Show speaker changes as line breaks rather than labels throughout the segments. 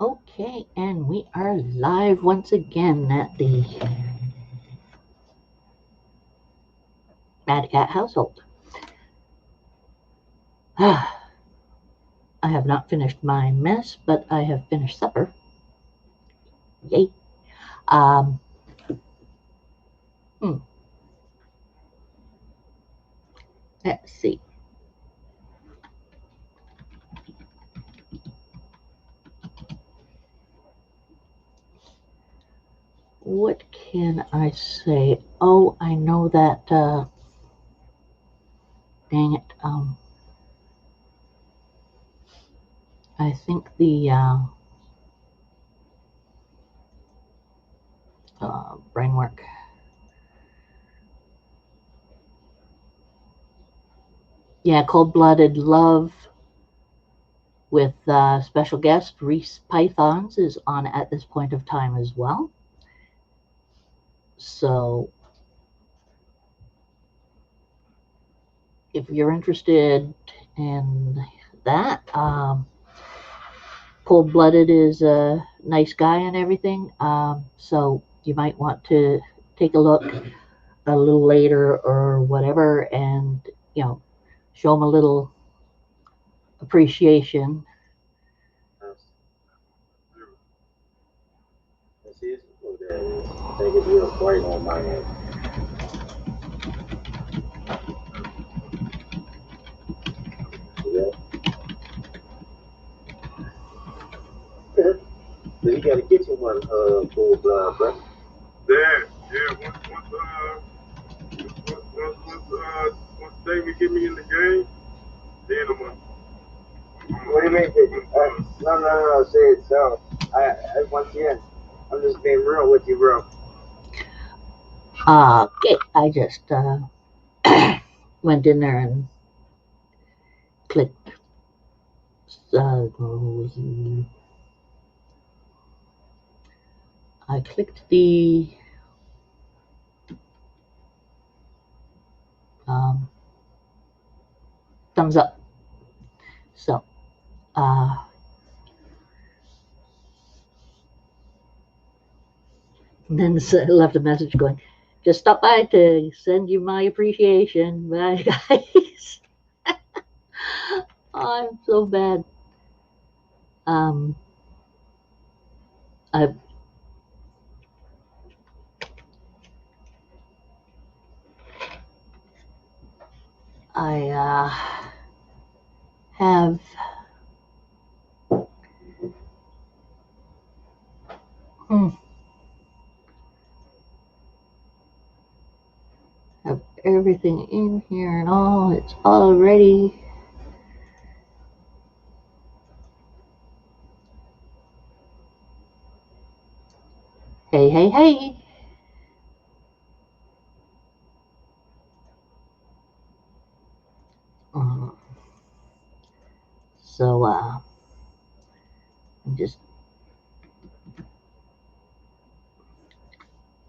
Okay, and we are live once again at the Madcat household. I have not finished my mess, but I have finished supper. Yay. Um, hmm, let's see. What can I say? Oh, I know that, dang it. I think the brain work. Yeah, Cold Blooded Love with special guest Reese Pythons is on at this point of time as well. So if you're interested in that, Cold Blooded is a nice guy and everything. So you might want to take a look a little later or whatever and, you know, show him a little appreciation.
Take it real quiet on my end. Yeah. So you gotta get you one full blood, bro.
Yeah. Once David get me in the game, then I'm gonna.
What do you mean? No. Say it so. Once again, I'm just being real with you, bro.
Okay, I just went in there and clicked. Uh, I clicked the um, thumbs up. So, uh, then left a message going, just stop by to send you my appreciation. Bye, guys. Oh, I'm so bad. Um, I I have hmm, have everything in here and all. It's all ready. Hey. Um, so I'm just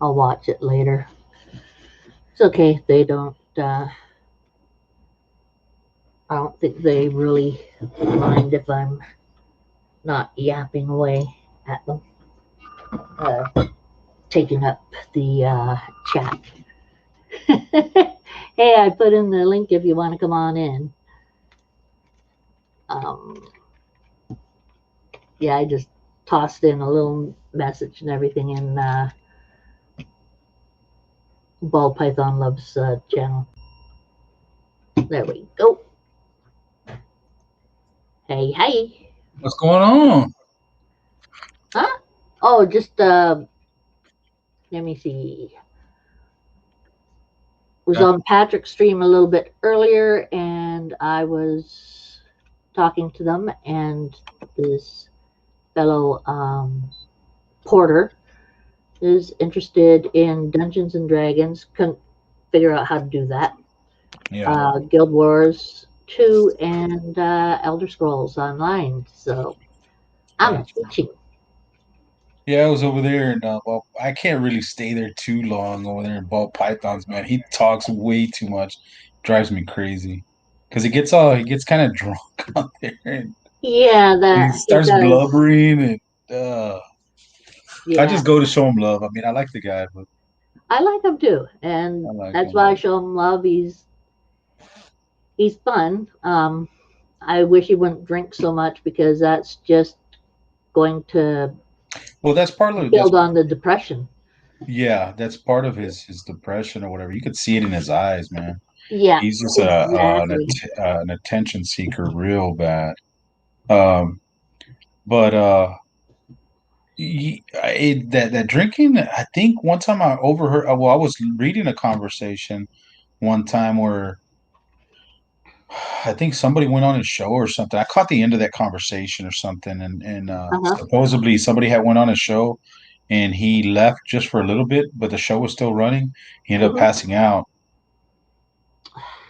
I'll watch it later. It's okay. They don't. I don't think they really mind if I'm not yapping away at them, taking up the chat. Hey, I put in the link if you want to come on in. Um, yeah, I just tossed in a little message and everything in Ball Python Loves channel. There we go. Hey.
What's going on?
Huh? Oh, just let me see. Was
Yeah.
on Patrick's stream a little bit earlier, and I was talking to them, and this fellow Porter is interested in Dungeons and Dragons. Couldn't figure out how to do that. Guild Wars 2 and Elder Scrolls Online. So I'm
Gotcha.
teaching.
Yeah, I was over there, and well, I can't really stay there too long over there in ball pythons, man. He talks way too much, drives me crazy. Because he gets kind of drunk out there, and
Yeah,
he
that he
starts
does.
blubbering, and I
Yeah,
just go to show him love. I mean, I like the guy, but
I like him too,
I
and
like
that's
him.
why I show him love. He's fun. I wish he wouldn't drink so much because that's just going to
Well, that's part of that's
build on the depression.
yeah, that's part of his depression or whatever. You could see it in his eyes, man.
Yeah,
He's just
exactly.
an attention seeker, real bad. Um, but that drinking, I think one time I overheard. Well, I was reading a conversation one time where I think somebody went on his show or something. I caught the end of that conversation or something, and
Uh huh.
supposedly somebody had went on a show, and he left just for a little bit, but the show was still running. He ended up
Hmm.
passing out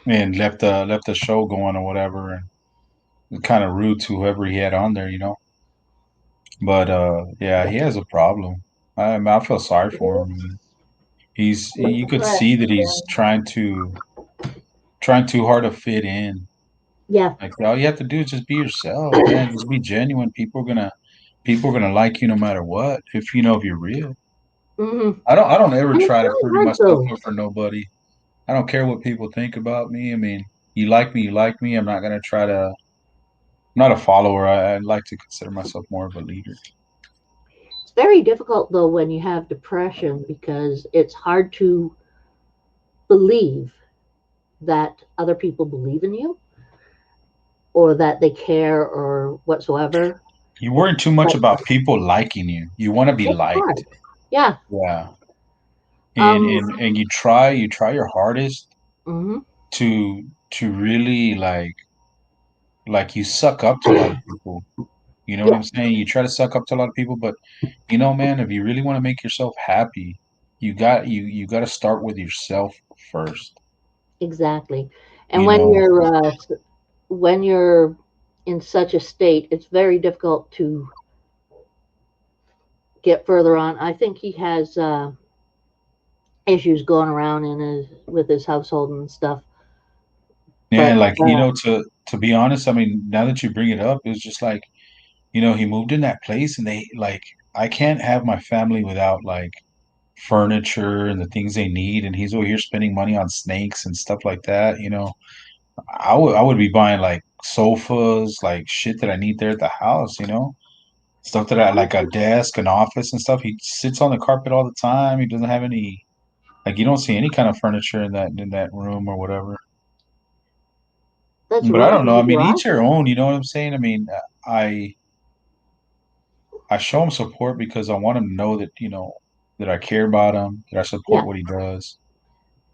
and left the show going or whatever, and kind of rude to whoever he had on there, you know. But yeah, he has a problem. I feel sorry for him.
It's
You could see that he's
depressed.
trying too hard to fit in.
Yeah.
Like all you have to do is just be yourself, man. Just be genuine. People are gonna like you no matter what. If you're real.
Hmm.
I don't ever
And it's
try to
really
pretty
hard
myself
though.
up for nobody. I don't care what people think about me. I mean, you like me, you like me. I'm not gonna try to. I'm not a follower. I like to consider myself more of a leader.
It's very difficult though when you have depression because it's hard to believe that other people believe in you or that they care or whatsoever.
You worry too much
But
about people liking you. You want to be
it's
liked.
hard. Yeah.
Yeah.
Um.
And you try your hardest
Hmm.
to really like you suck up to a lot of people. You know what
Yeah.
I'm saying? You try to suck up to a lot of people, but man, if you really want to make yourself happy, you got to start with yourself first.
Exactly. And
You know,
when you're in such a state, it's very difficult to get further on. I think he has issues going around in his with his household and stuff.
and
But
like to be honest, I mean, now that you bring it up, it's just like he moved in that place, and they like I can't have my family without like furniture and the things they need, and he's over here spending money on snakes and stuff like that. I would be buying like sofas, like shit that I need there at the house. Stuff that I like a desk, an office and stuff. He sits on the carpet all the time. He doesn't have any like you don't see any kind of furniture in that room or whatever.
that's
But I
really
don't know. I mean, each
rough.
your own. You know what I'm saying? I mean, I I show him support because I want him to know that that I care about him, that I support
Yeah,
what he does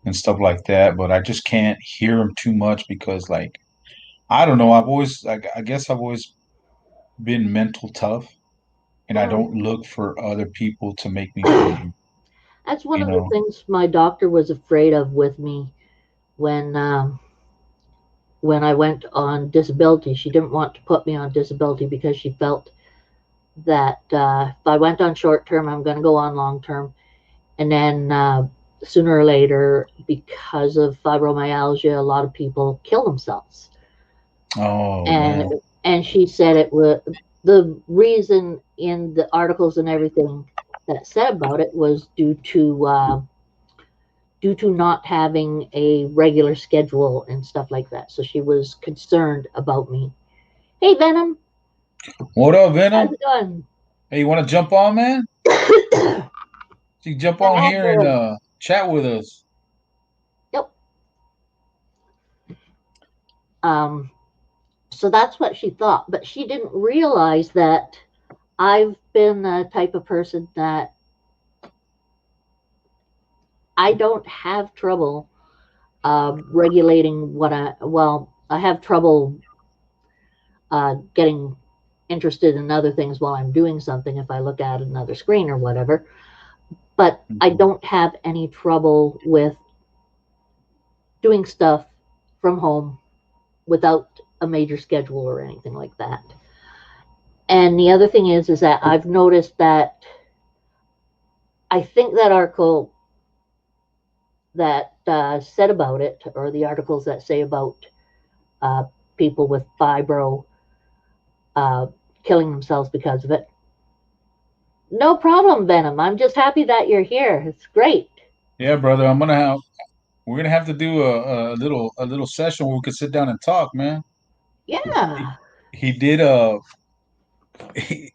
and stuff like that. But I just can't hear him too much because like I don't know. I guess I've always been mental tough, and I
mm,
don't look for other people to make me feel good.
that's one
You
of the
know.
things my doctor was afraid of with me when I went on disability. She didn't want to put me on disability because she felt that if I went on short term, I'm going to go on long term, and then sooner or later, because of fibromyalgia, a lot of people kill themselves.
Oh
And
man.
she said it was the reason in the articles and everything that said about it was due to not having a regular schedule and stuff like that. So she was concerned about me. Hey, Venom,
What up,
how's
Venom?
it going?
Hey, you want to jump on, man? You jump on here and
Madcat.
chat with us.
Yep. Um, so that's what she thought, but she didn't realize that I've been the type of person that I don't have trouble regulating I have trouble getting interested in other things while I'm doing something if I look at another screen or whatever. But I
Mhm.
don't have any trouble with doing stuff from home without a major schedule or anything like that. And the other thing is that I've noticed that I think that article that said about it, or the articles that say about uh, people with fibro uh, killing themselves because of it, No problem, Venom. I'm just happy that you're here. It's great.
Yeah, brother. We're gonna have to do a little session where we could sit down and talk, man. He,
Yeah.
he did he,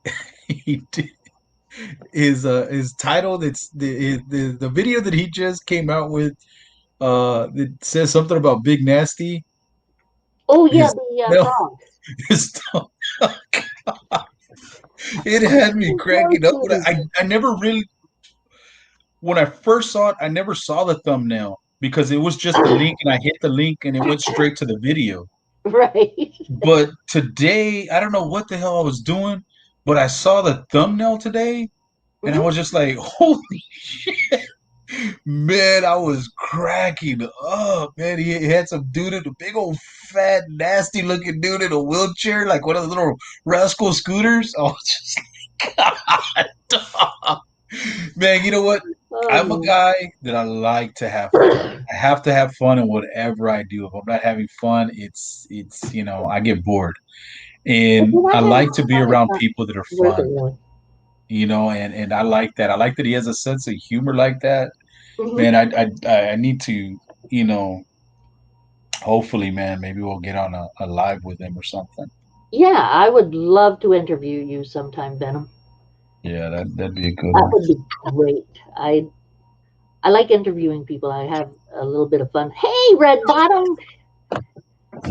he did his title. It's the video that he just came out with. It says something about Big Nasty.
Oh, yeah,
His
the
no,
frog.
his it had me
He's so
cracking up.
sweet.
I never really when I first saw it, I never saw the thumbnail because it was just the link, and I hit the link and it went straight to the video.
Right.
But today, I don't know what the hell I was doing, but I saw the thumbnail today, and I
Hmm.
was just like, "Holy shit, man!" I was cracking up, man. He had some dude in a big old fat, nasty looking dude in a wheelchair, like one of the little rascal scooters. I was just like, God, man, you know what?
Oh,
I'm a
man.
guy that I like to have fun. I have to have fun in whatever I do. If I'm not having fun, I get bored.
If
And
you're
I
not having
like to be
fun, it's
around
not
people that are
worth it,
fun,
really.
and I like that. I like that he has a sense of humor like that.
Hmm.
Man, I need to, you know, hopefully, man, maybe we'll get on a live with him or something.
Yeah, I would love to interview you sometime, Venom.
Yeah, that'd be a good
That
one.
would be great. I like interviewing people. I have a little bit of fun. Hey, Red Bottom,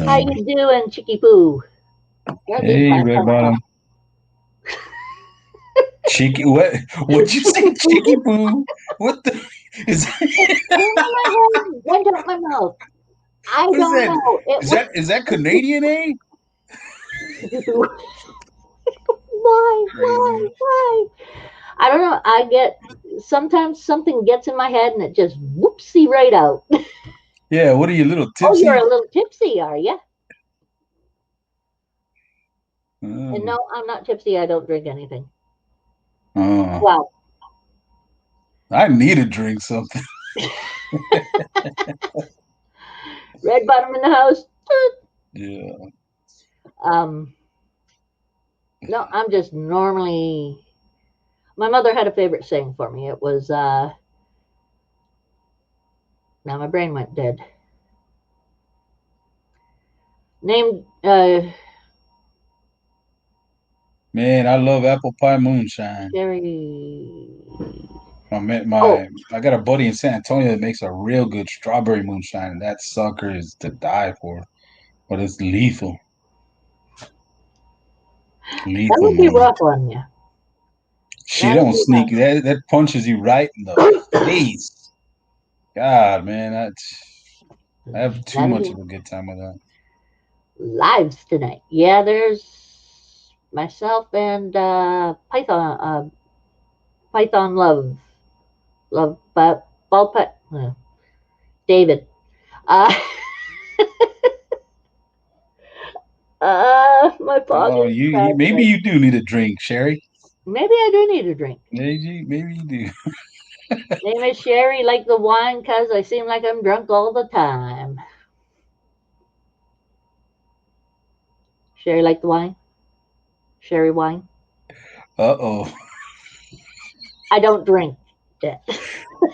how
Um,
you doing, Chicky Poo? You're getting
hey,
my
Red
attention.
Bottom. Cheeky, what? What'd you say,
Chicky
Cheeky
Poo.
Boo? What the is
It came in my head, went out my mouth. I
what is
don't
that?
know. It
Is
was
that Canadian, eh?
Chicky Poo. Why? Why?
Crazy.
Why? I don't know. I get sometimes something gets in my head and it just whoopsie right out.
Yeah, what are you, a little
Oh, you're a
tipsy?
little tipsy, are you? And
Oh,
no, I'm not tipsy. I don't drink anything.
oh,
Wow.
I need to drink something.
Red bottom in the house.
Yeah.
Um, no, I'm just normally. My mother had a favorite saying for me. It was, now my brain went dead. Named,
Man, I love apple pie moonshine.
Sherry. Oh,
I got a buddy in San Antonio that makes a real good strawberry moonshine, and that sucker is to die for. But it's lethal.
that
Lethal,
would be
man.
rough on you.
She
That would
don't
be
sneak that punches you right in the
rough.
face. God, man, I have too
That'd
much
be
of a good time with that.
lives tonight. Yeah, there's myself and Python Love, but ball pet. David. Uh, my father
Oh,
is
you
bad
maybe
tonight.
you do need a drink, Sherry.
Maybe I do need a drink.
Maybe you do.
Name is Sherry, like the wine, 'cause I seem like I'm drunk all the time. Sherry, like the wine. Sherry wine.
Uh-oh.
I don't drink it.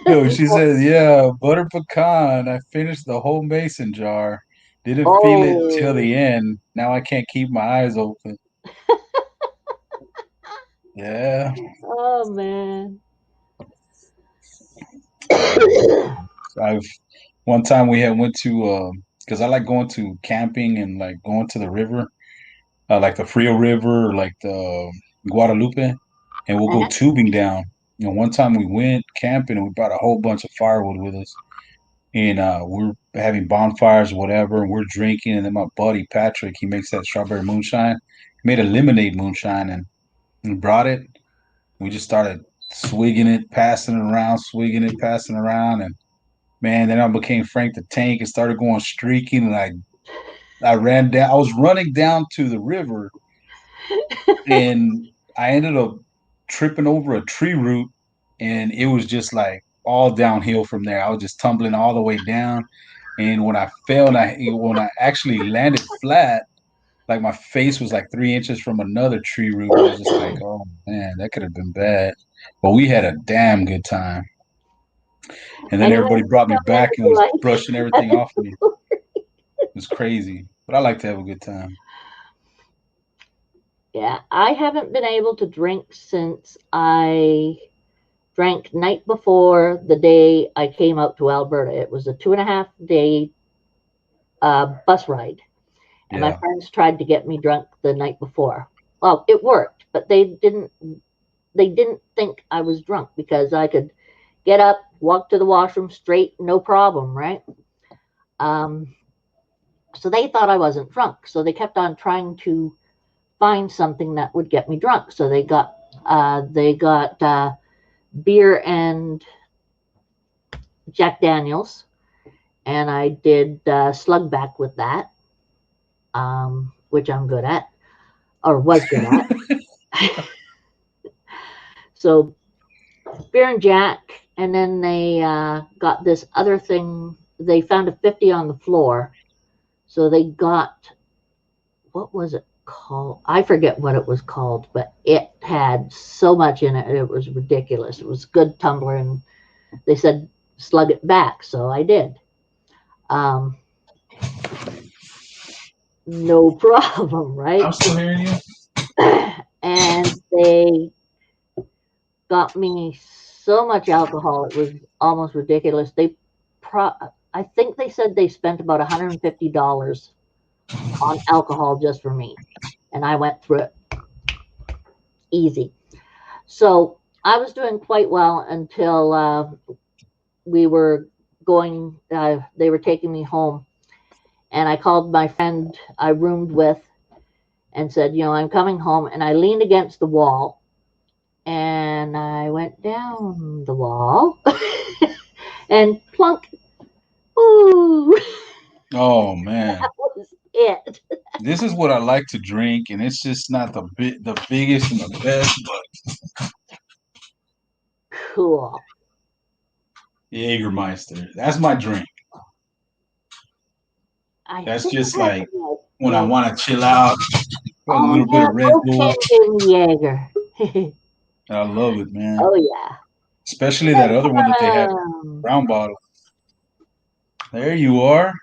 No, she says, yeah, butter pecan. I finished the whole mason jar. Didn't feel it till
Oh,
the end. Now I can't keep my eyes open. Yeah.
oh man.
I've one time we had went to because I like going to camping and like going to the river, like the Frio River or like the Guadalupe, and we'll go
Uh-huh.
tubing down. One time we went camping and we brought a whole bunch of firewood with us. And we're having bonfires or whatever, and we're drinking. And then my buddy Patrick, he makes that strawberry moonshine. He made a lemonade moonshine and brought it. We just started swigging it, passing it around, swigging it, passing it around, and man, then I became Frank the Tank and started going streaking. And I ran down. I was running down to the river, and I ended up tripping over a tree root, and it was just like all downhill from there. I was just tumbling all the way down. And when I fell, and when I actually landed flat, like my face was like 3 inches from another tree root. I was just like, oh man, that could have been bad. But we had a damn good time. And then
Anyone
everybody brought me
come in
back and
your
was
life?
brushing everything off me. It was crazy. But I like to have a good time.
Yeah, I haven't been able to drink since I drank night before the day I came out to Alberta. It was a 2.5 day bus ride, and my
Yeah.
friends tried to get me drunk the night before. Well, it worked, but they didn't think I was drunk because I could get up, walk to the washroom straight, no problem, right? Um, so they thought I wasn't drunk. So they kept on trying to find something that would get me drunk. So they got beer and Jack Daniels, and I did slug back with that, which I'm good at or was good at. So beer and Jack, and then they got this other thing. They found a 50 on the floor, so they got, what was it called? I forget what it was called, but it had so much in it. It was ridiculous. It was good tumbler, and they said slug it back, so I did. Um, no problem, right?
I'm still hearing you.
And they got me so much alcohol, it was almost ridiculous. Pro- I think they said they spent about $150 on alcohol just for me, and I went through it easy. So I was doing quite well until we were going. They were taking me home, and I called my friend I roomed with and said, I'm coming home. And I leaned against the wall, and I went down the wall, and plunk. Ooh,
Oh man.
that was it.
This is what I like to drink, and it's just not the biggest and the best, but
Cool.
Jägermeister. That's my drink.
I
That's
think
just
I
like
had
when I
yeah.
want to chill out, put a
Oh
little bit
yeah,
of Red
no
Bull,
Canadian Jaeger.
and I love it, man.
Oh yeah.
Especially that other one that they have,
Um,
brown bottle. There you are.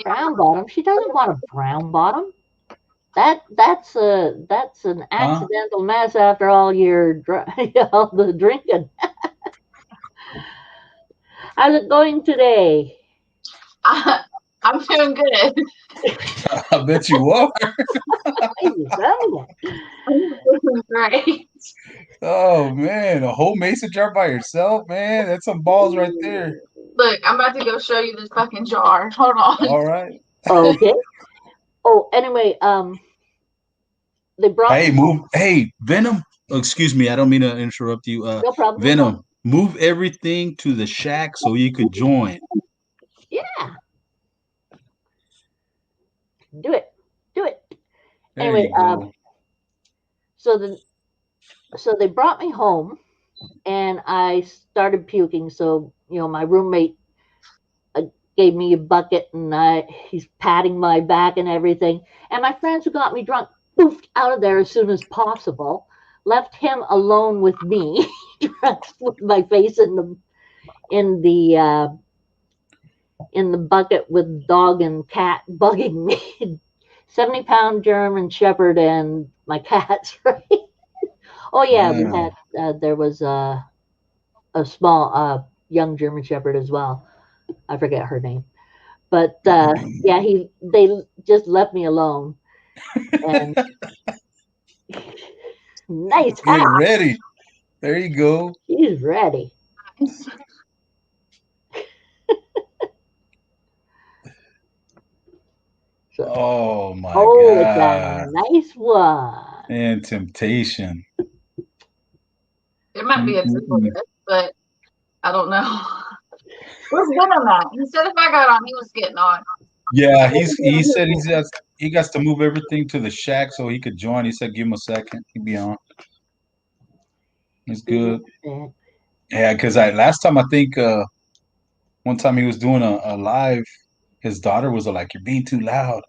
brown bottom. She doesn't want a brown bottom. That's an
Huh?
accidental mess after all your all the drinking. How's it going today?
I, I'm doing good.
I bet you are.
You sound it.
I'm doing great.
Oh man, a whole mason jar by yourself, man. That's some balls right there.
Look, I'm about to go show you this fucking jar. Hold on.
All right.
Okay. Oh, anyway, they brought
Hey,
me
move.
home.
Hey, Venom. Oh, excuse me, I don't mean to interrupt you.
No problem. No problem.
Venom, move everything to the shack so you could join.
Yeah, do it. Do it.
There
Anyway,
you go.
so the so they brought me home, and I started puking. So my roommate uh, gave me a bucket, and he's patting my back and everything. And my friends who got me drunk poofed out of there as soon as possible. Left him alone with me, drunk with my face in the uh, in the bucket with dog and cat bugging me. 70-pound German Shepherd and my cats, right? Oh yeah, we
Man.
had there was a small young German Shepherd as well. I forget her name, but yeah, they just left me alone. And nice
Get
hat.
ready. There you go.
She's ready. So,
Oh my
oh, it's a
God.
nice one.
And temptation.
It might be a triple
Mm-mm-mm.
dip, but I don't know. Where's Venom at? He said if I got on, he was getting on.
Yeah, he said he got to move everything to the shack so he could join. He said give him a second. He'd be on. He's good. Yeah, because I last time I think one time he was doing a live, his daughter was like, "You're being too loud."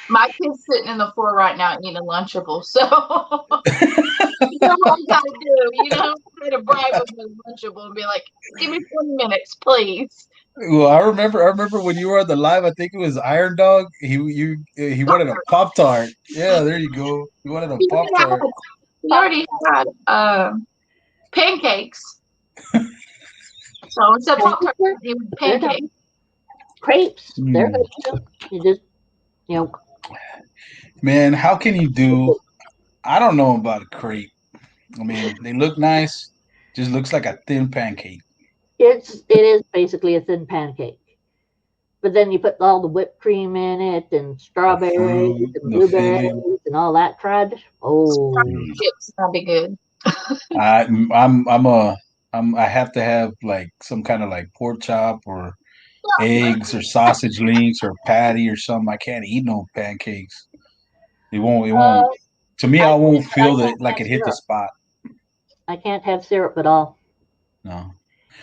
My kid's sitting in the floor right now eating a Lunchable, so you know what I gotta do. You know, I'm gonna bribe him with a Lunchable and be like, "Give me 20 minutes, please."
Well, I remember when you were on the live. I think it was Iron Dog. He wanted a Pop Tart. Yeah, there you go. He wanted a
He
Pop
already
Tart.
had, he already had pancakes. So instead of Pop Tarts, he would
They're done.
pancakes.
Crepes, they're
Hmm.
good too. You just, you know,
Man, how can you do? I don't know about a crepe. I mean, they look nice. Just looks like a thin pancake.
it is basically a thin pancake. But then you put all the whipped cream in it and
The
strawberries
fruit,
and
the filling.
blueberries and all that crud. Oh,
Mm.
Chips, that'd be good.
I, I have to have like some kind of like pork chop or eggs or sausage links or patty or something. I can't eat no pancakes. It
uh,
won't. To me,
I
I
can't,
won't
but I
feel that
can't
like
have
it hit the
syrup.
spot.
I can't have syrup at all.
No.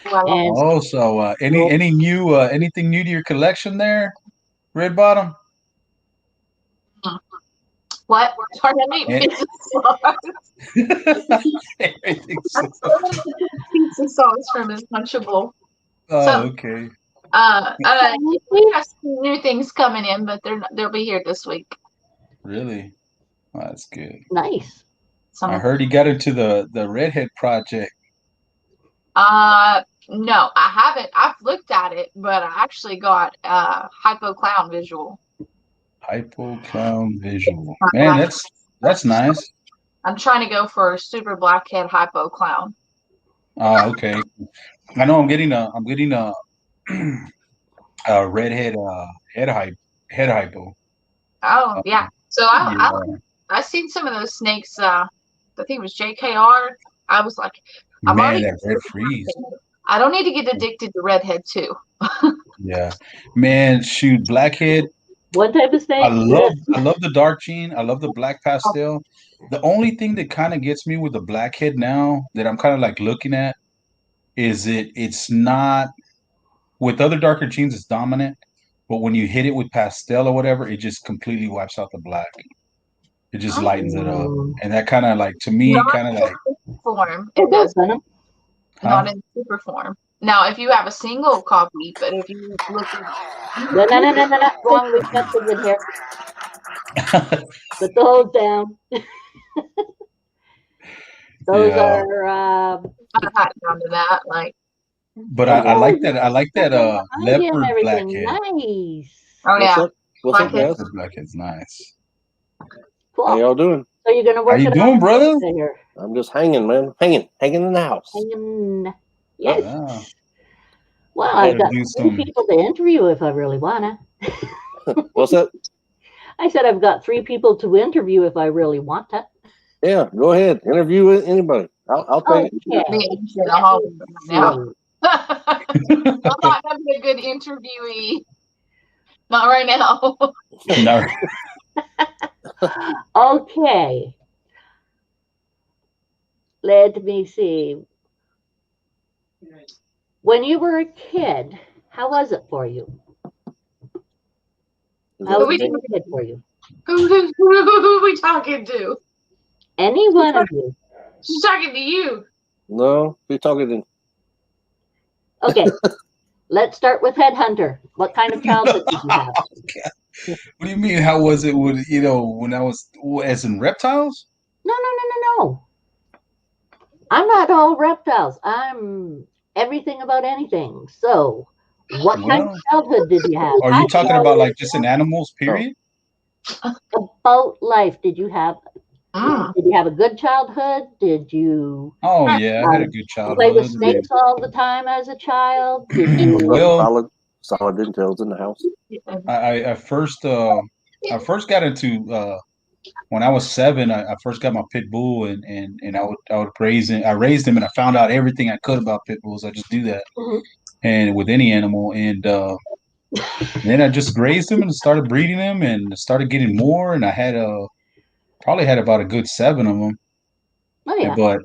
Well,
And
Oh, so
no,
any new anything new to your collection there, Red Bottom?
what? Sorry, I made
Eh,
pizza sauce.
Everything's
I stole pizza sauce from his Lunchable.
oh,
So,
okay.
we have some new things coming in, but they'll be here this week.
Really? Oh, that's good.
nice.
I
Some
heard he got into the redhead project.
no, I haven't. I've looked at it, but I actually got hypo clown visual.
Hypo clown visual.
My
Man,
black.
that's nice.
I'm trying to go for a super blackhead hypo clown.
Okay. I know I'm getting a redhead head hypo.
Oh
Uh,
yeah. So
yeah.
I seen some of those snakes. I think it was JKR. I was like, I'm
Man,
already.
that red freeze.
I don't need to get addicted to redhead too.
Yeah. Man, shoot, blackhead.
One type of snake? Ugh.
I love the dark gene. I love the black pastel. The only thing that kind of gets me with the blackhead now that I'm kind of like looking at is it's not with other darker genes it's dominant, but when you hit it with pastel or whatever, it just completely wipes out the black. It just lightens it up.
Mm.
And that kind of like to me
Not
kind of
in
like
super form.
It
It
does,
does
Venom.
huh?
not in super form. Now, if you have a single copy, but if you look at
No, no, no, no, no, no. Wrong. We can't sit with here. Put the hose down. Those
Yeah.
are
I got down to that, like,
But I
oh,
like that. I like that
something behind you and
leopard
everything.
blackhead.
Nice.
oh
What's
yeah,
up? What's up,
blackhead.
guys?
Leopard blackhead's nice.
Cool.
How y'all doing?
So you're gonna
How
work
you
it
doing,
out
brother?
here.
I'm just hanging, man. Hanging in the house.
Hanging. Yes.
Yeah.
Well,
I
I've
gotta
got
do
three
some.
people to interview if I really wanna.
What's that?
I said I've got 3 people to interview if I really want to.
Yeah, go ahead. Interview with anybody. I'll take it.
Okay.
Me in the hallway right now.
See.
I'm not gonna be a good interviewee. Not right now.
No.
Okay. Let me see. When you were a kid, how was it for you?
Is
How
that
was
me?
being a kid for you?
Who are we talking to?
Any one of you.
She's talking to you.
No, you're talking to
Okay. Let's start with Headhunter. What kind of childhood did you have?
What do you mean? How was it when when I was as in reptiles?
No, no, no, no, no. I'm not all reptiles. I'm everything about anything. So, what kind of
Well,
childhood did you have?
are you talking about like just in animals, period?
About life? Did you have?
Mm.
Did you have a good childhood? Did you
Oh yeah, I had a good
play with
childhood.
snakes all the time as a child? Did
what's
you?
up,
Well,
solid details in the house.
I first got into when I was 7. I first got my pit bull and I would raise him. I raised him and I found out everything I could about pit bulls. I just do that
Mhm.
and with any animal and then I just grazed him and started breeding him and started getting more and I had probably had about a good 7 of them.
Oh yeah.
But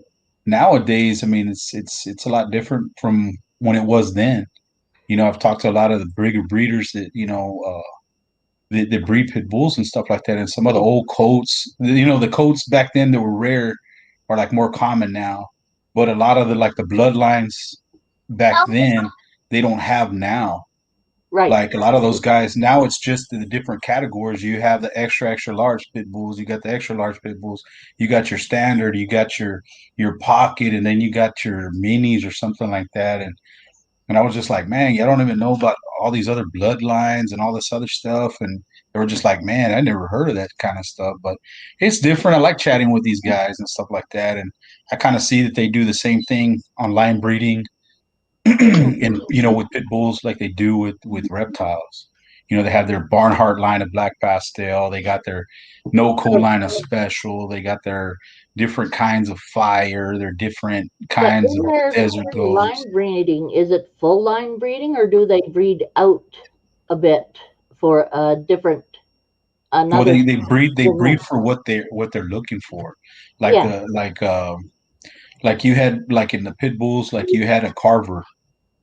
nowadays, I mean, it's a lot different from when it was then. I've talked to a lot of the bigger breeders that the breed pit bulls and stuff like that, and some of the old coats. The coats back then that were rare are like more common now, but a lot of the bloodlines back then they don't have now.
Right.
Like a lot of those guys now, it's just the different categories. You have the extra large pit bulls. You got the extra large pit bulls. You got your standard. You got your pocket, and then you got your minis or something like that. And I was just like, man, I don't even know about all these other bloodlines and all this other stuff. And they were just like, man, I never heard of that kind of stuff. But it's different. I like chatting with these guys and stuff like that. And I kind of see that they do the same thing on line breeding and with pit bulls like they do with reptiles. They have their Barnhart line of black pastel. They got their no-co line of special. They got their different kinds of fire. Their different
But
kinds
in
of
their
desert goats.
line breeding, is it full line breeding or do they breed out a bit for a different
Well,
another
they breed
segment?
for what they're looking for. Like
Yeah,
uh like you had like in the pit bulls, like you had a Carver.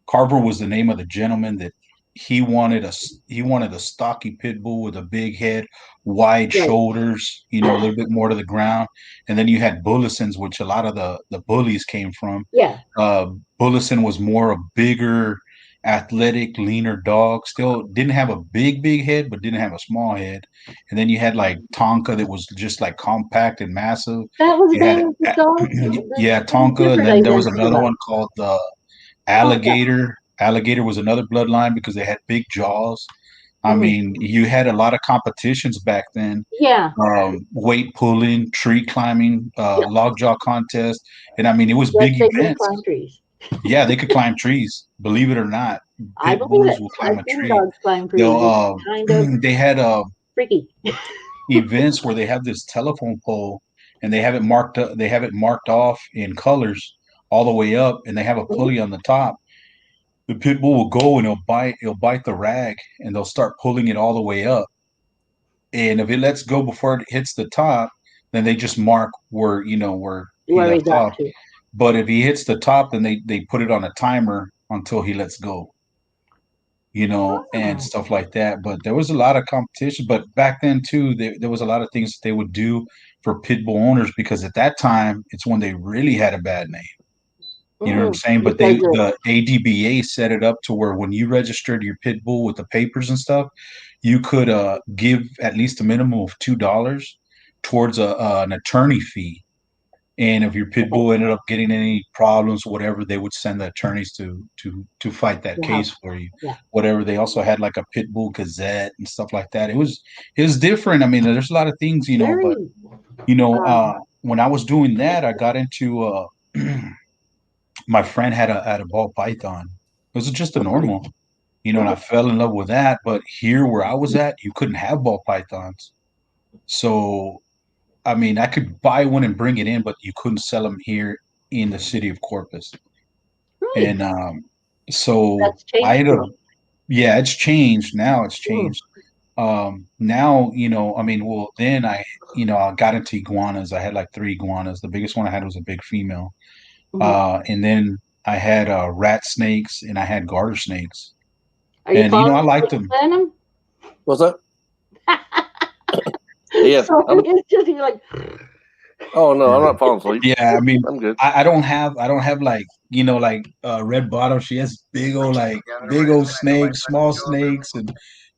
Carver was the name of the gentleman that he wanted a stocky pit bull with a big head, wide
right.
shoulders, a little bit more to the ground. And then you had Bullisons, which a lot of the bullies came from.
Yeah.
Uh, Bullison was more a bigger, athletic, leaner dog. Still didn't have a big head, but didn't have a small head. And then you had like Tonka that was just like compact and massive.
That was the
You had
name of the dog. That's
yeah, Tonka, and
different
then there was
identity
another
about
one called the
Tonka.
Alligator. Alligator was another bloodline because they had big jaws. I
Hmm.
mean, you had a lot of competitions back then.
Yeah.
Weight pulling, tree climbing,
Yeah.
logjaw contest, and I mean it was
Yes,
big
they could
events.
climb trees.
Yeah, they could climb trees. Believe it or not,
I
pit
believe
bulls
it.
will
I've
climb a
seen
tree.
dogs climb trees.
They'll
It's kind of
they had
freaky.
events where they have this telephone pole and they have it marked up, they have it marked off in colors all the way up, and they have a
Mhm.
pulley on the top. The pit bull will go and it'll bite the rag, and they'll start pulling it all the way up. And if it lets go before it hits the top, then they just mark where he
Where he
left
got
off.
to.
But if he hits the top, then they put it on a timer until he lets go, and
Oh,
stuff like that. But there was a lot of competition. But back then too, there was a lot of things that they would do for pit bull owners because at that time it's when they really had a bad name. You know what I'm saying? But
because
the ADBA set it up to where when you registered your pit bull with the papers and stuff, you could give at least a minimum of $2 towards an attorney fee. And if your pit bull ended up getting any problems, whatever, they would send the attorneys to fight that
you have,
case for you.
yeah,
Whatever. They also had like a pit bull gazette and stuff like that. It was different. I mean, there's a lot of things, but
very
when I was doing that, I got into my friend had a ball python. It was just a normal, and I fell in love with that. But here where I was at, you couldn't have ball pythons. So I mean, I could buy one and bring it in, but you couldn't sell them here in the city of Corpus.
right.
And so
That's
I
changed
ended up,
though.
yeah, it's changed. Now it's
Mm-hmm.
changed. Now, I mean, well, then I got into iguanas. I had like three iguanas. The biggest one I had was a big female.
Hmm.
And then I had rat snakes and I had garter snakes.
Are you
And, I
falling
liked
asleep
them.
playing
What's that?
them?
Yeah.
So it's just you're like,
Oh no, I'm not falling asleep.
Yeah, I mean,
I'm good.
I don't have like like red bottom. She has big old snakes, small snakes, and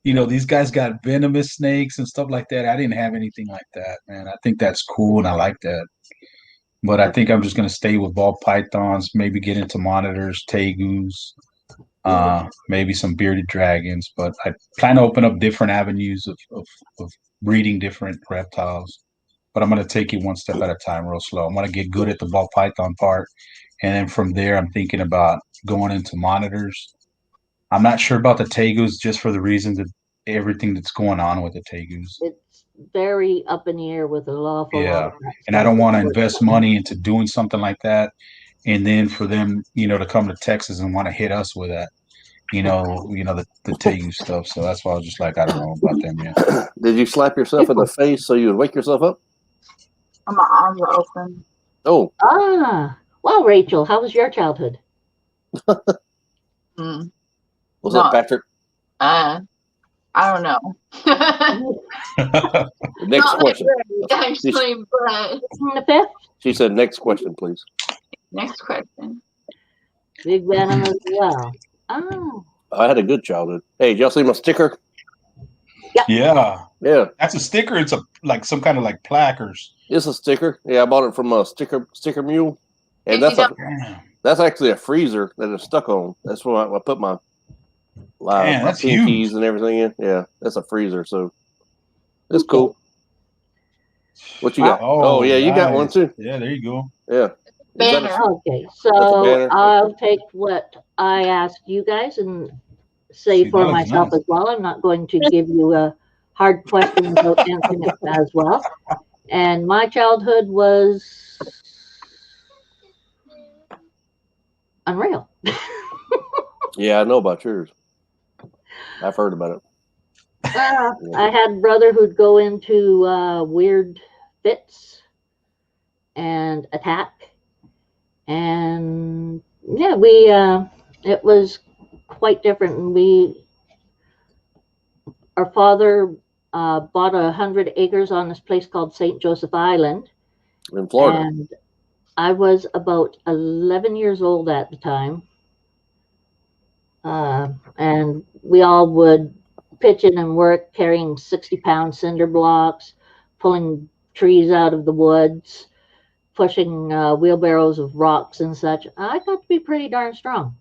these guys got venomous snakes and stuff like that. I didn't have anything like that, man. I think that's cool and I like that. But I think I'm just gonna stay with ball pythons, maybe get into monitors, tegus, maybe some bearded dragons. But I plan to open up different avenues of breeding different reptiles. But I'm going to take it one step at a time, real slow. I'm going to get good at the ball python part. And then from there, I'm thinking about going into monitors. I'm not sure about the tegus just for the reasons of everything that's going on with the tegus.
it's very up in the air with an awful lot
Yeah.
of that
And I
stuff.
don't want to invest money into doing something like that. And then for them, to come to Texas and want to hit us with that, the Tegu stuff. So that's why I was just like, I don't know about them yet.
Did you slap yourself in the face so you would wake yourself up?
My arms are open.
Oh,
Well, Rachel, how was your childhood?
Mm.
what's
No.
up, Patrick?
I don't know.
Next
Not that
question.
great, actually, but
The fifth,
She said, "Next question, please."
next question.
Big Venom as well. Oh,
I had a good childhood. Hey, did y'all see my sticker?
Yeah,
Yeah,
that's a sticker. It's like some kind of like placards.
it's a sticker. Yeah, I bought it from a sticker mule, and
If you don't,
that's actually a freezer that it's stuck on. That's why I put my
Damn,
my
that's huge.
pinkies and everything in. Yeah, that's a freezer, so it's cool. What you got? Oh, yeah, you got one
nice.
too.
Yeah, there you go.
Yeah. Is that
banner.
okay.
That's a
So
banner?
I'll take what I asked you guys and say
See,
for
that looks
myself
nice.
as well. I'm not going to give you a hard question without answering it as well. And my childhood was unreal.
Yeah, I know about yours. I've heard about it.
I had a brother who'd go into weird fits and attack, and yeah, we it was quite different. And our father bought 100 acres on this place called St. Joseph Island,
In Florida.
and I was about 11 years old at the time, and we all would pitch in and work carrying 60-pound cinder blocks, pulling trees out of the woods, pushing wheelbarrows of rocks and such. I got to be pretty darn strong.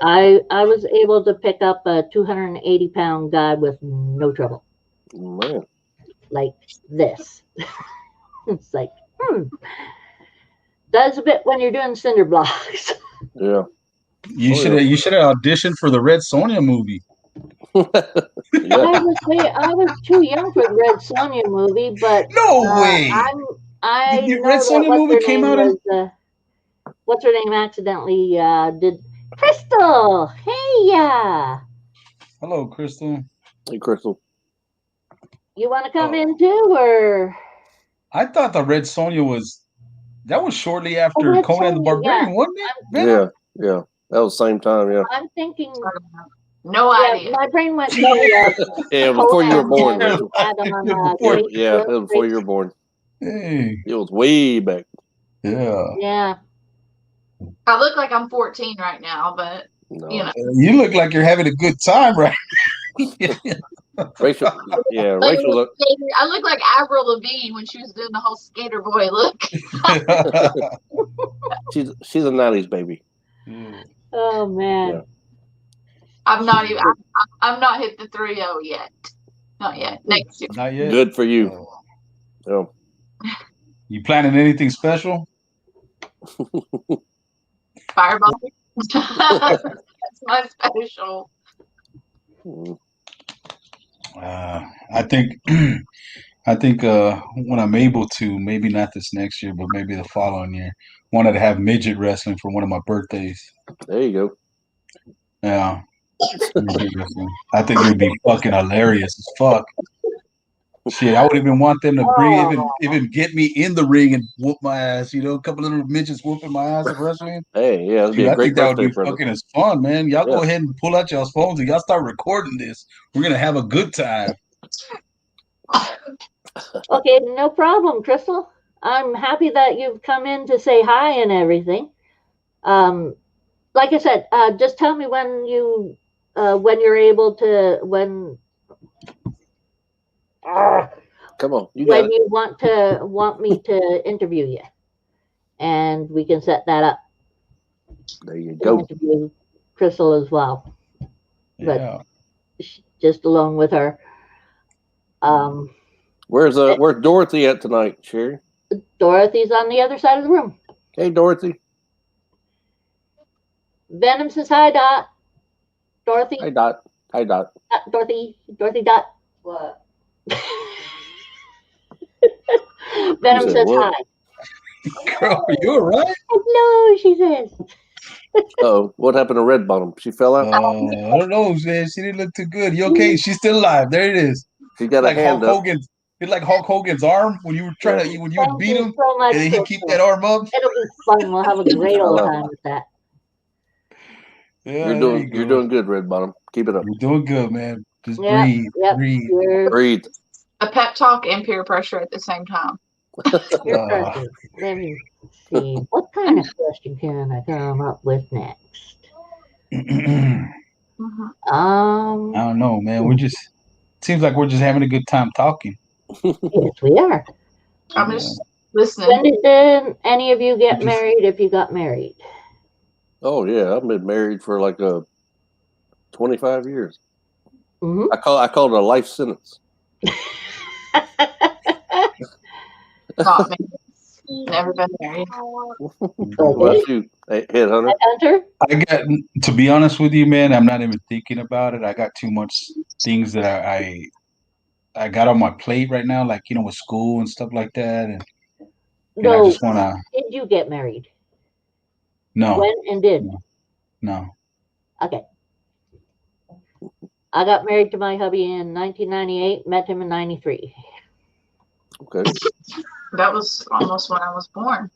I was able to pick up a 280-pound guy with no trouble,
Man.
like this. It's like, that's a bit when you're doing cinder blocks.
Yeah.
You should have auditioned for the Red Sonja movie.
Yeah.
I was too young for the Red Sonja movie, but
No way.
I
The
know
Red
that
Sonja movie came out in.
What's her name accidentally did Crystal. Hey,
Hello, Crystal.
Hey, Crystal.
you want to come in too, or?
I thought the Red Sonja was shortly after
Red
Conan the
Sonja,
Barbarian,
yeah.
wasn't it?
Yeah, yeah. That was the same time, yeah.
I'm thinking.
No idea.
My brain went to
Yeah, before you were born,
Conan
Rachel.
and had on,
Yeah, it was before you were born.
Hey.
It was way back.
Yeah.
Yeah.
I look like I'm 14 right now, but
No.
you know.
You look like you're having a good time, right?
Rachel, yeah, Rachel.
I look like Avril Lavigne when she was doing the whole skater boy look.
she's a 90s baby.
Oh man.
Yeah.
I'm not even. I'm not hit the 3-0 yet. Not yet. Next year.
Not yet.
Good for you.
Oh. You planning anything special?
Fireball. That's my special.
I think when I'm able to, maybe not this next year, but maybe the following year, wanted to have midget wrestling for one of my birthdays.
There you go.
Yeah. I think it would be fucking hilarious as fuck. Shit, I would even want them to bring even get me in the ring and whoop my ass. You know, a couple of little midgets whooping my ass at wrestling.
Hey, yeah, that'd be a great
I think that would be
present.
fucking as fun, man. Y'all go ahead and pull out y'all's phones and y'all start recording this. We're gonna have a good time.
Okay, no problem, Crystal. I'm happy that you've come in to say hi and everything. Like I said, just tell me when you're able to
Come on, you
when you want me to interview you, and we can set that up.
There you go.
Interview Crystal as well,
Yeah.
but just along with her.
Where's Dorothy at tonight, Sherry?
Dorothy's on the other side of the room.
Hey, Dorothy.
Venom says hi, Dot. Dorothy.
Hi, Dot. Hi, Dot.
Dorothy. Dot. What? Venom says
what?
hi.
Girl, are you all right?
Hello, she says.
Oh, what happened to Red Bottom? She fell out?
I don't know, man. She didn't look too good. You okay? She's still alive. There it is.
She got
like
a hand
Hulk
up.
Hogan's. It's like Hulk Hogan's arm when you were trying to when you would beat him,
so much,
and then he'd keep that arm up.
It'll be fun. We'll have a great old time with that.
Yeah,
You're doing good, Red Bottom. Keep it up.
You're doing good, man. Just
Yep,
breathe,
yep.
breathe.
Breathe.
A pep talk and peer pressure at the same time.
Peer pressure. Let me see. What kind of question can I come up with next?
I don't know, man. Seems like we're just having a good time talking.
Yes, we are.
I'm just listening.
When did any of you get married? If you got married?
Oh yeah, I've been married for like 25 years.
Mm-hmm.
I call it a life sentence.
Not me. Never been married.
What about you, Headhunter?
Hunter?
I got to be honest with you, man. I'm not even thinking about it. I got too much things that I got on my plate right now, like with school and stuff like that, and I
No.
just wanna.
Did you get married?
No.
When and did?
No.
Okay. I got married to my hubby in 1998. Met him in '93.
Okay.
That was almost when I was born.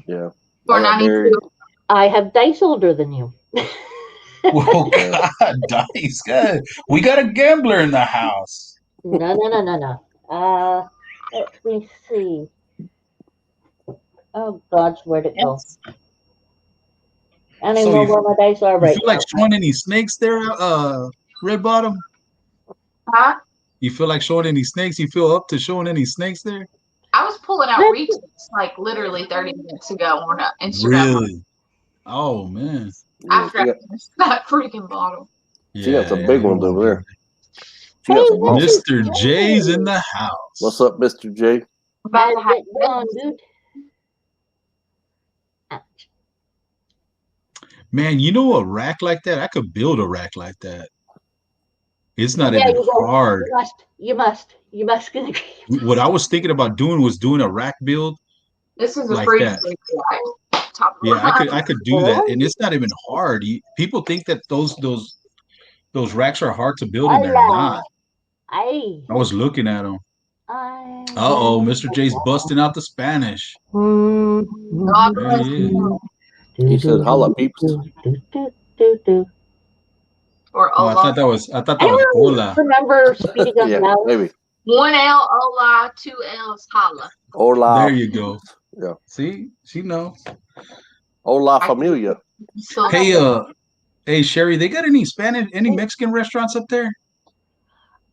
Yeah.
Born 92.
I have dice older than you.
Oh God, dice, God. We got a gambler in the house.
No. Let me see. Oh gosh, where'd it go? I don't even know where my dice are right
You feel
now.
like showing any snakes there, Red Bottom?
Huh?
You feel like showing any snakes? You feel up to showing any snakes there?
I was pulling out retweets like literally 30 minutes ago on Instagram.
Really? Oh man.
After I finished that freaking bottle.
She got some big ones over there.
Hey,
Mr. J's in the house.
What's up, Mr. J?
How's it going, dude?
Man, a rack like that? I could build a rack like that. It's not even hard.
You must.
What I was thinking about doing was doing a rack build.
This is a
like
free
that. Yeah, I could do that, and it's not even hard. People think that those racks are hard to build, and they're not. I was looking at them. Mr. J's busting out the Spanish. There he is.
He said, "Holla, peeps."
Or
I thought that was hola.
Remember Speedy Gonzalez?
Maybe.
1 L, hola, 2 L's, holla.
Hola.
There you go.
Yeah.
See, she knows.
Hola, familia.
Hey, Sherry, they got any Mexican restaurants up there?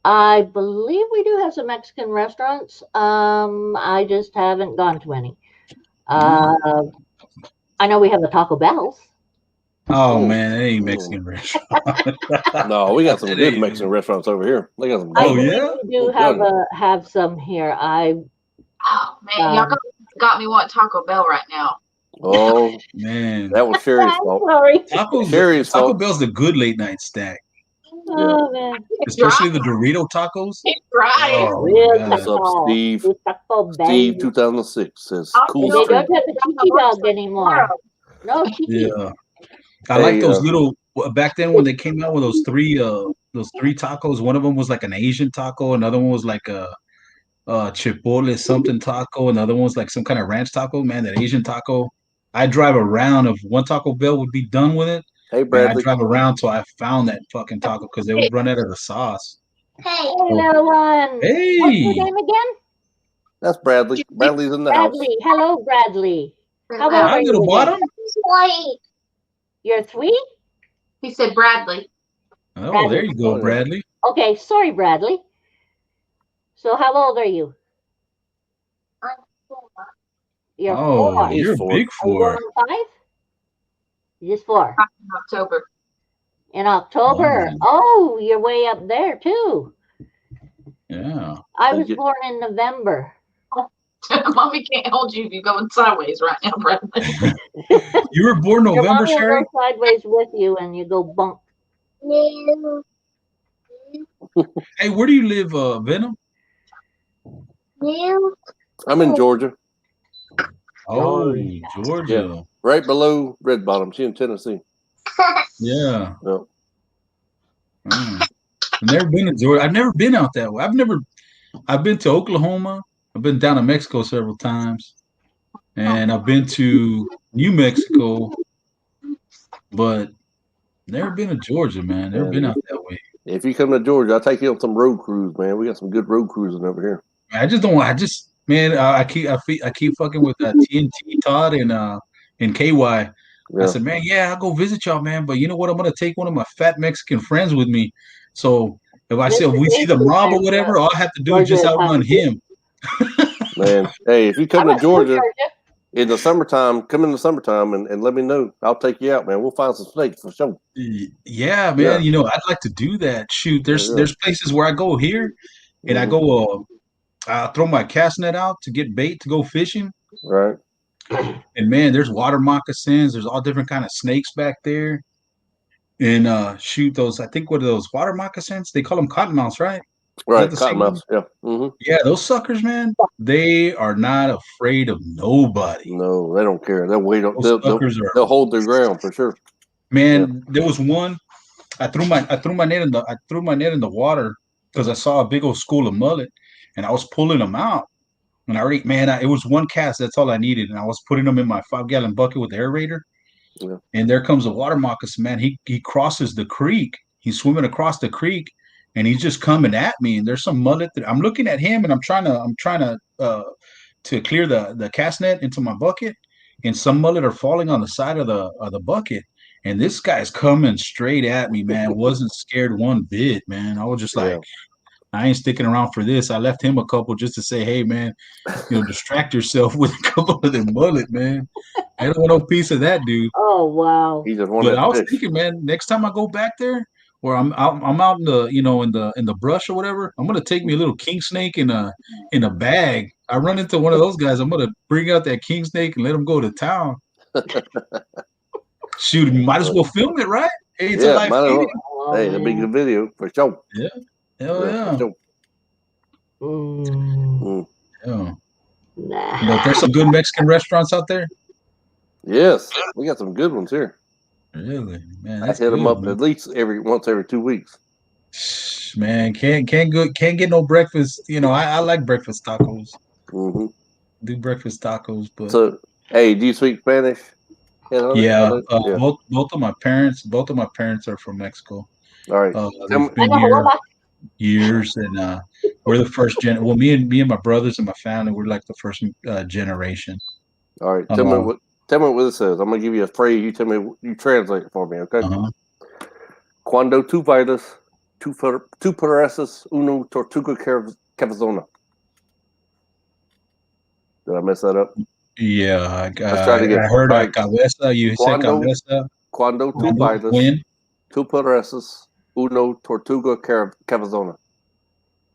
I believe we do have some Mexican restaurants. I just haven't gone to any. I know we have the Taco Bell's.
Oh man, it ain't Mexican restaurant.
No, we got some good Mexican restaurants over here. They got some.
We do have some here.
Oh man, y'all got me wanting Taco Bell right now.
Oh
man,
that was Sherry's fault.
Sorry,
Taco Bell's the good late night snack.
Oh man,
especially the Dorito tacos.
It's right.
What's up, Steve? Steve 2006 says cool.
They don't have the Chichi dog anymore. No Chichi.
Yeah, I like those little. Back then, when they came out with those three tacos, one of them was like an Asian taco, another one was like a chipotle something taco, another one was like some kind of ranch taco. Man, that Asian taco. I drive around. If one Taco Bell would be done with it,
hey Bradley,
I drive around till I found that fucking taco because they would run out of the sauce.
Hey, little one.
Hey,
what's your name again?
That's Bradley. Bradley's in the house.
Hello, Bradley.
How old are
you? Little bottom.
You're 3?
He said Bradley.
Oh, Bradley. There you go, Bradley.
Okay, sorry, Bradley. So, how old are you?
I'm 4.
You're 4.
You're a big 4.
Are you 5? Just 4.
In October.
In October. Oh, you're way up there too.
Yeah.
I was born in November.
Mommy can't hold you if you're going sideways right now, Bradley.
You were born November, Sherry?
Go sideways with you and you go bump.
Hey, where do you live, Venom?
I'm in Georgia.
Oh, Georgia.
Yeah. Right below Red Bottom. She's in Tennessee.
Yeah.
Yep.
I've never been to Georgia. I've never been out that way. I've been to Oklahoma. I've been down to Mexico several times. And I've been to New Mexico. But Never been to Georgia, man. Never been out that way.
If you come to Georgia, I'll take you on some road cruise, man. We got some good road cruising over here.
I just don't. I just man. I keep fucking with TNT Todd and KY. I
Yeah.
said, man, yeah, I'll go visit y'all, man. But you know what? I'm gonna take one of my fat Mexican friends with me. So if we see the mob or whatever, all I have to do is just outrun him.
Man, hey, if you come to
I'm
Georgia
Georgia.
in the summertime, come in the summertime and let me know. I'll take you out, man. We'll find some snakes for sure.
Yeah, man.
Yeah.
You know, I'd like to do that. Shoot,
Yeah.
there's places where I go here and I
Mhm.
go throw my cast net out to get bait to go fishing.
Right.
And man, there's water moccasins. There's all different kind of snakes back there. And shoot, those I think what are those water moccasins? They call them cottonmouths, right? Is that
Right.
the same one?
Cottonmouths. Yeah. Mm-hmm.
Yeah, those suckers, man. They are not afraid of nobody.
No, they don't care. They'll wait.
Those suckers are
They'll hold their ground for sure.
man. There was one. I threw my net in the water because I saw a big old school of mullet, and I was pulling them out. And I already, man, it was one cast. That's all I needed, and I was putting them in my 5-gallon bucket with the aerator.
Yeah.
And there comes a water moccasin, man. He crosses the creek. He's swimming across the creek, and he's just coming at me. And there's some mullet that I'm looking at him, and I'm trying to clear the cast net into my bucket, and some mullet are falling on the side of the bucket. And this guy's coming straight at me, man. Wasn't scared one bit, man. I was just like, I ain't sticking around for this. I left him a couple just to say, hey, man, distract yourself with a couple of them mullet, man. I don't want no piece of that, dude.
Oh wow!
He just
But I was thinking, man, next time I go back there, or I'm out in the in the brush or whatever, I'm gonna take me a little king snake in a bag. I run into one of those guys, I'm gonna bring out that king snake and let him go to town. Shoot, might as well film it, right? Hey, it's a live video.
Hey, that'd be a good video for sure.
Yeah, hell yeah.
For sure.
Yeah. But there's some good Mexican restaurants out there.
Yes, we got some good ones here.
Really, man.
I hit them up at least once every 2 weeks.
Man, can't get no breakfast. I like breakfast tacos.
Mm-hmm.
Do breakfast tacos, but
so hey, do you speak Spanish?
Yeah, both of my parents are from Mexico.
All right,
they've been here years, and we're the first gen. Well, me and my brothers and my family, we're like the first generation.
All right, tell me what it says. I'm gonna give you a phrase. You tell me. You translate it for me, okay? Cuando tú bailas, tú pareces una tortuga cabezona. Did I mess that up?
Yeah,
let's try it again.
I heard cabeza. You said cabeza.
Cuando tú bailas, tú pareces una tortuga cabezona.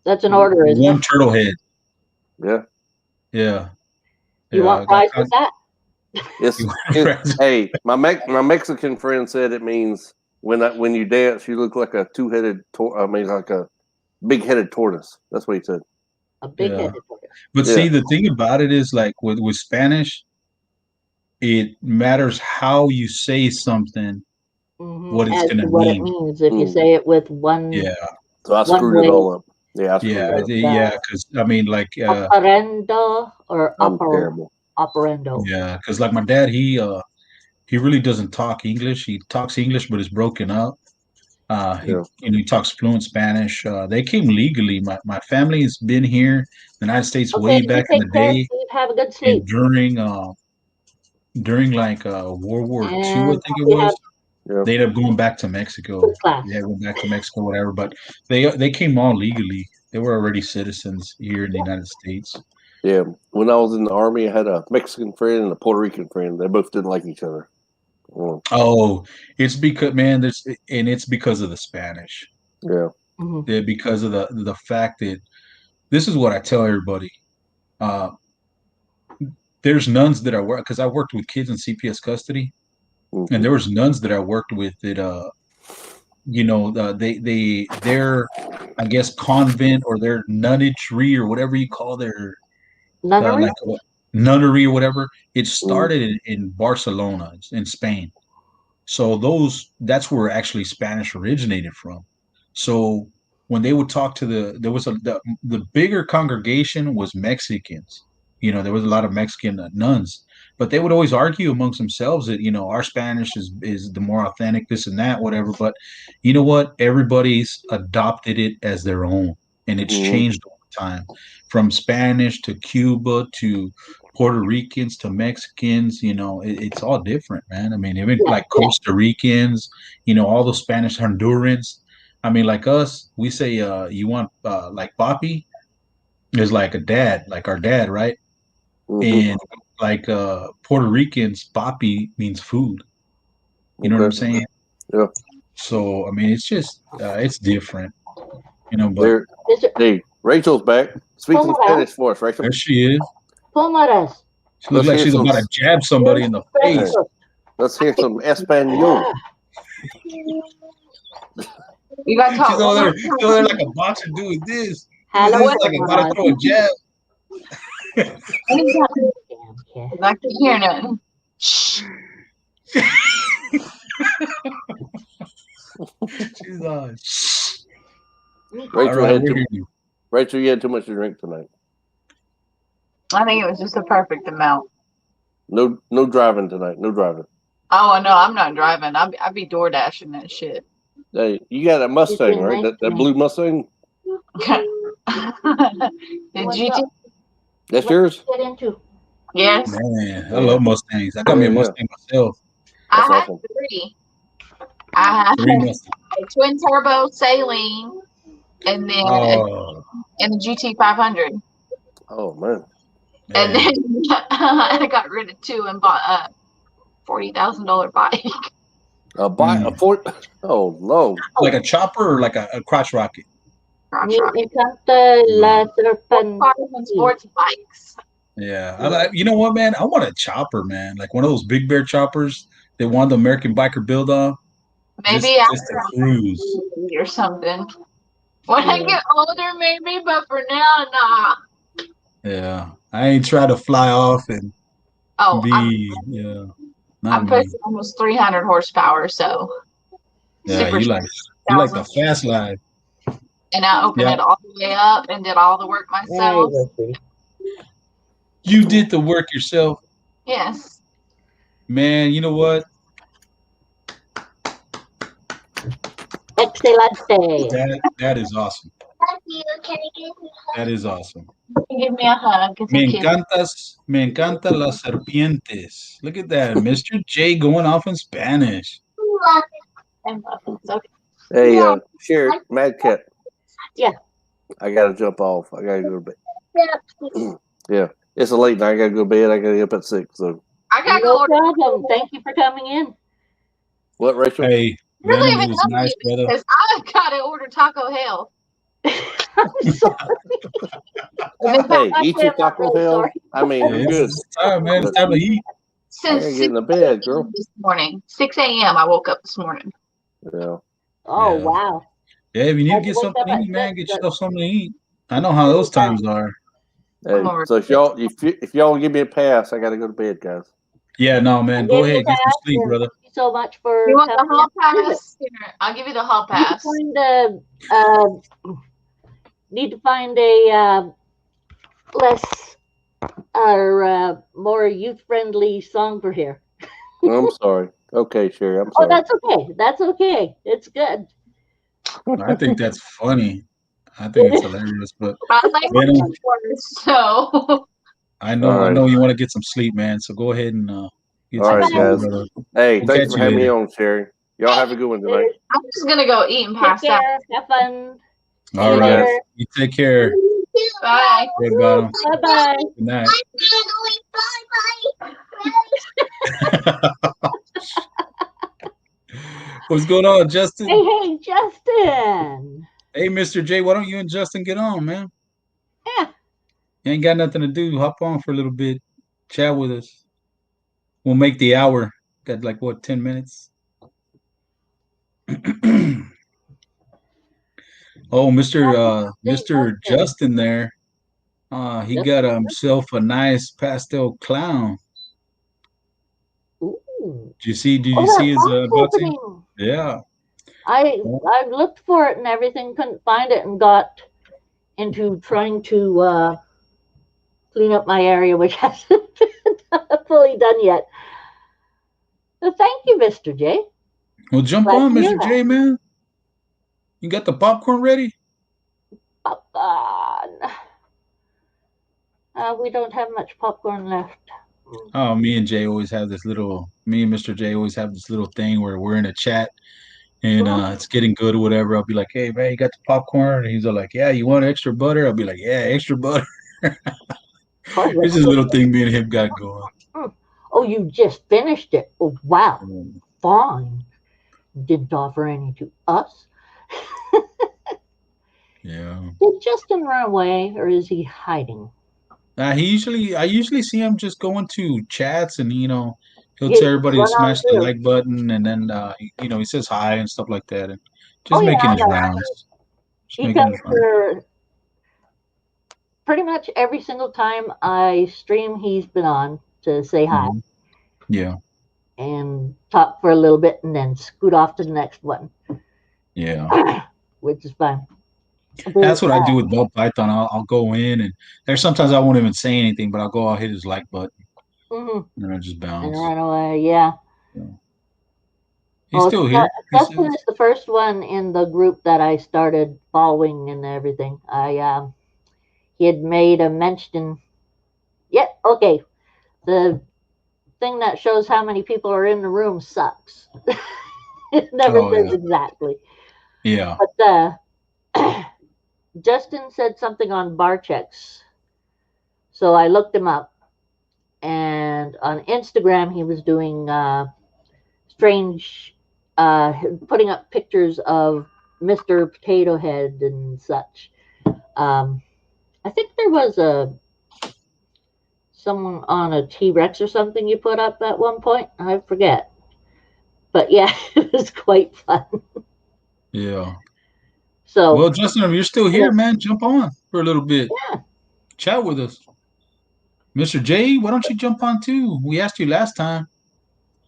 That's an order, isn't
One
it?
turtle head.
Yeah.
Yeah.
You want fries with that?
Hey, my Mexican friend said it means when you dance, you look like a like a big-headed tortoise. That's what he said.
A big-headed tortoise.
But see, the thing about it is, like with Spanish, it matters how you say something, what it's going to mean.
What it means if you say it with one.
Yeah.
So I screwed it all up. Yeah,
because I mean, like
operando or operando.
Yeah, because like my dad, he really doesn't talk English. He talks English, but it's broken up. He talks fluent Spanish. They came legally. My family has been here, in the United States, way back in the day.
Have a good sleep.
And during like World War II, I think it was. They ended up going back to Mexico. Yeah, went back to Mexico, whatever. But they came all legally. They were already citizens here in the United States.
Yeah, when I was in the Army, I had a Mexican friend and a Puerto Rican friend. They both didn't like each other.
Oh, it's because, man, it's because of the Spanish.
Yeah.
Yeah, because of the fact that this is what I tell everybody. There's nuns that I work, because I worked with kids in CPS custody, and there was nuns that I worked with that their I guess convent or their nunnery or whatever you call their nunnery or whatever. It started in Barcelona, in Spain. So that's where actually Spanish originated from. So when they would talk to the bigger congregation was Mexicans. There was a lot of Mexican nuns. but they would always argue amongst themselves that our Spanish is the more authentic, this and that, whatever. But you know what? Everybody's adopted it as their own, and it's changed over time, from Spanish to Cuba to Puerto Ricans to Mexicans. It's all different, man. I mean, even like Costa Ricans, all the Spanish Hondurans. I mean, like us, we say, you want like papi is like a dad, like our dad, right? And like Puerto Ricans, papi means food. You know what I'm saying?
Yeah.
So I mean, it's just it's different, But
hey, Rachel's back. Speak some Spanish for us, Rachel.
There she is.
Pómaras.
She looks like she's about to jab somebody in the face.
Let's hear some Espanol.
You got to talk.
She's over there like a boxer doing this. Hello, like about to throw a jab.
I can hear nothing.
She's on.
Rachel, you had too much to drink tonight.
I think it was just a perfect amount.
No driving tonight. No driving.
Oh no, I'm not driving. I'd be door dashing that shit.
Hey, you got a Mustang, right? That blue Mustang.
The GT.
That's yours?
Get into.
Yes.
Man, I love Mustangs. I got me a Mustang myself.
That's awesome. Three. I had a twin turbo Saline, and then and the GT 500.
Oh man.
And then I got rid of two and bought a $40,000 bike.
A bike? Oh no!
Like a chopper or like a crotch rocket?
Me encanta la
sports bikes.
Yeah, you know what, man? I want a chopper, man. Like one of those Big Bear choppers they want the American biker build on.
Maybe
just a cruise
or something. When I get older, maybe, but for now, nah.
Yeah, I ain't trying to fly off and
I'm pushing almost 300 horsepower, so
yeah, you like the fast life.
And I opened it all the way up and did all the work myself.
You did the work yourself?
Yes.
Man, you know what?
Excelente.
That is awesome. That is awesome.
Give me a hug.
Me encanta las serpientes. Look at that, Mr. J going off in Spanish.
Hey, Sherry, Madcat.
Yeah.
I gotta jump off. I gotta go to bed. Yeah, it's a late night. I gotta go to bed. I gotta get up at 6. So
I gotta go.
No problem. Thank you for coming in.
What, Rachel?
Hey,
really,
it was nice, brother.
Because I gotta order Taco Hell.
I'm sorry.
Hey, eat your Taco Hell. I mean, you're good.
It's time, man. It's time to eat.
Since
I gotta get in the bed, girl.
This morning, 6 a.m. I woke up this morning.
Yeah.
Oh wow.
Yeah, if you need to get something to eat, man, get yourself something to eat. I know how those times are.
Hey, so if y'all give me a pass, I gotta go to bed, guys.
Yeah, no, man. Go ahead, get some sleep, brother.
Thank you so much for.
You want the hall pass? Here, I'll give you the hall pass.
Need to find a less or more youth-friendly song for here.
I'm sorry. Okay, Sherry, I'm sorry.
Oh, that's okay. That's okay. It's good.
I think that's funny. I think it's hilarious, but
so
I know you want to get some sleep, man. So go ahead and get
all right,
sleep,
guys.
brother.
Hey, thanks for having me on, Sherry. Y'all have a good one tonight.
I'm just gonna go eat and pass out.
Have fun.
All right, you take care.
Bye.
Bye bye.
Good night. What's going on, Justin?
Hey, Justin.
Hey, Mr. J, why don't you and Justin get on, man?
Yeah.
You ain't got nothing to do. Hop on for a little bit. Chat with us. We'll make the hour. Got like, what, 10 minutes? Oh, Mr. Justin there. He got himself a nice pastel clown.
Ooh.
Did you see his boxing? Yeah.
I looked for it and everything, couldn't find it, and got into trying to clean up my area, which hasn't been fully done yet. Well, thank you, Mr. J.
Well, jump
Glad
on,
to hear
Mr.
that.
J, man. You got the popcorn ready?
Popcorn. We don't have much popcorn left.
Oh, me and Jay always have this little. Me and Mr. J always have this little thing where we're in a chat and it's getting good or whatever. I'll be like, "Hey, man, you got the popcorn?" And he's all like, "Yeah, you want extra butter?" I'll be like, "Yeah, extra butter."
Of course,
It's just a little thing me and him got going.
Oh, you just finished it. Oh, wow.
Mm.
Fine. Didn't offer any to us.
Yeah.
Did Justin run away or is he hiding?
I usually see him just going to chats and he'll
He
tell everybody to
run on
smash the
through.
like button and then he says hi and stuff like that and
Oh,
just
yeah,
making
I
his
know.
rounds. Just
He
making
comes
his rounds.
for pretty much every single time I stream, he's been on to say hi
Mhm. Yeah.
and talk for a little bit and then scoot off to the next one,
Yeah.
which is fine.
That's what I do with Bug Python. I'll go in and there's sometimes I won't even say anything, but I'll hit his like button and I just
And
bounce.
run away, yeah.
Yeah. He's
Well,
still here. He
Justin
says.
is the first one in the group that I started following and everything. He had made a mention. Yeah, okay. The thing that shows how many people are in the room sucks. It never
Oh
says
yeah.
exactly.
Yeah.
But Justin said something on bar checks. So I looked him up. And on Instagram, he was doing strange, putting up pictures of Mr. Potato Head and such. Um, I think there was someone on a T Rex or something you put up at one point. I forget. But yeah, it was quite fun.
Yeah.
So,
Well, Justin, if you're still here, man, jump on for a little bit.
yeah.
Chat with us. Mr. J, why don't you jump on too? We asked you last time.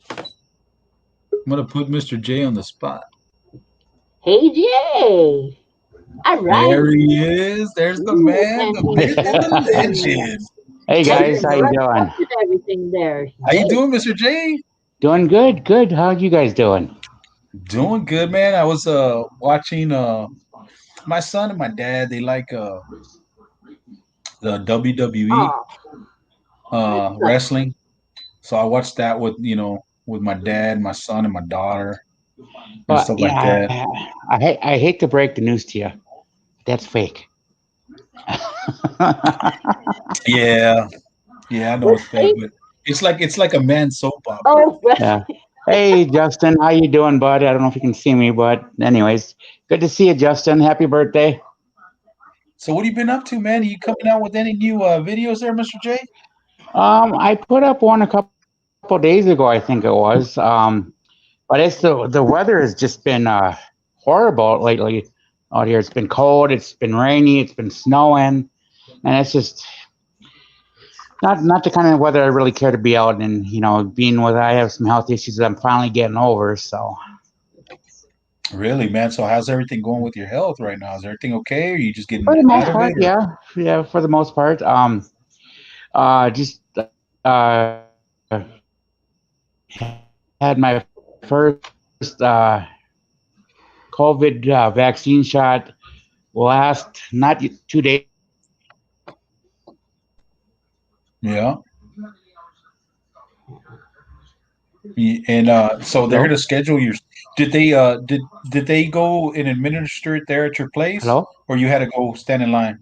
I'm gonna put Mr. J on the spot.
Hey, Jay. All right.
There he is. There's the
Ooh,
man,
and
the
he's
myth, and the
moving.
legend.
Hey guys,
Moving
how you
right
doing?
up and everything there.
How you
Yay.
doing, Mr. J?
Doing good, good. How you guys doing?
Doing good, man. I was watching my son and my dad, they like the WWE
Oh, that's nice.
wrestling. So I watched that with with my dad, my son, and my daughter and
Well,
stuff like that.
yeah, I hate to break the news to you. That's fake.
Yeah, yeah, I know
What's
it's fake,
fake?
but it's like a man's soap opera.
Oh,
Yeah. Hey, Justin, how you doing, bud? I don't know if you can see me, but anyways, good to see you, Justin. Happy birthday.
So what have you been up to, man? Are you coming out with any new videos there, Mr. J?
I put up one a couple days ago, I think it was. But it's the weather has just been horrible lately out here. It's been cold, it's been rainy, it's been snowing, and it's just not the kind of weather I really care to be out in. Being with I have some health issues that I'm finally getting over. So
Really, man. So how's everything going with your health right now? Is everything okay? Are you just getting
for the
out
most
of it?
part,
Or?
yeah, for the most part. Just had my first COVID vaccine shot last not 2 days ago.
Yeah. And so they're gonna
Hello,
schedule your. Did they go and administer it there at your place,
hello.
or you had to go stand in line?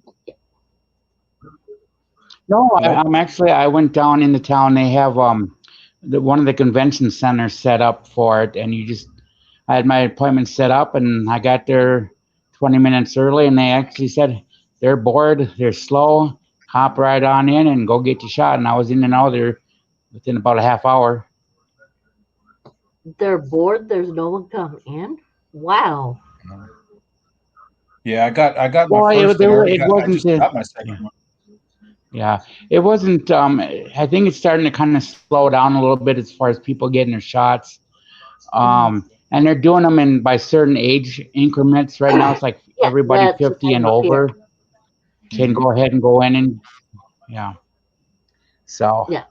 No,
Hello.
I'm actually I went down into town. They have one of the convention centers set up for it, and I had my appointment set up, and I got there 20 minutes early, and they actually said they're bored, they're slow, hop right on in and go get your shot. And I was in and out there within about a half hour.
they're bored. There's no one come in. Wow.
Yeah, I got my
Well,
first, and
it
I
wasn't.
just got my
Yeah,
second one.
yeah, it wasn't. I think it's starting to kind of slow down a little bit as far as people getting their shots. And they're doing them in by certain age increments. Right now, it's like
Yeah,
everybody
that's the
50
same
and
up here.
over can
Mhm.
go ahead and go in and yeah. So
Yeah.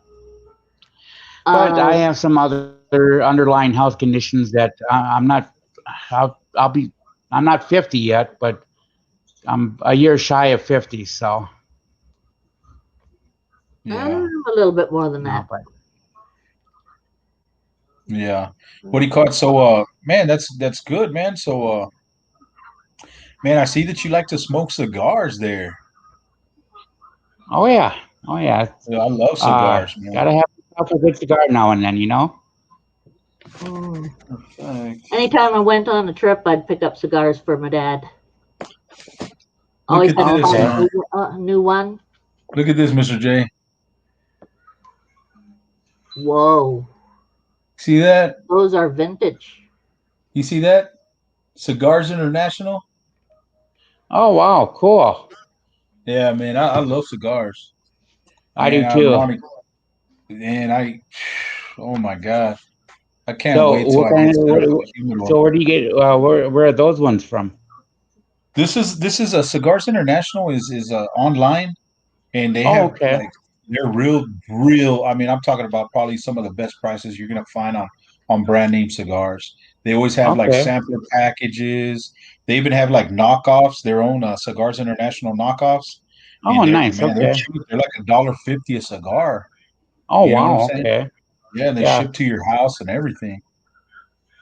But I
Uh,
have some other underlying health conditions that I'm not. I'll be. I'm not 50 yet, but I'm a year shy of 50. So
Yeah.
a little bit more than
no,
that.
but
Yeah. What do you call it? So, man, that's good, man. So, man, I see that you like to smoke cigars there.
oh yeah, oh yeah.
Yeah, I love cigars, man.
Gotta have yourself a good cigar now and then, you know.
Mm.
Perfect.
Anytime I went on a trip, I'd pick up cigars for my dad.
Look
Always
at
had to
this,
find
Okay.
a new one.
look at this, Mr. J.
Whoa,
See that?
those are vintage.
You see that? Cigars International.
Oh wow, cool.
Yeah, man, I love cigars.
I do
Man, I'm
too.
on it. And oh my God, I can't
So
wait till
what
I
kind
get
of?
set up in the humidor.
So where do you get? Where are those ones from?
This is a Cigars International is online, and they
Oh
have
okay,
like they're real. I mean, I'm talking about probably some of the best prices you're gonna find on brand name cigars. They always have like
okay.
sampler packages. They even have like knockoffs, their own Cigars International knockoffs,
Oh
and they're
nice.
man, they're
Okay.
cheap. They're like $1.50 a cigar.
Oh
You know what I'm
wow.
saying?
Okay.
Yeah, and they
Yeah.
ship to your house and everything.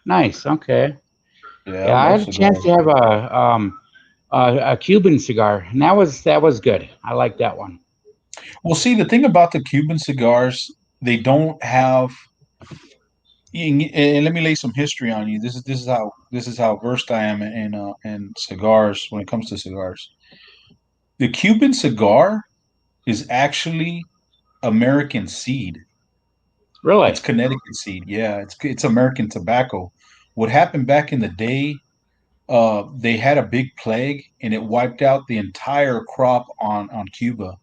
Nice. Okay.
Yeah, I
Yeah, I
love
had a chance
cigars.
to have a Cuban cigar, and that was good. I like that one.
Well, see, the thing about the Cuban cigars, they don't have. And let me lay some history on you. This is how versed I am in cigars when it comes to cigars. The Cuban cigar is actually American seed. It's
Really?
Connecticut seed. Yeah, it's American tobacco. What happened back in the day? They had a big plague and it wiped out the entire crop on Cuba.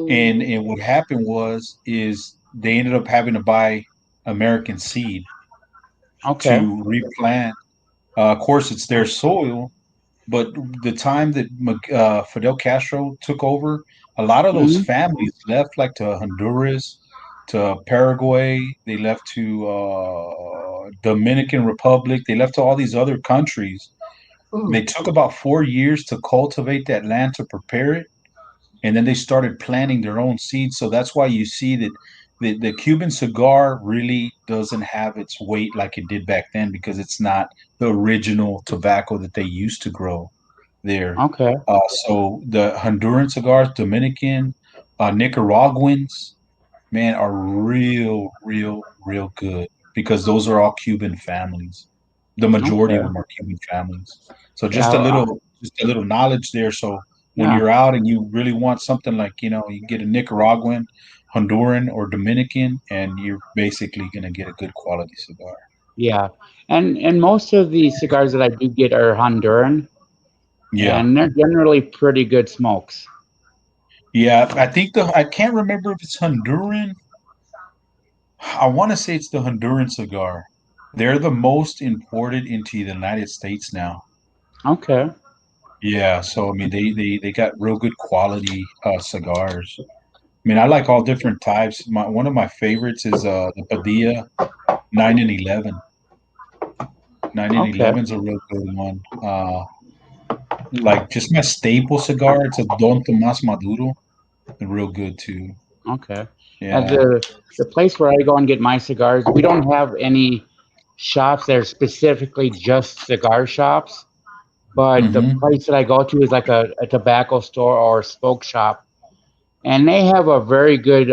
And what happened is they ended up having to buy American seed
Okay.
to replant. Of course, it's their soil, but the time that Fidel Castro took over, a lot of those
Hmm.
families left, like to Honduras, to Paraguay. They left to Dominican Republic. They left to all these other countries. They
Mm.
took about 4 years to cultivate that land to prepare it, and then they started planting their own seeds. So that's why you see that the Cuban cigar really doesn't have its weight like it did back then because it's not the original tobacco that they used to grow there.
Okay.
So the Honduran cigars, Dominican, Nicaraguans, man, are real good because those are all Cuban families. The majority of
Okay.
them are Cuban families. So
Yeah.
just a little knowledge there. So when
Yeah.
you're out and you really want something like, you can get a Nicaraguan, Honduran, or Dominican, and you're basically gonna get a good quality cigar.
Yeah. And most of the cigars that I do get are Honduran,
Yeah.
and they're generally pretty good smokes.
Yeah. I can't remember if it's Honduran. I want to say it's the Honduran cigar. They're the most imported into the United States now.
Okay.
Yeah, so I mean they got real good quality cigars. I mean I like all different types. One of my favorites is the Padilla 9 and 11. 9 and
Okay.
11 is a real good one. Like just my staple cigar, it's a Don Tomas Maduro. Real good too.
Okay. And
Yeah.
the place where I go and get my cigars, we don't have any shops that are specifically just cigar shops. But the
Mm-hmm.
place that I go to is like a tobacco store or a smoke shop, and they have a very good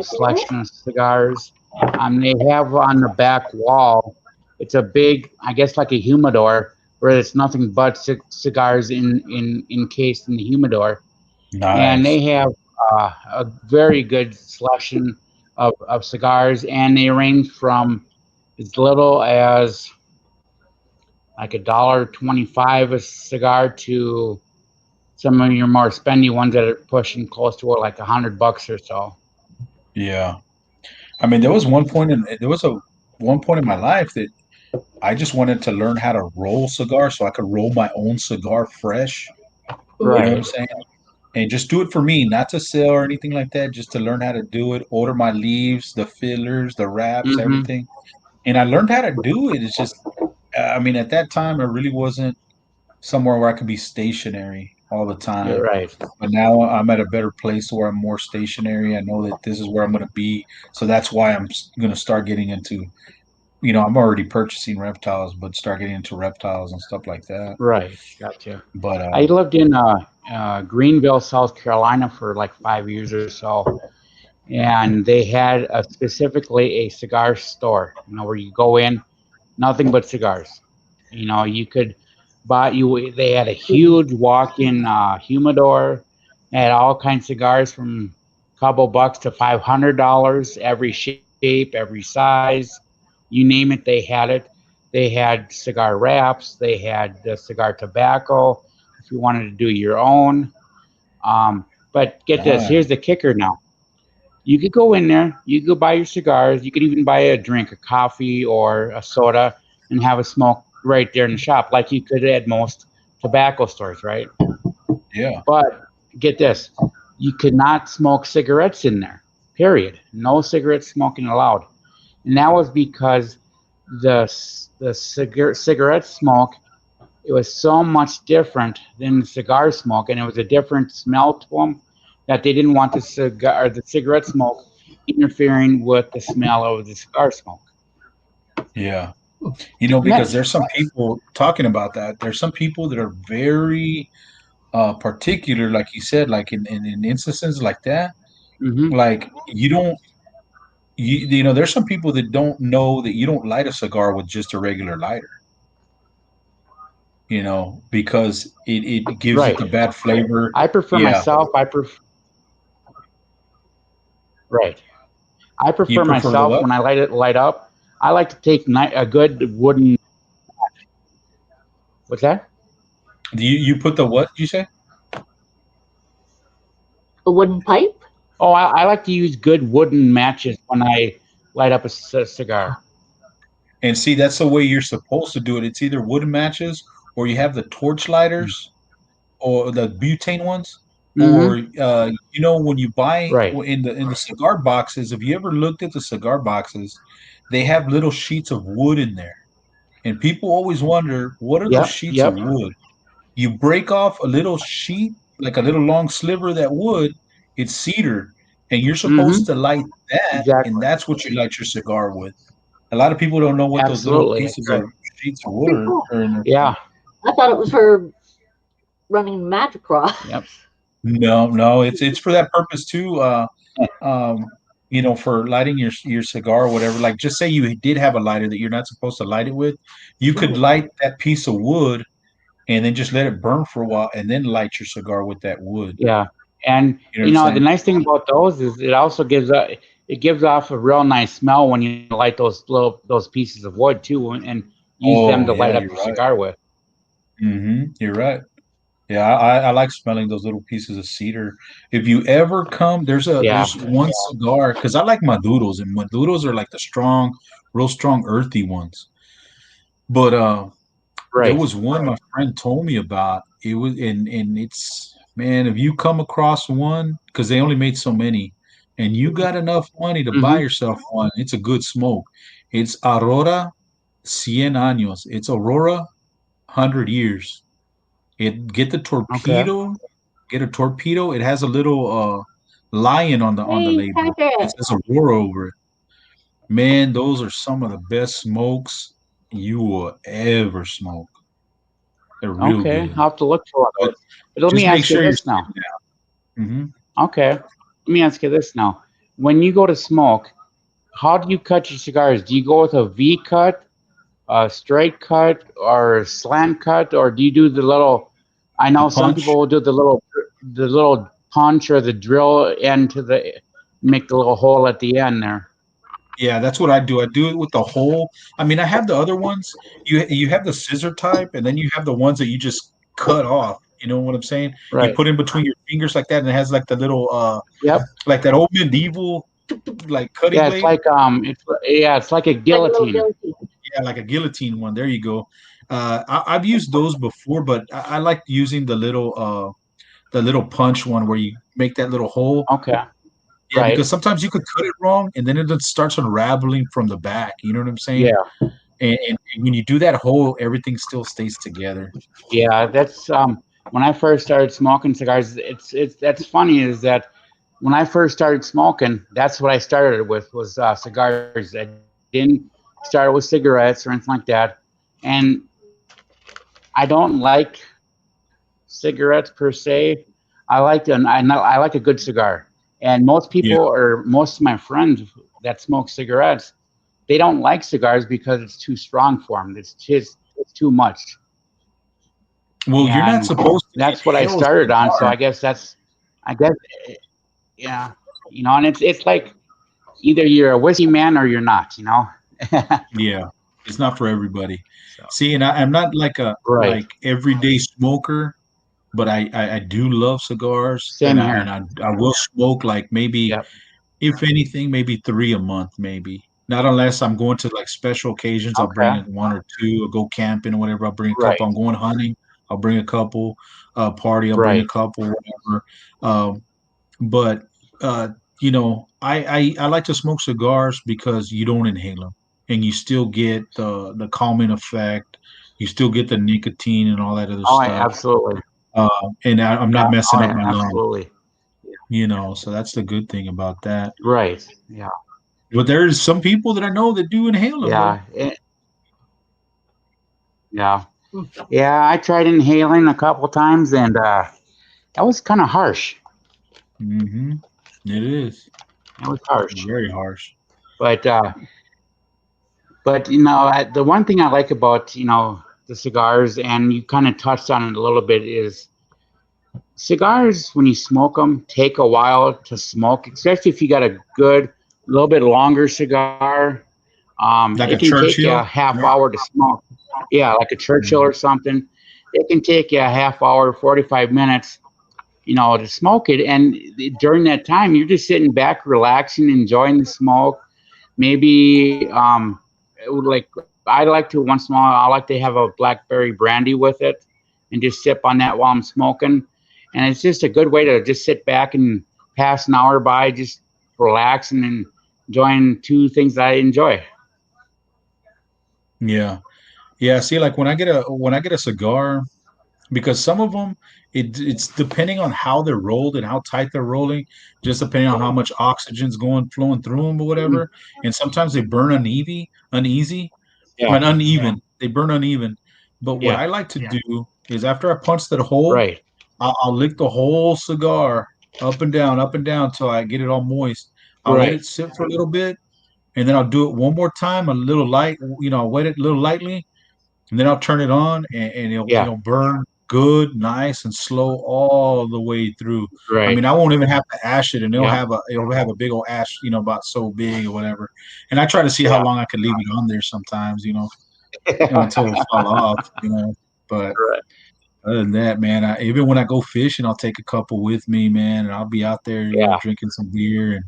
selection of cigars. They have on the back wall, it's a big, I guess, like a humidor, where it's nothing but cigars encased in the humidor, and they
Nice.
have a very good selection of cigars, and they range from as little as like $1.25 a cigar to some of your more spendy ones that are pushing close to like $100 or so.
Yeah. I mean there was a one point in my life that I just wanted to learn how to roll cigars so I could roll my own cigar fresh. You know what I'm
Right.
saying? and just do it for me, not to sell or anything like that. Just to learn how to do it. Order my leaves, the fillers, the wraps,
Mm-hmm.
everything, and I learned how to do it. It's just, I mean, at that time, it really wasn't somewhere where I could be stationary all the
You're
time.
right.
But now I'm at a better place where I'm more stationary. I know that this is where I'm going to be. So that's why I'm going to start getting into, I'm already purchasing reptiles, but start getting into reptiles and stuff like that.
Right. Gotcha.
But
I lived in Greenville, South Carolina for like 5 years or so, and they had specifically a cigar store. Where you go in, nothing but cigars. You could buy you. They had a huge walk-in humidor. Had all kinds of cigars from a couple bucks to $500. Every shape, every size, you name it, they had it. They had cigar wraps. They had cigar tobacco. If you wanted to do your own. But get this.
nice.
Here's the kicker. Now you could go in there. You could buy your cigars. You could even buy a drink, a coffee or a soda, and have a smoke right there in the shop, like you could at most tobacco stores, right?
Yeah.
But get this, you could not smoke cigarettes in there. Period. No cigarette smoking allowed, and that was because the cigarette smoke, it was so much different than the cigar smoke, and it was a different smell to them that they didn't want the cigarette smoke interfering with the smell of the cigar smoke.
Yeah.
And
Because
that's
there's some people talking about that. There's some people that are very particular, like you said, like in instances like that.
hmm
Like you don't, there's some people that don't know that you don't light a cigar with just a regular lighter, because it gives it
right.
the bad flavor.
I prefer
Yeah.
myself. Right. I
You
prefer
prefer the
myself
what?
when I light up. I like to take a good wooden. What's that?
You put the what, you say?
A wooden pipe?
Oh, I like to use good wooden matches when I light up a cigar.
And see, that's the way you're supposed to do it. It's either wooden matches, or you have the torch lighters, or the butane ones, or
Mm-hmm.
when you buy
Right.
in the cigar boxes. If you ever looked at the cigar boxes, they have little sheets of wood in there, and people always wonder, what are those
Yep.
sheets of
Yep.
wood? You break off a little sheet, like a little long sliver of that wood. It's cedar, and you're supposed
Mm-hmm.
to light that, and
Exactly.
that's what you light your cigar with. A lot of people don't know what those little
Absolutely.
pieces
I
of
agree.
sheets of wood
Pretty cool.
are in there for.
Yeah.
I thought it was for running magic across.
Yep.
No, no, it's for that purpose too. Um, for lighting your cigar or whatever. Like, just say you did have a lighter that you're not supposed to light it with, you could light that piece of wood and then just let it burn for a while, and then light your cigar with that wood.
Yeah. And
You know what I'm
the
saying?
nice thing about those is it gives off a real nice smell when you light those pieces of wood too, and use them
Oh
to light
yeah,
up
you're
your
right.
cigar with.
You're right. Yeah, I like smelling those little pieces of cedar. If you ever come,
Yeah.
there's one cigar, because I like Maduros, and Maduros are like the strong, real strong, earthy ones. But there
Right.
was one my friend told me about. It was, and it's, man, if you come across one, because they only made so many, and you got enough money to buy
Mm-hmm.
yourself one, it's a good smoke. It's Aurora Cien Años. It's Aurora 100 years. It
Okay.
get a torpedo. It has a little lion on the
Hey,
label. It
Patrick.
says Aurora over it. Man, those are some of the best smokes you will ever smoke. They're real
Okay.
good.
I'll have to look for
But
those. But let me
just make
ask you
sure you're
this now.
sitting down.
Okay. Let me ask you this now. When you go to smoke, how do you cut your cigars? Do you go with a V cut, a straight cut, or a slant cut, or do you do the little? I
The
know some
punch.
people will do the little punch or the drill end to make the little hole at the end there.
Yeah, that's what I do. I do it with the whole. I mean, I have the other ones. You have the scissor type, and then you have the ones that you just cut off. You know what I'm saying? You
Right.
put in between your fingers like that, and it has like the little
Yep.
like that old medieval like cutting
Yeah, it's
blade.
like it's like a
Like a little
guillotine.
guillotine.
Yeah, like a guillotine one. There you go. I've used those before, but I like using the little punch one where you make that little hole.
Okay.
Yeah,
Right.
because sometimes you could cut it wrong, and then it just starts unraveling from the back. You know what I'm saying?
Yeah.
And when you do that hole, everything still stays together.
Yeah. That's when I first started smoking cigars. It's that's funny is that when I first started smoking, that's what I started with was cigars. I didn't start with cigarettes or anything like that, and I don't like cigarettes per se. I like a good cigar, and most
Yeah.
people or most of my friends that smoke cigarettes, they don't like cigars because it's too strong for them. It's too much,
Well, you're not
and
supposed to
that's what I
inhale a
started on. So
cigar.
I guess yeah, and it's like either you're a whiskey man or you're not.
Yeah, it's not for everybody.
So
See, and I'm not like a
right,
like everyday smoker, but I do love cigars,
same
and
here.
I will smoke like maybe,
Yep.
if anything, maybe three a month, maybe. Not unless I'm going to like special occasions, I'll bring
Okay.
in one or two, or go camping or whatever. I'll bring a couple.
Right.
I'm going hunting, I'll bring a couple. Party, I'll bring a
Right.
couple, whatever. Um, but I like to smoke cigars because you don't inhale them, and you still get the calming effect. You still get the nicotine and all that other
Oh, yeah,
stuff.
absolutely.
And I'm
Yeah.
not
Oh,
messing up
yeah,
my lungs,
absolutely.
so that's the good thing about that.
Right. Yeah.
But there's some people that I know that do inhale them though.
Yeah. Yeah. Yeah. I tried inhaling a couple times, and that was kind of harsh.
Hmm. It is
It was harsh.
very harsh.
But the one thing I like about the cigars, and you kind of touched on it a little bit, is cigars when you smoke them take a while to smoke, especially if you got a good, little bit longer cigar. It
Like a
can take you a
Churchill.
half hour to smoke. Yeah, like a Churchill
Mhm.
or something. It can take you a half hour, 45 minutes, to smoke it. And during that time, you're just sitting back, relaxing, enjoying the smoke. Maybe it would I like to once in a while. I like to have a blackberry brandy with it, and just sip on that while I'm smoking. And it's just a good way to just sit back and pass an hour by, just relaxing and enjoying two things that I enjoy.
Yeah. Yeah, see, like when I get a cigar, because some of them, it's depending on how they're rolled and how tight they're rolling, just depending on how much oxygen's going flowing through them or
Mhm.
whatever. And sometimes they burn uneasy,
Yeah,
and uneven. They burn uneven. But what
yeah,
I like to do is after I punch that hole,
right,
I'll lick the whole cigar up and down till I get it all moist. I'll let
right,
it sit for a little bit, and then I'll do it one more time, a little light. I'll wet it a little lightly, and then I'll turn it on, and
yeah,
it'll burn good, nice, and slow all the way through. I
right,
mean, I won't even have to ash it, and
yeah,
it'll have a big old ash, about so big or whatever. And I try to see how
yeah.
long I can leave it on there sometimes, until it fall off. But
Right.
other than that, man, even when I go fishing, I'll take a couple with me, man, and I'll be out there,
Yeah.
drinking some beer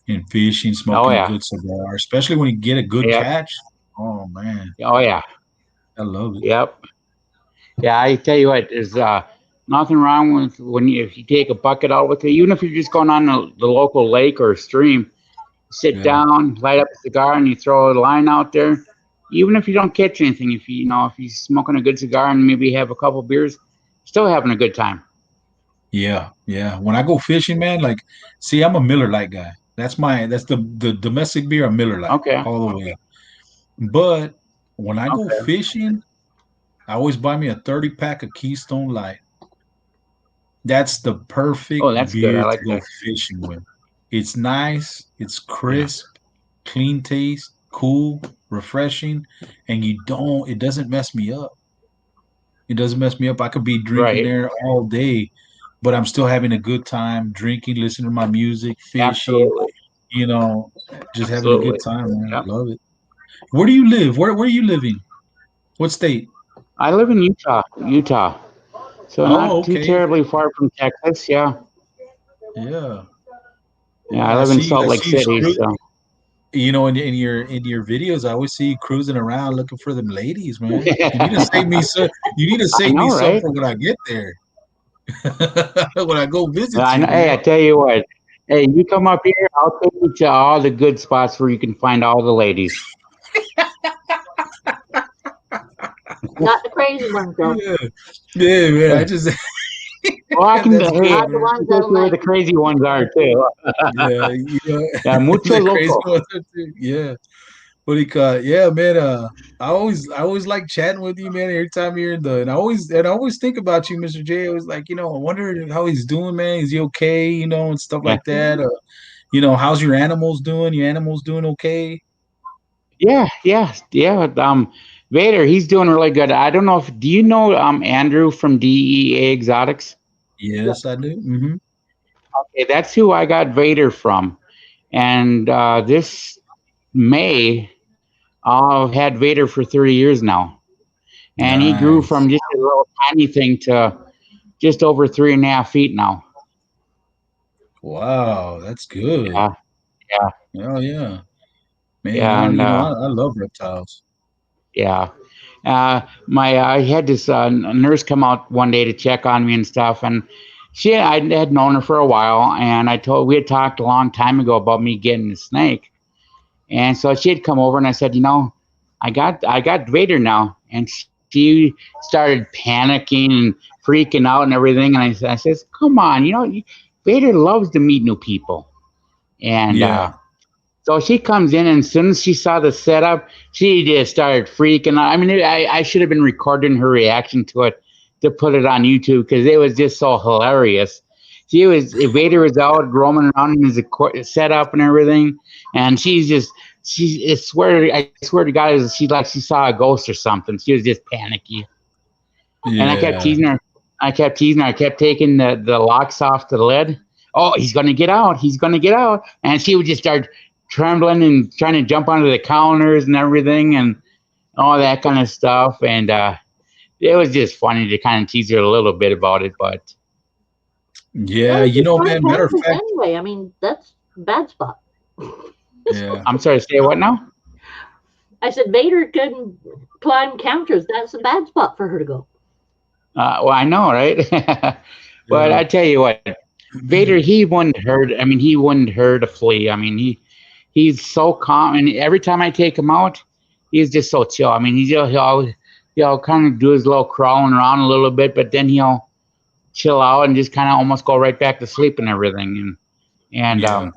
and fishing,
Oh
smoking a
yeah.
good cigar, especially when you get a good
Yep.
catch. Oh man,
Oh yeah.
I love it.
Yep. Yeah. I tell you what, there's nothing wrong with if you take a bucket out with you, even if you're just going on the local lake or stream. Sit
Yeah.
down, light up a cigar, and you throw a line out there. Even if you don't catch anything, if you're smoking a good cigar and maybe have a couple beers, still having a good time.
Yeah, yeah. When I go fishing, man, like, see, I'm a Miller Lite guy. That's the domestic beer, a Miller Lite
Okay.
all the way. But when I go
Okay.
fishing, I always buy me a 30 pack of Keystone Light. That's the perfect
Oh, that's good.
beer
I
to
like
go
that.
fishing with. It's nice, it's
Yeah.
crisp, clean taste, cool, refreshing, and it doesn't mess me up. It doesn't mess me up. I could be drinking
Right.
there all day, but I'm still having a good time drinking, listening to my music, fishing,
Absolutely.
you know, just having a good
Absolutely.
time, man.
Yep.
Love it. Where do you live? Where are you living? What state?
I live in Utah. Utah. So
Oh,
not too
okay.
terribly far from Texas. Yeah.
Yeah.
Yeah.
Yeah.
I
I
live in
see
Salt
I
Lake
see you
City. So
in your videos, I always see you cruising around looking for them ladies, man. You need to save me some. You need to
I
save me
know,
some
right?
for when I get there. when I go visit
I
you,
know, hey, I
man.
tell you what. Hey, you come up here, I'll take you to all the good spots where you can find all the ladies.
Not the crazy ones though.
Yeah, yeah, man. I
Uh,
just
well, I can.
that's good,
Hey,
Not the
man.
ones
I can take
that'll
you where the
make
crazy ones are too.
Yeah, you know,
Yeah, mucho
the crazy
loco.
ones are too. Yeah, what do you call it? Yeah, man. I always like chatting with you, man. Every time you're in the, and I always think about you, Mr. J. I was like, I wonder how he's doing, man. Is he okay? And stuff
Yeah,
like that.
Mhm.
How's your animals doing? Your animals doing okay?
yeah. Vader, he's doing really good. I don't know if do you know Andrew from DEA Exotics?
Yeah.
Yes, I do. Mm-hmm.
Okay, that's who I got Vader from. And this May, I've had Vader for 30 years now. And he grew
Nice.
from just a little tiny thing to just over 3.5 feet now.
Wow, that's good.
Yeah, yeah,
Oh yeah, man.
yeah,
I
and
you know I, I love reptiles.
yeah. My I had this nurse come out one day to check on me and stuff, and I had known her for a while, and we had talked a long time ago about me getting a snake, and so she had come over, and I said, I got Vader now, and she started panicking and freaking out and everything, and I says, come on, Vader loves to meet new people, and
Yeah,
so she comes in, and as soon as she saw the setup, she just started freaking out. I mean, I should have been recording her reaction to it to put it on YouTube because it was just so hilarious. Vader was out roaming around in his setup and everything, and I swear to God, she saw a ghost or something. She was just panicky, and I kept
yeah,
teasing her. I kept teasing her. I kept taking the locks off the lid. Oh, he's gonna get out. He's gonna get out. And she would just start trembling and trying to jump onto the counters and everything and all that kind of stuff. And it was just funny to kind of tease her a little bit about it. But
yeah.
Well, just climb
Man. Matter of
counters
fact,
anyway. I mean, that's a bad spot.
yeah.
I'm sorry to say what now?
I said Vader couldn't climb counters. That's a bad spot for her to go.
Well, I know, right? But
Yeah.
I tell you what, Vader, he wouldn't hurt. I mean, he wouldn't hurt a flea. I mean, he's so calm, and every time I take him out, he's just so chill. I mean, he'll kind of do his little crawling around a little bit, but then he'll chill out and just kind of almost go right back to sleep and everything. And
Yeah.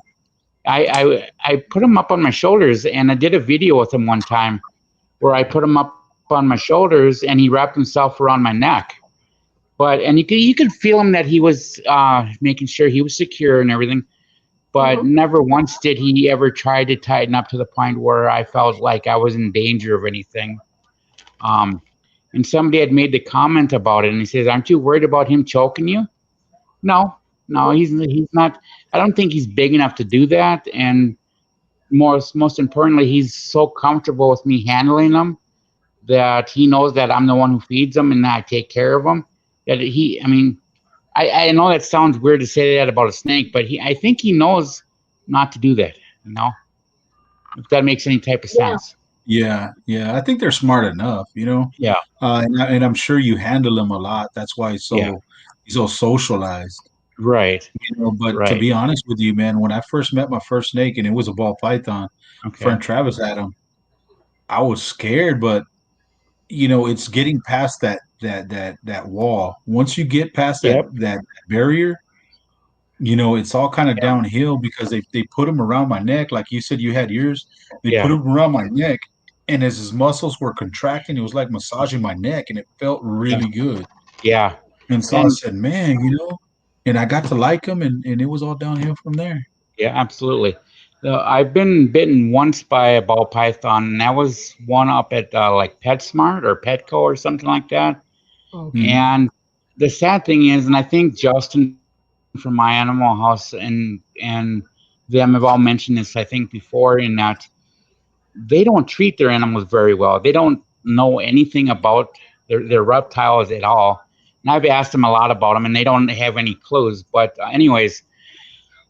I put him up on my shoulders, and I did a video with him one time where I put him up on my shoulders, and he wrapped himself around my neck. And you could feel him that he was making sure he was secure and everything. But
Hmm.
never once did he ever try to tighten up to the point where I felt like I was in danger of anything. Um, and somebody had made the comment about it, and he says, "Aren't you worried about him choking you?" No, no,
Nope.
he's not. I don't think he's big enough to do that. And most importantly, he's so comfortable with me handling him that he knows that I'm the one who feeds him and that I take care of him. I mean, I know that sounds weird to say that about a snake, but I think he knows not to do that. You know, if that makes any type of
Yeah.
sense.
Yeah. Yeah. I think they're smart enough.
Yeah,
And I'm sure you handle him a lot. That's why
yeah,
he's so socialized.
right,
But to
right.
be honest with you, man, when I first met my first snake and it was a ball python,
Okay.
friend Travis had him. I was scared, but it's getting past that wall. Once you get past
Yep.
that barrier, it's all kind of
Yeah.
downhill because they put him around my neck, like you said you had yours. They put
Yeah.
him around my neck, and as his muscles were contracting, it was like massaging my neck, and it felt
Yeah.
really good.
Yeah.
And so I
And
said, man, and I got to like him, and it was all downhill from there.
yeah, absolutely. I've been bitten once by a ball python, and that was one up at like PetSmart or Petco or something like that.
Mm.
Hmm.
And the sad thing is, and I think Justin from my animal house and them have all mentioned this, I think, before, in that they don't treat their animals very well. They don't know anything about their reptiles at all. And I've asked them a lot about them, and they don't have any clues. But anyways,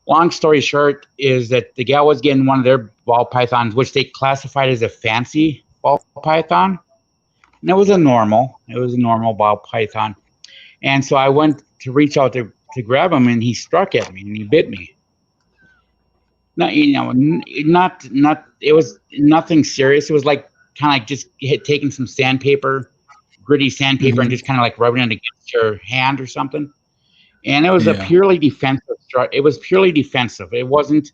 long story short is that the gal was getting one of their ball pythons, which they classified as a fancy ball python, and it was a normal ball python. And so I went to reach out to grab him, and he struck at me and he bit me. Not, you know, not. It was nothing serious. It was like kind of like just taking some sandpaper, gritty sandpaper, and just kind of like rubbing it against your hand or something. And it was a purely defensive strike. It was purely defensive. It wasn't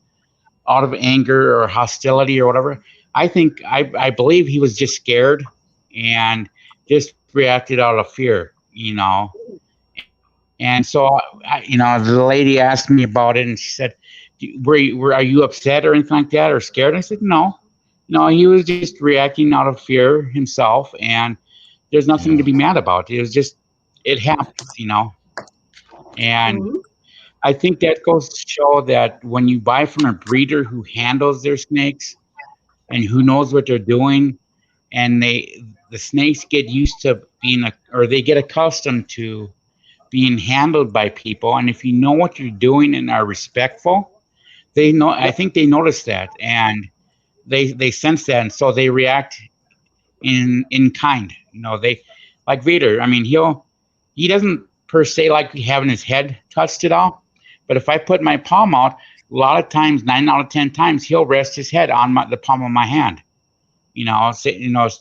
out of anger or hostility or whatever. I believe he was just scared and just reacted out of fear, you know. And so, the lady asked me about it, and she said, "Are you upset or anything like that, or scared?" I said, "No, no. He was just reacting out of fear himself, and there's nothing to be mad about. It was just, it happens, you know." And I think that goes to show that when you buy from a breeder who handles their snakes and who knows what they're doing, and the snakes get used to or they get accustomed to being handled by people, and if you know what you're doing and are respectful, they know. I think they notice that, and they sense that, and so they react in kind. You know, they like Vader. I mean, he doesn't per se like having his head touched at all, but if I put my palm out, a lot of times, 9 out of 10 times, he'll rest his head on the palm of my hand.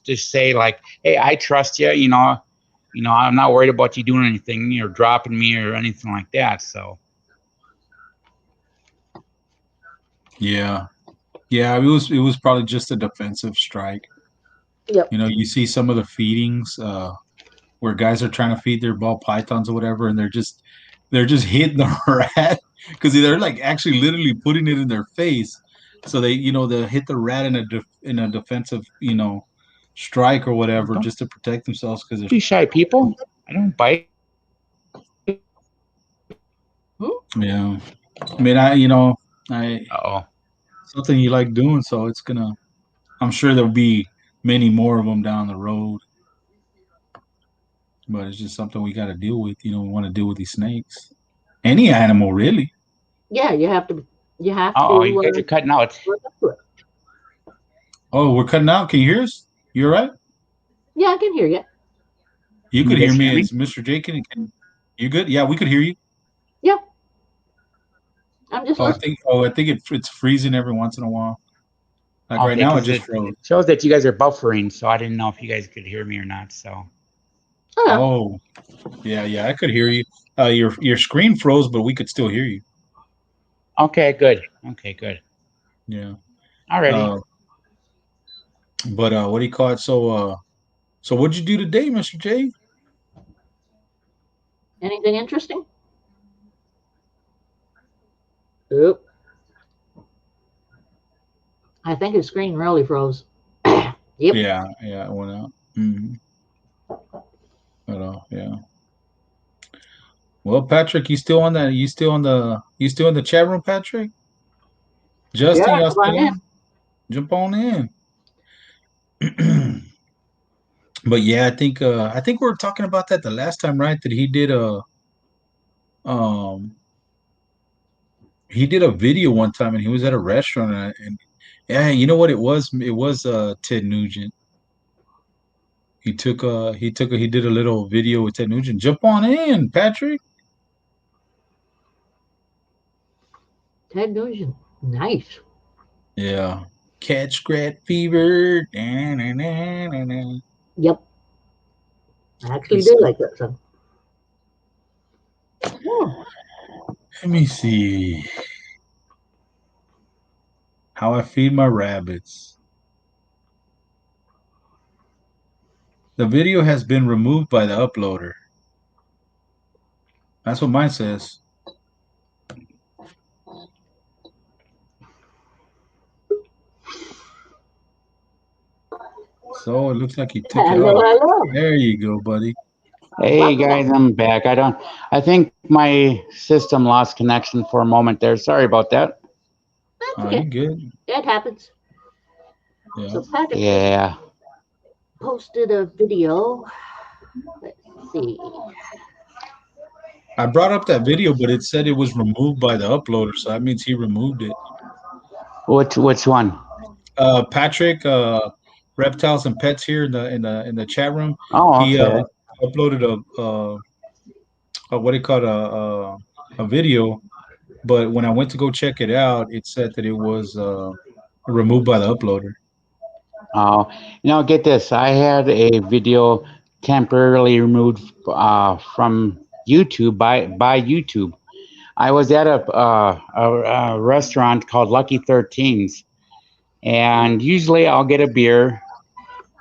Just say like, "Hey, I trust you. I'm not worried about you doing anything or dropping me or anything like that." So.
Yeah. It was probably just a defensive strike.
Yep.
You see some of the feedings where guys are trying to feed their ball pythons or whatever, and they're just hitting the rat because they're like actually literally putting it in their face. So they hit the rat in a defensive strike or whatever just to protect themselves because
be shy people. I don't bite.
Yeah, I mean something you like doing, so I'm sure there'll be many more of them down the road. But it's just something we got to deal with. We want to deal with these snakes. Any animal, really.
Yeah, you have to. You
guys are cutting out.
Oh, we're cutting out. Can you hear us? You all right?
Yeah, I can hear you.
You could hear me as Mr. J. You good? Yeah, we could hear you.
Yep. I'm just.
I think it's freezing every once in a while. Like right now, it just froze.
It shows that you guys are buffering, so I didn't know if you guys could hear me or not. So.
Oh, yeah, I could hear you. Your screen froze, but we could still hear you.
Okay, good.
Yeah.
Alrighty.
But what do you call it? So what'd you do today, Mr. J?
Anything interesting? Oop. I think his screen really froze. Yep.
Yeah, it went out. Mm-hmm. But yeah. Well, Patrick, you still on that? You still in the chat room, Patrick? Justin, y'all still on? Jump on in. But yeah, I think we were talking about that the last time, right? That he did a video one time, and he was at a restaurant, and yeah, you know what it was? It was Ted Nugent. He did a little video with Ted Nugent. Jump on in, Patrick.
Ted Nugent, nice.
Yeah, cat scratch fever.
Yep. I actually did like that song.
Let me see. How I feed my rabbits. The video has been removed by the uploader. That's what mine says. So it looks like he took it off.
Hello.
There you go, buddy.
Hey guys, I'm back. I think my system lost connection for a moment there. Sorry about that.
That's okay.
Good.
It happens.
Yeah.
So Patrick posted a video. Let's see.
I brought up that video, but it said it was removed by the uploader, so that means he removed it.
Which one?
Patrick, Reptiles and Pets here in the chat room.
Oh, okay.
He uploaded what it called a video, but when I went to go check it out, it said that it was removed by the uploader.
Oh, get this. I had a video temporarily removed from YouTube by YouTube. I was at a restaurant called Lucky 13s, and usually I'll get a beer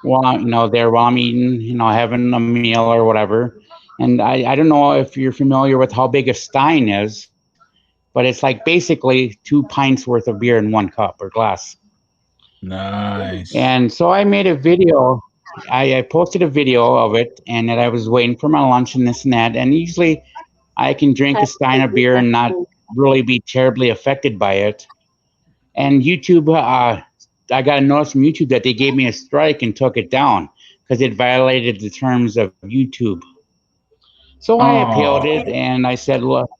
while there while I'm eating, having a meal or whatever. And I don't know if you're familiar with how big a stein is, but it's like basically 2 pints worth of beer in one cup or glass.
Nice.
And so I made a video. I posted a video of it, and that I was waiting for my lunch and this and that. And usually I can drink a stein of beer and not really be terribly affected by it. And YouTube, I got a notice from YouTube that they gave me a strike and took it down because it violated the terms of YouTube. So I appealed
Oh,
it, and I said, look,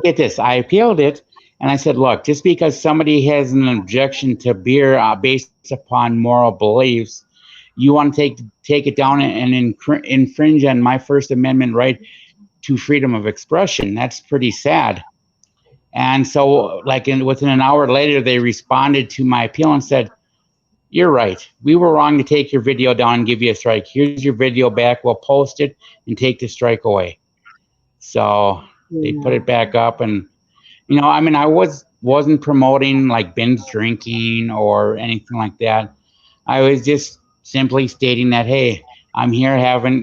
get this. I appealed it, and I said, look, just because somebody has an objection to beer based upon moral beliefs, you want to take it down and infringe on my First Amendment right to freedom of expression. That's pretty sad. And so, like within an hour later, they responded to my appeal and said, "You're right. We were wrong to take your video down and give you a strike. Here's your video back. We'll post it and take the strike away." So they put it back up, and I mean, I wasn't promoting like binge drinking or anything like that. I was just simply stating that, hey, I'm here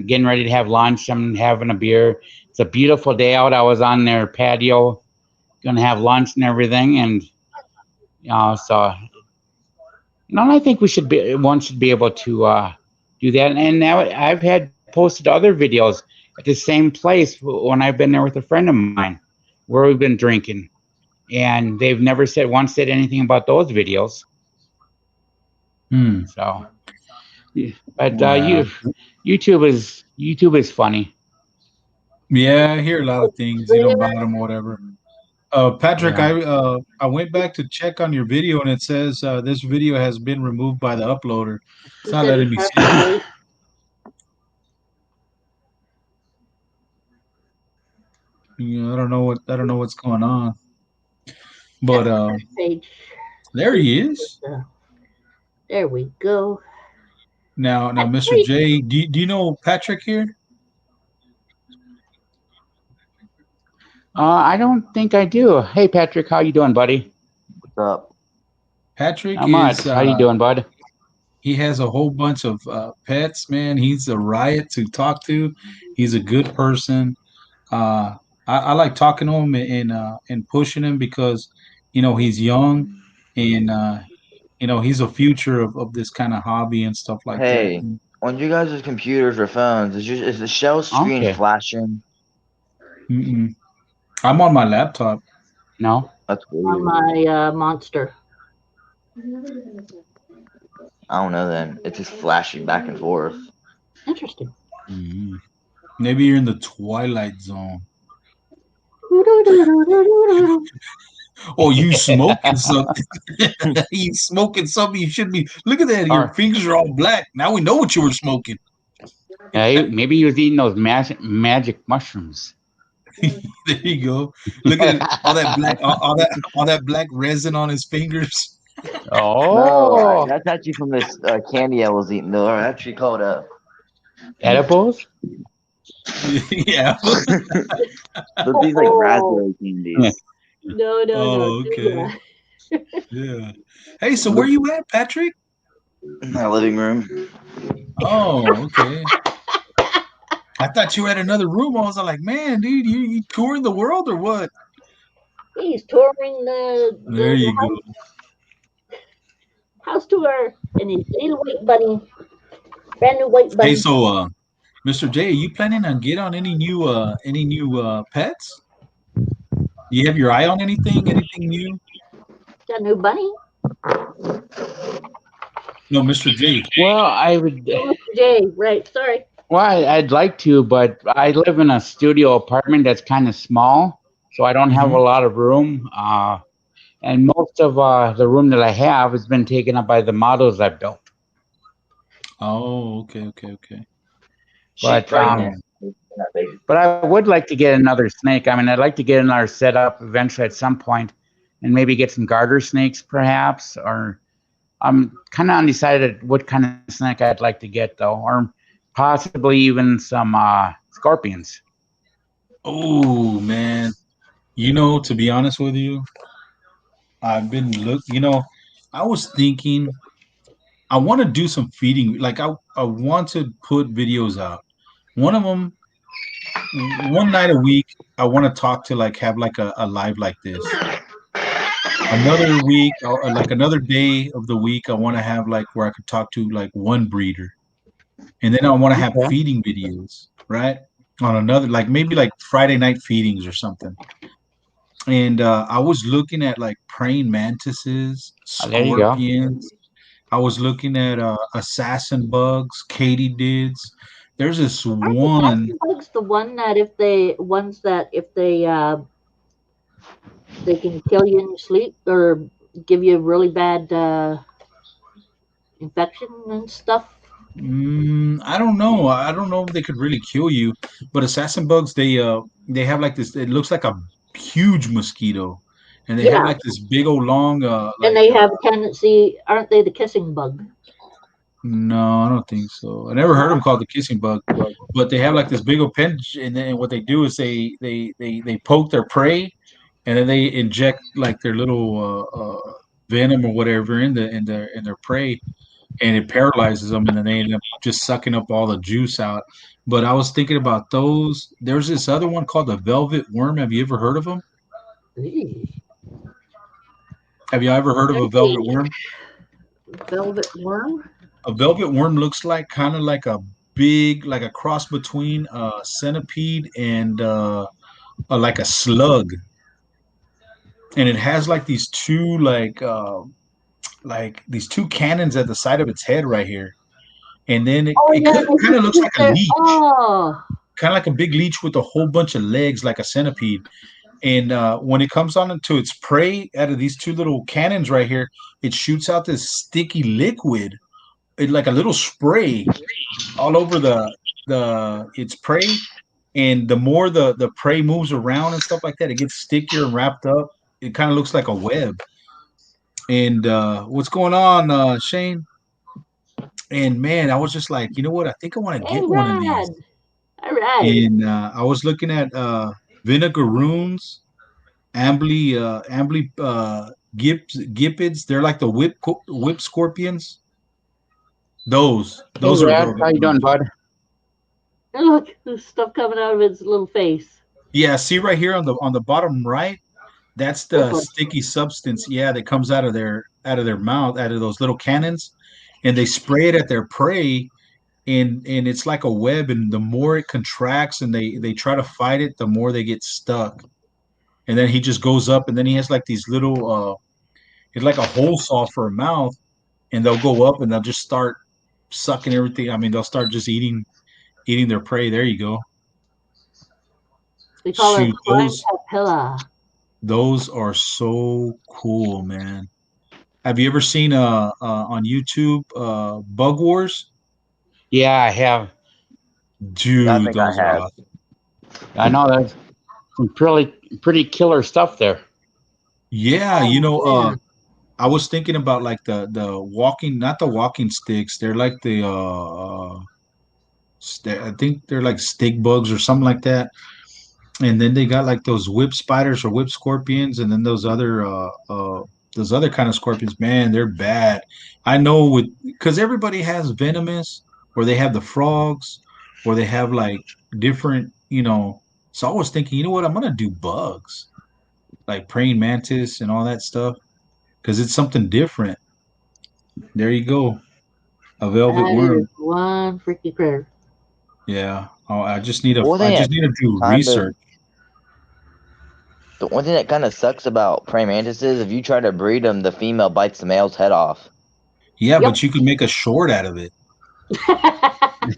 getting ready to have lunch. I'm having a beer. It's a beautiful day out. I was on their patio, gonna have lunch and everything, and so I think one should be able to do that. And now I've had posted other videos at the same place when I've been there with a friend of mine, where we've been drinking, and they've never said anything about those videos. So, but
wow.
YouTube is funny.
Yeah, I hear a lot of things, about them or whatever. Patrick,
Yeah.
I went back to check on your video and it says this video has been removed by the uploader. It's not letting me see it. I don't know what's going on. But there he is.
There we go.
Now, Mr. J, do you know Patrick here?
I don't think I do. Hey, Patrick, how you doing, buddy?
What's up?
Patrick
Not much. How you doing, bud?
He has a whole bunch of pets, man. He's a riot to talk to. He's a good person. I like talking to him and pushing him because he's young and he's a future of this kind of hobby and stuff like that.
Hey, on you guys' computers or phones, is the shell screen flashing?
Mm-mm. I'm on my laptop.
No,
that's weird.
On my monster.
I don't know. Then it's just flashing back and forth.
Interesting.
Mm-hmm. Maybe you're in the Twilight Zone. Oh, you smoking something? You smoking something you shouldn't be. Look at that. Your fingers are all black. Now we know what you were smoking.
Maybe he was eating those magic mushrooms.
There you go. Look at it. All that black, all that black resin on his fingers.
Oh, no, that's actually from this candy I was eating. Though, are actually called
edibles.
Yeah.
But these like raspberry candies.
No.
Okay. Yeah. Hey, so where you at, Patrick?
My living room.
Oh, okay. I thought you were at another room. I was like, man, dude, you touring the world or what?
He's touring the
there you
house,
go.
House tour, and his little white bunny, brand new white bunny.
Hey, so Mr. J, are you planning on get on any new pets? You have your eye on anything new?
Got a new bunny?
No, Mr. J.
Well, I would.
Mr. J, right? Sorry.
Well, I'd like to, but I live in a studio apartment that's kind of small, so I don't have a lot of room. And most of the room that I have has been taken up by the models I've built.
Oh, okay.
But But I would like to get another snake. I mean, I'd like to get another setup eventually at some point, and maybe get some garter snakes, perhaps. Or I'm kind of undecided what kind of snake I'd like to get, though, or possibly even some scorpions.
Oh man, to be honest with you, I've been I was thinking I want to do some feeding. Like I want to put videos out. One of them, one night a week, I want to talk to have like a live like this. Another week, like another day of the week, I want to have like where I could talk to like one breeder, and then I want to have
Okay.
feeding videos, right? On another, like maybe like Friday night feedings or something. And I was looking at like praying mantises,
There you go.
scorpions. I was looking at assassin bugs, katydids. There's this
Aren't
one.
assassin bugs the ones that if they can kill you in your sleep or give you a really bad infection and stuff?
I don't know. I don't know if they could really kill you, but assassin bugs they have like this. It looks like a huge mosquito, and they have
Yeah,
like this big old long
and they have a tendency, aren't they, the kissing bug?
no, I don't think so. I never heard them called the kissing bug, but they have like this big appendage, and then what they do is they poke their prey, and then they inject like their little venom or whatever in their prey, and it paralyzes them, and then they end up just sucking up all the juice out. But I was thinking about those. There's this other one called the velvet worm. Have you ever heard of them?
Eee.
Have you ever heard of a velvet worm?
Velvet worm?
A velvet worm looks like kind of like a big, like a cross between a centipede and like a slug, and it has like these two like these two cannons at the side of its head right here, and then it,
Oh
it
yeah, they
kind of
just
looks
sit
like a
there.
leech,
Oh,
kind of like a big leech with a whole bunch of legs like a centipede. And when it comes on into its prey, out of these two little cannons right here, it shoots out this sticky liquid, like a little spray all over the its prey. And the more the prey moves around and stuff like that, it gets stickier and wrapped up. It kind of looks like a web. And what's going on, Shane? And man, I was just like, you know what? I think I want to
hey,
get one of these.
Rad. All right.
And I was looking at vinegaroons, ambly gipids. They're like the whip scorpions.
Hey,
Those are
Rad,
velvet
how you doing,
worms.
bud?
And look, there's stuff coming out of its little face.
Yeah, see right here on the bottom right, that's the
Liquid.
sticky substance. Yeah, that comes out of their mouth, out of those little cannons, and they spray it at their prey, and it's like a web. And the more it contracts and they try to fight it, the more they get stuck. And then he just goes up, and then he has like these little it's like a hole saw for a mouth, and they'll go up and they'll just start sucking everything. I mean, they'll start just eating their prey. There you go.
They call it
Shoot,
crime papilla.
those are so cool, man. Have you ever seen on YouTube Bug Wars?
Yeah, I have.
I
Dude,
think I
those are
have.
awesome.
I know there's some pretty killer stuff there.
Yeah,
Oh, man.
I was thinking about like the walking, not the walking sticks. They're like the I think they're like stick bugs or something like that. And then they got like those whip spiders or whip scorpions, and then those other kind of scorpions. Man, they're bad. I know with because everybody has venomous, or they have the frogs, or they have like different. So I was thinking, you know what? I'm gonna do bugs, like praying mantis and all that stuff, because it's something different. There you go, a velvet
That is
worm.
one freaky critter.
Yeah. Oh, I just need to.
One
I
thing
just
that
need to do
kind of
research.
the one thing that kind of sucks about praying mantises, if you try to breed them, the female bites the male's head off.
Yeah,
Yep.
but you can make a short out of it.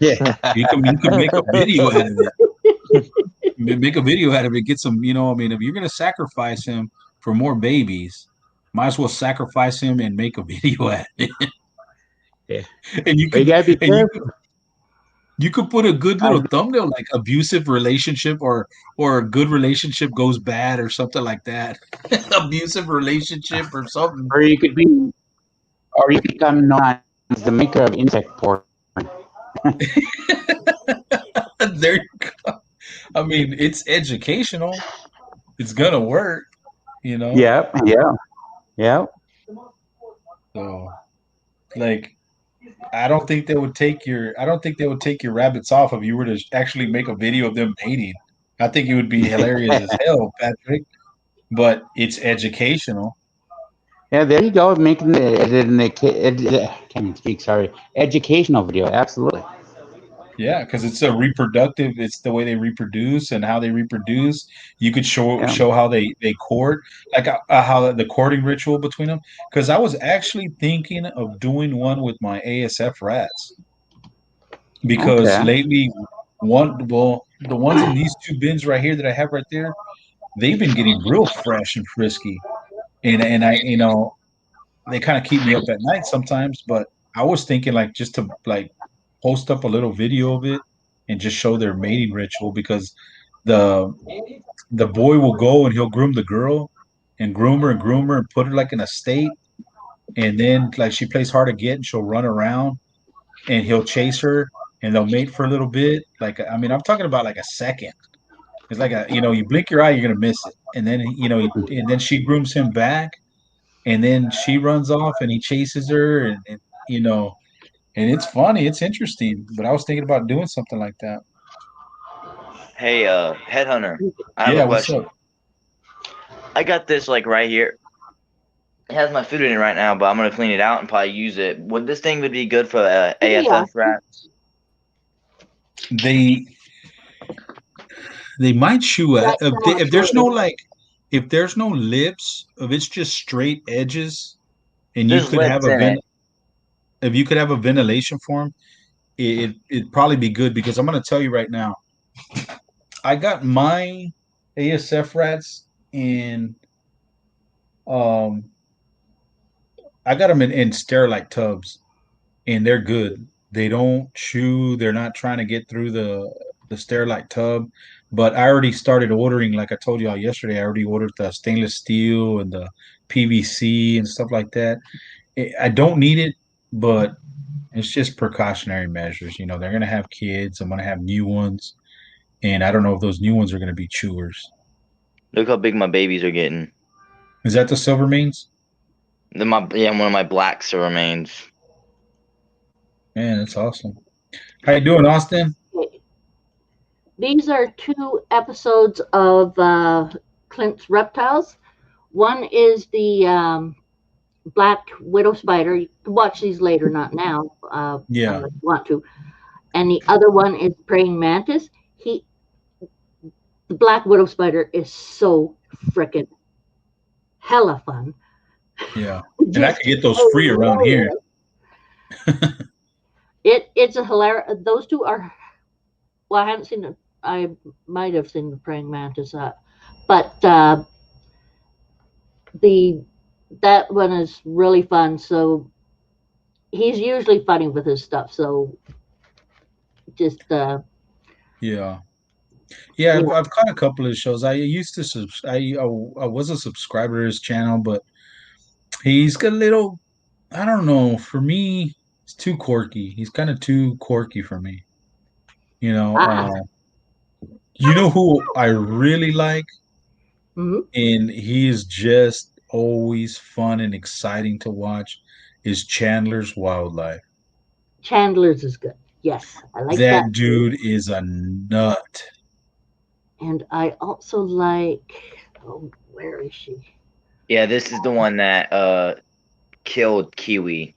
Yeah.
You can make a video out of it. Make a video out of it. Get some. I mean, if you're gonna sacrifice him for more babies, might as well sacrifice him and make a video out of it.
Yeah.
And you
But you
could.
gotta be
And you
careful.
could. You could put a good little thumbnail like abusive relationship or a good relationship goes bad or something like that. Abusive relationship or something.
Or you could be, or you could become known as the maker of insect porn.
There you go. I mean, it's educational. It's gonna work, you know.
Yep, yeah, yeah.
So, like, I don't think they would take your rabbits off if you were to actually make a video of them mating. I think it would be hilarious as hell, Patrick. But it's educational.
Yeah, there you go, making can't even speak. Sorry, educational video. Absolutely.
Yeah, because it's a reproductive. It's the way they reproduce and how they reproduce. You could show
Yeah.
how they court, like how the courting ritual between them. Because I was actually thinking of doing one with my ASF rats. Because
Okay.
lately, the ones in these two bins right here that I have right there, they've been getting real fresh and frisky, and I they kind of keep me up at night sometimes. But I was thinking like just to like post up a little video of it and just show their mating ritual because the the boy will go and he'll groom the girl and groom her and put her like in a state, and then like she plays hard to get and she'll run around and he'll chase her and they'll mate for a little bit. Like I mean, I'm talking about like a second. It's like you blink your eye, you're gonna miss it, and then and then she grooms him back, and then she runs off and he chases her, and you know, and it's funny, it's interesting. But I was thinking about doing something like that.
Hey, Headhunter, I have a
Yeah, what's
question.
up?
I got this like right here. It has my food in it right now, but I'm gonna clean it out and probably use it. Would this thing would be good for
Yeah.
ASF rats?
They might chew at if there's no like if there's no lips, if it's just straight edges, and you
There's
could have
lips in it.
if you could have a ventilation for them, it'd probably be good because I'm gonna tell you right now, I got my ASF rats in um I got them in Sterilite tubs, and they're good. They don't chew. They're not trying to get through the Sterilite tub. But I already started ordering, like I told y'all yesterday. I already ordered the stainless steel and the PVC and stuff like that. I don't need it, but it's just precautionary measures. You know, they're gonna have kids. I'm gonna have new ones, and I don't know if those new ones are gonna be chewers.
Look how big my babies are getting.
Is that the silver means?
One of my blacks remains.
Man, that's awesome. How you doing, Austin?
These are 2 episodes of Clint's Reptiles. One is the black widow spider. You can watch these later, not now,
Yeah.
unless you want to. And the other one is praying mantis. The black widow spider is so freaking hella fun.
Yeah. And I could get those free around here.
It's a hilarious. Those two are. Well, I haven't seen it. I might have seen the praying mantis, but that one is really fun. So he's usually funny with his stuff. So just
Yeah. Yeah, I've caught a couple of shows. I used to I was a subscriber to his channel, but he's got a little, I don't know, for me, it's too quirky. He's kind of too quirky for me. You know, you know who I really like, and he is just always fun and exciting to watch, is Chandler's Wildlife.
Chandler's is good. Yes, I like
That
that.
dude is a nut.
And I also like. Oh, where is she?
Yeah, this is the one that killed Kiwi.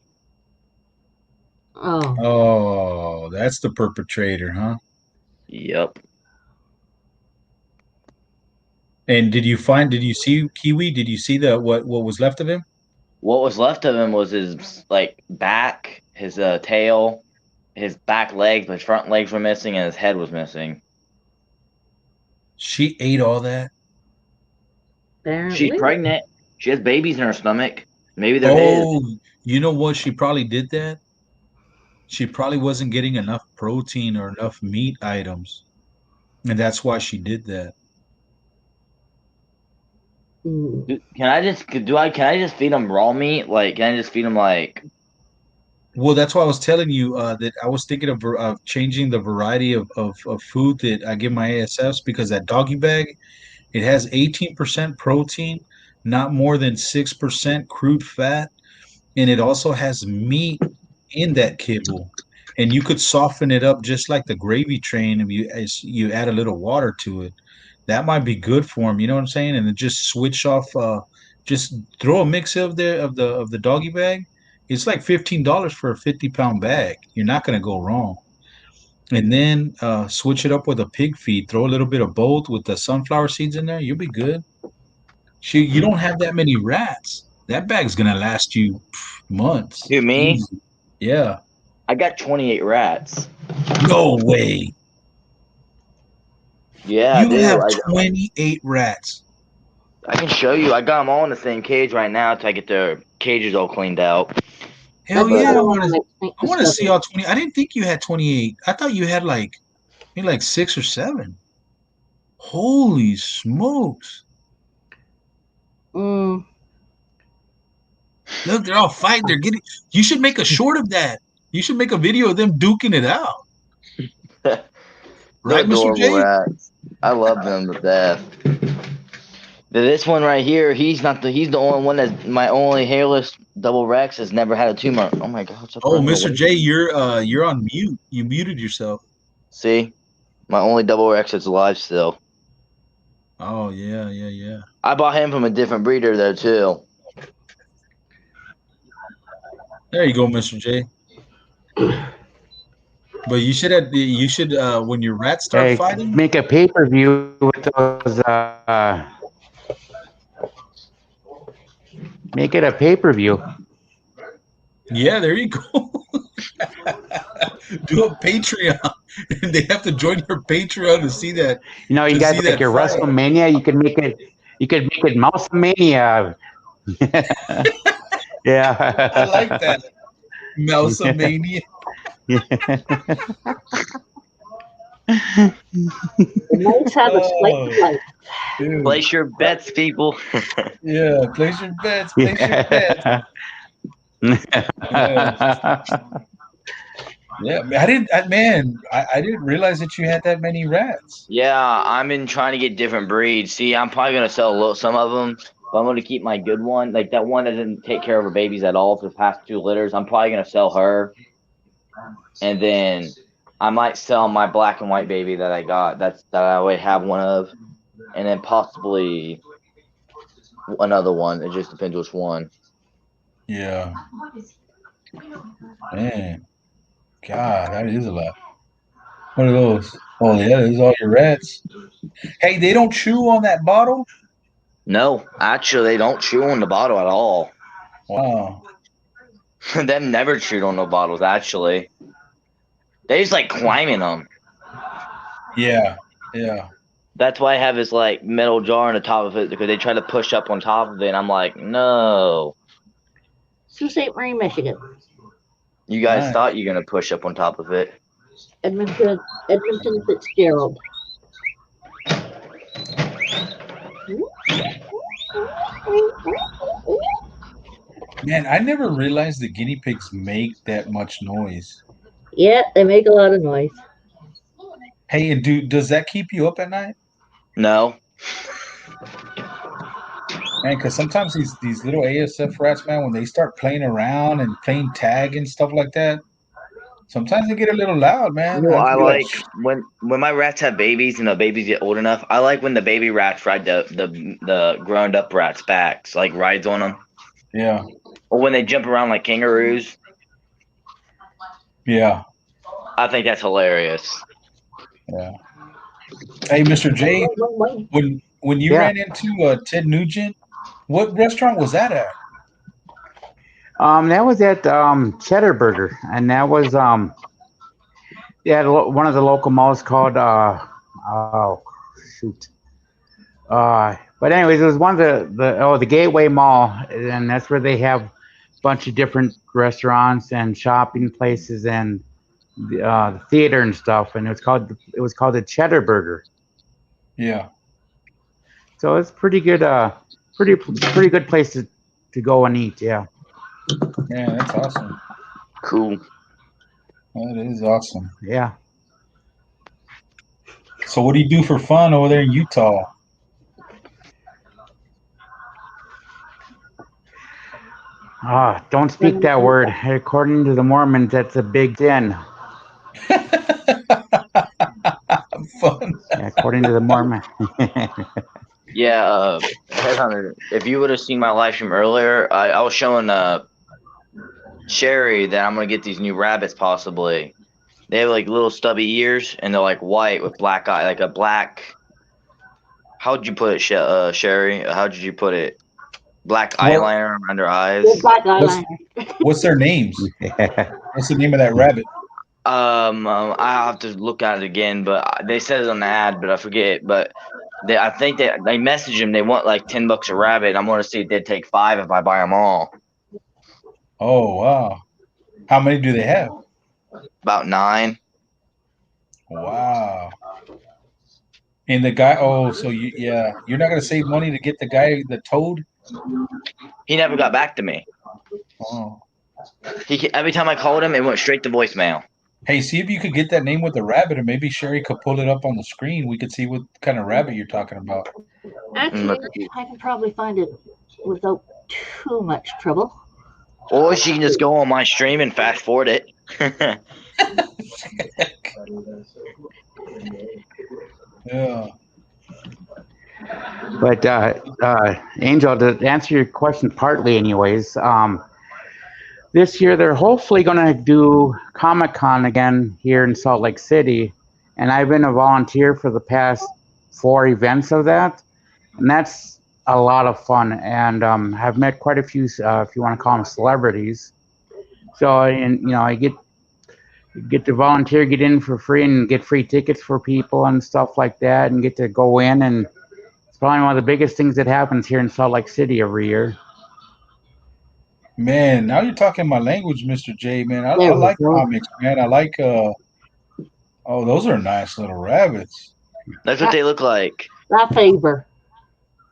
Oh, that's the perpetrator, huh?
Yep.
And did you see Kiwi? Did you see what was left of him?
What was left of him was his like back, his tail, his back legs, but his front legs were missing, and his head was missing.
She ate all that.
Apparently.
She's pregnant. She has babies in her stomach. Maybe they're his.
You know what? She probably did that She probably wasn't getting enough protein or enough meat items, and that's why she did that.
Can I just feed them raw meat? Like, can I just feed them like?
Well, that's why I was telling you that I was thinking of changing the variety of food that I give my ASFs because that doggy bag, it has 18% protein, not more than 6% crude fat, and it also has meat in that kibble. And you could soften it up just like the gravy train if you add a little water to it. That might be good for them, you know what I'm saying? And then just switch off just throw a mix of the doggy bag. It's like $15 for a 50-pound bag. You're not gonna go wrong. And then switch it up with a pig feed. Throw a little bit of both with the sunflower seeds in there. You'll be good. You don't have that many rats. That bag's gonna last you months.
Who, me?
Easy. Yeah.
I got 28 rats.
No way.
Yeah,
You
dude.
have 28 rats.
I can show you. I got them all in the same cage right now until I get their cages all cleaned out.
Hell yeah, I want to see all 20. I didn't think you had 28. I thought you had maybe like 6 or 7. Holy smokes.
Mm.
Look, they're all fighting. They're getting. You should make a short of that. You should make a video of them duking it out. Right, Mr. J?
Rats. I love them to death. This one right here, he's the only one that's my only hairless double Rex has never had a tumor. Oh my god.
Oh, Mr. J, you're on mute. You muted yourself.
See? My only double Rex is alive still.
Oh yeah.
I bought him from a different breeder though too.
There you go, Mr. J. But you should when your rats start fighting,
make a pay-per-view with those. Make it a pay-per-view.
Yeah, there you go. Do a Patreon, and they have to join your Patreon to see that.
You know, you got like your fight. WrestleMania. You could make it Mouse-mania. Yeah,
I like that. Mouse-mania.
Nice have a slight life.
Place your bets, people.
Yeah, place your bets. Place your bets. Yeah, I didn't realize that you had that many rats.
Yeah, I've been trying to get different breeds. See, I'm probably gonna sell some of them, but I'm gonna keep my good one, like that one that didn't take care of her babies at all for the past 2 litters. I'm probably gonna sell her, and then I might sell my black and white baby that I got. That I already have one of, and then possibly another one. It just depends which one.
Yeah. Man. God, that is a lot. What are those? Oh, yeah, those are all your rats. Hey, they don't chew on that bottle?
No, actually, they don't chew on the bottle at all.
Wow.
They've never chewed on no bottles, actually. They just like climbing them.
Yeah.
That's why I have this like metal jar on the top of it, because they try to push up on top of it, and I'm like, no.
Sault Ste. Marie, Michigan.
You guys thought you were gonna push up on top of it.
Edmonton Fitzgerald.
Man, I never realized the guinea pigs make that much noise.
Yeah, they make a lot of noise.
Hey, and does that keep you up at night?
No.
Man, because sometimes these little ASF rats, man, when they start playing around and playing tag and stuff like that, sometimes they get a little loud, man.
No, I like when my rats have babies and the babies get old enough. I like when the baby rats ride the grown up rats' backs, like rides on them.
Yeah.
Or when they jump around like kangaroos.
Yeah.
I think that's hilarious.
Yeah. Hey, Mr. J, when you ran into Ted Nugent, what restaurant was that at?
That was at Cheddar Burger, and that was one of the local malls called oh shoot. But anyways, it was one of the Gateway Mall, and that's where they have bunch of different restaurants and shopping places and the theater and stuff. And it was called the Cheddar Burger.
Yeah.
So it's pretty good. Pretty good place to go and eat. Yeah.
Man, that's awesome.
Cool.
That is awesome.
Yeah.
So what do you do for fun over there in Utah?
Don't speak that word. According to the Mormons, that's a big sin.
Fun.
Yeah, according to the Mormon.
Yeah, Headhunter, if you would have seen my live stream earlier, I was showing Sherry that I'm gonna get these new rabbits possibly. They have like little stubby ears and they're like white with black eye, like a black. How'd you put it, Sherry? How'd you put it? Black eyeliner around their eyes.
Black eyeliner.
What's their names? What's the name of that rabbit?
I have to look at it again, but they said it on the ad, but I forget. But I think they messaged him. They want like $10 a rabbit. I'm gonna see if they'd take 5 if I buy them all.
Oh wow! How many do they have?
About 9.
Wow! And the guy. Oh, so you're not gonna save money to get the guy, the toad?
He never got back to me.
Oh.
Every time I called him, it went straight to voicemail.
Hey, see if you could get that name with the rabbit, and maybe Sherry could pull it up on the screen. We could see what kind of rabbit you're talking about.
Actually, I can probably find it without too much trouble.
Or she can just go on my stream and fast forward it.
Yeah.
But Angel, to answer your question partly, anyways, this year they're hopefully going to do Comic-Con again here in Salt Lake City, and I've been a volunteer for the past 4 events of that, and that's a lot of fun, and have met quite a few, if you want to call them celebrities. So, and I get to volunteer, get in for free, and get free tickets for people and stuff like that, and get to go in, and it's probably one of the biggest things that happens here in Salt Lake City every year.
Man, now you're talking my language, Mr. J. Man, I like comics, man. I like oh, those are nice little rabbits.
That's what they look like.
La Faber.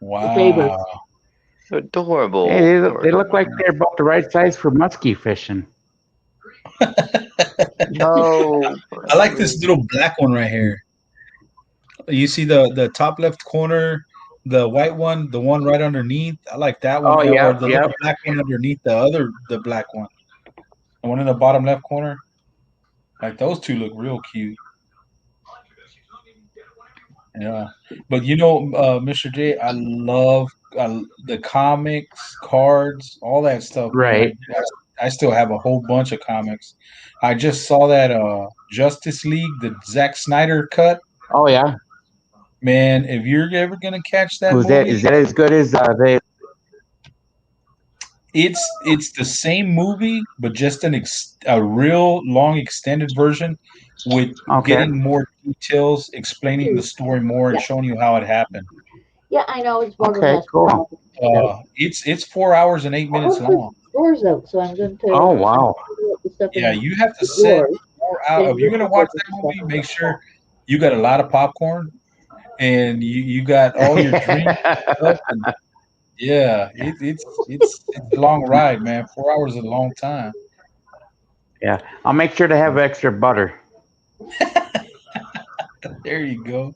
Wow.
Adorable.
Hey, they look like they're about the right size for muskie fishing.
No.
I like this little black one right here. You see the top left corner, the white one, the one right underneath. I like that one.
Oh, yeah,
Or the little black one underneath the black one. The one in the bottom left corner. Like those two look real cute. Yeah, but Mr. J, I love the comics, cards, all that stuff.
Right.
Man. I still have a whole bunch of comics. I just saw that Justice League, the Zack Snyder cut.
Oh yeah.
Man, if you're ever gonna catch that movie,
is that as good as they?
It's the same movie, but just a real long extended version with getting more details, explaining the story more, and showing you how it happened.
Yeah, I know it's more
okay, cool.
It's 4 hours and 8 minutes long.
Doors out, so I'm going to.
Oh wow.
Yeah, you have to set 4 hours. If you're gonna watch that movie, make sure you got a lot of popcorn and you got all your drinks. Yeah, it's a long ride, man. 4 hours is a long time.
Yeah, I'll make sure to have extra butter.
There you go.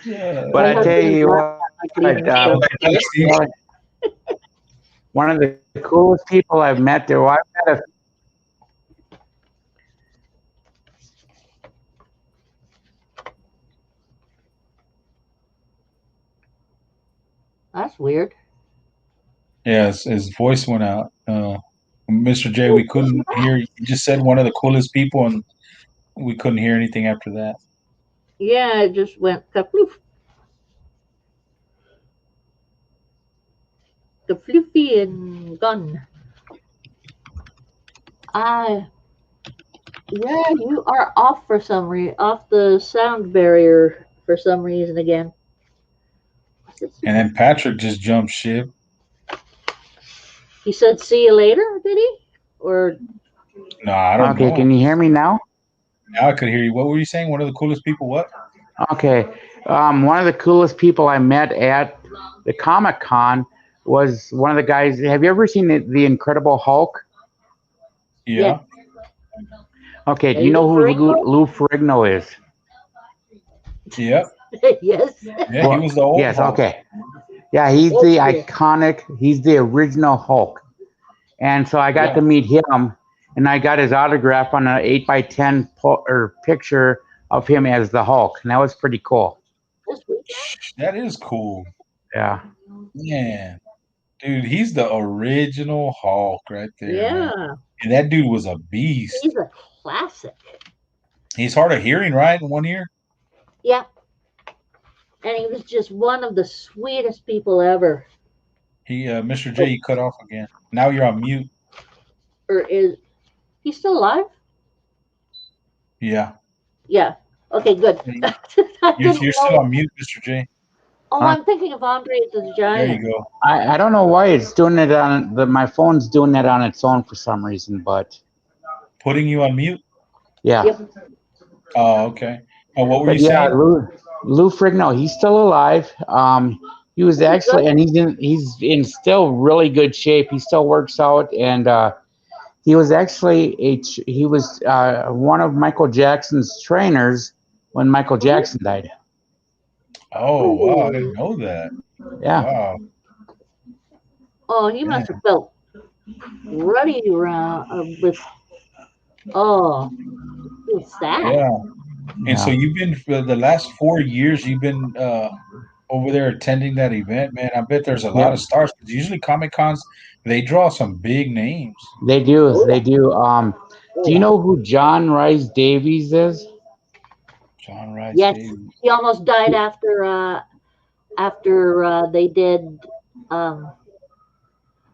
Yeah.
But I tell you what, one of the coolest people I've met there. I've met
That's weird.
Yeah, his voice went out. Mr. J, we couldn't hear. You just said one of the coolest people, and we couldn't hear anything after that.
Yeah, it just went kaploof. Floofy and gone. Yeah, you are off for some reason, off the sound barrier for some reason again.
And then Patrick just jumped ship.
He said, "See you later." Did he? Or
No, I don't
Okay,
know.
can you hear me now?
Now I could hear you. What were you saying? One of the coolest people? What?
Okay. One of the coolest people I met at the Comic Con was one of the guys. Have you ever seen the Incredible Hulk?
yeah,
Yeah.
Okay, do you know
Lou
who
Ferrigno?
Lou Ferrigno is?
Yep.
Yes.
Yeah, he
Well,
was the old
yes,
Hulk.
okay. Yeah, he's
Old
the
school.
iconic, he's the original Hulk. And so I got
Yeah.
to meet him, and I got his autograph on an 8x10 picture of him as the Hulk, and that was pretty cool.
That's sweet.
That is cool.
Yeah.
Man. Dude, he's the original Hulk right there, man.
Yeah,
And that dude was a beast.
he's a classic.
He's hard of hearing, right? In one ear?
Yeah, and he was just one of the sweetest people ever.
Mr. J, you cut off again. Now you're on mute.
Or is he still alive?
Yeah.
Yeah. Okay, good. I
You're,
didn't
you're still
know.
on mute, Mr. J.
Oh,
Huh?
I'm thinking of Andre the
There
Giant.
you go.
I don't know why it's doing it on my phone's doing that on its own for some reason, but
Putting you on mute?
yeah.
Yep.
Oh, okay. Oh, what were
But
you
yeah,
saying?
Lou Ferrigno, he's still alive. He was
Pretty
actually,
good.
and he's in still really good shape. He still works out, and he was actually he was one of Michael Jackson's trainers when Michael Jackson died.
Oh, wow. I didn't
Ooh.
know that.
Yeah.
Wow.
Oh, he must have felt ruddy around with. Oh, he was sad.
Yeah. And so
Yeah.
you've been for the last 4 years, you've been over there attending that event, man. I bet there's a lot of
Yep.
stars. 'Cause usually Comic Cons, they draw some big names.
They do.
Oh
They
yeah.
do.
Oh
Do you
yeah.
know who John Rice Davies is?
John Rice
Yes,
Davies.
he almost died after they did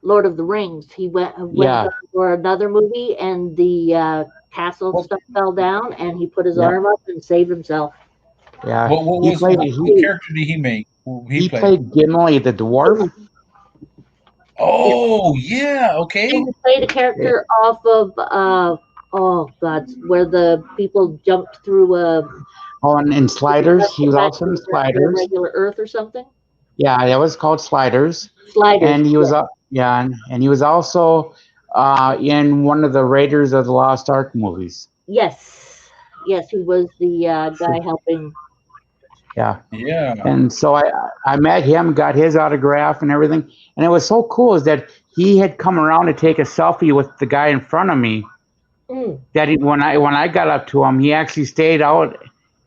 Lord of the Rings. He went
Yeah.
for another movie, and the castle
What
stuff fell down, and he put his
Yep.
arm up and saved himself.
Yeah.
what character did he make? Who he
He
played?
played Gimli the dwarf.
Yeah,
Oh, yeah, okay.
and he played a character off of oh god, where the people jumped through
Oh, and in Sliders, he was
back
also
to
in
the
Sliders.
regular Earth or something.
Yeah, that was called Sliders.
Sliders.
And he was
Yeah.
yeah, and he was also in one of the Raiders of the Lost Ark movies.
Yes, yes, he was the guy helping.
Yeah.
Yeah.
And so I met him, got his autograph and everything. And it was so cool is that he had come around to take a selfie with the guy in front of me.
Mm.
That when I got up to him, he actually stayed out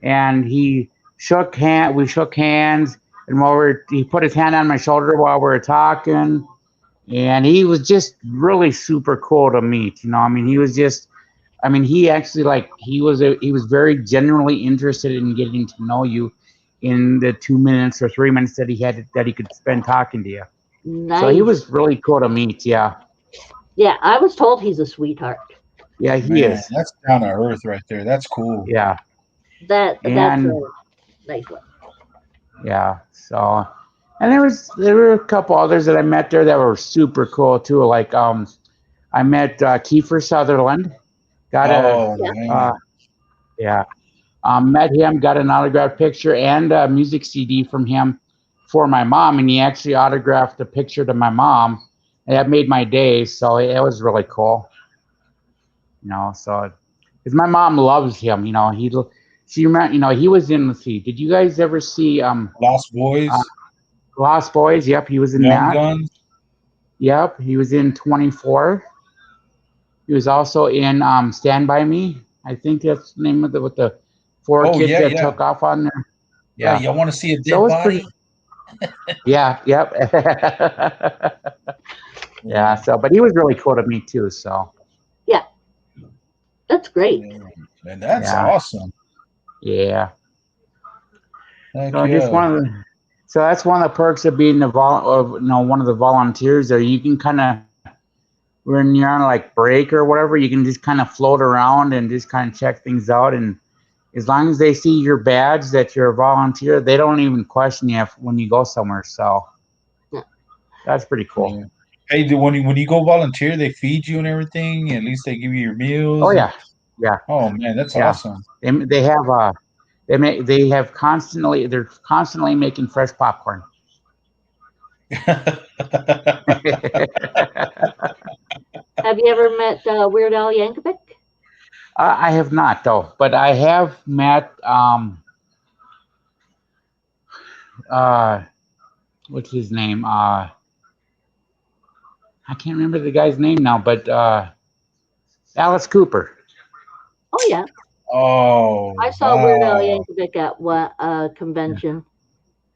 and we shook hands, and he put his hand on my shoulder while we were talking. And he was just really super cool to meet. I mean, he was just, I mean, he actually he was very genuinely interested in getting to know you in the 2 minutes or 3 minutes that he could spend talking to you.
Nice.
So he was really cool to meet. Yeah.
Yeah, I was told he's a sweetheart.
Yeah, he
Man,
is.
that's down to earth right there. That's cool.
Yeah.
That's a
And
nice one.
yeah, so and there were a couple others that I met there that were super cool too. Like I met Kiefer Sutherland. Got
Oh,
Yeah.
man.
yeah. Met him, got an autographed picture and a music CD from him for my mom, and he actually autographed a picture to my mom. And that made my day, so it was really cool. So because my mom loves him. He was in. Let's see, did you guys ever see
Lost Boys,
Lost Boys? Yep, he was in
Young
that.
Guns.
Yep, he was in 24. He was also in Stand By Me. I think that's the name of with the four kids
yeah,
that
yeah.
took off on there.
Yeah, y'all want to see a dead
So it was
body?
Yeah, yep. Yeah, so but he was really cool to me too, so
Yeah, that's great.
And that's
Yeah.
awesome.
yeah.
Heck
So
yeah.
so that's one of the perks of being one of the volunteers there. You can kind of, when you're on like break or whatever, you can just kind of float around and just kind of check things out. And as long as they see your badge that you're a volunteer, they don't even question you when you go somewhere. So
Yeah.
that's pretty cool.
Hey, when you go volunteer, they feed you and everything. At least they give you your
Oh
meals.
yeah, yeah,
Oh man, that's
yeah.
awesome.
They have they're constantly making fresh popcorn.
Have you ever met Weird Al Yankovic?
I have not though, but I have met uh what's his name? I can't remember the guy's name now, but Alice Cooper.
Oh yeah,
Oh
I saw Weird Al
wow.
Yankovic at a convention,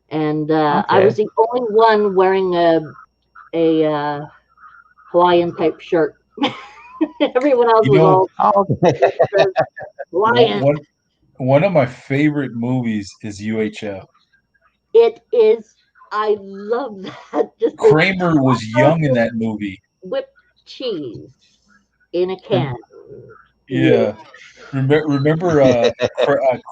and I
Okay.
was the only one wearing a Hawaiian type shirt. Everyone else
You
was
know,
all
Oh, okay.
Hawaiian.
one one of my favorite movies is UHF.
It is. I love that. Just the
Kramer was young in that movie.
whipped cheese in a
Rem-
can. Yeah.
Yeah. Remember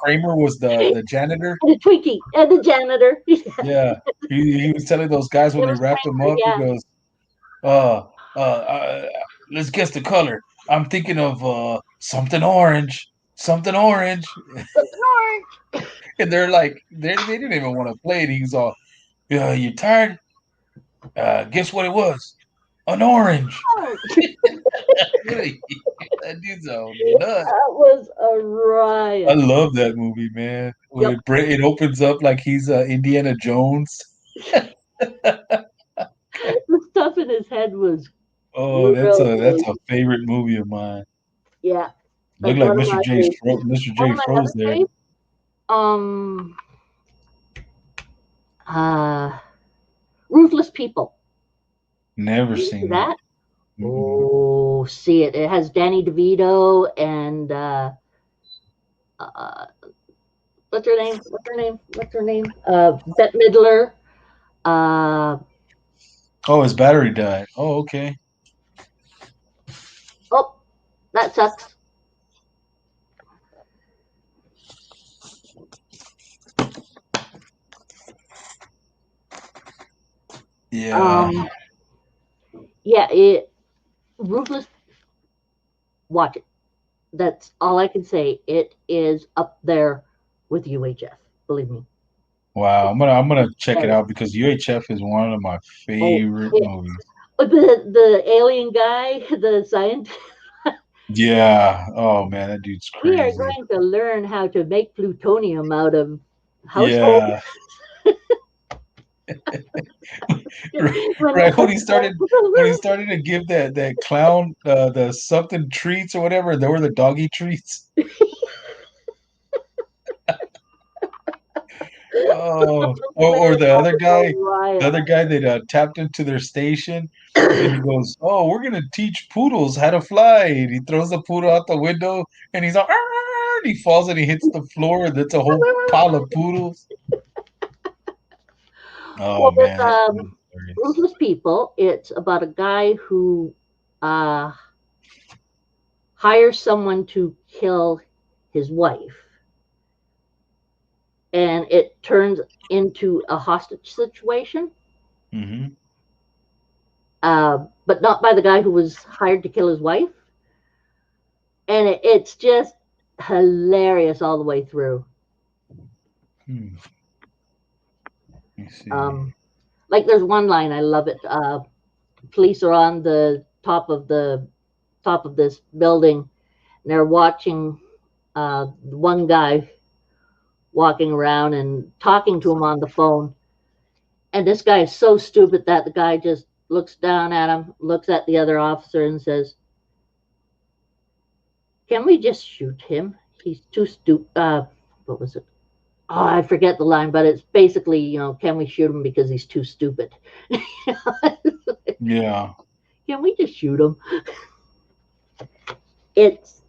Kramer was the janitor?
And a Twinkie and the janitor.
Yeah. He was telling those guys when
It
they
was
wrapped him
Kramer,
up, he
yeah.
goes, uh, uh, let's guess the color. I'm thinking of something orange. Something orange.
Something orange.
And they're like, they didn't even want to play it. He's all, yeah, you tired? Guess what it was? An orange.
Orange.
That dude's a nut.
That was a
I
riot.
love that movie, man. When
Yep.
it opens up like he's Indiana Jones.
The stuff in his head was
Oh,
real
that's a
crazy.
favorite movie of mine.
Yeah.
Look
That's
like
one of my favorites.
Mr.
One
J
of my
froze
other
there.
faves, um, uh, Ruthless People.
Never
You see
seen that.
that?
Mm-mm.
Oh, see it. It has Danny DeVito and uh, what's her name? What's her name? What's her name? Bette Midler. Uh,
Oh, his battery died. Oh, okay.
oh, that sucks.
Yeah.
Um, yeah, it Ruthless. Watch it. That's all I can say. It is up there with UHF. Believe me.
Wow. I'm gonna check it
And,
out because UHF is one of my
oh,
favorite
it,
movies.
the alien guy, the scientist.
Yeah. Oh man, that dude's
We are
crazy.
going to learn how to make plutonium out of household.
Yeah.
when,
Right when he started to give that clown the something treats or whatever, they were the doggy treats. Oh, or
man, that was a
the
riot.
other guy that tapped into their station, and he goes, "Oh, we're gonna teach poodles how to fly." And he throws the poodle out the window, and he's like, "Arr!" And he falls and he hits the floor, and that's a whole pile of poodles. Oh
Well, this
man, that's hilarious.
Ruthless People, it's about a guy who uh, hires someone to kill his wife, and it turns into a hostage situation.
Hmm.
But not by the guy who was hired to kill his wife. And it's just hilarious all the way through.
Hmm. Let me see.
Um, like there's one line I love it. Police are on the top of this building, and they're watching one guy walking around and talking to him on the phone. And this guy is so stupid that the guy just looks down at him, looks at the other officer, and says, "Can we just shoot him? He's too stupid." What was it? Oh, I forget the line, but it's basically, can we shoot him because he's too stupid?
Yeah.
Can we just shoot him? It's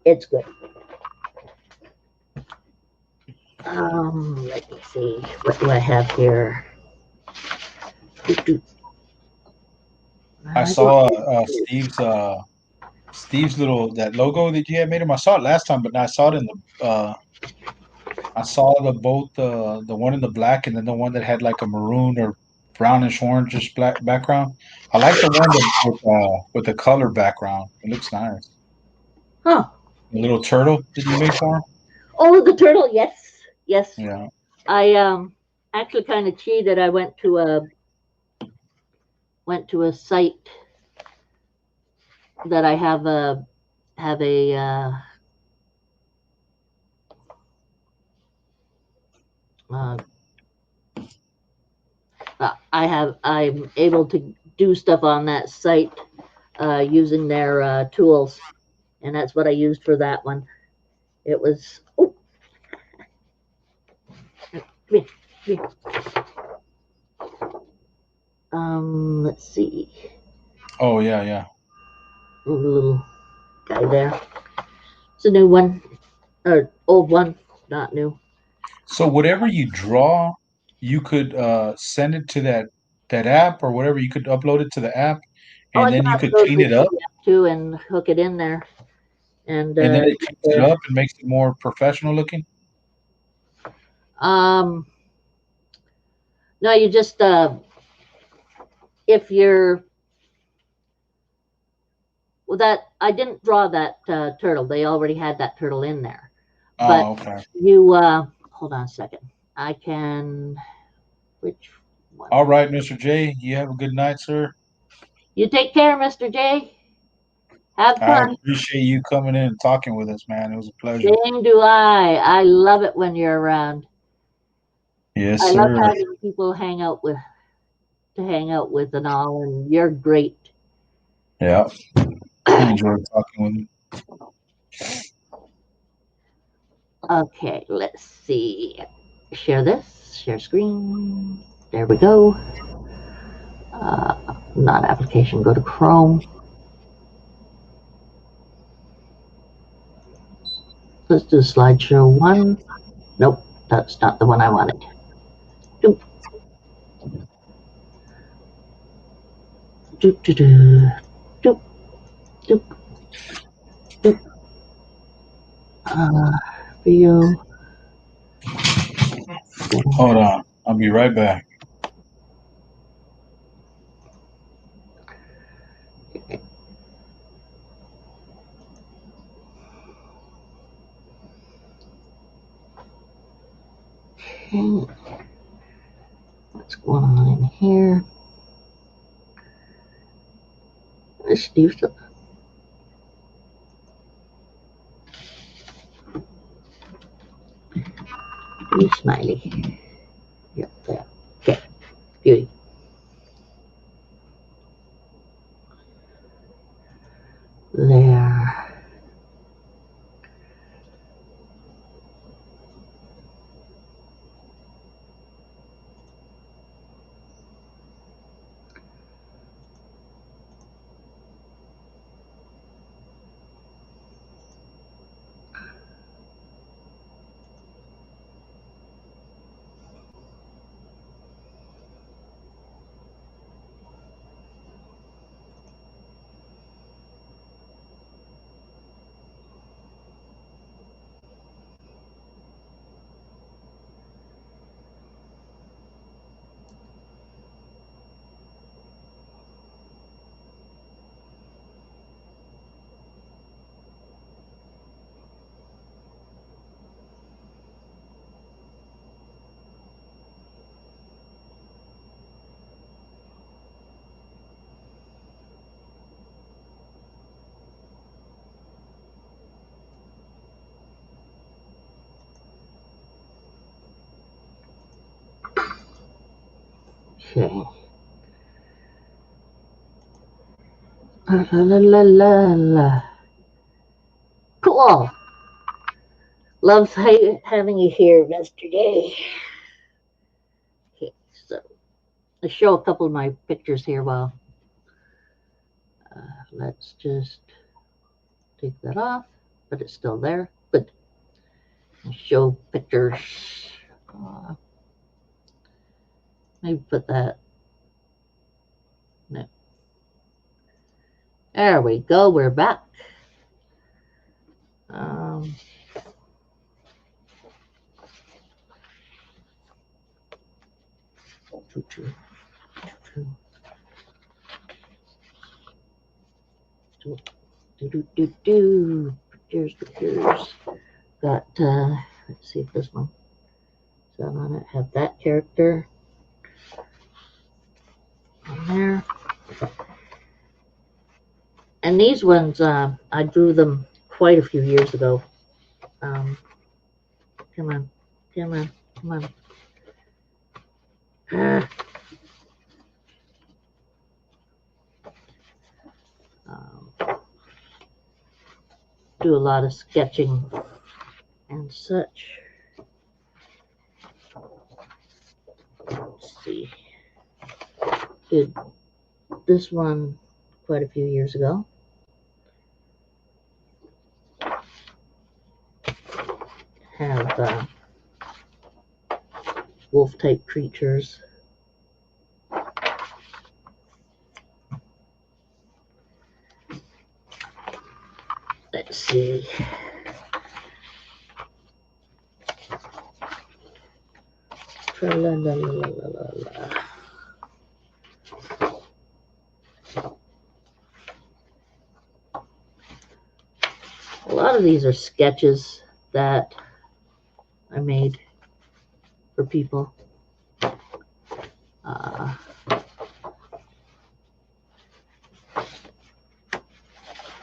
it's good. Let me see. What do I have here?
I
I don't.
saw Steve's little that logo that you had made him. I saw it last time, but I saw it in the I saw the both the one in the black and then the one that had like a maroon or brownish orangish black background. I like the one with the color background. It looks nice.
Huh.
The little turtle that you made for him.
Oh, the turtle. Yes. Yes.
Yeah.
I actually kind of cheated. I went to a site that I have a uh, I'm able to do stuff on that site using their tools, and that's what I used for that one. It was come here, come here. Let's see,
Oh yeah, yeah.
little guy there. It's a new one, or old one, not new.
So whatever you draw, you could send it to that app or whatever. You could upload it to the app,
Oh, I
and
can
then you could
upload
clean
the
it up,
PDF too and hook it in there, and
and then it cleans it up and makes it more professional looking.
um, no, you just if you're well, that I didn't draw that turtle. They already had that turtle in there. But
Oh, okay.
you hold on a second. I can which one?
All right, Mr. J. You have a good night, sir.
You take care, Mr. J. Have
I
fun.
appreciate you coming in and talking with us, man. It was a pleasure.
Same do I. I love it when you're around.
Yes,
I love
sir.
having people hang out with and all, and you're great.
Yeah, I enjoyed talking with you.
Okay, let's see. Share this. Share screen. There we go. Not application. Go to Chrome. Let's do slideshow one. Nope, that's not the one I wanted. Doop. Doop, doop, doop. Doop, doop, doop. Video.
Hold on. I'll be right back.
Okay. What's going on in here? Let's do some. Do smiley. Yep, there. Okay, beauty. There. Okay. La la la la la. Cool. Love having you here, Mr. J. Okay, so let's show a couple of my pictures here. Well, let's just take that off, but it's still there. Good. Show pictures. Uh, maybe put that. No. There we go. We're back. Um, Pictures. Got, let's see if this one is that on it. Have that character on there. And these ones, I drew them quite a few years ago. Come on, come on, come on. Do a lot of sketching and such. Let's see. Did this one quite a few years ago. Have wolf type creatures. Let's see. A lot of these are sketches that I made for people.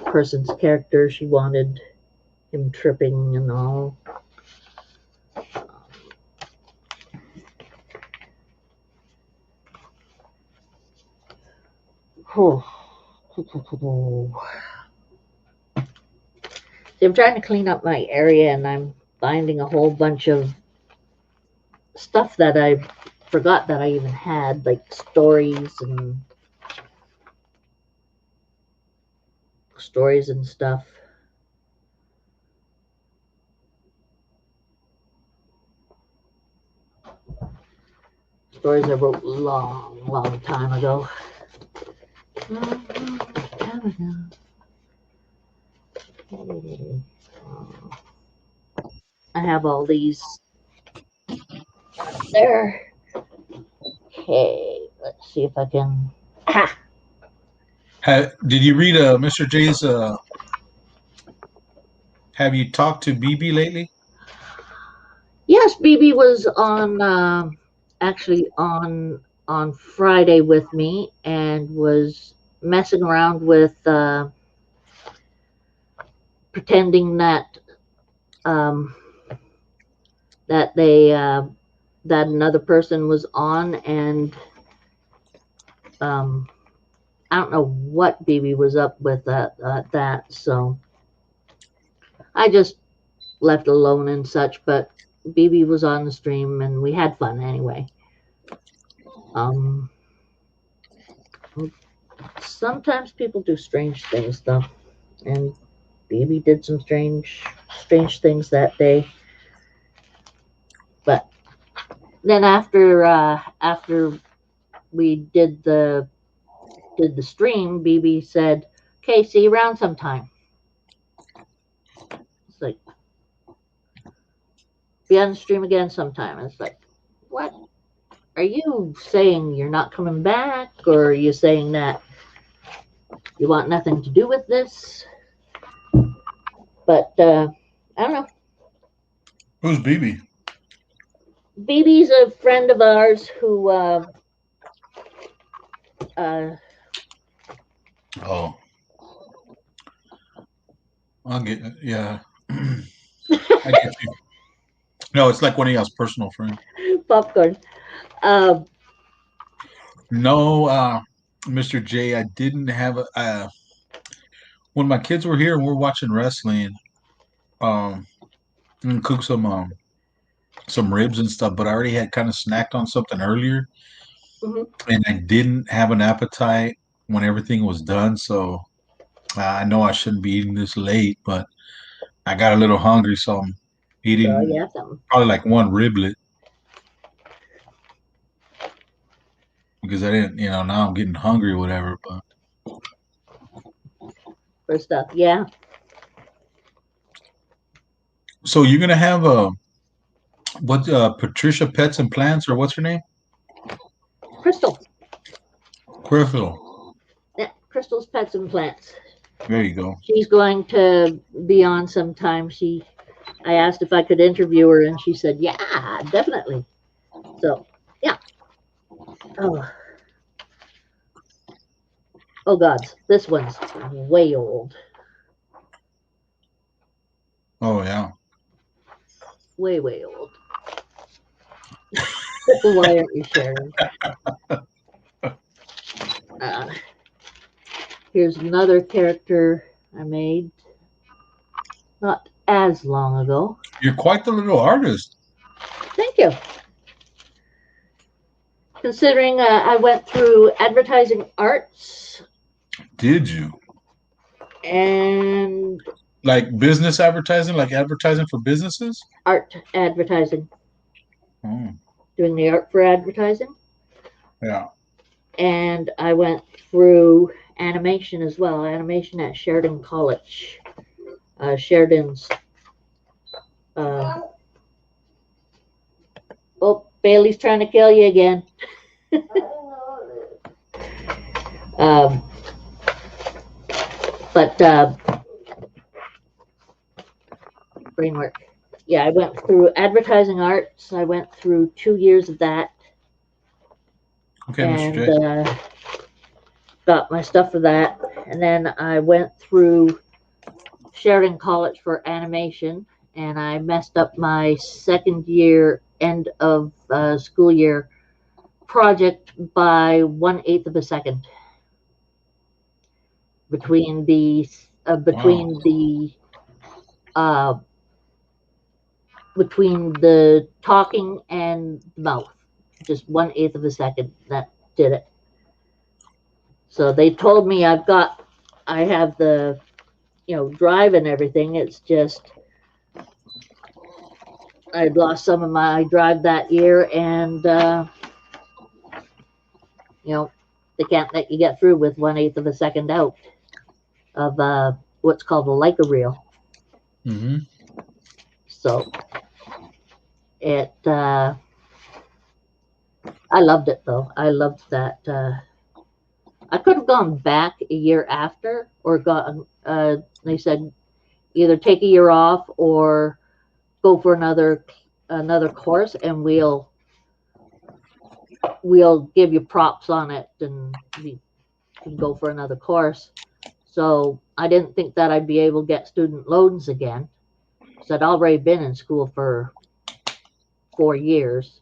Person's character, she wanted him tripping and all. See, I'm trying to clean up my area and I'm finding a whole bunch of stuff that I forgot that I even had, like stories and stuff. Stories I wrote long time ago. I have all these there. Okay, let's see if I can.
Did you read Mr. J's? Have you talked to BB lately?
Yes, BB was on actually on Friday with me and was messing around with pretending that that they that another person was on, and I don't know what BB was up with that, so I just left alone and such. But BB was on the stream and we had fun anyway. Sometimes people do strange things though, and BB did some strange things that day. But then after we did the stream, BB said, "Okay, see you around sometime." It's like, be on the stream again sometime. It's like, what? Are you saying you're not coming back, or are you saying that you want nothing to do with this? But I don't know.
Who's BB?
BB's a friend of ours who
Oh, I'll get yeah. I get you. No, it's like one of y'all's personal friends.
Popcorn.
No, Mr. J, I didn't have a. When my kids were here and we're watching wrestling, and cook some ribs and stuff, but I already had kind of snacked on something earlier, and I didn't have an appetite when everything was done. So I know I shouldn't be eating this late, but I got a little hungry, so I'm eating probably like one riblet because I didn't, now I'm getting hungry or whatever. But
for stuff, yeah.
So you're gonna have Patricia Pets and Plants, or what's her name?
Crystal.
Crystal.
Yeah, Crystal's Pets and Plants.
There you go.
She's going to be on sometime. I asked if I could interview her, and she said, "Yeah, definitely." So, yeah. Oh, oh gods, this one's way old.
Oh yeah.
Way old. Why aren't you sharing? Here's another character I made not as long ago.
You're quite the little artist.
Thank you. Considering I went through advertising arts.
Did you?
And
like business advertising, like advertising for businesses?
Art advertising. Doing the art for advertising.
Yeah.
And I went through animation as well, animation at Sheridan College. Sheridan's. Oh, Bailey's trying to kill you again. But brain work. Yeah, I went through advertising arts. I went through 2 years of that.
Okay,
and
Mr. J.
Got my stuff for that. And then I went through Sheridan College for animation, and I messed up my second year, end of school year project by 1/8 of a second. Between the talking and the mouth, just 1/8 of a second. That did it. So they told me I have the, drive and everything. It's just I'd lost some of my drive that year, and they can't let you get through with 1/8 of a second out of what's called a Leica reel.
Mm-hmm.
So I loved it though. I loved that. I could have gone back a year after, or they said either take a year off or go for another course, and we'll give you props on it, and you can go for another course. So I didn't think that I'd be able to get student loans again, because I'd already been in school for 4 years.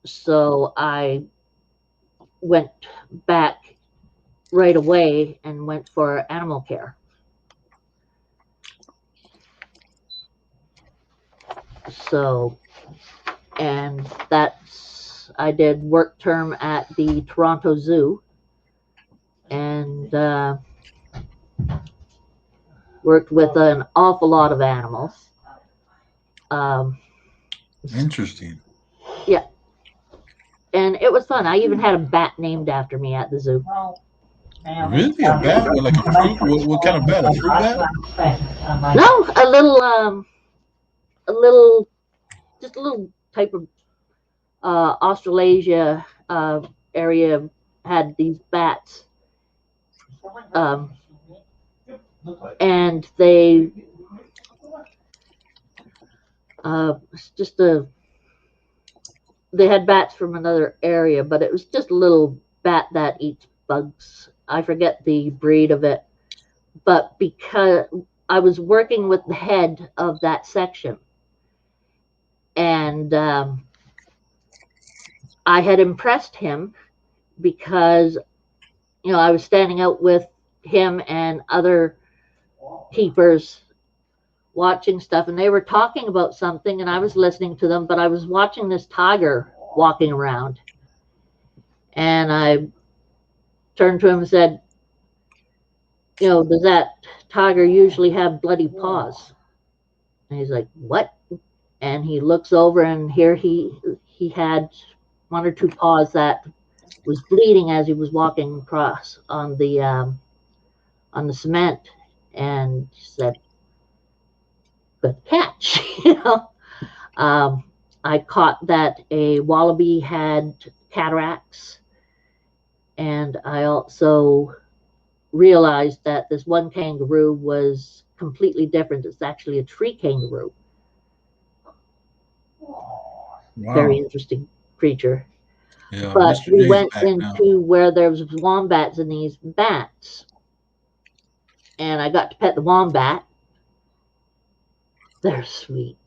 So I went back right away and went for animal care. So, and I did work term at the Toronto Zoo, and worked with an awful lot of animals.
Interesting.
Yeah. And it was fun. I even had a bat named after me at the zoo.
Really? A bat? Like a fruit? What kind of bat? A fruit bat?
No, a little type of Australasia area had these bats. And they they had bats from another area, but it was just a little bat that eats bugs. I forget the breed of it, but because I was working with the head of that section, and I had impressed him because I was standing out with him and other keepers watching stuff, and they were talking about something, and I was listening to them, but I was watching this tiger walking around, and I turned to him and said, does that tiger usually have bloody paws? And he's like, what? And he looks over, and here he had 1 or 2 paws that was bleeding as he was walking across on the cement, and said, good catch. I caught that a wallaby had cataracts, And I also realized that this one kangaroo was completely different. It's actually a tree kangaroo. Very
Wow.
interesting creature.
Yeah,
But
Mr.
we
J's
went
back now.
into where there was wombats and these bats, and I got to pet the wombat. They're sweet,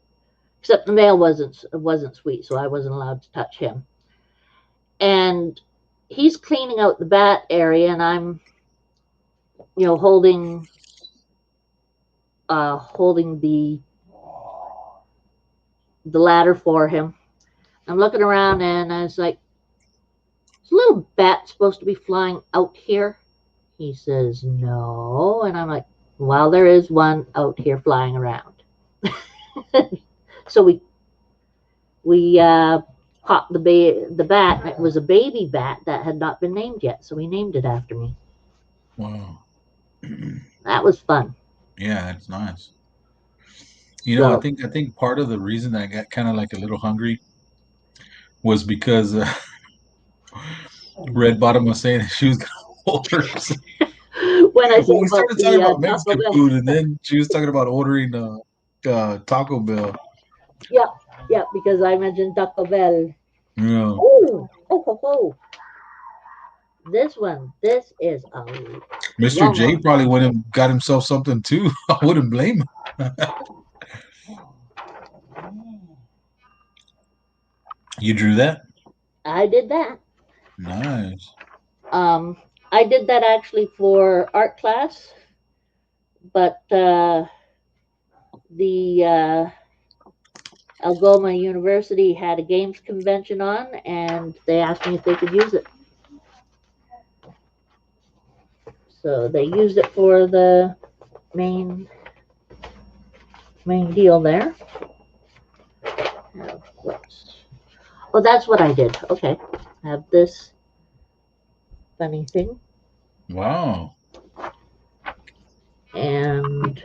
except the male wasn't sweet, so I wasn't allowed to touch him. And he's cleaning out the bat area, and I'm, holding the ladder for him. I'm looking around, and I was like, "Is a little bat supposed to be flying out here?" He says, "No," and I'm like, "Well, there is one out here flying around." So we caught the bat, and it was a baby bat that had not been named yet, so we named it after me.
Wow.
That was fun.
Yeah, that's nice. I
So
think part of the reason that I got kind of like a little hungry was because Red Bottom was saying that she was gonna order.
when I said
Well, we
about
started talking
the
about
Taco
Mexican
Bell,
food, and then she was talking about ordering Taco Bell.
yeah, yeah, because I mentioned Taco Bell.
Yeah.
Oh, this is a
Mr.
long
J
one.
probably went and got himself something too. I wouldn't blame him. You drew that?
I did that.
Nice.
Um, I did that actually for art class, but the Algoma University had a games convention on, and they asked me if they could use it. So they used it for the main deal there. Oh, that's what I did. Okay, I have this funny thing,
Wow.
and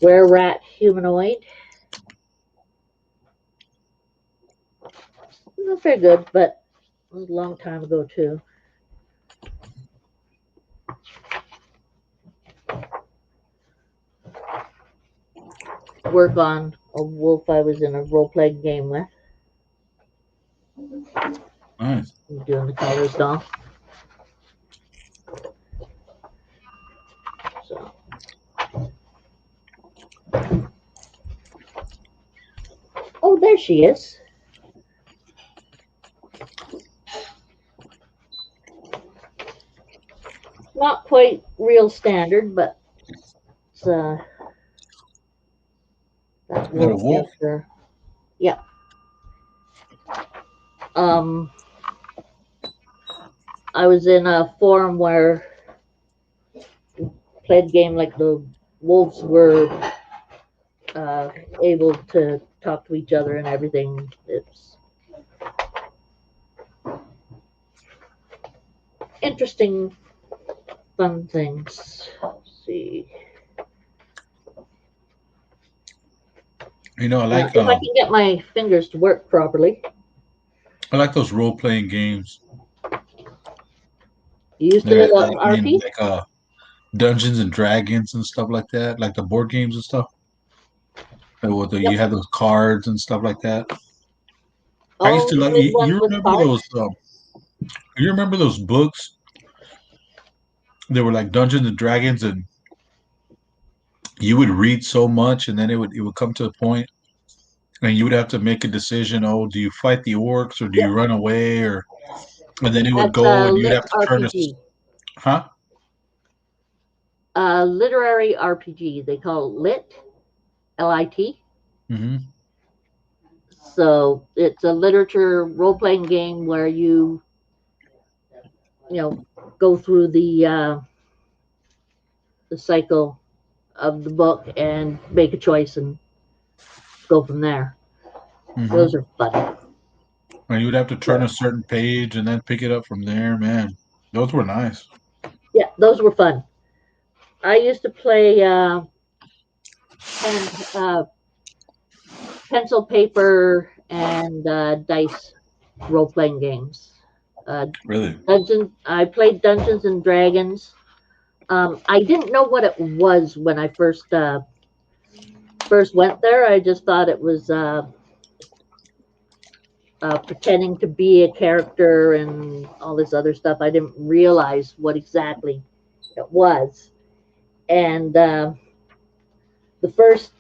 were rat humanoid. Not very good, but it was a long time ago too. Work on a wolf I was in a role playing game with.
Nice.
I'm doing the colors doll. So. Oh, there she is. Not quite real standard, but it's that
That a
wolf
wolf?
character. Yeah. Um, I was in a forum where played a game like the wolves were uh, able to talk to each other and everything. It's interesting, fun things. Let's see.
I like
If I can get my fingers to work properly.
I like those role playing games.
You used to
They're
know
like,
RP?
Dungeons and Dragons and stuff like that, like the board games and stuff. You
Yep.
have those cards and stuff like that. I used
Oh,
to
you
like.
mean ones
You
with
remember
cards?
those? You remember those books? They were like Dungeons and Dragons, and you would read so much, and then it would come to a point, and you would have to make a decision. Oh, do you fight the orcs or do you
Yep.
run away? Or and then it would
That's
go, and you'd
Lit
have to turn to,
RPG.
huh?
Literary RPG. They call it Lit, LIT.
Mm-hmm.
So it's a literature role playing game where you know, go through the cycle of the book and make a choice and go from there. Those
Mm-hmm.
are fun.
And you would have to turn
So,
a certain page and then pick it up from there. Man, those were nice.
yeah, those were fun. I used to play and pencil, paper, and dice role playing games. Uh,
Really?
I played Dungeons and Dragons. I didn't know what it was when I first went there. I just thought it was pretending to be a character and all this other stuff. I didn't realize what exactly it was. And the first,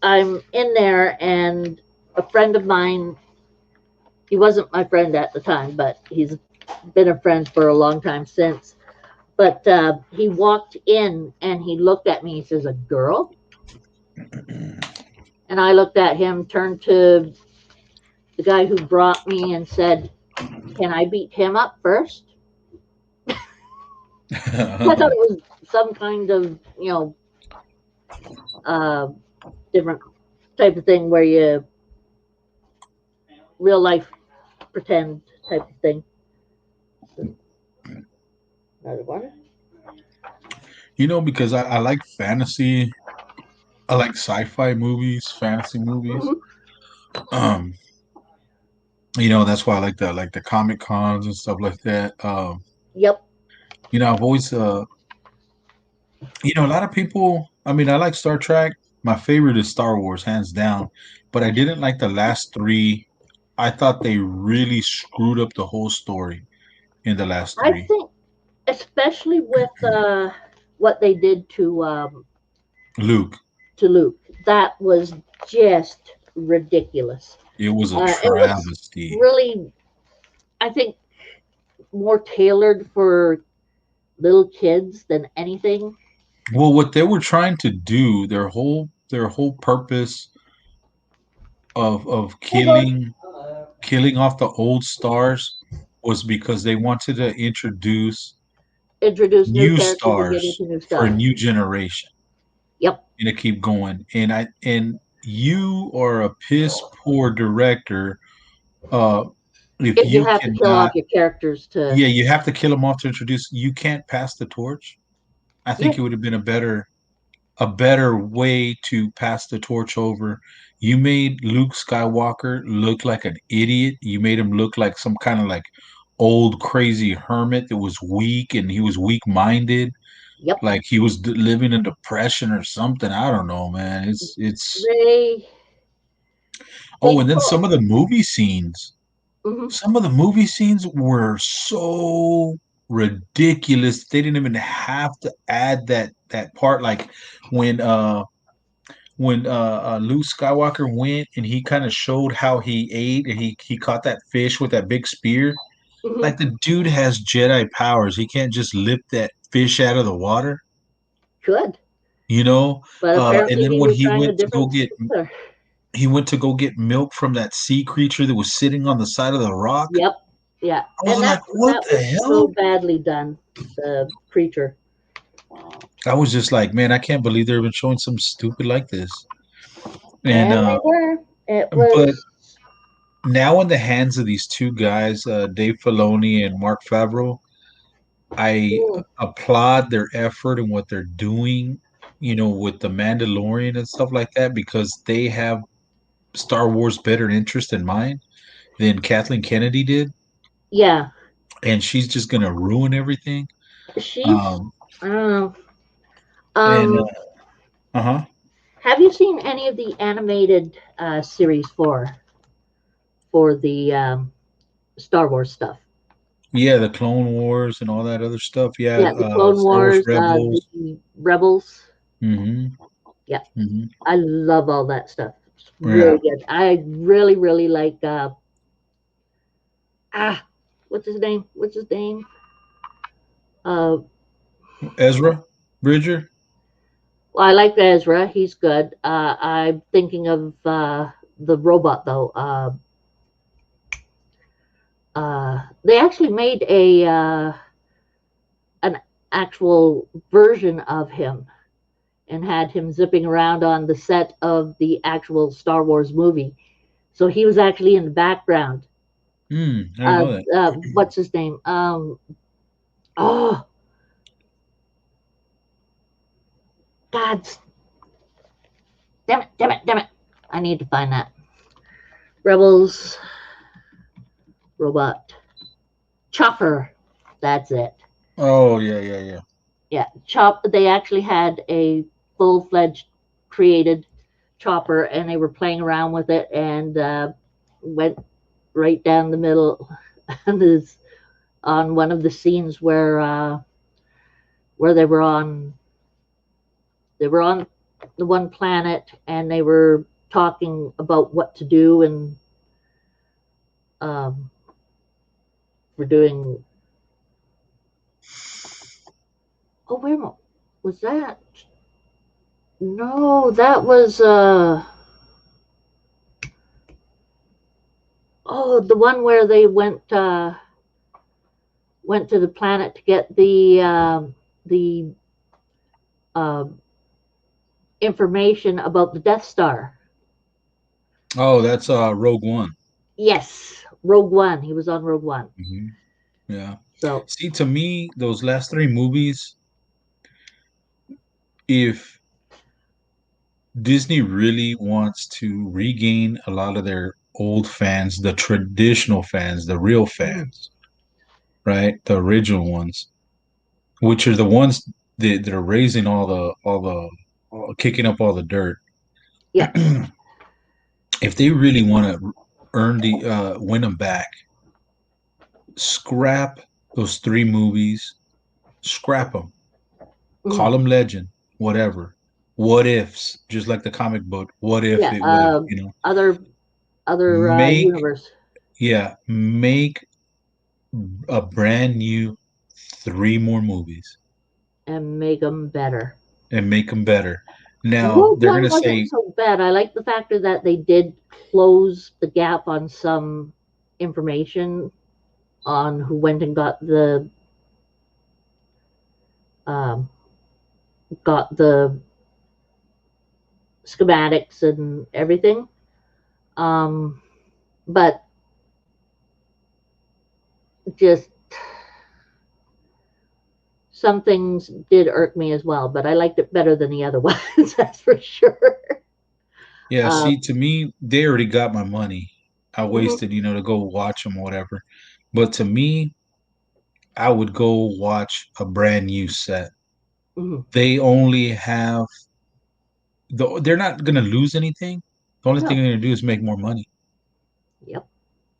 I'm in there, and a friend of mine, he wasn't my friend at the time, but he's been a friend for a long time since. But he walked in and he looked at me. He says, "A girl?" And I looked at him, turned to the guy who brought me, and said, "Can I beat him up first?" I thought it was some kind of, uh, different type of thing where you real life pretend type of thing. Another one.
Because I like fantasy. I like sci-fi movies, fantasy movies.
Hmm.
Um, that's why I like the Comic Cons and stuff like that.
Yep.
I've always a lot of people. I mean, I like Star Trek. My favorite is Star Wars, hands down. But I didn't like the last three. I thought they really screwed up the whole story in the last
I
three.
think, especially with what they did
Luke,
to Luke, that was just ridiculous.
it was a
It was
travesty.
really, I think, more tailored for little kids than anything.
Well, what they were trying to do, their whole purpose of killing off the old stars was because they wanted to introduce
Introduce new
new
characters and get
stars
into new
for
stuff.
a new generation
Yep.
and to keep going. And you are a piss poor director uh if
If you
you
have to kill off
cannot.
your characters to,
Yeah, you have to kill them off to introduce. You can't pass the torch. I
yeah,
think it would have been a better way to pass the torch over. You made Luke Skywalker look like an idiot. You made him look like some kind of like old crazy hermit that was weak and he was weak minded,
yep.
like he was living in depression or something. I don't know, man. It's
They
Oh,
they
and then
told.
some of the movie scenes.
Hmm.
Some of the movie scenes were so ridiculous. They didn't even have to add that part, like when Luke Skywalker went and he kind of showed how he ate and he caught that fish with that big spear.
Hmm.
Like the dude has Jedi powers. He can't just lift that fish out of the water,
Could,
you know.
but
And
apparently
then
he
when
was trying a different.
he went to go get milk from that sea creature that was sitting on the side of the rock.
Yep. Yeah,
I was
and
like, what
that
the
was so
hell?
badly done. The creature.
I was just like, man, I can't believe they're even showing something stupid like this. And
And they were. It
but
was.
now in the hands of these two guys, Dave Filoni and Mark Favreau, I
Mm,
applaud their effort and what they're doing, with the Mandalorian and stuff like that, because they have Star Wars better interest in mind than Kathleen Kennedy did,
yeah,
and she's just gonna ruin everything.
she's.
Um,
I don't know.
and
Um,
uh-huh.
have you seen any of the animated series for the Star Wars stuff?
Yeah, the Clone Wars and all that other stuff. Yeah,
Yeah, the Clone
Star Wars
Wars,
Rebels.
the Rebels.
Hmm.
Yeah,
Hmm.
I love all that stuff. It's
Yeah,
really good. I really, really like. Ah, what's his name? What's his name? Uh,
Ezra Bridger.
well, I like Ezra. He's good. I'm thinking of the robot though. They actually made an actual version of him and had him zipping around on the set of the actual Star Wars movie. So he was actually in the background.
I didn't know that.
What's his name? Oh, God, damn it, damn it, damn it. I need to find that. Rebels, robot, Chopper. That's it.
Oh yeah, yeah, yeah.
Yeah, They actually had a full-fledged created chopper, and they were playing around with it, and went right down the middle. And is on one of the scenes where they were on the one planet, and they were talking about what to do, and um, we're doing. Oh, wait a minute. Was that? No, that was oh, the one where they went to the planet to get the uh, information about the Death Star.
Oh, that's Rogue One.
Yes, Rogue One. He was on Rogue One.
Hmm. Yeah.
So
See, to me, those last three movies, if Disney really wants to regain a lot of their old fans, the traditional fans, the real
mhm,
fans, right? The original ones, which are the ones that are raising kicking up all the dirt.
yeah,
If they really want to win them back, scrap those three movies, scrap them, call
mhm,
them legend, whatever. What ifs, just like the comic book. What if
yeah.
it would have,
Other
make,
universe,
yeah, make a brand new three more movies
and make them better.
and make them better. Now
Rogue
they're
One
gonna
wasn't
say,
so bad. I like the factor that they did close the gap on some information on who went and um, got the schematics and everything. Um, but just some things did irk me as well. But I liked it better than the other ones. That's for sure.
yeah, see,
Um,
to me, they already got my money. I
mhm,
wasted, to go watch them, whatever. But to me, I would go watch a brand new set.
mhm.
They only have they're not gonna lose anything. The only thing
No.
they're gonna do is make more money
Yep.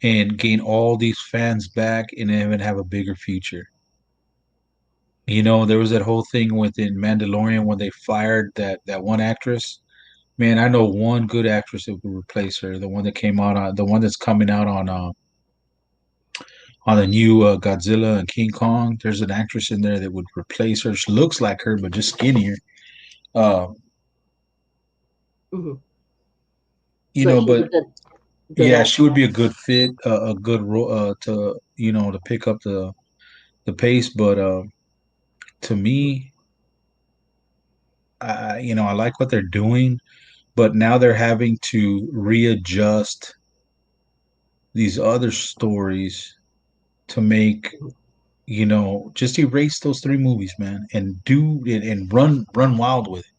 and gain all these fans back and even have a bigger future. There was that whole thing within Mandalorian when they fired that one actress. Man, I know one good actress that would replace her. The one that came out on the one that's coming out on the new Godzilla and King Kong. There's an actress in there that would replace her. She looks like her, but just skinnier. Uh,
Hmm. But she's a
but
good
yeah, she
actor.
would be a good fit, a good role to to pick up the pace. But to me, I like what they're doing, but now they're having to readjust these other stories to make just erase those three movies, man, and do it and run wild with it.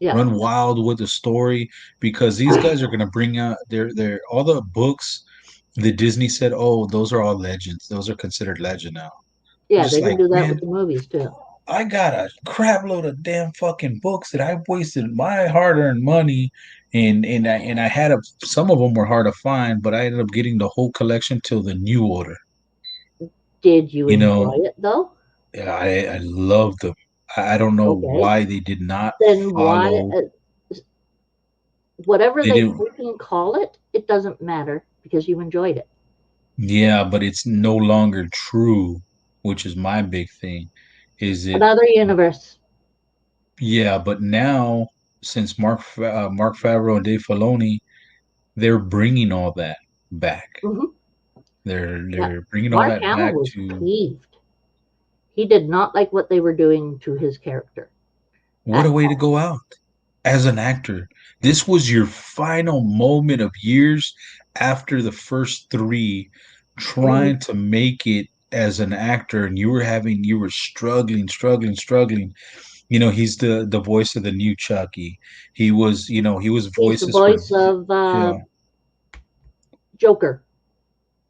Yeah.
Run wild with the story because these guys are gonna bring out their all the books that Disney said, oh, those are all legends. Those are considered legend now. I'm
Yeah,
just
they can
like,
do that
man,
with the movies too.
I got a crap load of damn fucking books that I wasted my hard earned money and I had some of them were hard to find, but I ended up getting the whole collection till the new order.
Did you
You
enjoy
know,
it though?
yeah, I loved them. I don't know
Okay.
why they did not
Then why,
follow.
whatever
They
they
didn't.
freaking call it, it doesn't matter because you enjoyed it.
Yeah, but it's no longer true, which is my big thing. Is it?
Another universe.
Yeah, but now since Mark Favreau and Dave Filoni, they're bringing all that back.
Hmm.
They're
Yeah.
they're bringing all
Mark
that
Hamill
back
was
to
peeved. He did not like what they were doing to his character
what
at
a way to
all.
go out as an actor. This was your final moment of years after the first three,
Hmm.
trying to make it as an actor, and you were struggling, struggling, struggling. he's the voice of the new Chucky. He was, he was
He's the
voices for,
voice of
yeah.
Joker.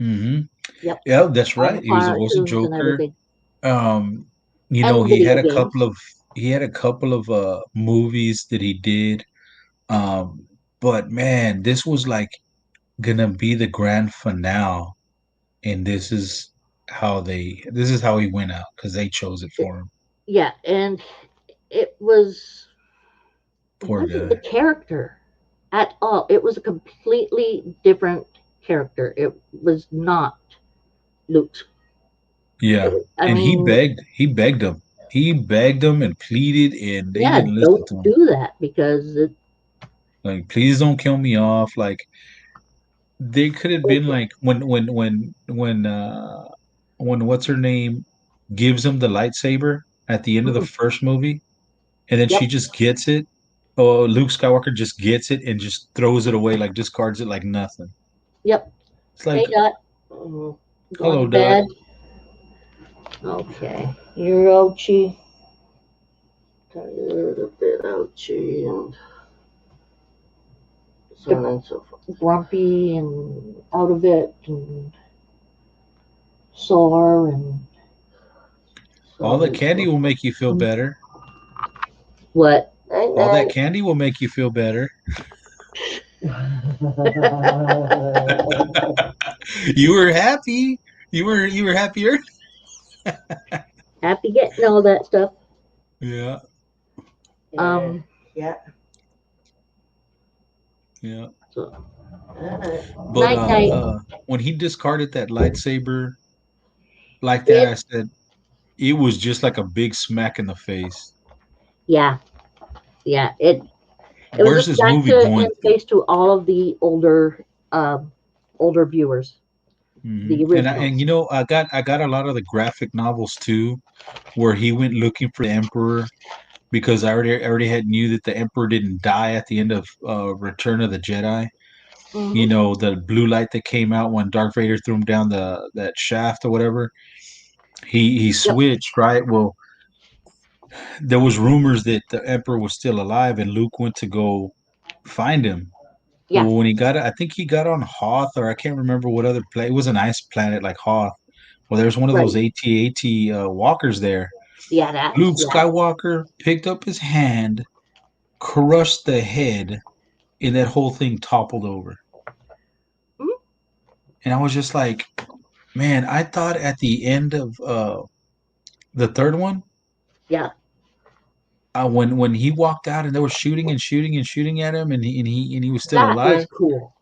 Mm-hmm.
Yep.
Yeah, that's
All the
right. He was the voice of
cartoons and
Joker.
everything.
Um,
And
he had
video
a couple
games.
of movies that he did. Um, but man, this was like gonna be the grand finale, and this is how he went out because they chose it for him.
Yeah, and it was it
Poor
wasn't the
guy.
character at all. It was a completely different character. It was not Luke's.
Yeah,
I
and
mean,
he begged them and pleaded, and they
yeah,
didn't listen
don't
to him.
do that because
Like, please don't kill me off. Like, they could have been like when what's her name gives him the lightsaber at the end of the
mhm,
first movie, and then she
yep,
just gets it. Oh, Luke Skywalker just gets it and just throws it away, like discards it like nothing.
yep.
It's
Hey,
like,
Dot, going
hello,
to
Dot.
bed. Okay, you're Ochi. Tired a bit Ochi and so on and so forth. Grumpy and out of it and sore and so
All
on
that
and so
candy will
forth.
make you feel better.
What?
All that candy will make you feel better. You were happy. You were happier.
Happy getting all that stuff.
Yeah,
Um,
Yeah.
yeah.
so
But
night night.
when he discarded that lightsaber like that, I
It
said it was just like a big smack in the face.
yeah, yeah. It was a
Where's this
smack
movie
to in
going to?
face to all of the um older viewers, the
And
originals.
I got a lot of the graphic novels too, where he went looking for the Emperor because I already had knew that the Emperor didn't die at the end of Return of the Jedi.
Hmm.
The blue light that came out when Darth Vader threw him down the that shaft or whatever. He
Yep.
switched, right? Well, there was rumors that the Emperor was still alive, and Luke went to go find him.
Yeah.
Well, when he got it, I think he got on Hoth, or I can't remember what other planet. It was an ice planet like Hoth. Well, there's one of those
Right.
AT-AT walkers there.
Yeah. That's
Luke
yeah.
Skywalker picked up his hand, crushed the head, and that whole thing toppled over.
Mhm.
And I was just like, man, I thought at the end of the third one,
Yeah.
when he walked out and they were shooting and shooting and shooting at him, and he was still
That was
alive,
cool.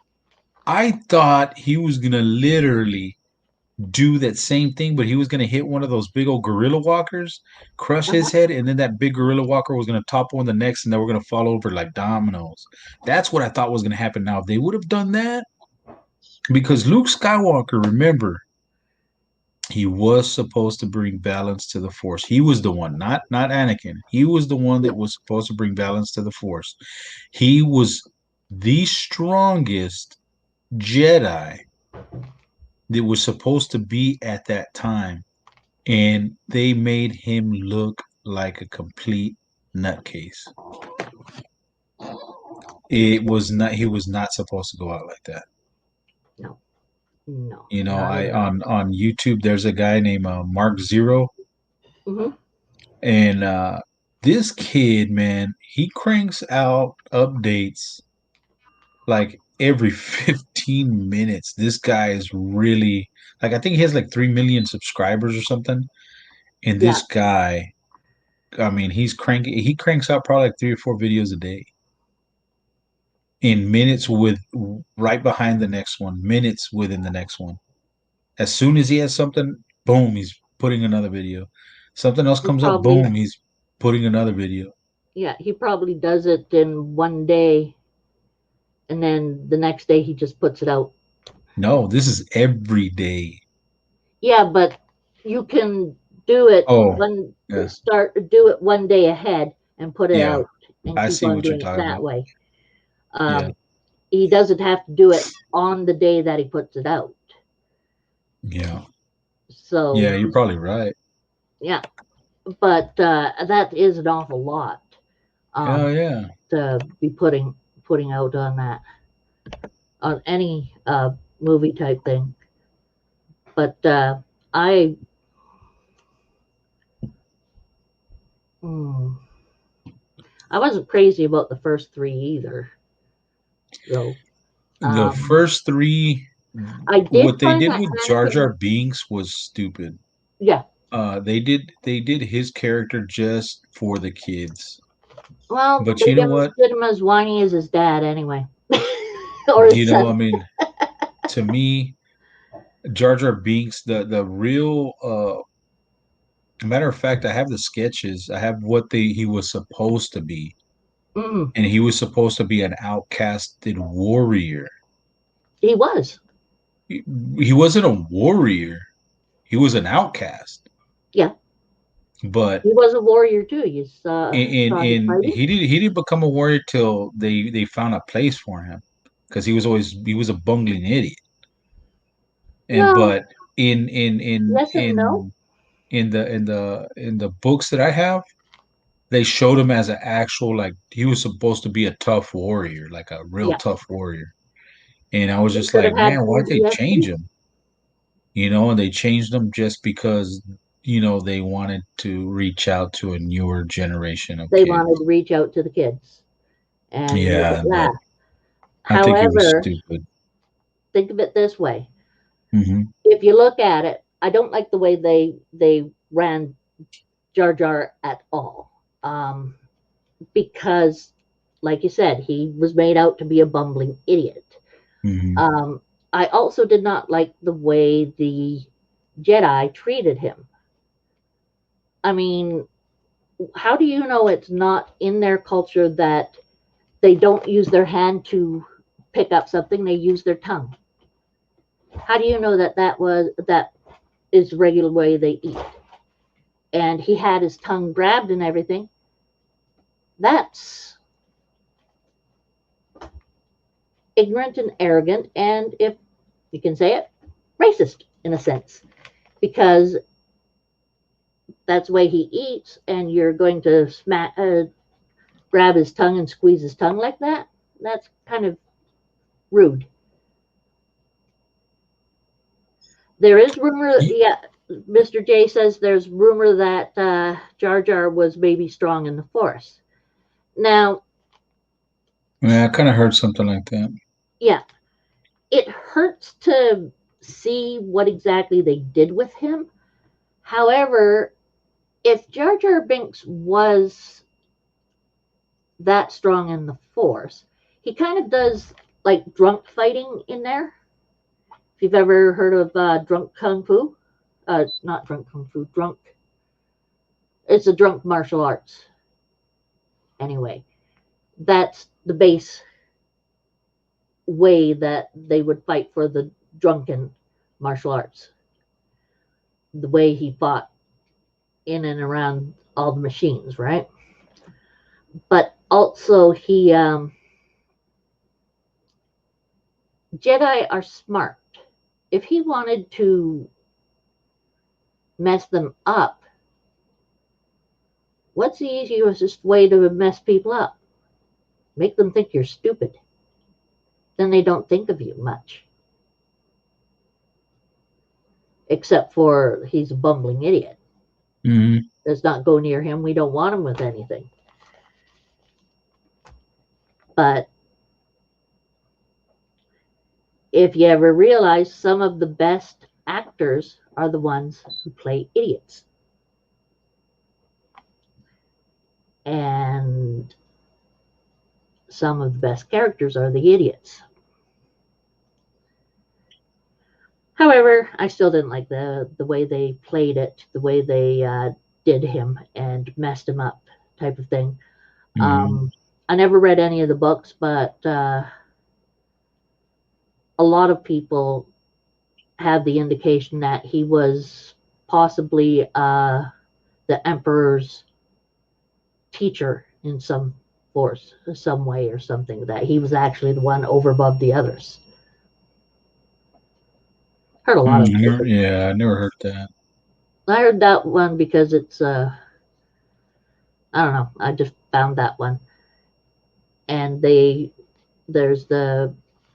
I thought he was gonna literally do that same thing, but he was gonna hit one of those big old gorilla walkers, crush his
Uh-huh.
head, and then that big gorilla walker was gonna topple on the next, and they were gonna fall over like dominoes. That's what I thought was gonna happen. Now, if they would have done that, because Luke Skywalker, remember, he was supposed to bring balance to the Force. He was the one, not Anakin. He was the one that
Yep.
was supposed to bring balance to the Force. He was the strongest Jedi that was supposed to be at that time, and they made him look like a complete nutcase. It was not. He was not supposed to go out like that.
No. No. Not
I
at all.
on YouTube, there's a guy named Mark Zero,
Hmm.
and this kid, man, he cranks out updates like every 15 minutes. This guy is really like, I think he has like 3 million subscribers or something. And
Yeah.
this guy, I mean, he cranks out probably like 3 or 4 videos a day in minutes with right behind the next one, minutes within the next one. As soon as he has something, boom, he's putting another video. Something else
He
comes up,
probably
boom, he's putting another video.
yeah. He probably does it in one day, and then the next day he just puts it out.
No, this is every day.
Yeah, but you can do it
Oh,
one
yeah,
do it one day ahead and put it
yeah.
out and
I
keep
see
on
what you're
doing it
talking
that
about.
way.
Yeah,
He doesn't have to do it on the day that he puts it out.
yeah,
So
yeah. You're probably right.
yeah, but that is an awful lot
Oh yeah.
to be putting out on that on any movie type thing. But I hmm, I wasn't crazy about the first three either, though.
The
Um,
first three,
I did
what they
find
did
that
with Jar
Anakin,
Jar Binks was stupid.
yeah.
They did his character just for the kids.
Well,
But
they
you know what?
did him as whiny as his dad anyway, or his
You know, I
son.
mean, to me, Jar Jar Binks, the real matter of fact, I have the sketches. I have what he was supposed to be,
Mm,
and he was supposed to be an outcasted warrior.
he was,
He, he wasn't a warrior. He was an outcast.
yeah.
But
He was a warrior too. You saw his
in
fighting.
he didn't become a warrior till they found a place for him because he was a bungling idiot. And
Well,
but in in in
yes and no.
in in the books that I have, they showed him as an actual, like, he was supposed to be a tough warrior, like a real
Yeah,
tough warrior. And I was
he
just
could have
like,
had
man, why'd they change
PTSD.
him? And they changed him just because they wanted to reach out to a newer generation of
They
kids.
wanted to reach out to the kids and make it
Yeah, but
laugh.
I think it was
However,
stupid.
think of it this way:
Hmm.
if you look at it, I don't like the way they ran Jar Jar at all, because, like you said, he was made out to be a bumbling idiot.
Hmm.
Um, I also did not like the way the Jedi treated him. I mean, how do you know it's not in their culture that they don't use their hand to pick up something, they use their tongue? How do you know that that is the regular way they eat? And he had his tongue grabbed and everything. That's ignorant and arrogant, and, if you can say it, racist in a sense, because that's the way he eats, and you're going to grab his tongue and squeeze his tongue like that. That's kind of rude. There is rumor, yeah. Mr. J says there's rumor that Jar Jar was maybe strong in the Force. Now,
Yeah, I kind of heard something like that.
yeah, it hurts to see what exactly they did with him. However, if Jar Jar Binks was that strong in the Force, he kind of does like drunk fighting in there. If you've ever heard of drunk kung fu, not drunk kung fu, drunk. It's a drunk martial arts. Anyway, that's the base way that they would fight for the drunken martial arts. The way he fought in and around all the machines, right? But also, Jedi are smart. If he wanted to mess them up, what's the easiest way to mess people up? Make them think you're stupid. Then they don't think of you much. Except for he's a bumbling idiot.
Hmm.
Let's not go near him. We don't want him with anything. But if you ever realize, some of the best actors are the ones who play idiots. And some of the best characters are the idiots. However, I still didn't like the way they played it, the way they did him and messed him up, type of thing.
Hmm.
I never read any of the books, but a lot of people have the indication that he was possibly the emperor's teacher in some way or something. That he was actually the one over above the others. Heard a lot of different.
Yeah, I never heard that.
I heard that one because it's I don't know. I just found that one, and there's the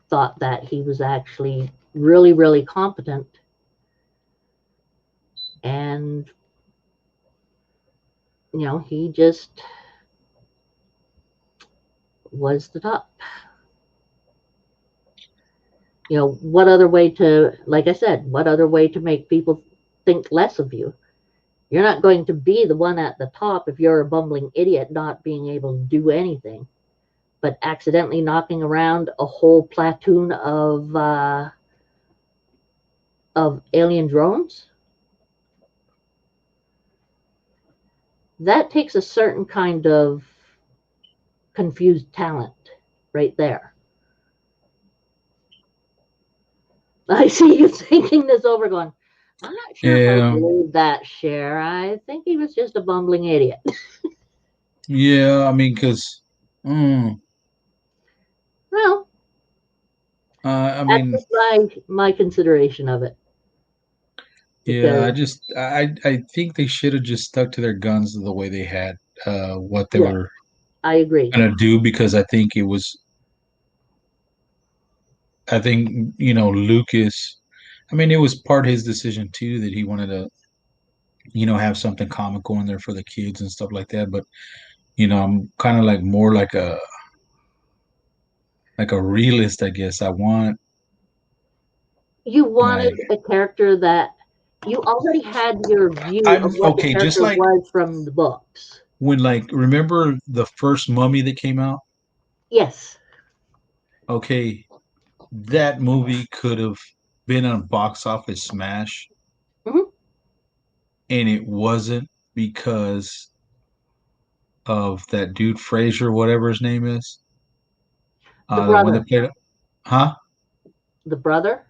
thought that he was actually really, really competent, and he just was the top. What other way to, like I said, what other way to make people think less of you? You're not going to be the one at the top if you're a bumbling idiot not being able to do anything, but accidentally knocking around a whole platoon of alien drones. That takes a certain kind of confused talent right there. I see you thinking this over, going, I'm not sure if I believe that, Cher. I think he was just a bumbling idiot.
Yeah, I mean, because,
well,
I
that's
mean,
just my consideration of it.
yeah,
Because
I think they should have just stuck to their guns the way they had what they
yeah,
were
I agree.
gonna do, because I think, Lucas, I mean, it was part of his decision too that he wanted to, have something comical in there for the kids and stuff like that. But, I'm kind of like more like a realist, I guess.
You
like,
wanted a character that you already had your view of
I'm
what the
okay, just
character
like
was from the books.
when, like, remember the first Mummy that came out?
Yes.
Okay, that movie could have been a box office smash,
Hmm.
and it wasn't because of that dude Fraser, whatever his name is.
The
The one that
brother.
played, huh?
The brother.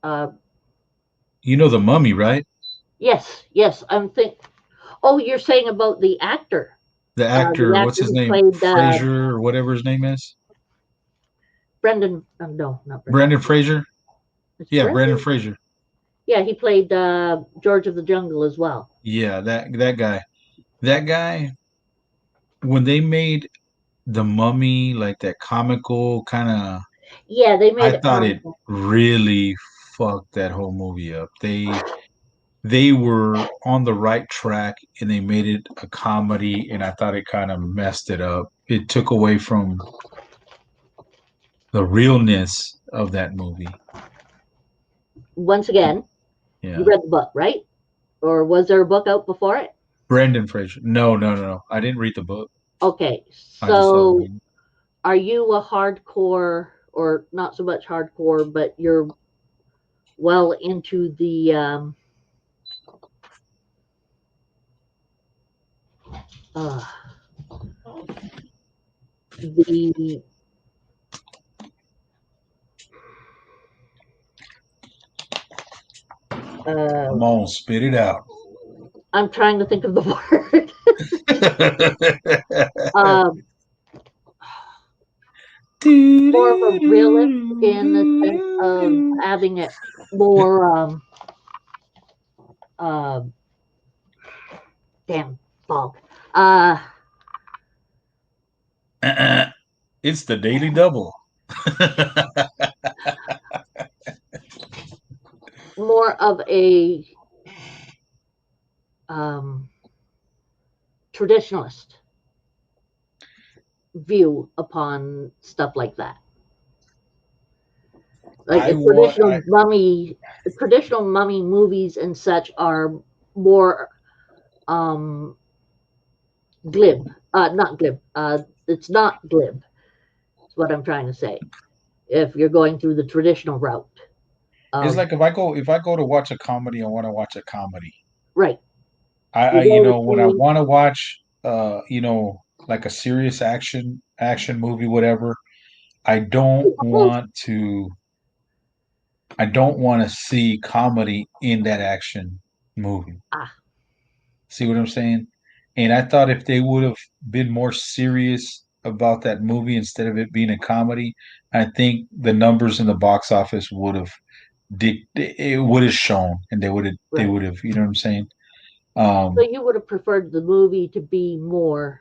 Uh,
You know the Mummy, right?
yes, yes. I'm think. Oh, you're saying about the actor.
The
The
actor, what's
actor
his
who
name?
played
Fraser or whatever his name is.
Brendan. No, not Brendan.
Brandon Fraser.
It's
Yeah, Brandon
Brendan.
Fraser.
Yeah, he played George of the Jungle as well.
Yeah, that guy. That guy. When they made the Mummy like that comical kind of,
Yeah, they
I
made it
thought it
comical.
really fucked that whole movie up. They were on the right track and they made it a comedy, and I thought it kind of messed it up. It took away from the realness of that movie.
Once again, you
Yeah.
read the book, right? Or was there a book out before it?
Brendan Fraser. No, no, no, no. I didn't read the book.
Okay,
I just saw the
so
movie.
are you a hardcore, or not so much hardcore, but you're well into uh, the
Come
uh,
on, spit it out.
I'm trying to think of the word. um, More of a realist in the sense of having it more uh, damn fog. Uh,
It's the Daily Double.
More of a um, traditionalist view upon stuff like that. Like
I want. I
traditional mummy movies and such are more um, glib. Not glib. It's not glib. Is what I'm trying to say. If you're going through the traditional route
It's
of
like if I go to watch a comedy, I want to watch a comedy.
right,
I
you go to
when I
see
want to watch like a serious action movie, whatever. I don't want to. I don't want to see comedy in that action movie.
ah
See what I'm saying? And I thought if they would have been more serious about that movie instead of it being a comedy, I think the numbers in the box office would have it would have shown, and they would have
right.
you know what I'm saying?
So you would have preferred the movie to be more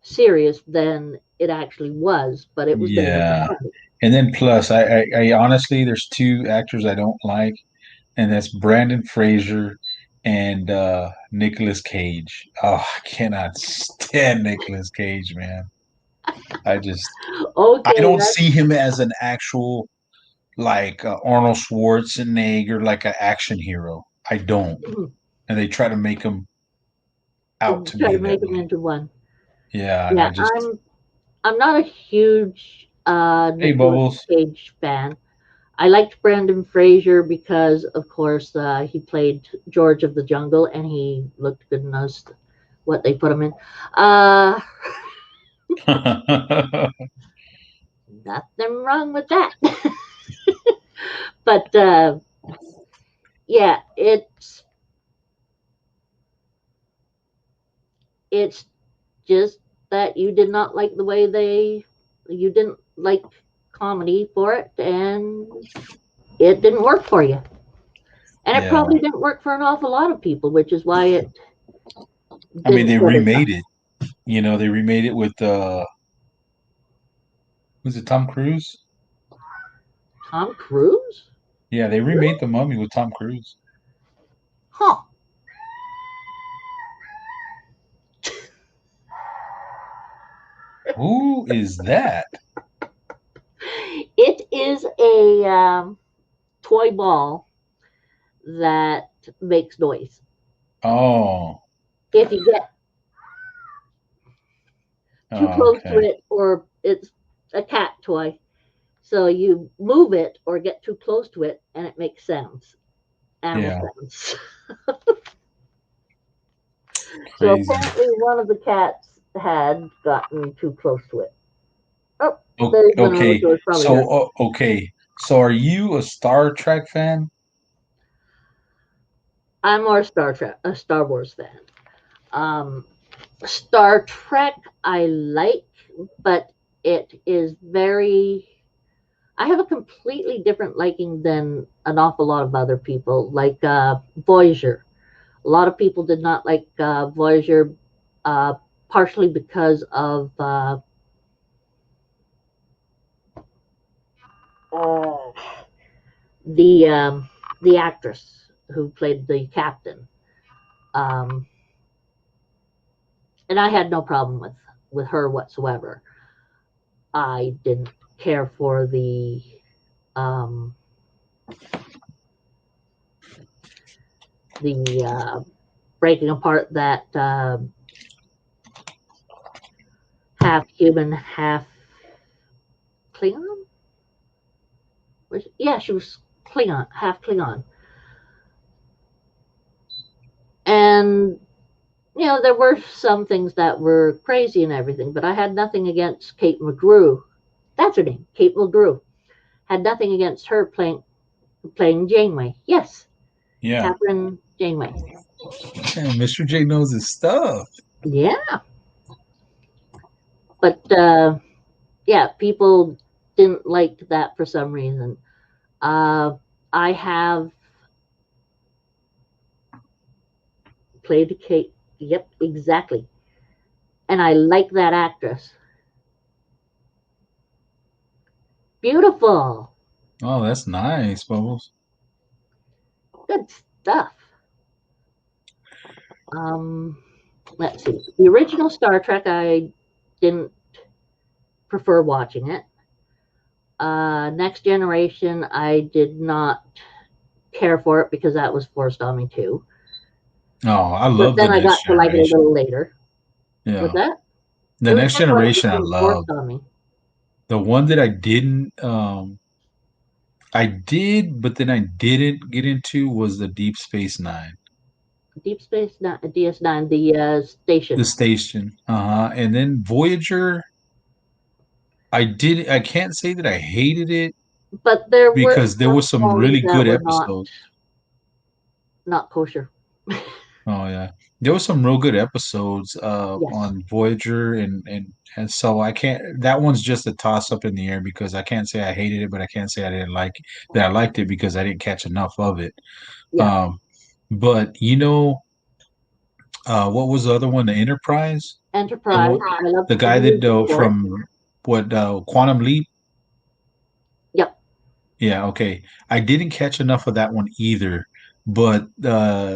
serious than it actually was, but it was going to make
Yeah.
money.
And then plus, I honestly, there's two actors I don't like, and that's Brandon Fraser and Nicolas Cage. Oh, I cannot stand Nicolas Cage, man. I just, I
Okay,
don't see
that's
him as an actual like Arnold Schwarzenegger, like an action hero. I don't. And they try to make him out to
try
be
to
that
make them
way.
into one.
Yeah, and
Yeah,
I just,
I'm not a huge
hey,
Nicolas
Bubbles.
Cage fan. I liked Brandon Fraser because, of course, he played George of the Jungle, and he looked good in those what they put him in. Uh, Nothing wrong with that. But yeah, it's just that you did not like the way you didn't like comedy for it, and it didn't work for you. And it
Yeah.
probably didn't work for an awful lot of people, which is why it
I mean,
didn't
they
get as
remade
much.
it. You know, they remade it with was it Tom Cruise?
Tom Cruise?
Yeah, they remade
Really?
The Mummy with Tom Cruise.
Huh.
Who is that?
It is a toy ball that makes noise.
Oh,
If you get too close to
okay.
it, or it's a cat toy, so you move it or get too close to it, and it makes sounds, animal
Yeah,
sounds. So
crazy.
apparently, one of the cats had gotten too close to it. Oh,
O-
there's Manolo,
Okay,
so it's probably her.
okay. So are you a Star Trek fan?
I'm more a Star Wars fan. Um, Star Trek, I like, but it is very. I have a completely different liking than an awful lot of other people, like Voyager. A lot of people did not like Voyager, uh, partially because of uh, the um, the actress who played the captain. Um, and I had no problem with her whatsoever. I didn't care for um, the breaking apart that half human, half Klingon. Yeah, she was Klingon, half Klingon, and there were some things that were crazy and everything, but I had nothing against Kate McGrew. That's her name, Kate McGrew. Had nothing against her playing Janeway. Yes,
Yeah.
Catherine Janeway.
Man, Mr. J knows his stuff.
Yeah, but yeah, people didn't like that for some reason. Uh, I have played Kate. Yep, exactly. And I like that actress. Beautiful.
Oh, that's nice, Bubbles.
Good stuff. Um, let's see. The original Star Trek, I didn't prefer watching it. Next Generation, I did not care for it because that was forced on me too.
Oh, I
But
love the
then I
Next
got to like it a
Generation.
little later. Was
Yeah,
that?
the
It was
Next
kind of like
Generation I
being
love.
forced on me.
The one that I didn't, I did, but then I didn't get into was the Deep Space Nine,
Deep Space DS9, the
the
station.
station. Uh-huh. And then Voyager, I did. I can't say that I hated it
But there were
because there
some
was some
qualities
really
that
good
were not
episodes.
not kosher.
Oh yeah, there were some real good episodes
Yes.
on Voyager, and so I can't. That one's just a toss up in the air because I can't say I hated it, but I can't say I didn't like that I liked it because I didn't catch enough of it.
Yeah.
Um, but you know. What was the other one? The Enterprise.
Enterprise. I love
The
the
guy that
music for it.
from what Quantum Leap.
Yep.
Yeah. Okay. I didn't catch enough of that one either, but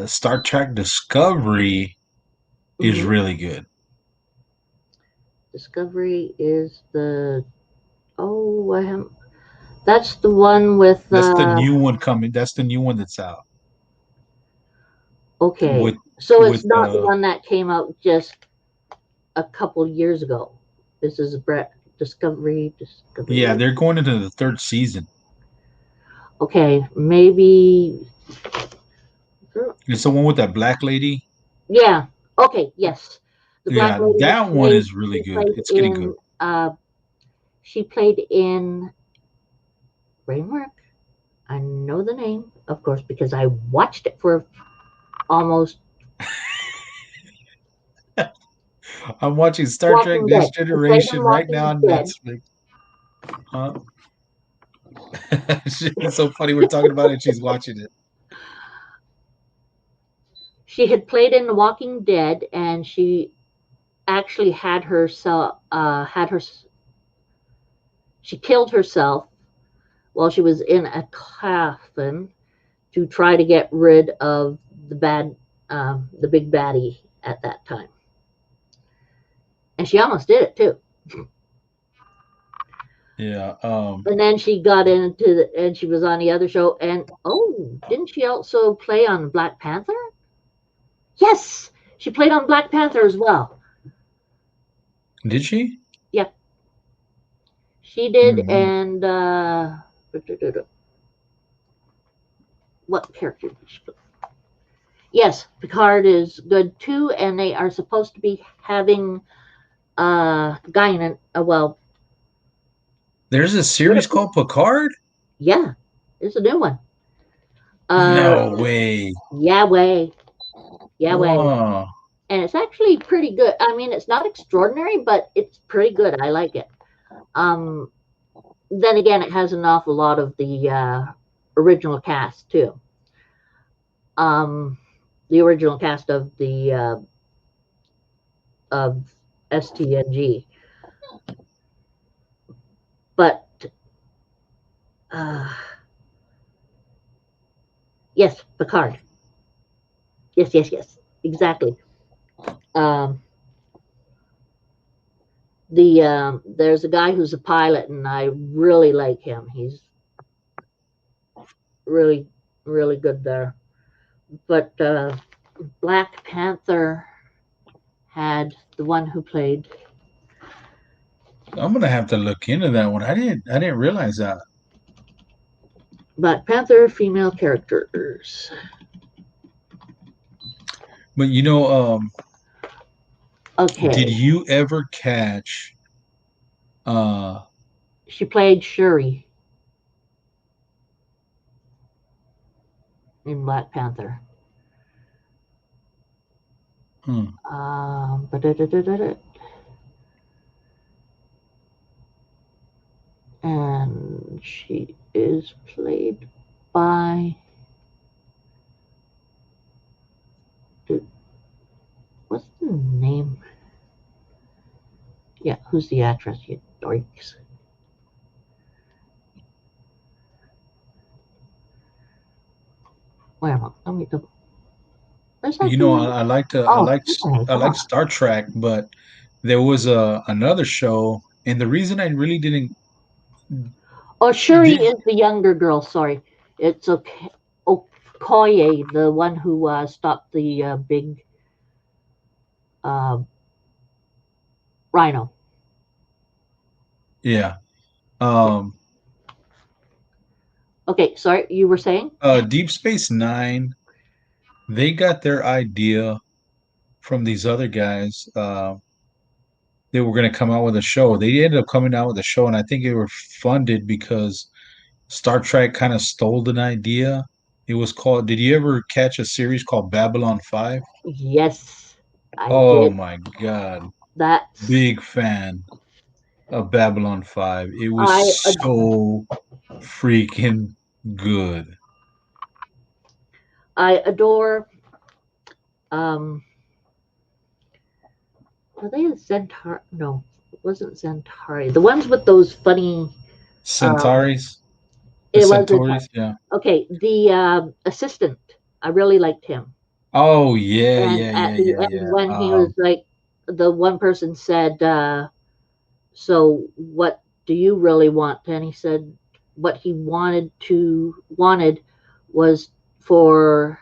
Star Trek Discovery is
Mhm.
really good.
Discovery is the oh I have that's the one with
That's the new one coming. That's the new one that's out
okay.
with
So it's
with
not the one that came out just a couple years ago. This is Brett Discovery.
yeah, they're going into the third season.
Okay, maybe.
It's the one with that black lady.
Yeah. Okay. Yes, the black
Yeah,
lady
that one
played.
is really
She
good.
played
It's getting good.
in. She played in Brainwork. I know the name, of course, because I watched it for almost
I'm watching Star Trek
Walking
Next
Dead. She played in
Generation right now
Walking
on
Dead.
Netflix. Huh? It's so funny we're talking about it. She's watching it.
She had played in The Walking Dead, and she actually had herself she killed herself while she was in a coffin to try to get rid of the big baddie at that time, and she almost did it too.
Yeah.
And then she got and she was on the other show, and oh, didn't she also play on Black Panther? Yes, she played on Black Panther as well.
Did she?
Yeah, she did.
Mm-hmm.
And what character did she play? Yes, Picard is good too, and they are supposed to be having Guinan. Well,
There's a series called Picard?
yeah, it's a new one.
No way.
Yahweh, Yahweh,
Wow.
and it's actually pretty good. I mean, it's not extraordinary, but it's pretty good. I like it. Um, then again, it has an awful lot of the original cast too. Um, the original cast of STNG, but uh, yes, Picard. Yes, yes, yes, exactly. Um, there's a guy who's a pilot, and I really like him. He's really, really good there. But Black Panther had the one who played.
I'm gonna have to look into that one. I didn't realize that.
Black Panther female characters.
But
Okay.
did you ever catch
She played Shuri in Black Panther.
hmm,
And she is played by. What's the name? Yeah, who's the actress? You doiks. Wait a minute. Let me double. Where's that?
I like to
Oh,
I like Star Trek, but there was another show, and the reason I really didn't
oh, Shuri
did
is the younger girl. Sorry, it's okay. Okoye, the one who stopped the big uh, rhino.
yeah.
Yeah. Okay, sorry, you were saying?
Deep Space Nine, they got their idea from these other guys. They were going to come out with a show. They ended up coming out with a show, and I think they were funded because Star Trek kind of stole an idea. It was called. Did you ever catch a series called Babylon 5?
Yes, I
Oh
did.
my God.
That's
Big fan of Babylon 5. It was
I
so freaking good.
I adore um Were they a Centaur? No, it wasn't Centauri. The ones with those funny. Um,
Centauris, the
it was the
Centauris, yeah.
okay. The assistant. I really liked him.
Oh yeah,
And
yeah,
at
yeah,
the
yeah,
end,
yeah.
when he was like, the one person said, "So what do you really want?" And he said, what he wanted was for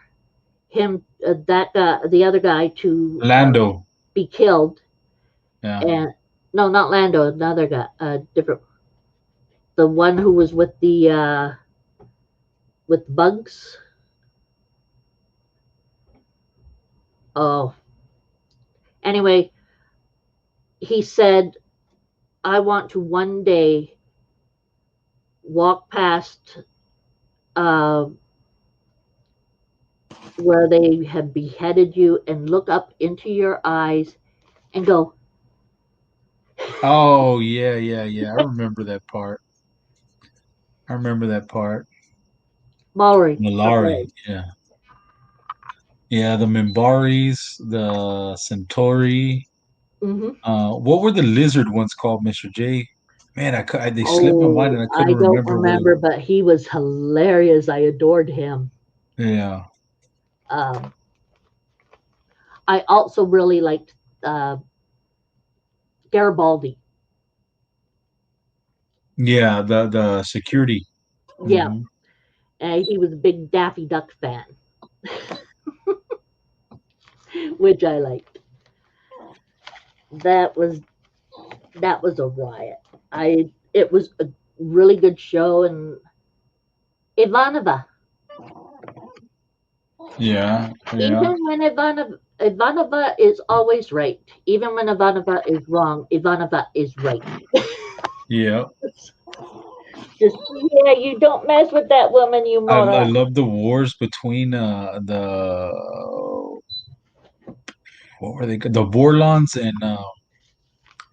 him, that guy, the other guy, to
Lando.
be killed.
Yeah.
And no, not Lando, another guy, different, the one who was with bugs. Oh, anyway, he said, "I want to one day walk past uh, where they have beheaded you and look up into your eyes and go,
Oh yeah, yeah, yeah. I remember that part. I remember that part.
Maury,
Malari,
okay."
yeah. Yeah, the Mimbaris, the Centauri.
Hmm.
What were the lizard ones called, Mr. J? Man, they slipped my mind
Oh,
and I
I
couldn't
don't
remember what it
remember,
was.
but he was hilarious. I adored him.
Yeah.
Um, I also really liked uh, Garibaldi.
Yeah, the security.
Yeah,
Hmm.
he was a big Daffy Duck fan, which I liked. That was that was a riot. I It was a really good show, and Ivanova.
Yeah, yeah,
Even when Ivanova is always right, even when Ivanova is wrong, Ivanova is right.
yeah.
Just, yeah, you don't mess with that woman, you
I
moron.
love the wars between the what were they? The Vorlons and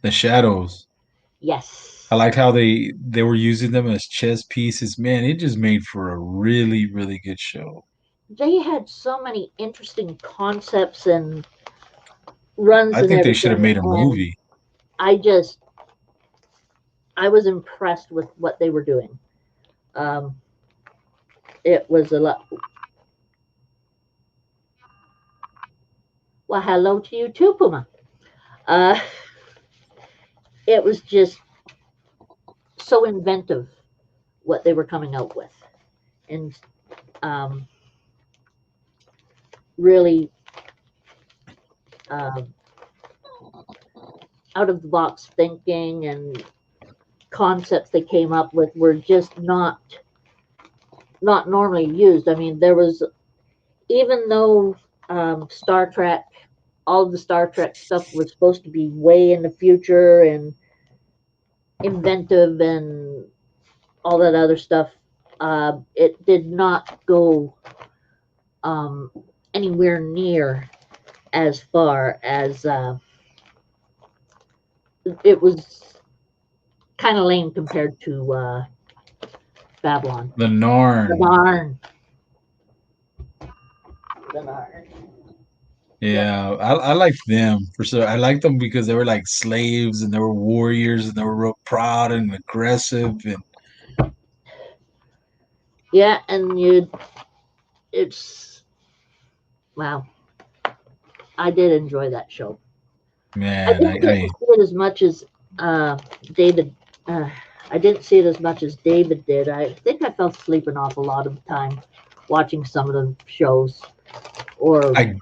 the Shadows. I
Yes.
liked how they were using them as chess pieces. Man, it just made for a really, really good show.
They had so many interesting concepts and runs
I
and
think they should have
everything,
made a
and
movie.
I just I was impressed with what they were doing. Um, it was a lot. Well, hello to you too, Puma. Uh, it was just so inventive what they were coming out with, and um, really uh, out of the box thinking and concepts they came up with were just not normally used. I mean, there was, even though Star Trek, all of the Star Trek stuff was supposed to be way in the future and inventive and all that other stuff, it did not go um, anywhere near as far as it was kind of lame compared to Babylon.
The
The
Narn.
Narn. The Narn. Yep.
Yeah, I liked them for sure. I liked them because they were like slaves and they were warriors and they were real proud and aggressive and
Yeah, and it's, wow. I did enjoy that show. I
man,
didn't get to see it as much as David. Uh, I didn't see it as much as David did. I think I fell asleep an awful lot of the time watching some of the shows or
I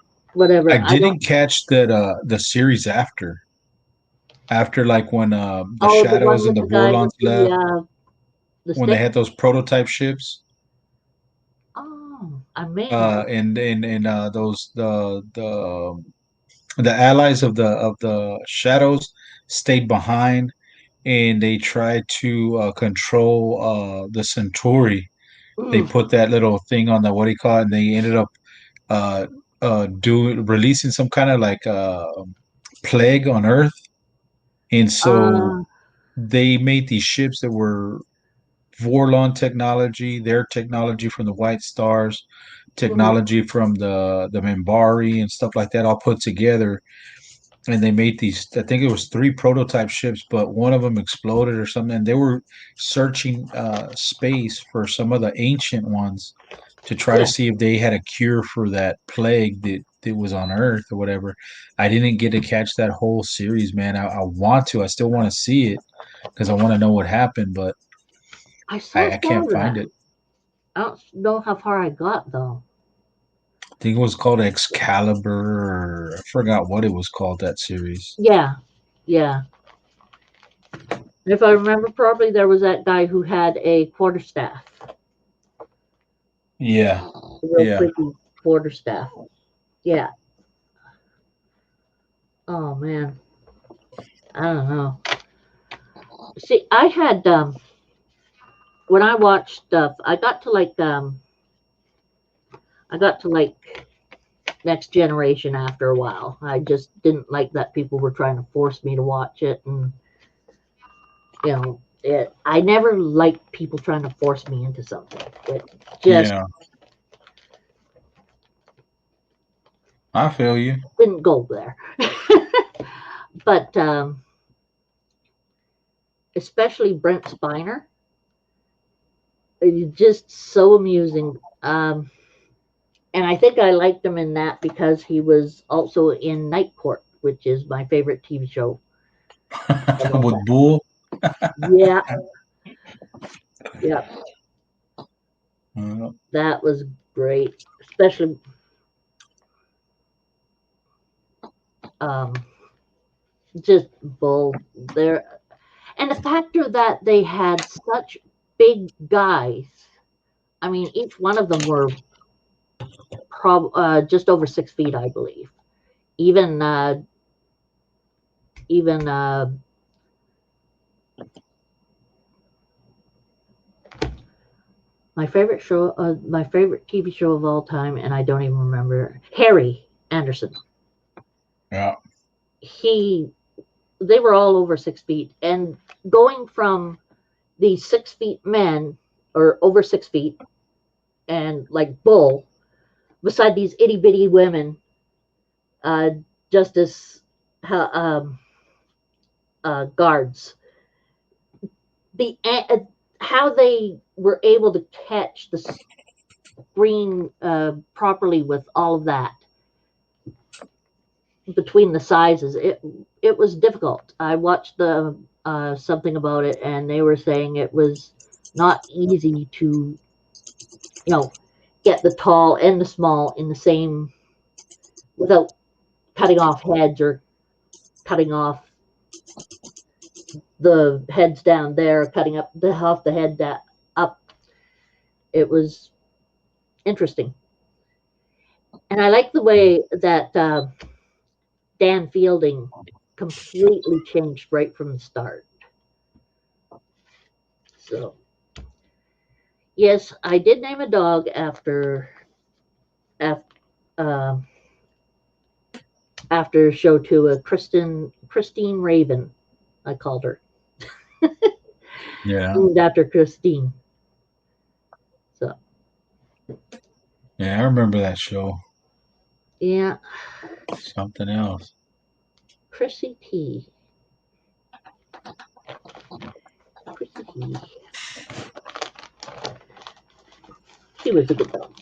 I
whatever. I don't.
didn't catch that the series after like when the
Oh, the one
Shadows and
with
the
the guy
Vorlons
with
left
the
when they
stick.
had those prototype ships
Oh, I may have missed.
and those the allies of the Shadows stayed behind and they tried to control the Centauri. They
Mm,
put that little thing on the what do you call it, and they ended up uh, doing releasing some kind of like plague on Earth, and so
uh,
they made these ships that were Vorlon technology, their technology from the White Stars,
mm,
technology from the Minbari and stuff like that, all put together, and they made these. I think it was 3 prototype ships, but one of them exploded or something. And they were searching space for some of the ancient ones to try to
Yeah.
see if they had a cure for that plague that was on Earth or whatever. I didn't get to catch that whole series, man. I want to. I still want to see it because I want to know what happened, but
I saw
I
some
can't
of
find
that.
it.
I don't know how far I got though.
I think it was called Excalibur, or I forgot what it was called, that series.
Yeah, yeah. If I remember properly, there was that guy who had a quarterstaff,
Yeah,
a real
yeah.
creepy quarterstaff. Yeah. Oh man, I don't know. See, I had when I watched stuff, I got to like Next Generation after a while. I just didn't like that people were trying to force me to watch it, and I never liked people trying to force me into something. It just
Yeah, I feel you.
didn't go there. But especially Brent Spiner, he's just so amusing. And I think I liked him in that because he was also in Night Court, which is my favorite TV show of all
With
time.
Bull.
Yeah, yeah,
Uh,
that was great. Especially um, just Bull there, and the factor that they had such big guys. I mean, each one of them were just over 6 feet, I believe. Even even my favorite TV show of all time, and I don't even remember. Harry Anderson.
yeah.
He, they were all over 6 feet, and going from these 6 feet men or over 6 feet, and like Bull, beside these itty bitty women, uh, just as guards. The how they were able to catch the screen properly with all of that between the sizes. It was difficult. I watched the something about it, and they were saying it was not easy to get the tall and the small in the same without cutting off heads or cutting off the heads down there, cutting up the off the head that up. It was interesting, and I like the way that Dan Fielding completely changed right from the start. So yes, I did name a dog after uh, after show two. Christine Raven, I called her,
Yeah.
named after Christine. So
Yeah, I remember that show.
yeah,
Something else.
Chrissy T. Chrissy T. She was a good dog.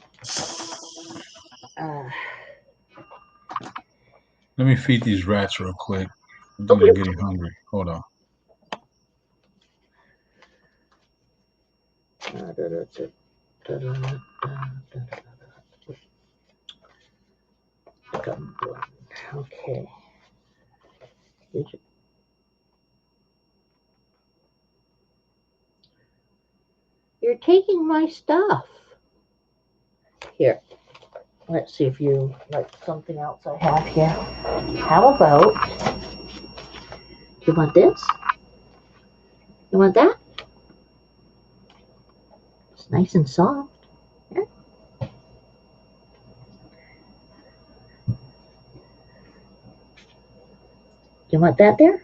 Uh,
Let me feed these rats real quick. I think they're
okay.
getting hungry. Hold on.
Okay. You're taking my stuff. Here, let's see if you like something else I have here. How about, you want this? You want that? It's nice and soft. Here. You want that there?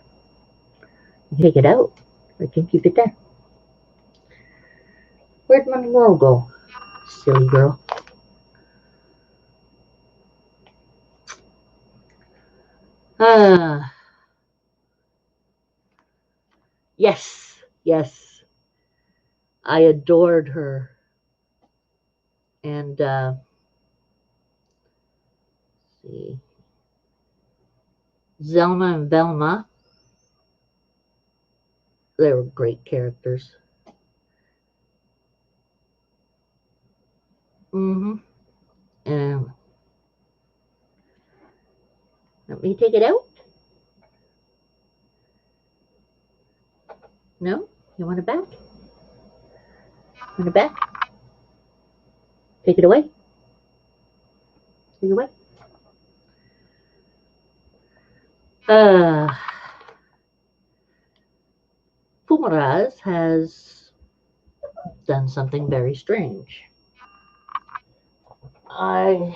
You take it out. I can keep it there. Where'd my Monroe go? Silly girl. Uh, yes, yes. I adored her. And see, Zelma and Velma, they were great characters. Mm-hmm. And let me take it out. No? You want it back? Want it back? Take it away. Take it away. Uh, Pumaraz has done something very strange. I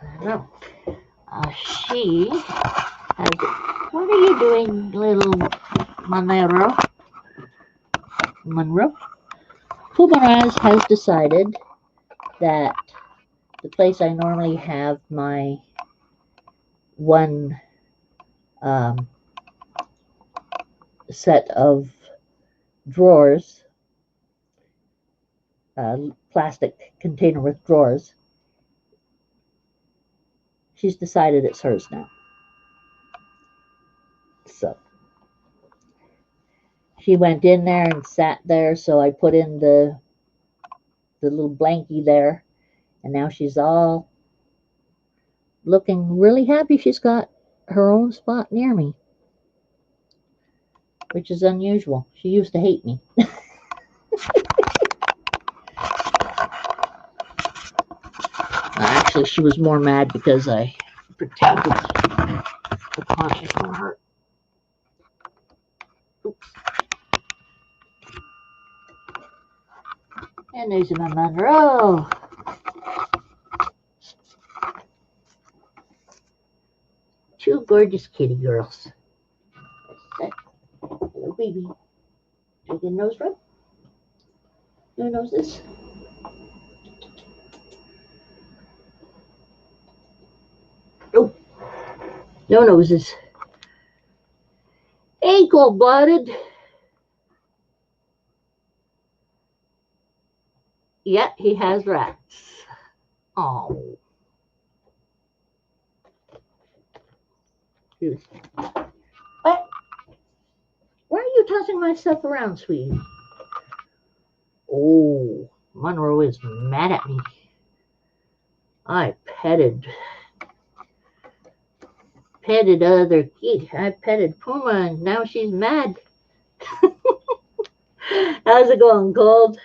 don't know. She has. What are you doing, little Monero? Monroe? Pumaraz has decided that the place I normally have my one um, set of drawers, plastic container with drawers, she's decided it's hers now. So she went in there and sat there, so I put in the little blankie there, and now she's all looking really happy she's got her own spot near me, which is unusual. She used to hate me. Actually, she was more mad because I protected the conscience from her. Oops. And there's my Monroe. Two gorgeous kitty girls. That's it. Hello, baby. Take a nose rub. No noses. Oh, no noses. Hey, cold-blooded. Yeah, he has rats. Oh. What? Why are you tossing my stuff around, sweetie? Oh, Monroe is mad at me. I petted other kitty. I petted Puma, and now she's mad. How's it going, Gold?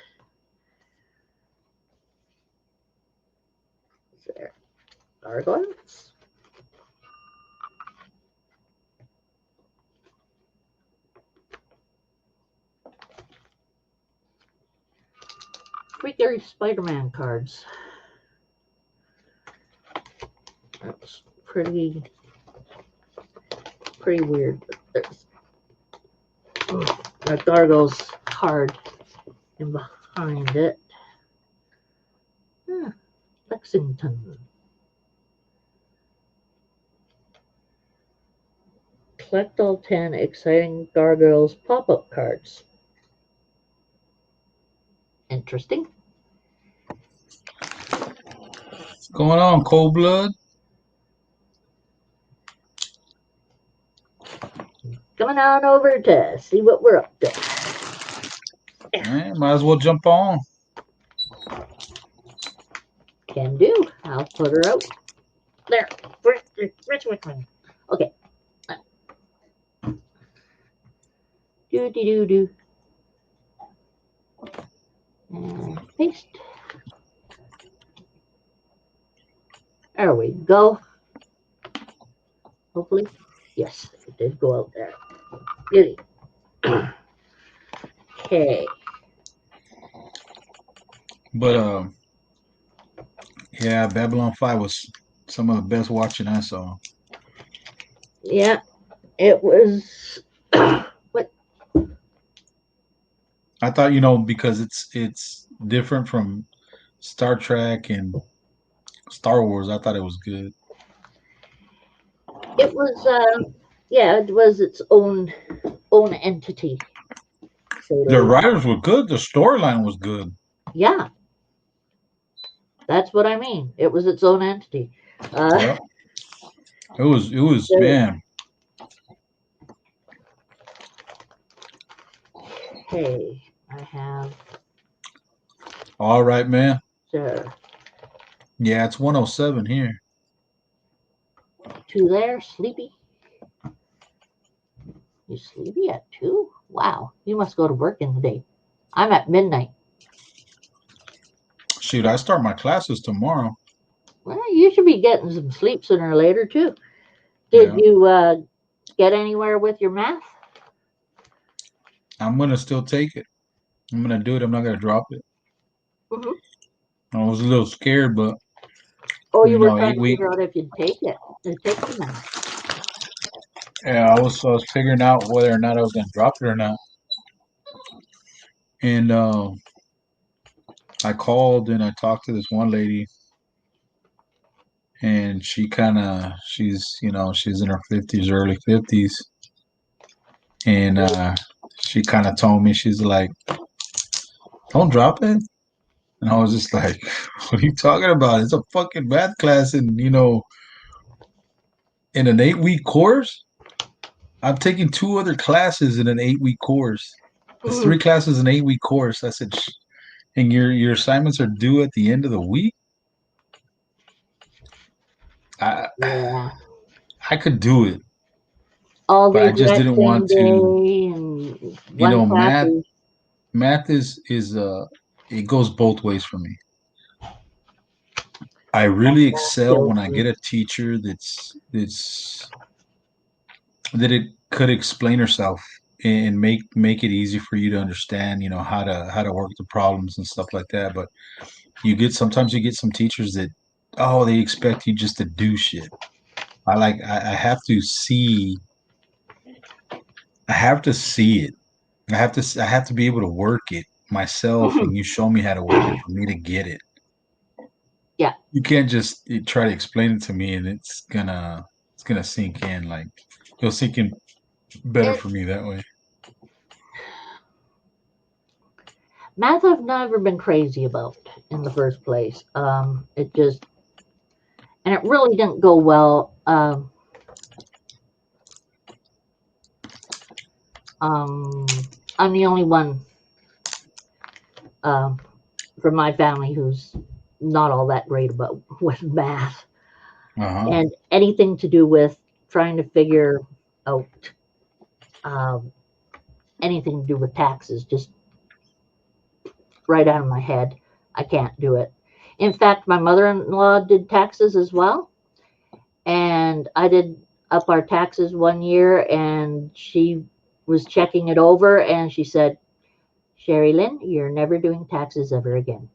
There. Gargoyles. Freaky Spider-Man cards. That's pretty weird. There's a Gargoyles card and behind it. Lexington. Collect all 10 exciting Gargoyles pop-up cards. Interesting.
What's going on, Cold Blood?
Coming on over to see what we're up to.
Right, might as well jump on.
Can do. I'll put her out. There. Okay. Do. And paste. There we go. Hopefully. Yes, it did go out there. Beauty. Okay.
But yeah, Babylon 5 was some of the best watching I saw.
Yeah, it was. What?
I thought, because it's different from Star Trek and Star Wars. I thought it was good.
It was, yeah, it was its own entity.
The writers were good. The storyline was good.
Yeah, that's what I mean. It was its own entity.
Yeah. It was man.
Hey, I have.
All right, man.
Sir.
Yeah, it's 107 here.
2 there, sleepy. You sleepy at 2? Wow, you must go to work in the day. I'm at midnight.
Shoot, I start my classes tomorrow.
Well, you should be getting some sleep sooner or later too. Did you get anywhere with your math?
I'm gonna still take it. I'm gonna do it. I'm not gonna drop it. I was a little scared, but
you were trying to figure out if you'd take it. Take the math.
Yeah, I was figuring out whether or not I was gonna drop it or not. And I called and I talked to this one lady, and she's she's in her 50s, early 50s, and she kind of told me, she's like, "Don't drop it." And I was just like, "What are you talking about? It's a fucking math class, and in an 8-week course. I'm taking 2 other classes in an 8-week course. It's 3 classes in an 8-week course." I said, "And your assignments are due at the end of the week?" I could do it, but I just didn't want to. Math is it goes both ways for me. I really excel when I get a teacher that it could explain herself and make it easy for you to understand, how to work the problems and stuff like that. But sometimes you get some teachers that, they expect you just to do shit. I have to see it. I have to be able to work it myself, and you show me how to work it for me to get it.
Yeah.
You can't just try to explain it to me and it's gonna sink in. Like, it'll sink in better for me that way.
Math I've never been crazy about in the first place. It just, and it really didn't go well. I'm the only one from my family who's not all that great about with math, and anything to do with trying to figure out anything to do with taxes, just right out of my head. I can't do it. In fact, my mother-in-law did taxes as well, and I did up our taxes one year, and she was checking it over, and she said, "Sherry Lynn, you're never doing taxes ever again.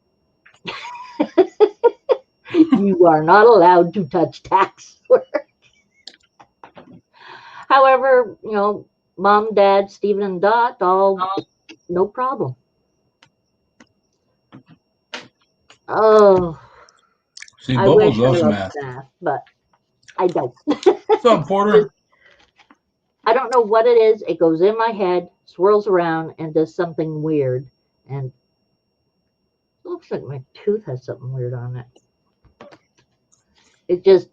You are not allowed to touch tax work." However, Mom, Dad, Stephen, and Dot, all no problem. Oh,
see,
I
Bubbles
wish I
loves
loved
math,
but I don't.
What's up, Porter?
I don't know what it is. It goes in my head, swirls around, and does something weird. And it looks like my tooth has something weird on it. It just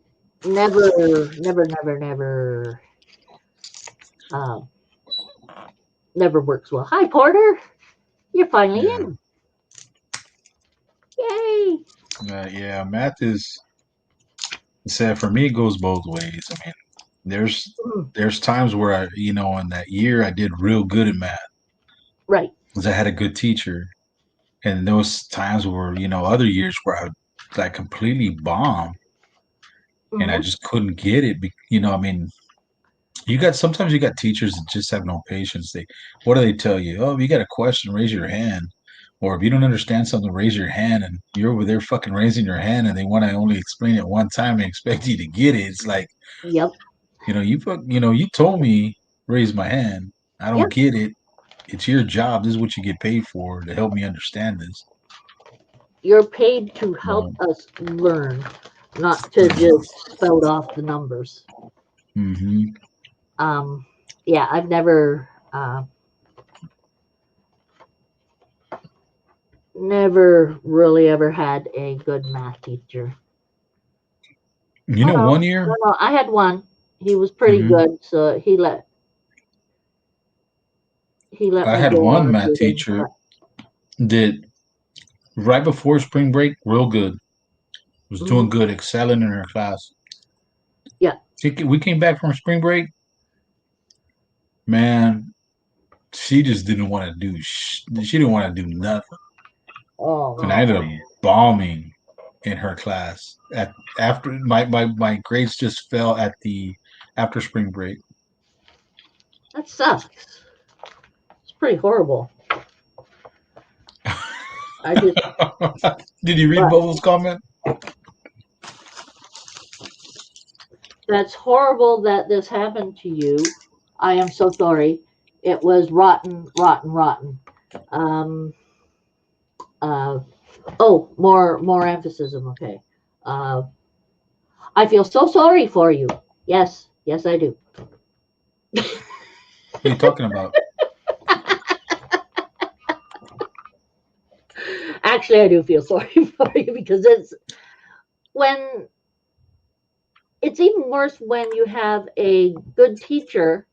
never works well. Hi, Porter. You're finally in. Yay!
Yeah, math is sad for me. It goes both ways. I mean, there's times where in that year I did real good at math,
right?
Because I had a good teacher, and those times were other years where I completely bombed, and I just couldn't get it. I mean, sometimes you got teachers that just have no patience. What do they tell you? Oh, if you got a question, raise your hand. Or if you don't understand something, raise your hand. And you're over there fucking raising your hand, and they want to only explain it one time and expect you to get it. It's like,
yep.
You told me raise my hand. I don't get it. It's your job. This is what you get paid for, to help me understand this.
You're paid to help us learn. not to just spout off the numbers.
Mm-hmm.
Yeah, I've never really ever had a good math teacher.
You know, one year.
No, I had one. He was pretty good, so he let
I
me
had
go
one
on a
math
few things.
teacher did right before spring break, real good. Was doing good, excelling in her class.
Yeah.
We came back from spring break. Man, she just didn't want to do. She didn't want to do nothing.
Oh,
and I ended up bombing in her class. After my grades just fell at the after spring break.
that sucks. It's pretty horrible. I just
Did you read Bubbles' comment?
That's horrible that this happened to you. I am so sorry. It was rotten, rotten, rotten. Um, more emphasis. Okay. Uh, I feel so sorry for you. Yes, yes, I do.
What are you talking about?
Actually, I do feel sorry for you because it's even worse when you have a good teacher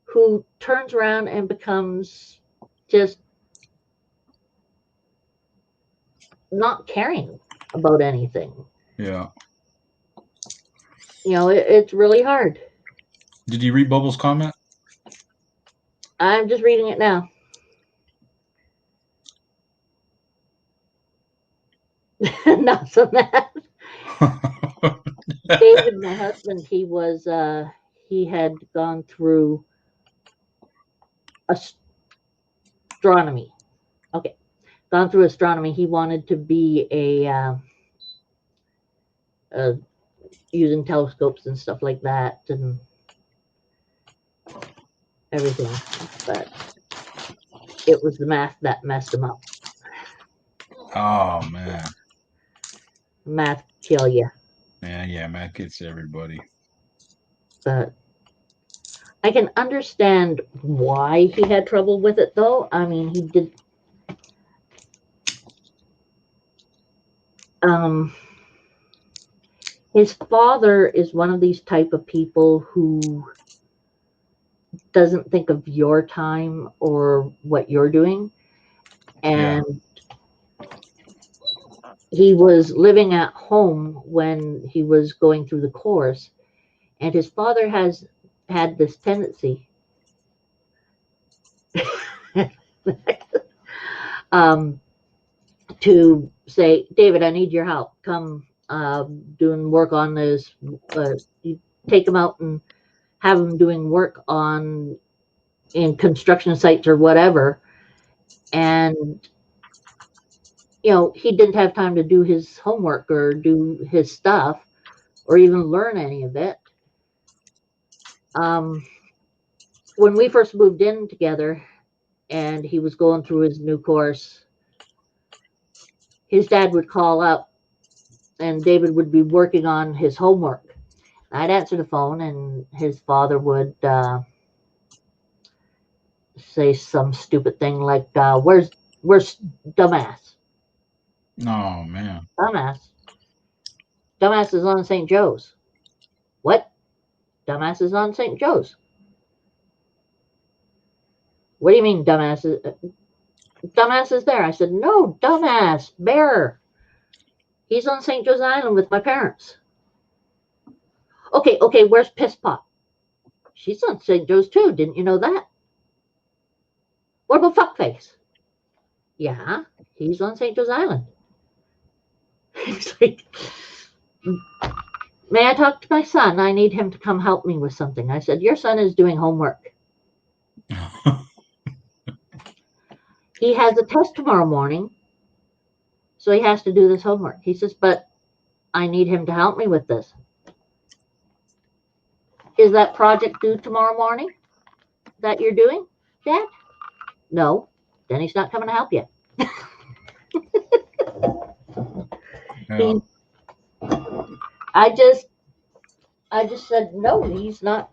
who turns around and becomes just not caring about anything.
Yeah.
It's really hard.
Did you read Bubbles' comment?
I'm just reading it now. Not so bad. David, my husband, he had gone through astronomy. Okay, gone through astronomy. He wanted to be using telescopes and stuff like that and everything, but it was the math that messed him up.
Oh man.
Math kill you.
Yeah, math gets everybody.
But I can understand why he had trouble with it, though. I mean, he did. His father is one of these type of people who doesn't think of your time or what you're doing, and he was living at home when he was going through the course, and his father has had this tendency to say, David, I need your help. Come doing work on this. You take him out and have him doing work in construction sites or whatever. And, he didn't have time to do his homework or do his stuff or even learn any of it. When we first moved in together and he was going through his new course, his dad would call up and David would be working on his homework. I'd answer the phone and his father would say some stupid thing like, where's dumbass?
Oh man.
Dumbass. Dumbass is on St. Joe's. What? Dumbass is on St. Joe's. What do you mean dumbass is dumbass is there? I said, no, dumbass, bear. He's on St. Joe's Island with my parents. Okay, where's Piss Pot? She's on St. Joe's too. Didn't you know that? What about Fuckface? Yeah, he's on St. Joe's Island. He's like, may I talk to my son? I need him to come help me with something. I said, your son is doing homework. He has a test tomorrow morning, so he has to do this homework. He says, but I need him to help me with this. Is that project due tomorrow morning that you're doing, Dad? No. Then he's not coming to help you.
Yeah.
I just said no. He's not.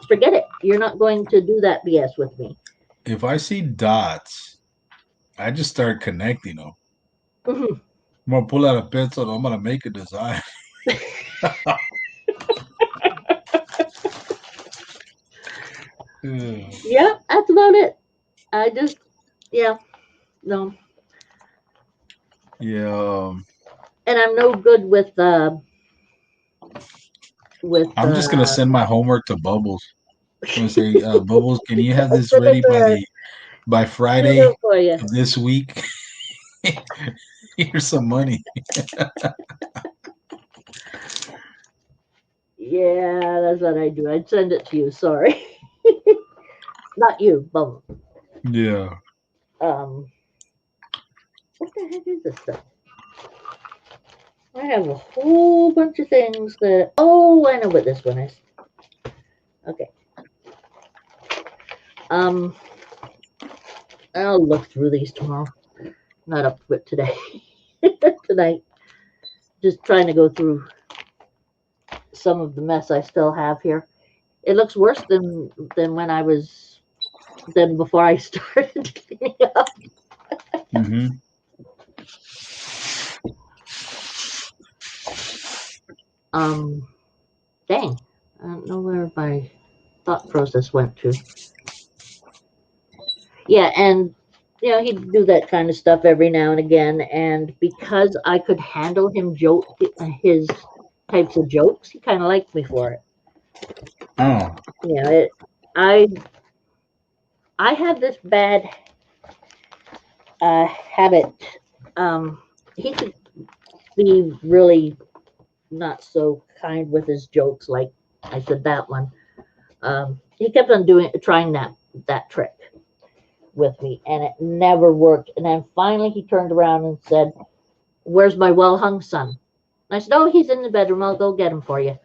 Forget it. You're not going to do that BS with me.
If I see dots, I just start connecting them.
Mhm.
I'm gonna pull out a pencil and I'm gonna make a design.
Yeah, that's about it. I just, yeah, no.
Yeah.
And I'm no good with
I'm just gonna send my homework to Bubbles. I'm gonna say, Bubbles, can you have this
send it
ready
to
by
tutor
Friday
for you.
of this week? Here's some money.
Yeah, that's what I do. I'd send it to you. Sorry, not you, Bum.
Yeah.
What the heck is this stuff? I have a whole bunch of things that. Oh, I know what this one is. Okay. Um, I'll look through these tomorrow. Not up to it today. Tonight, just trying to go through some of the mess I still have here. It looks worse than when I was than before I started cleaning up.
Mm-hmm.
Dang, I don't know where my thought process went to. Yeah, and he'd do that kind of stuff every now and again, and because I could handle his types of jokes, he kind of liked me for it.
Oh.
It. I I have this bad habit. He could be really not so kind with his jokes, like I said that one. He kept on trying that trick with me, and it never worked. And then finally, he turned around and said, "Where's my well hung son?" And I said, "Oh, he's in the bedroom. I'll go get him for you."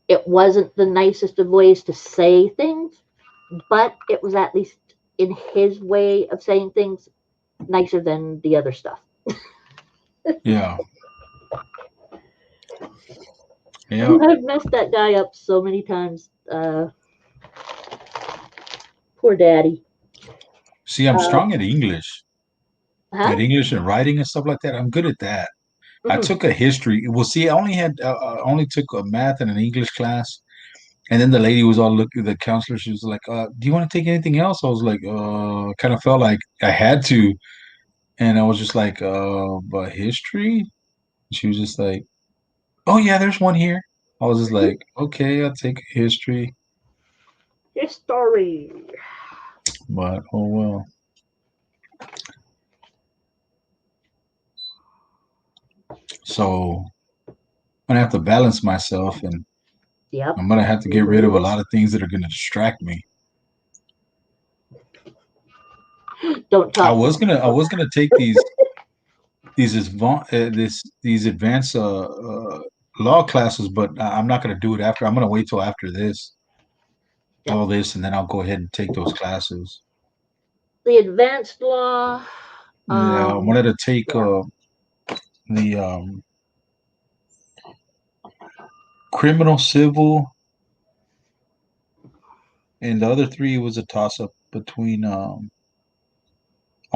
It wasn't the nicest of ways to say things, but it was at least in his way of saying things nicer than the other stuff.
Yeah. Yeah.
I've messed that guy up so many times. Poor daddy.
See, I'm strong at English.
Huh?
At English and writing and stuff like that. I'm good at that. I
Mhm.
took a history. Well, see, I only took a math and an English class, and then the lady was all looking. The counselor, she was like, "Do you want to take anything else?" I was like, kind of felt like I had to, and I was just like, but history." She was just like, "Oh yeah, there's one here." I was just like, "Okay, I'll take history,"
History.
but oh well. So I'm gonna have to balance myself, and
Yep.
I'm gonna have to get rid of a lot of things that are gonna distract me.
Don't talk to me.
I was gonna take these advanced law classes, but I'm not gonna do it after. I'm gonna wait till after this,
Yep.
all this, and then I'll go ahead and take those classes.
The advanced law.
Yeah, I wanted to take
Yeah.
the criminal, civil, and the other three was a toss up between. I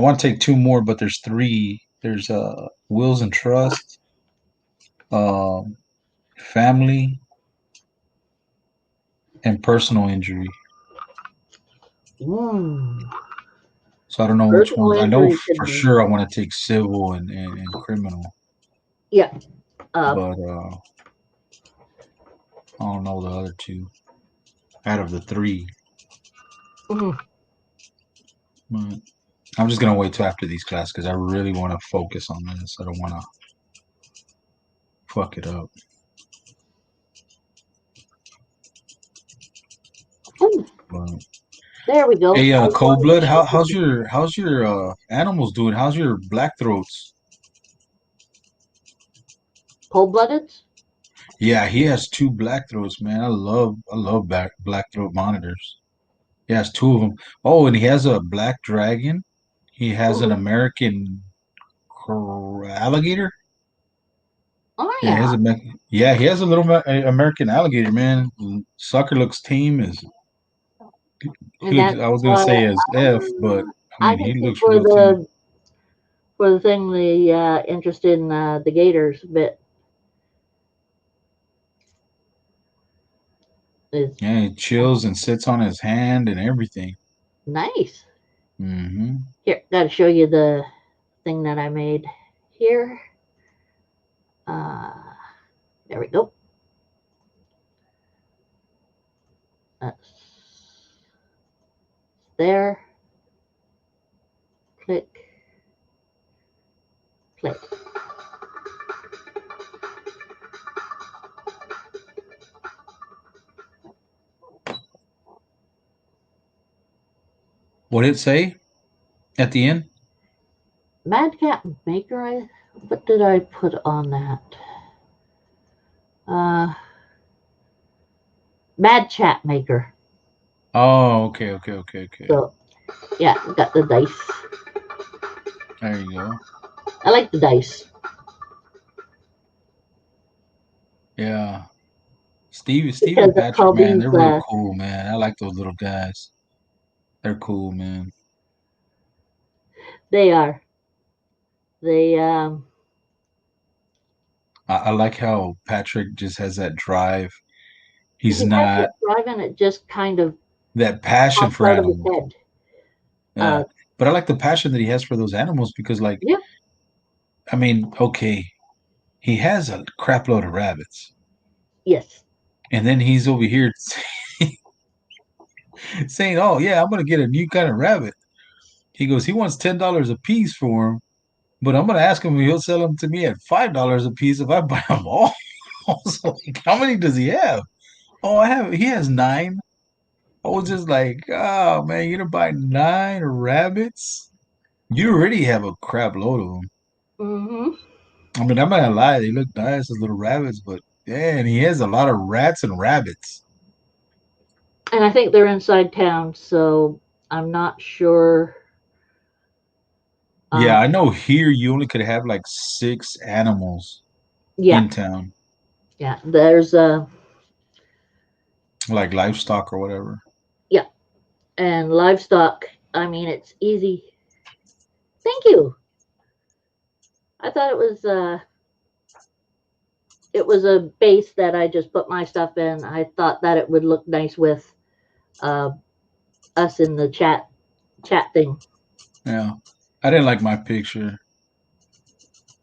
want to take two more, but there's three. There's wills and trusts, um, family, and personal injury.
Mm.
So I don't know which
Personal
ones. I know
injury could
for
be.
sure I want to take civil and criminal,
Yeah.
but I don't know the other two out of the three.
Mhm.
But I'm just gonna wait till after these classes because I really want to focus on this. I don't want to fuck it up.
Ooh,
But,
there we go.
hey,
I was
cold
wanting to
blood,
share with you.
how's your animals doing? How's your black throats?
Cold blooded?
Yeah, he has two black throats, man. I love black throat monitors. He has two of them. Oh, and he has a black dragon. He has an
Oh,
American alligator.
Oh
Yeah,
yeah,
he has a little American alligator, man. Sucker looks tame as
and that's
I was gonna
why
say as F, but I
I
mean
can
he
see
looks real tame.
for the thing the interest in the gators bit is
Yeah, he chills and sits on his hand and everything.
nice.
Mm-hmm.
Here, gotta show you the thing that I made here. Uh, there we go. That's there. Click, play.
What did it say at the end?
Madcat Maker. What did I put on that? Uh, Mad Chat Maker.
Oh, okay.
So yeah, got the dice.
There you go.
I like the dice.
Yeah. Steve
Because
and
I
Patrick,
call
man,
these
they're real cool, man. I like those little guys. They're cool, man.
they are they
I like how Patrick just has that drive. He's
he has
not
that drive and it just kind of
that passion
pops
for
out of his
animals.
head.
Yeah. But I like the passion that he has for those animals because, like,
Yep.
I mean, okay, he has a crap load of rabbits.
Yes.
And then he's over here saying, "Oh yeah, I'm gonna get a new kind of rabbit." He goes, he wants $10 a piece for him, but I'm gonna ask him if he'll sell them to me at $5 a piece if I buy them all. So, like, how many does he have? Oh, he has 9. I was just like, oh man, you're gonna buy 9 rabbits? You already have a crap load of them.
Mm-hmm.
I mean, I'm not gonna lie, they look nice as little rabbits, but yeah, and he has a lot of rats and rabbits.
And I think they're inside town, so I'm not sure.
Yeah, I know here you only could have like 6 animals
Yeah,
in town,
yeah. There's
like livestock or whatever.
yeah, and livestock. I mean, it's easy. Thank you. I thought it was a base that I just put my stuff in. I thought that it would look nice with uh, us in the chat thing.
Yeah, I didn't like my picture,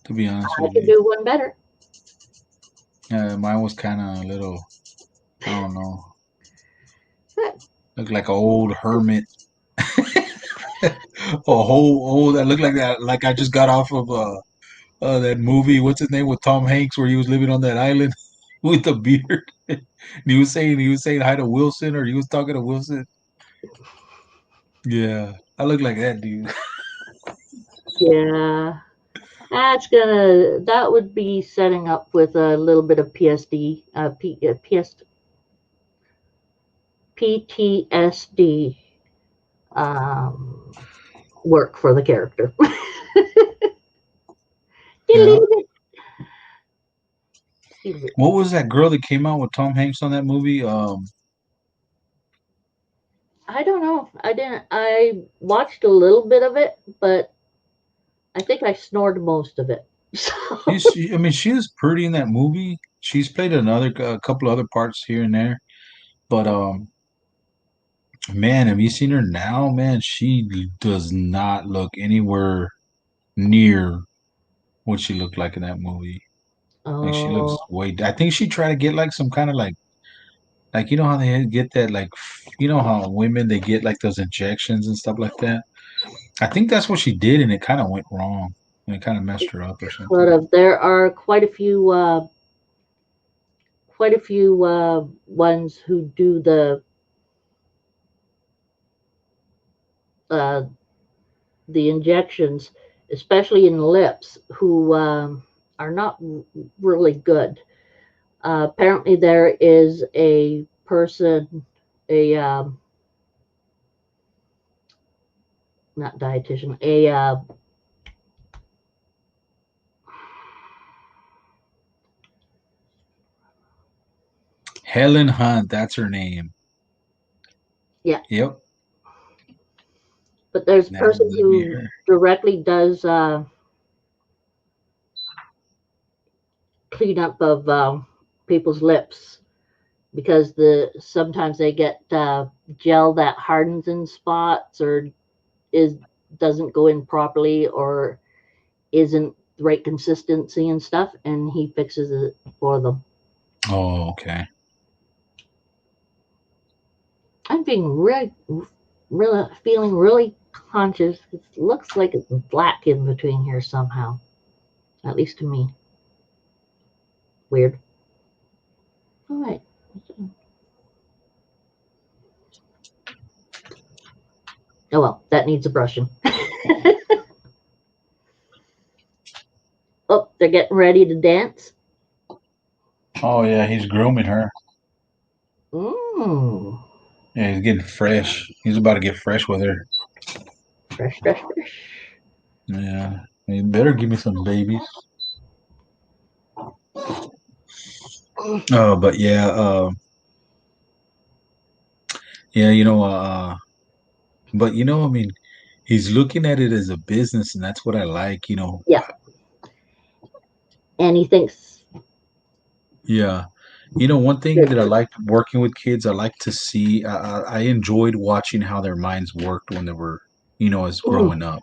to be honest
I
with
could
you.
do one better.
Mine was kind of a little, I don't know,
But
looked like an old hermit. A whole old that looked like that, like I just got off of that movie. What's his name with Tom Hanks, where he was living on that island with the beard. And he was saying hi to Wilson, or he was talking to Wilson. Yeah, I look like that dude.
yeah, that would be setting up with a little bit of PTSD um, work for the character.
Yeah. What was that girl that came out with Tom Hanks on that movie?
I don't know. I didn't. I watched a little bit of it, but I think I snored most of it. So,
I mean, she was pretty in that movie. She's played a couple other parts here and there, but man, have you seen her now? Man, she does not look anywhere near what she looked like in that movie. Like she looks
oh,
way. I think she tried to get like some kind of like you know how they get that like you know how women they get like those injections and stuff like that. I think that's what she did, and it kind of went wrong, and it kind of messed her up or
but
something.
there are quite a few ones who do uh, the injections, especially in the lips, who are not really good. Apparently, there is a person, a not dietitian, a
Helen Hunt, that's her name.
Yeah.
Yep.
But there's a
That
person
would be
who
her.
directly does cleanup of people's lips because sometimes they get gel that hardens in spots or is doesn't go in properly or isn't the right consistency and stuff, and he fixes it for them.
Oh, okay.
I'm being really feeling really conscious. It looks like it's black in between here somehow, at least to me. Weird. All right. Oh well, that needs a brushing. Oh, they're getting ready to dance.
Oh yeah, he's grooming her.
Mmm.
Yeah, he's getting fresh. He's about to get fresh with her.
Fresh, fresh, fresh.
Yeah. You better give me some babies. Oh, but yeah, yeah, but I mean, he's looking at it as a business, and that's what I like,
Yeah. And he thinks,
Yeah. One thing that I like working with kids, I like to see, I enjoyed watching how their minds worked when they were, as growing up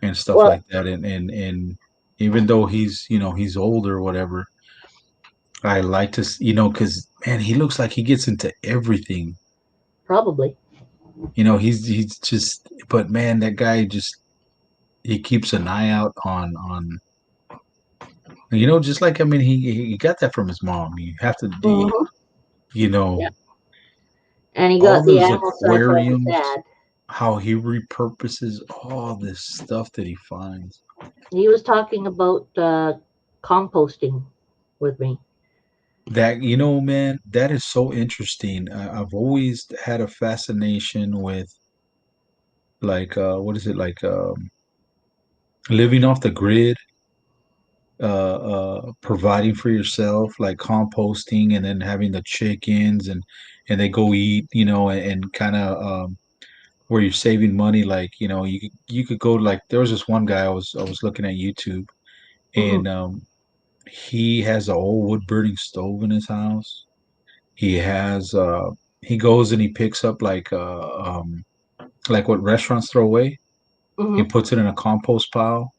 and stuff
well,
like that. And even though he's older or whatever, I like to, because man, he looks like he gets into everything.
probably.
He's just, but man, that guy just, he keeps an eye out on, just like, I mean, he got that from his mom. You have to,
Mm-hmm.
you know,
Yeah. And he
all
got the
those
animal side from his
aquariums,
dad.
how he repurposes all this stuff that he finds.
He was talking about composting with me.
That, man, that is so interesting. I've always had a fascination with, like, what is it, like, living off the grid, providing for yourself, like composting, and then having the chickens, and they go eat, and kind of, where you're saving money. Like, you could go, like, there was this one guy I was looking at YouTube,
Mm-hmm.
and he has an old wood burning stove in his house. He has he goes and he picks up, like what restaurants throw away. He
Mm-hmm.
puts it in a compost pile.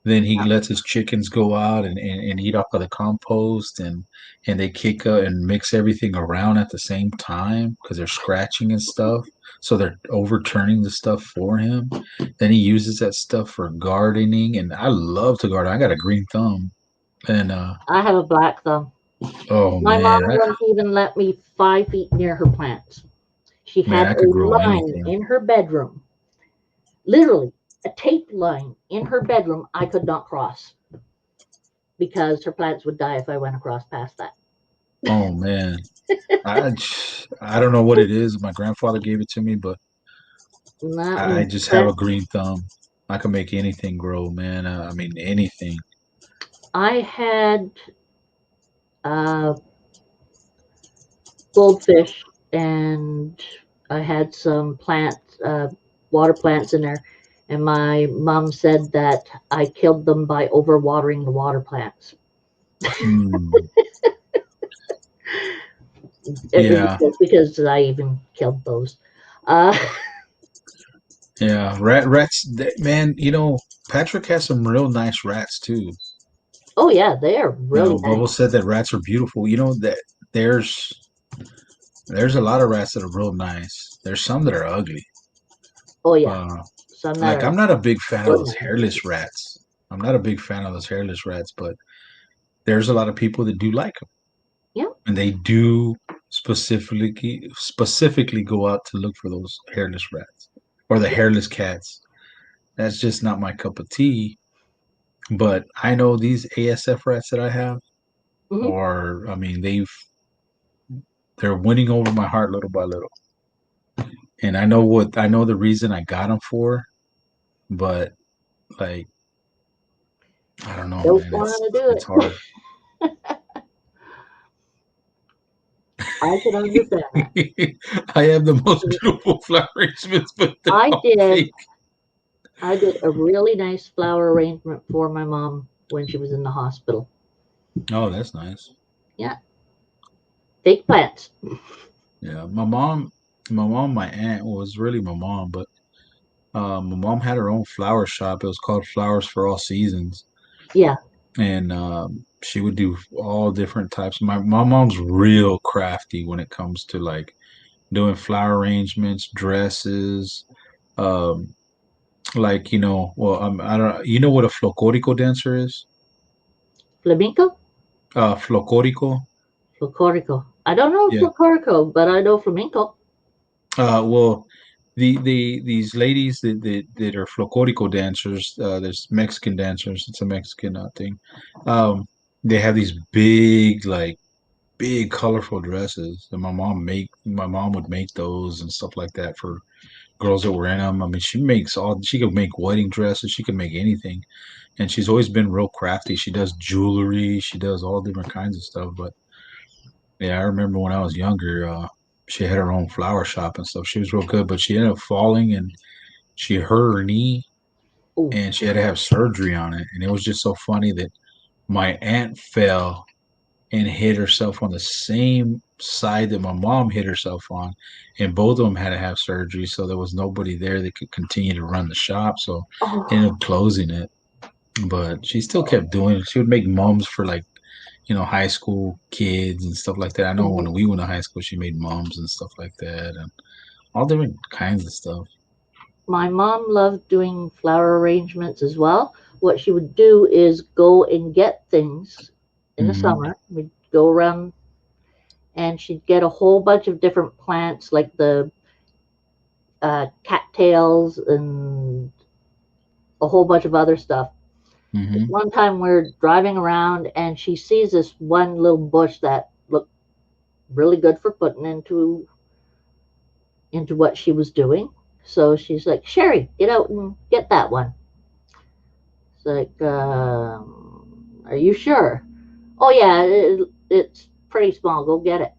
Then he
Yeah.
lets his chickens go out and eat off of the compost, and they kick and mix everything around at the same time because they're scratching and stuff. So they're overturning the stuff for him. Then he uses that stuff for gardening, and I love to garden. I got a green thumb, and
I have a black thumb.
oh
My mom
man,
wouldn't even let me 5 feet near her plants. She
man,
had
I
a
could grow
line
anything.
in her bedroom, literally a tape line in her bedroom I could not cross because her plants would die if I went across past that.
Oh man, I I don't know what it is. My grandfather gave it to me, but
And that
I
one,
just have a green thumb. I can make anything grow, man. I mean, anything.
I had uh, goldfish and I had some plants, water plants in there. And my mom said that I killed them by overwatering the water plants.
Hmm.
It was a
Yeah,
joke because I even killed those. Uh,
yeah. Rats, man. Patrick has some real nice rats too.
oh yeah, they are really nice.
Bubble said that rats are beautiful. That there's there's a lot of rats that are real nice. There's some that are ugly.
Oh yeah,
Uh,
some that
like,
are
I'm not a big fan of those
ordinary.
hairless rats. I'm not a big fan of those hairless rats, but there's a lot of people that do like them,
Yeah.
and they do specifically go out to look for those hairless rats or the hairless cats. That's just not my cup of tea. But I know these ASF rats that I have,
Hmm.
or I mean, they're winning over my heart little by little. And I know the reason I got them for, but, like, I don't know,
Don't
man.
want
It's
to do
it's hard.
it. I can understand that.
I have the most beautiful flower arrangements, but they're
I
all
did.
fake.
I did a really nice flower arrangement for my mom when she was in the hospital.
Oh, that's nice.
Yeah, fake plants.
Yeah, my aunt was really my mom, but my mom had her own flower shop. It was called Flowers for All Seasons,
Yeah.
and she would do all different types. My mom's real crafty when it comes to like doing flower arrangements, dresses, um, like well, I don't, you know what a flocorico dancer is?
Flamenco?
Flocorico.
Flocorico. I don't know
Yeah.
Flocorico, but I know flamenco.
Well, these ladies that are flocorico dancers, there's Mexican dancers. It's a Mexican thing. Um, they have these big, like big, colorful dresses, and my mom would make those and stuff like that for girls that were in them. I mean, she could make wedding dresses. She could make anything, and she's always been real crafty. She does jewelry. She does all different kinds of stuff. But yeah, I remember when I was younger, she had her own flower shop and stuff. She was real good, but she ended up falling and she hurt her knee
Oh,
and she had to have surgery on it. And it was just so funny that my aunt fell and hit herself on the same side that my mom hit herself on, and both of them had to have surgery. So there was nobody there that could continue to run the shop. So ended
oh,
up closing it. But she still kept doing it. She would make mums for like high school kids and stuff like that. I know when
oh.
we went to high school, she made mums and stuff like that, and all different kinds of stuff.
My mom loved doing flower arrangements as well. What she would do is go and get things in the
Hmm.
summer. We'd go around and she'd get a whole bunch of different plants like the cattails and a whole bunch of other stuff. This
Hmm.
one time we're driving around and she sees this one little bush that looked really good for putting into what she was doing. So she's like, Sherry, get out and get that one. It's like, are you sure? Oh yeah, it's pretty small. Go get it.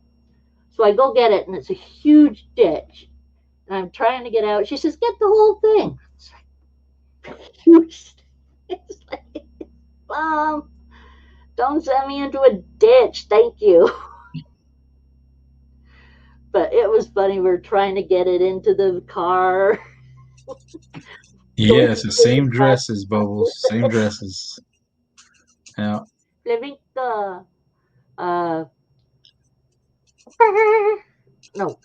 So I go get it, and it's a huge ditch. And I'm trying to get out. She says, "Get the whole thing." It's like huge. It's like, Mom, don't send me into a ditch. Thank you. But it was funny. We're trying to get it into the car. Going
Yes, the
through the
same
back.
dresses, Bubbles. Same dresses. Yeah.
Living the uh no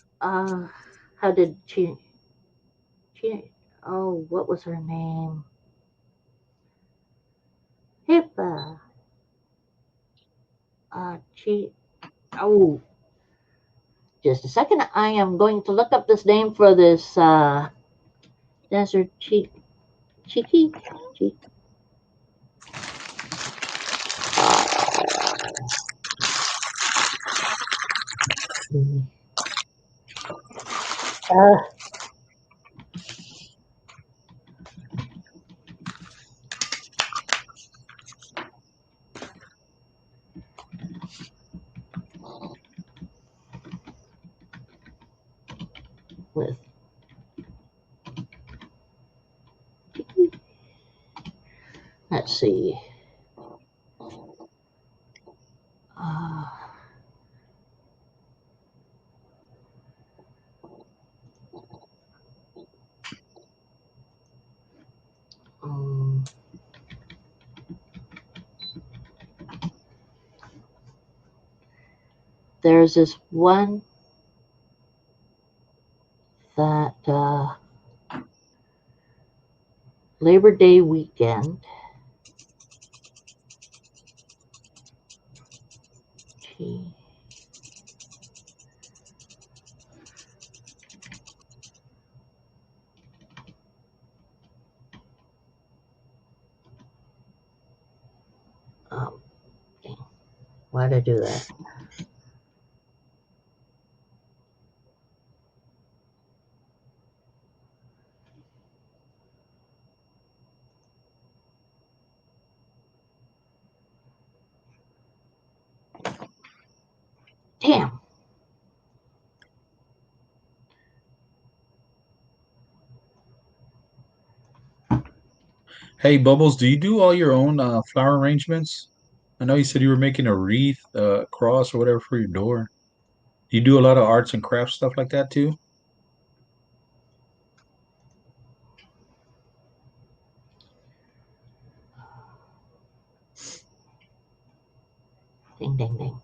how did she oh what was her name? Hippa. She oh just a second. I am going to look up this name for this desert cheeky cheek. Uh, with let's see. Uh, um, there's this one that Labor Day weekend. She, um, dang, why did I do that? Damn.
Hey, Bubbles, do you do all your own flower arrangements? I know you said you were making a wreath, cross, or whatever for your door. Do you do a lot of arts and crafts stuff like that too?
Ding, ding, ding.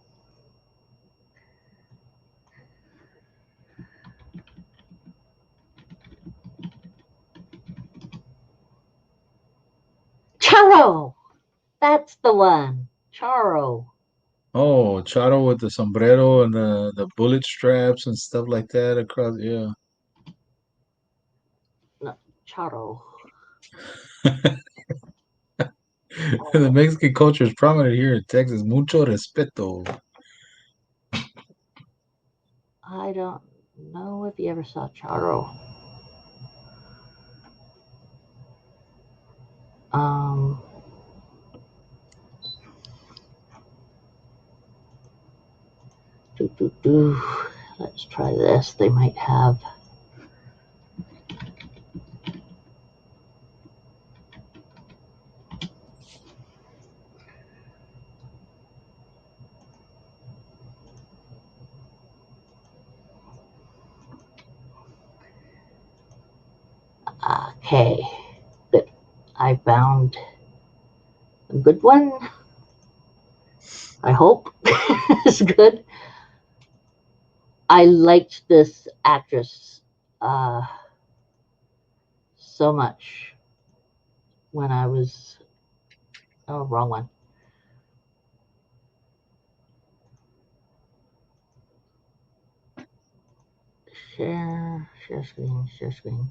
Charo! That's the one. Charo.
Oh, Charo with the sombrero and the bullet straps and stuff like that across. Yeah.
No, Charo.
The Mexican culture is prominent here in Texas. Mucho respeto.
I don't know if you ever saw Charo. Um, Let's try this. They might have. Okay, good. I found a good one. I hope it's good. I liked this actress uh, so much when I was. Oh, wrong one. Share screen, share screen.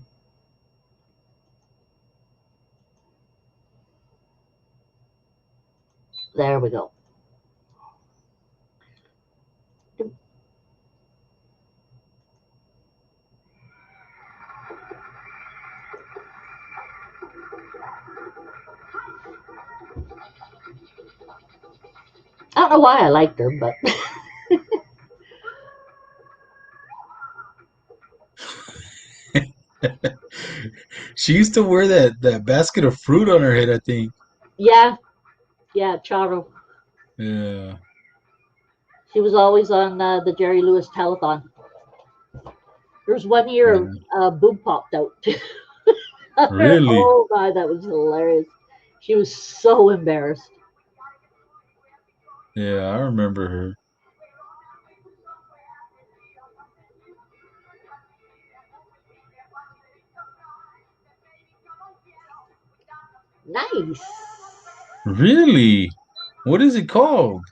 There we go. I don't know why I liked her, but
She used to wear that basket of fruit on her head, I think.
yeah, Charo.
Yeah.
She was always on the Jerry Lewis telethon. There was one year
Yeah.
boob popped out.
Really?
Oh my, that was hilarious. She was so embarrassed.
Yeah, I remember her.
Nice.
Really? What is it called?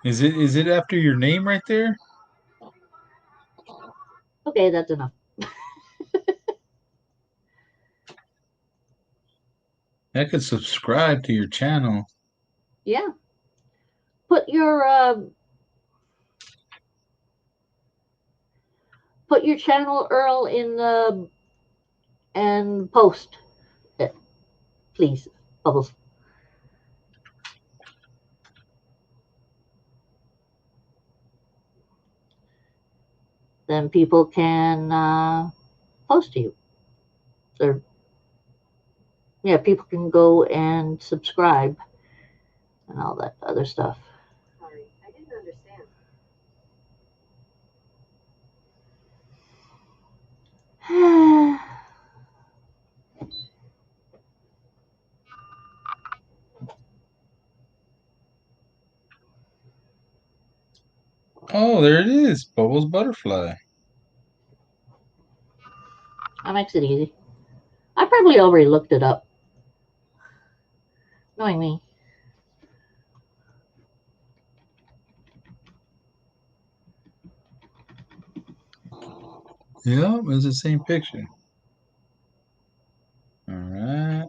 Is it after your name right there?
Okay, that's enough.
I could subscribe to your channel.
Yeah. Put your channel URL in the and post it, please, Bubbles. Then people can post to you. Or yeah, people can go and subscribe and all that other stuff.
Sorry, I didn't understand.
Oh, there it is. Bubbles Butterfly.
That makes it easy. I probably already looked it up. Knowing me.
Yeah, it's the same picture. All right.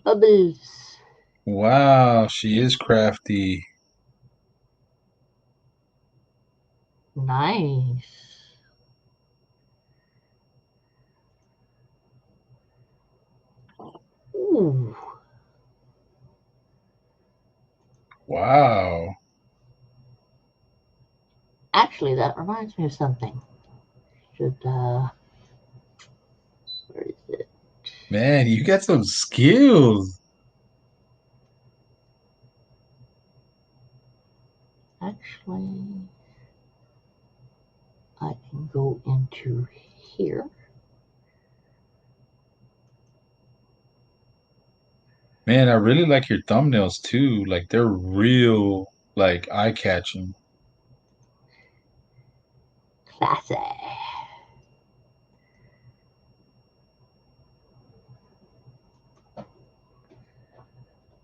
Bubbles.
Wow, she is crafty.
Nice. Ooh.
Wow.
Actually, that reminds me of something. Should where is it?
Man, you got some skills.
Actually, I can go into here.
Man, I really like your thumbnails too. Like they're real, like eye-catching.
Classy.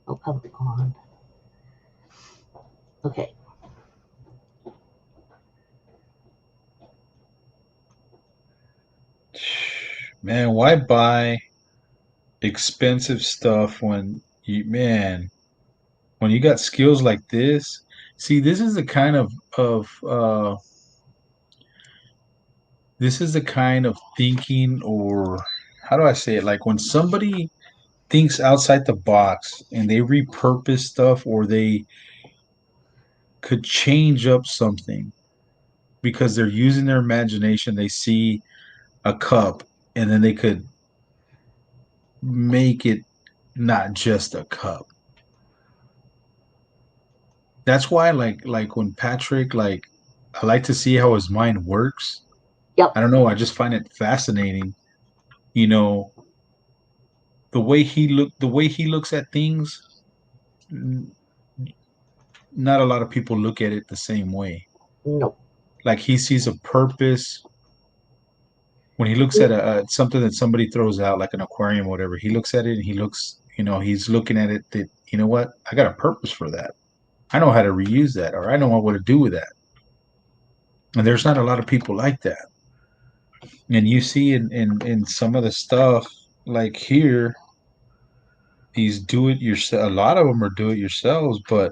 Oh, come on. Okay.
Man, why buy expensive stuff when when you got skills like this? See, this is the kind of this is the kind of thinking, or how do I say it? Like when somebody thinks outside the box and they repurpose stuff, or they could change up something because they're using their imagination. They see a cup and then they could make it not just a cup. That's why like when Patrick, like, I like to see how his mind works.
Yep.
I don't know, I just find it fascinating. You know, the way he looks at things, not a lot of people look at it the same way.
No.
Like he sees a purpose when he looks at a something that somebody throws out, like an aquarium or whatever. He looks at it and he looks, he's looking at it that, you know what, I got a purpose for that. I know how to reuse that, or I know what to do with that. And there's not a lot of people like that. And you see in some of the stuff, like here, these do it yourself. A lot of them are do it yourselves, but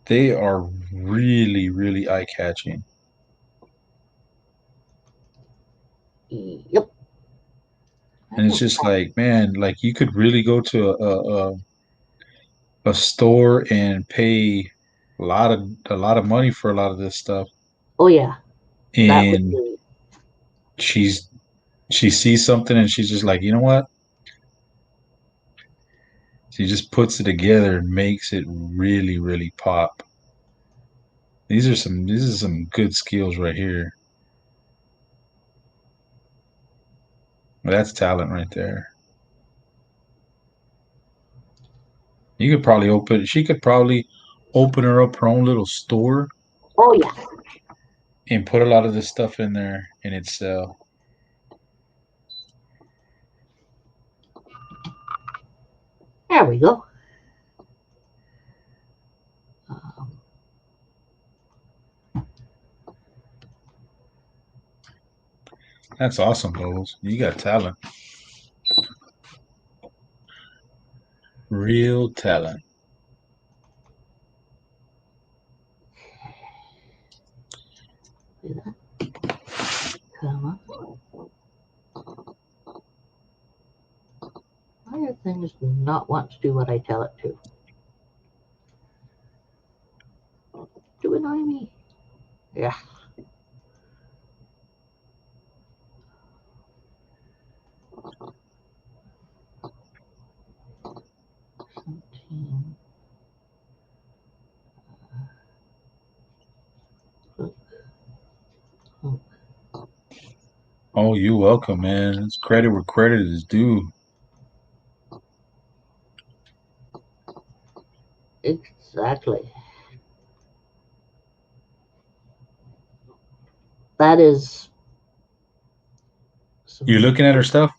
they are really, really eye catching.
Yep.
And it's just like, man, like you could really go to a store and pay a lot of money for a lot of this stuff.
Oh yeah. That would
And
be.
she's she sees something and she's just like, you know what? She just puts it together and makes it really, really pop. These are some good skills right here. That's talent right there. You could probably open she could probably open her up her own little store.
Oh yeah.
And put a lot of this stuff in there and it'd sell.
There we go. Um,
That's awesome, Bubbles. You got talent. Real talent.
do that. Come on. Why do things not want to do what I tell it to? Do it on me. Yeah.
Oh, you welcome, man. It's credit where credit is due.
Exactly. That is.
You're looking at her stuff?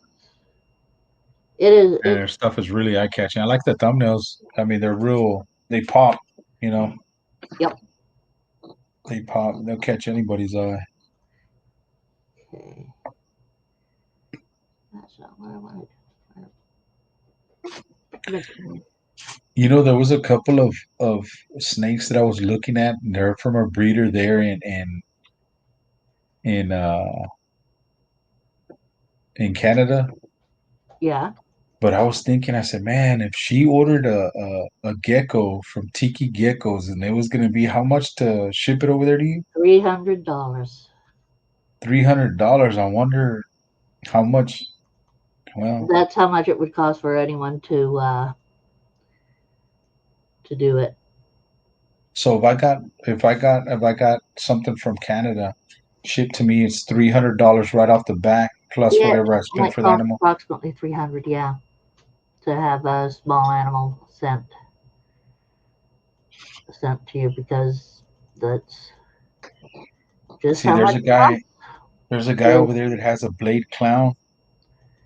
It is.
And her stuff is really eye catching. I like the thumbnails. I mean, they're real. They pop. You know.
Yep.
They pop. They'll catch anybody's eye.
Okay. That's not what I wanted.
You know, there was a couple of snakes that I was looking at, and they're from a breeder there in in Canada.
Yeah.
But I was thinking, I said, man, if she ordered a gecko from Tiki Geckos, and it was going to be how much to ship it over there to you?
$300.
$300. I wonder how much. Well,
That's how much it would cost for anyone to do it.
so if I got something from Canada shipped to me, it's $300 right off the back, plus
Yeah, it
whatever I spent
might
for the
cost
animal.
approximately 300. Yeah, to have a small animal sent to you because that's just
See,
how much it costs.
there's a guy
So,
over there that has a blade clown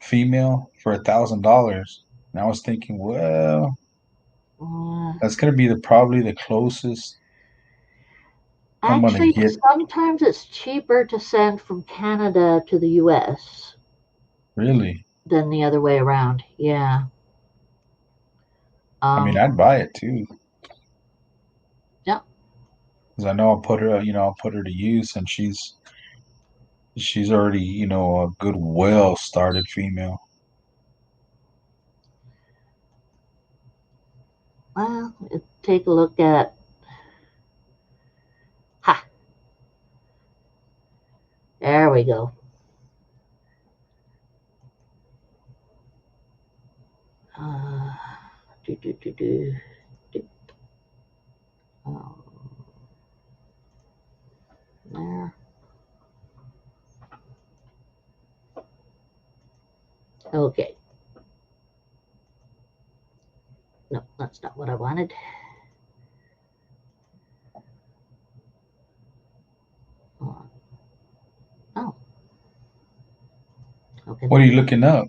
female for $1,000. And I was thinking, well,
uh,
that's gonna be probably the closest I'm gonna
actually,
get.
sometimes it's cheaper to send from Canada to the U.S.
Really.
than the other way around. Yeah.
I mean,
Um.
I'd buy it too,
Yeah.
because I know I'll put her to use, and she's already, a good, well-started female.
Well, take a look at. Ha. There we go. Uh, do do do do. do. Um, there. Okay. No, that's not what I wanted. Oh. Okay.
What are you looking up?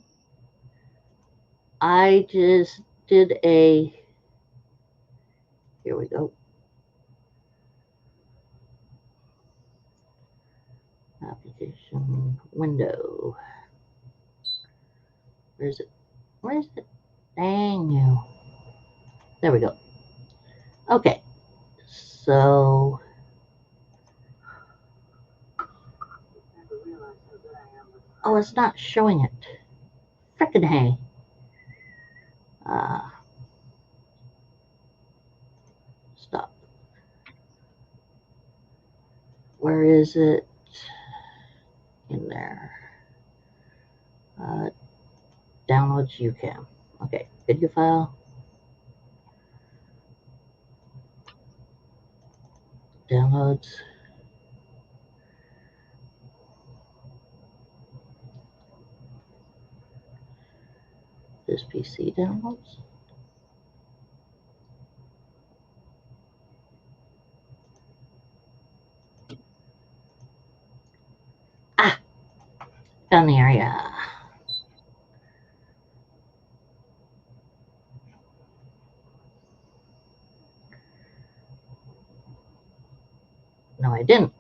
I just did a. Here we go. Application window. Where's it? Where's it? Dang you. There we go. Okay. So. Oh, it's not showing it. Frickin' hay. Uh, stop. Where is it? In there. Uh, downloads UCAM. Okay. Video file. Downloads. This PC downloads. Ah! Found the area. No, I didn't.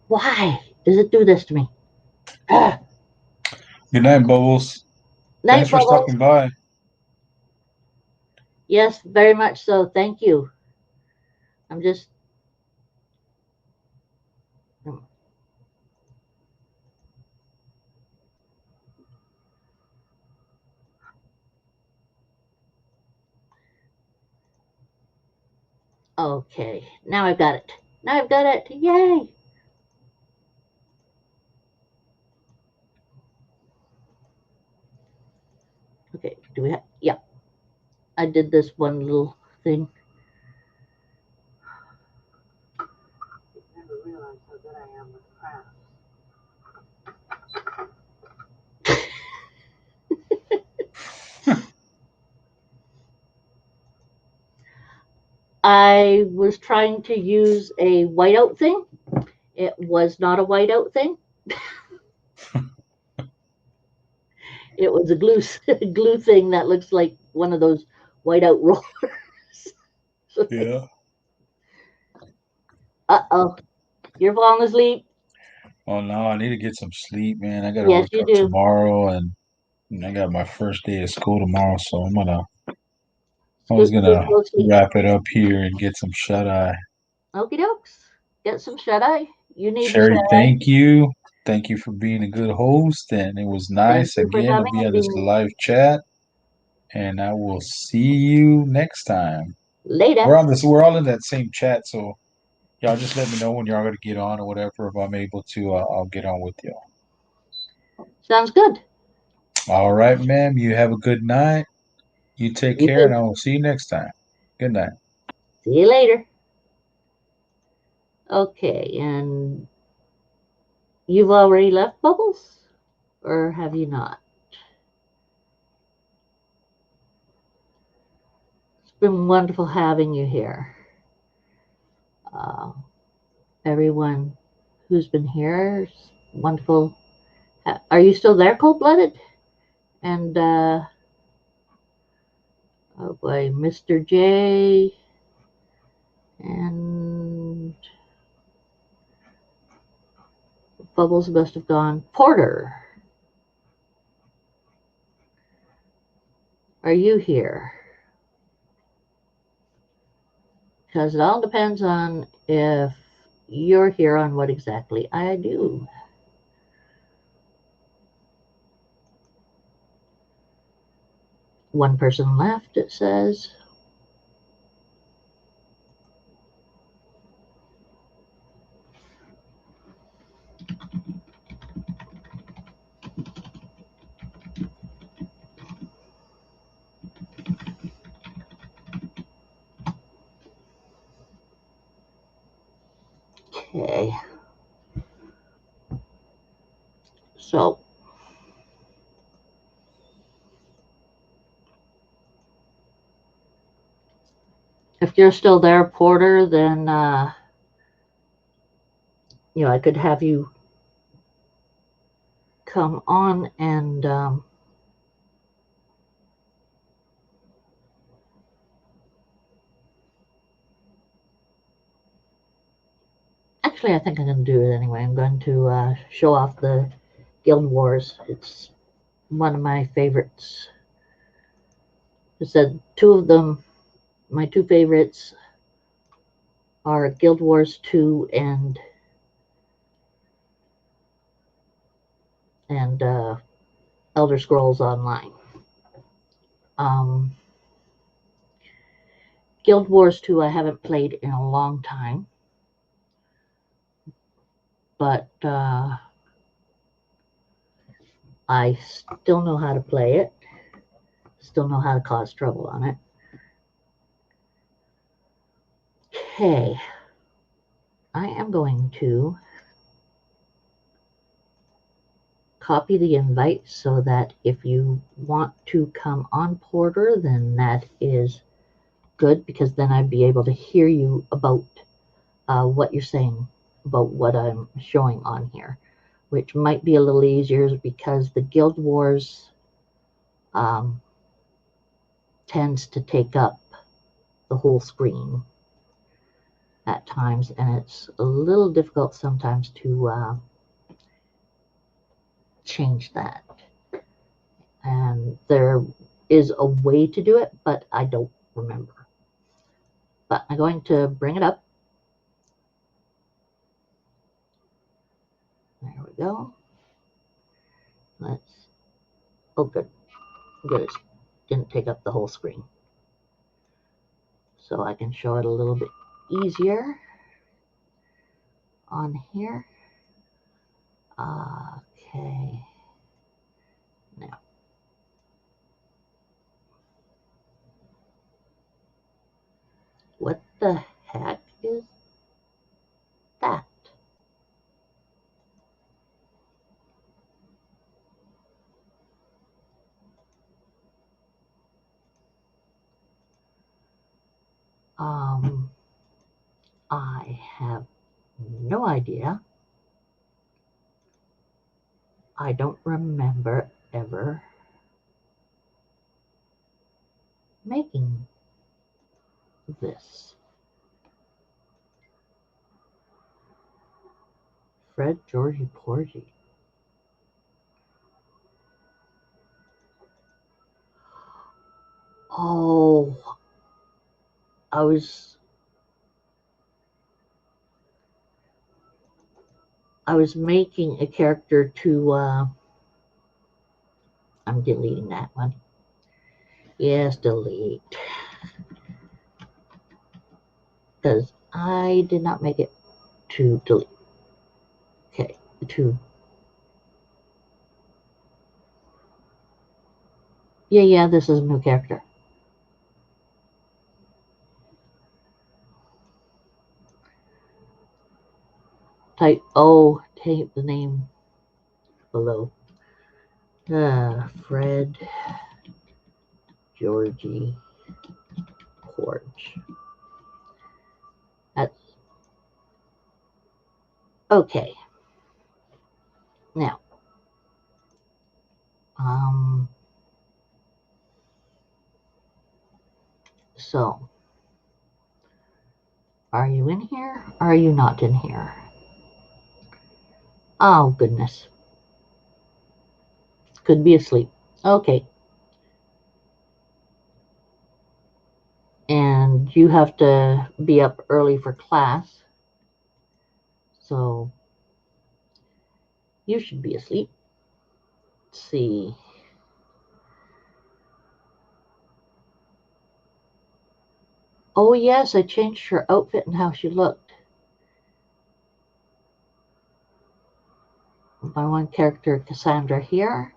Why does it do this to me? Ah!
Good night, Bubbles. Thanks
Night,
for
Bubbles.
stopping by.
Yes, very much so. Thank you. I'm just. Okay, now I've got it. Now I've got it. Yay! Okay, do we have? Yeah, I did this one little thing.
Never realized how good I am with crafts.
I was trying to use a whiteout thing. It was not a whiteout thing. It was a glue glue thing that looks like one of those whiteout rollers.
Yeah.
Uh-oh, you're falling asleep.
Oh no, I need to get some sleep, man. I gotta
Yes,
wake
you
up
do.
tomorrow, and I got my first day of school tomorrow, so I was
Scoot, scoot,
gonna
go sleep.
wrap it up here and get some shut eye.
Okie dokes. Get some shut eye. You need the shut
Sherry,
eye.
thank you. Thank you for being a good host, and it was
Thank
nice
you for
again to
coming
be
and
on this
being
live chat. And I will see you next time.
later.
We're all in that same chat, so y'all just let me know when y'all gonna get on or whatever. If I'm able to, I'll get on with you.
Sounds good.
All right, ma'am. You have a good night. You take
You
care,
too.
and I will see you next time. Good night.
See you later. Okay, and you've already left, Bubbles? Or have you not? It's been wonderful having you here. Uh, Everyone who's been here is wonderful. Are you still there, Cold Blooded? And, oh boy, Mr. J. And Bubbles must have gone. Porter, are you here? Because it all depends on if you're here on what exactly I do. One person left, it says. Okay. So, if you're still there, Porter, then, I could have you come on and, actually, I think I'm going to do it anyway. I'm going to show off the Guild Wars. It's one of my favorites. I said two of them, my two favorites are Guild Wars 2 and Elder Scrolls Online. Um, Guild Wars 2 I haven't played in a long time, but I still know how to play it, still know how to cause trouble on it. Okay, I am going to copy the invite so that if you want to come on, Porter, then that is good, because then I'd be able to hear you about what you're saying about what I'm showing on here, which might be a little easier because the Guild Wars tends to take up the whole screen at times, and it's a little difficult sometimes to change that. And there is a way to do it, but I don't remember. But I'm going to bring it up. There we go. Oh, good. Good. It didn't take up the whole screen. So I can show it a little bit easier on here. Okay. Now, what the heck is that? I have no idea. I don't remember ever making this. Fred Georgie Porgy. Oh, I was making a character to I'm deleting that one. Yes, delete. Because I did not make it to delete. Okay, yeah, this is a new character. Type the name below. Fred Georgie Porch. That's okay. Now, so are you in here? Or are you not in here? Oh goodness. Could be asleep. Okay. And you have to be up early for class. So you should be asleep. Let's see. Oh yes, I changed her outfit and how she looked. My one character, Cassandra, here.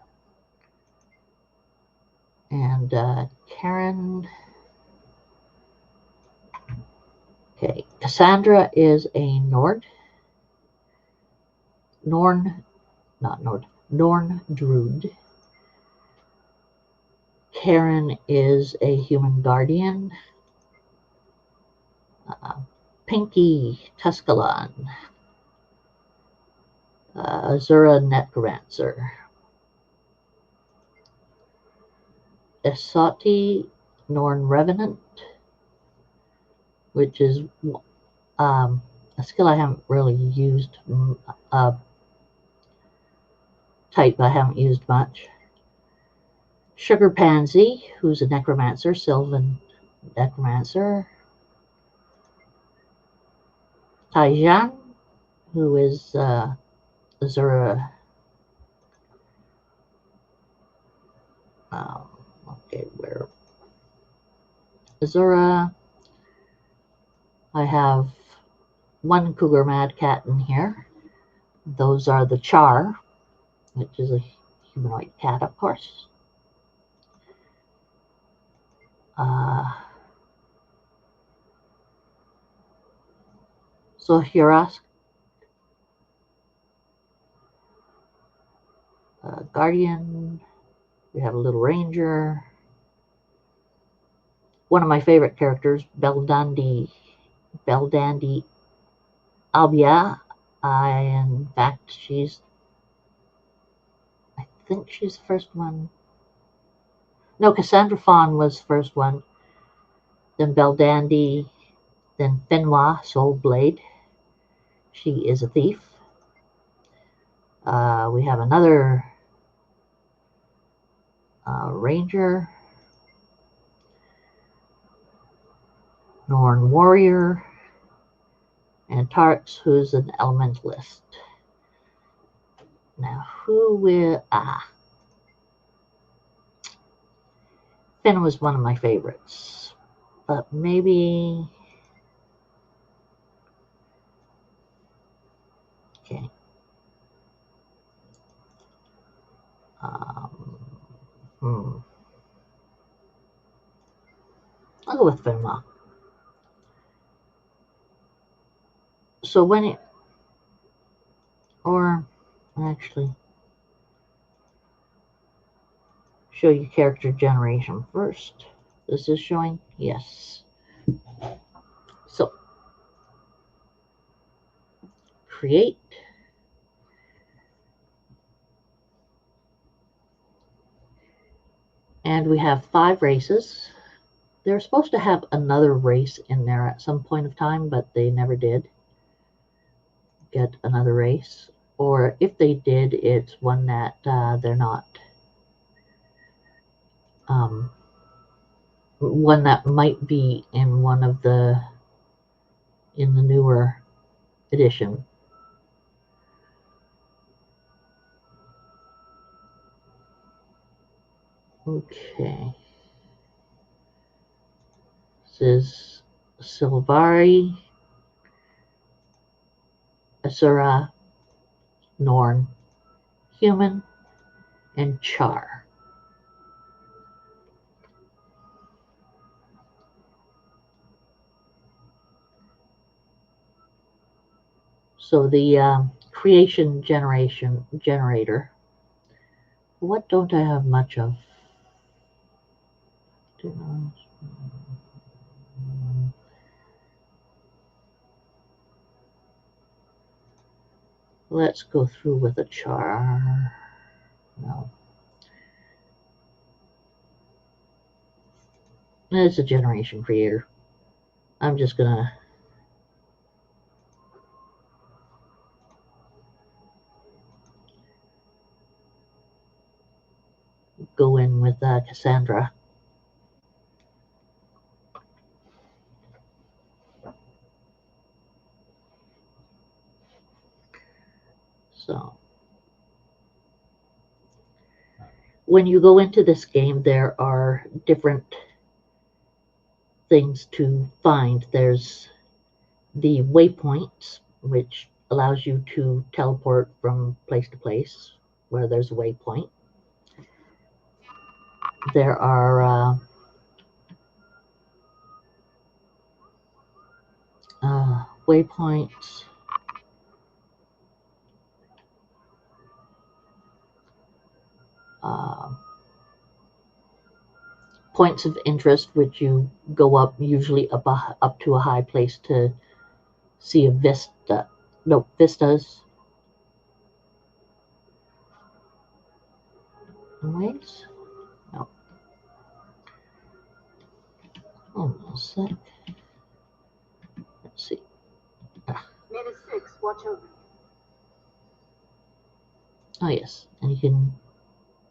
And Karen. Okay, Cassandra is a Norn Druid. Karen is a human guardian. Pinky Tuscalan. Azura Necromancer. Esati Norn Revenant, which is a skill I haven't really used, type I haven't used much. Sugar Pansy, who's a necromancer, Sylvan necromancer. Taijan, who is Azura. Okay, where? Azura. I have one cougar Madcat in here. Those are the Char, which is a humanoid cat, of course. So Hurask, Guardian. We have a little ranger. One of my favorite characters, Beldandi Albia. In fact, I think she's the first one. No, Cassandra Fawn was the first one. Then Beldandi, then Fenwa Soulblade. She is a thief. We have another ranger, Norn warrior, and Tarks, who's an elementalist. Now, who will... Finn was one of my favorites. But maybe... Okay. I'll go with Finma. So when it... Or, actually... Show you character generation first. This is showing? Yes. So, create. And we have 5 races. They're supposed to have another race in there at some point of time, but they never did get another race. Or if they did, it's one that they're not. One that might be in one of the newer edition. Okay. This is Silvari. Asura, Norn, Human, and Char. So the creation generator. What don't I have much of? Let's go through with a char. No. It's a generation creator. I'm just gonna go in with Cassandra. So when you go into this game, there are different things to find. There's the waypoints, which allows you to teleport from place to place where there's a waypoint. There are waypoints. Points of interest, which you go up, usually up to a high place to see a vista. No, vistas. Wait. No. Hold on a sec. Let's see.
Neva 6, watch over you.
Oh, yes. And you can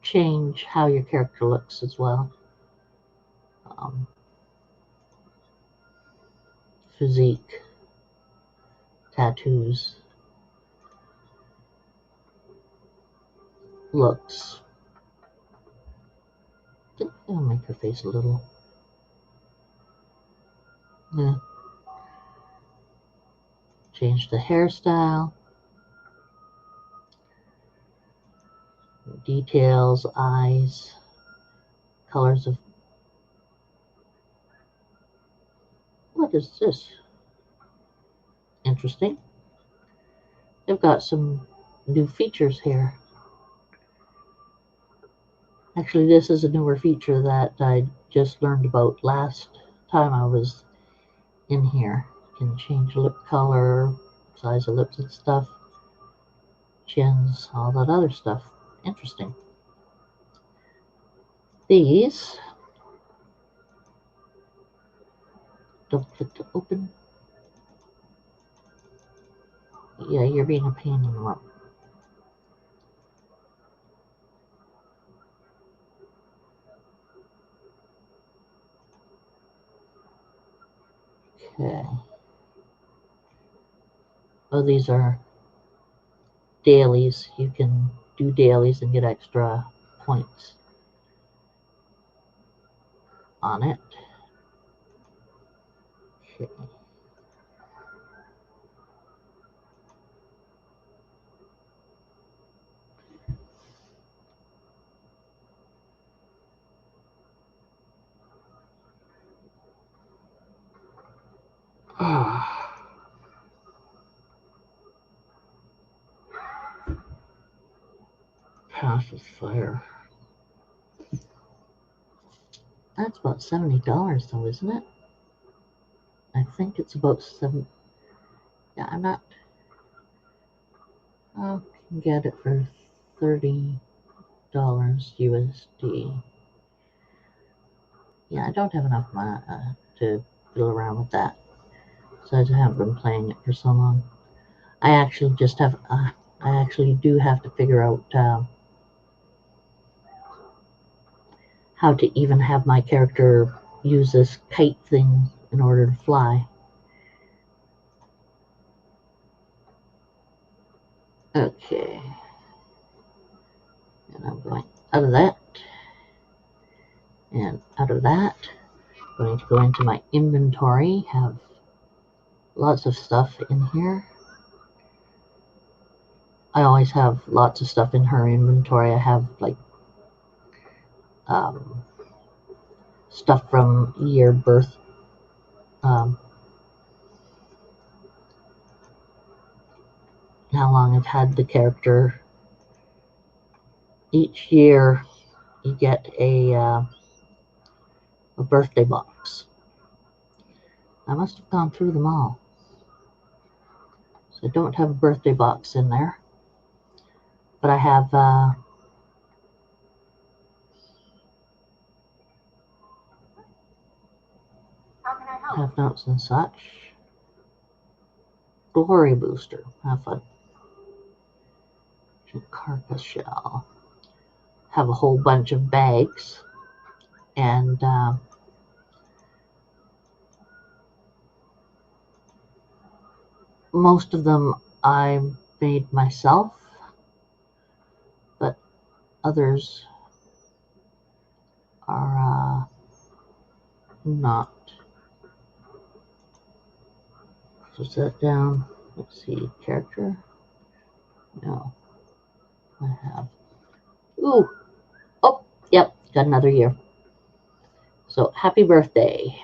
change how your character looks as well. Physique, tattoos, looks. I think I'll make her face a little. Yeah. Change the hairstyle. Details, eyes, colors of. What is this? Interesting. They've got some new features here. Actually, this is a newer feature that I just learned about last time I was in here. You can change lip color, size of lips and stuff, chins, all that other stuff. Interesting. These don't click to open. Yeah, you're being a pain in the butt. Okay. Oh, these are dailies. You can do dailies and get extra points on it. Okay. Pacifier. That's about $70 though, isn't it? I think it's about $7. Yeah, I'm not. I can get it for $30 USD. Yeah, I don't have enough money to fiddle around with that. So I haven't been playing it for so long. I actually just have. I actually do have to figure out how to even have my character use this kite thing in order to fly. Okay. And I'm going out of that. And out of that, I'm going to go into my inventory, have lots of stuff in here. I always have lots of stuff in her inventory. I have like stuff from year birth. How long I've had the character. Each year you get a birthday box. I must have gone through them all. So I don't have a birthday box in there. But I have notes and such. Glory booster. Have fun. Carcass shell. Have a whole bunch of bags. And most of them I made myself, but others are not. So set down. Let's see, character. No, I have. Ooh, oh, yep, got another year. So happy birthday.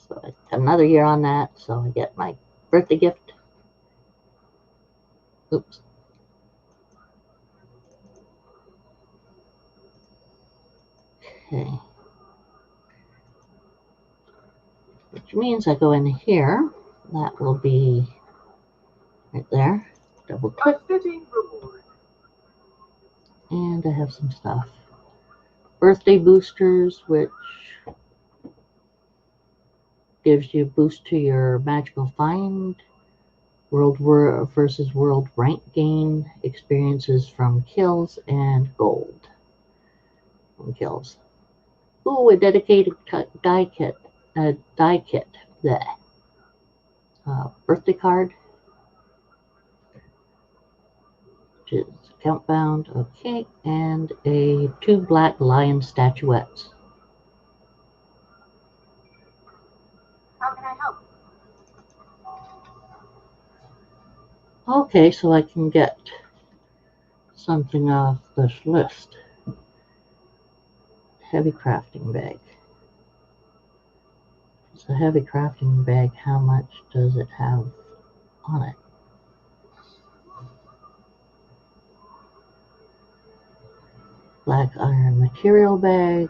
So I got another year on that. So I get my birthday gift. Oops. Okay. Which means I go in here. That will be right there. Double click. And I have some stuff. Birthday boosters, which gives you a boost to your magical find. World versus world rank gain. Experiences from kills and gold from kills. Ooh, a dedicated die kit. Bleh. Birthday card. Which is count bound. Okay. And 2 black lion statuettes.
How can I help?
Okay, so I can get something off this list. Heavy crafting bag. It's a heavy crafting bag. How much does it have on it? Black iron material bag.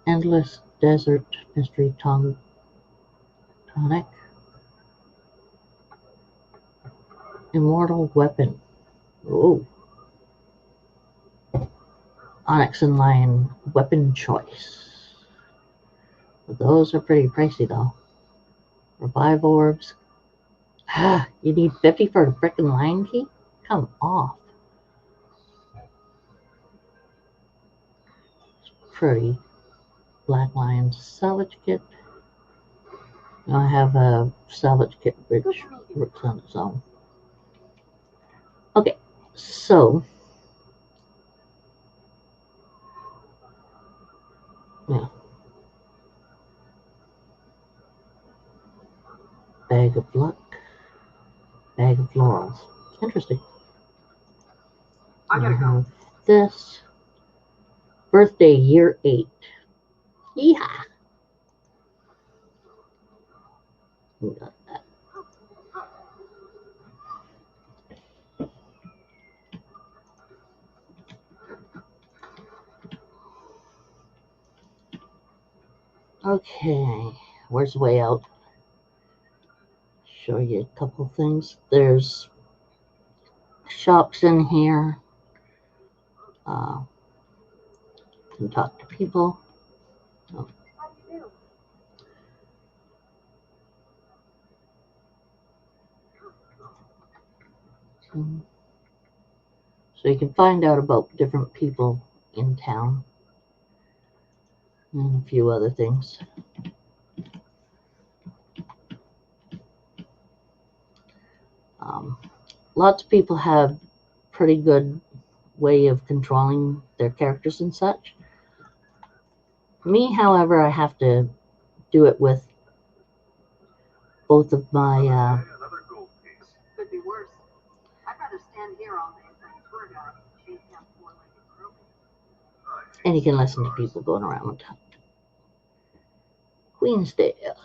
Endless desert mystery tonic. Immortal weapon. Ooh. Onyx and lion weapon choice. Those are pretty pricey though. Revive orbs. You need 50 for a frickin' lion key? Come off. Pretty. Black lion salvage kit. I have a salvage kit which works on its own. Okay, so yeah. Bag of luck. Bag of laurels. Interesting. I have this. Birthday year 8. Yeehaw! We got that. Okay, where's the way out? Show you a couple things. There's shops in here. Can talk to people. Oh. So you can find out about different people in town and a few other things. Lots of people have pretty good way of controlling their characters and such. Me, however, I have to do it with both of my
here all day for a tour guide. Chase down four-legged groupies.
And you can listen to people going around Queensdale.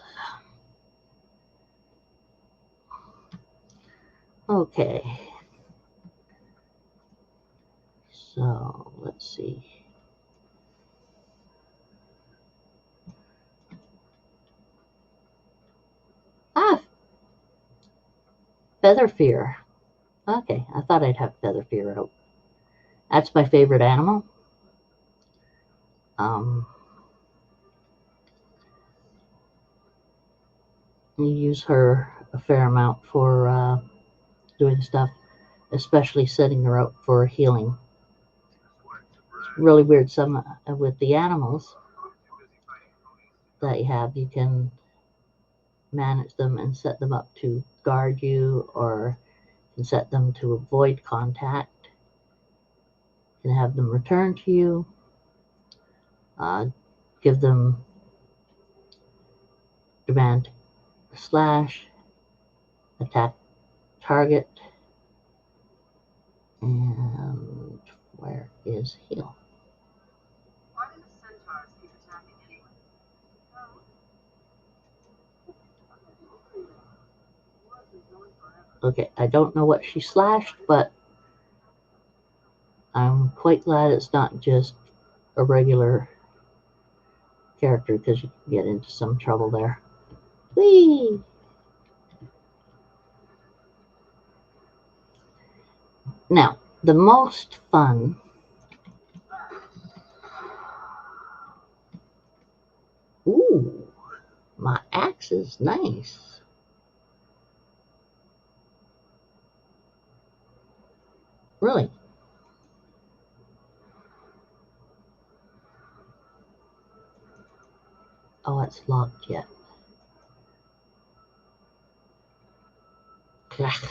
Okay. So let's see. Ah, feather fear. Okay, I thought I'd have feather fear out. That's my favorite animal. You use her a fair amount for doing stuff, especially setting her up for healing. It's really weird. Some with the animals that you have, you can manage them and set them up to guard you, or you can set them to avoid contact. You can have them return to you. Give them demand slash, attack target, and where is heal?
Why do the centaurs keep attacking anyway?
Okay, I don't know what she slashed, but I'm quite glad it's not just a regular character, because you can get into some trouble there. Whee! Now, the most fun ooh, my axe is nice. Really? Oh, it's locked yet. Clack.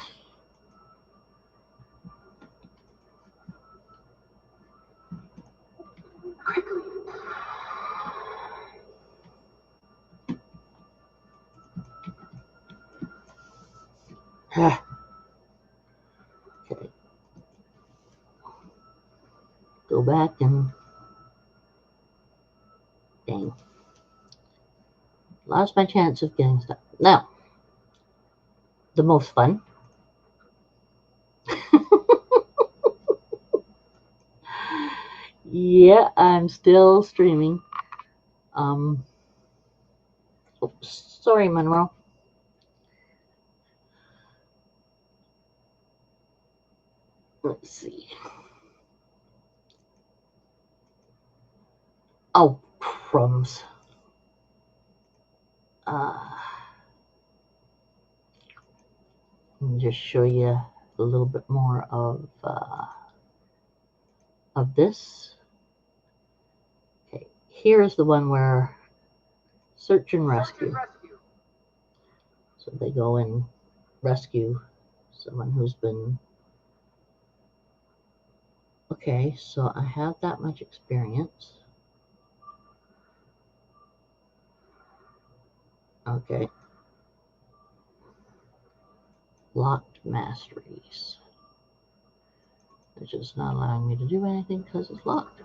Ah. Okay. Go back and dang. Lost my chance of getting stuff. Now, the most fun. Yeah, I'm still streaming. Oops, sorry, Monroe. Let's see. Oh, crumbs. Let me just show you a little bit more of this. Okay, here's the one where search and rescue. So they go and rescue someone who's been. Okay, so I have that much experience. Okay. Locked masteries. It's just not allowing me to do anything because it's locked.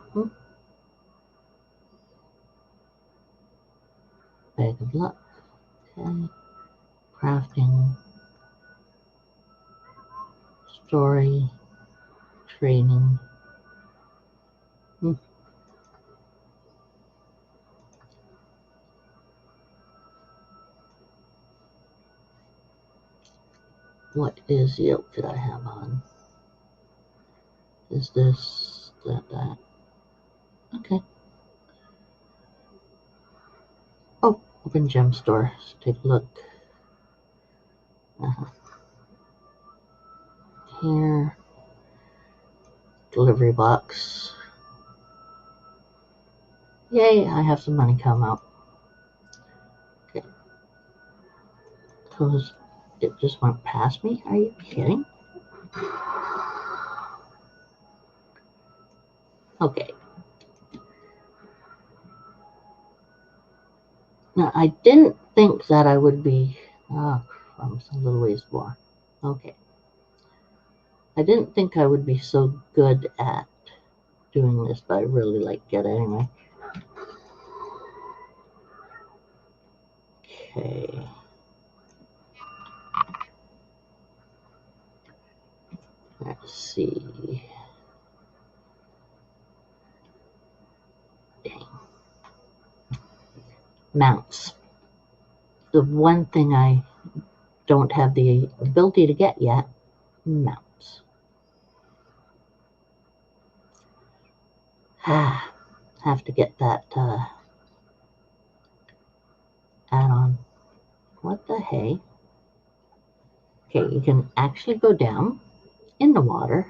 Bag of luck. Okay. Crafting. Story. Training. What is the outfit I have on? Is this that? Okay. Oh, open gem store. Let's take a look. Here. Delivery box. Yay, I have some money come out. Okay. Cause it just went past me? Are you kidding? Okay. Now, I didn't think that I would be... Oh, crumbs, a little ways more. Okay. I didn't think I would be so good at doing this, but I really like it anyway. Okay. Let's see. Dang. Mounts. The one thing I don't have the ability to get yet, mounts. Have to get that add-on. What the hey? Okay, you can actually go down in the water.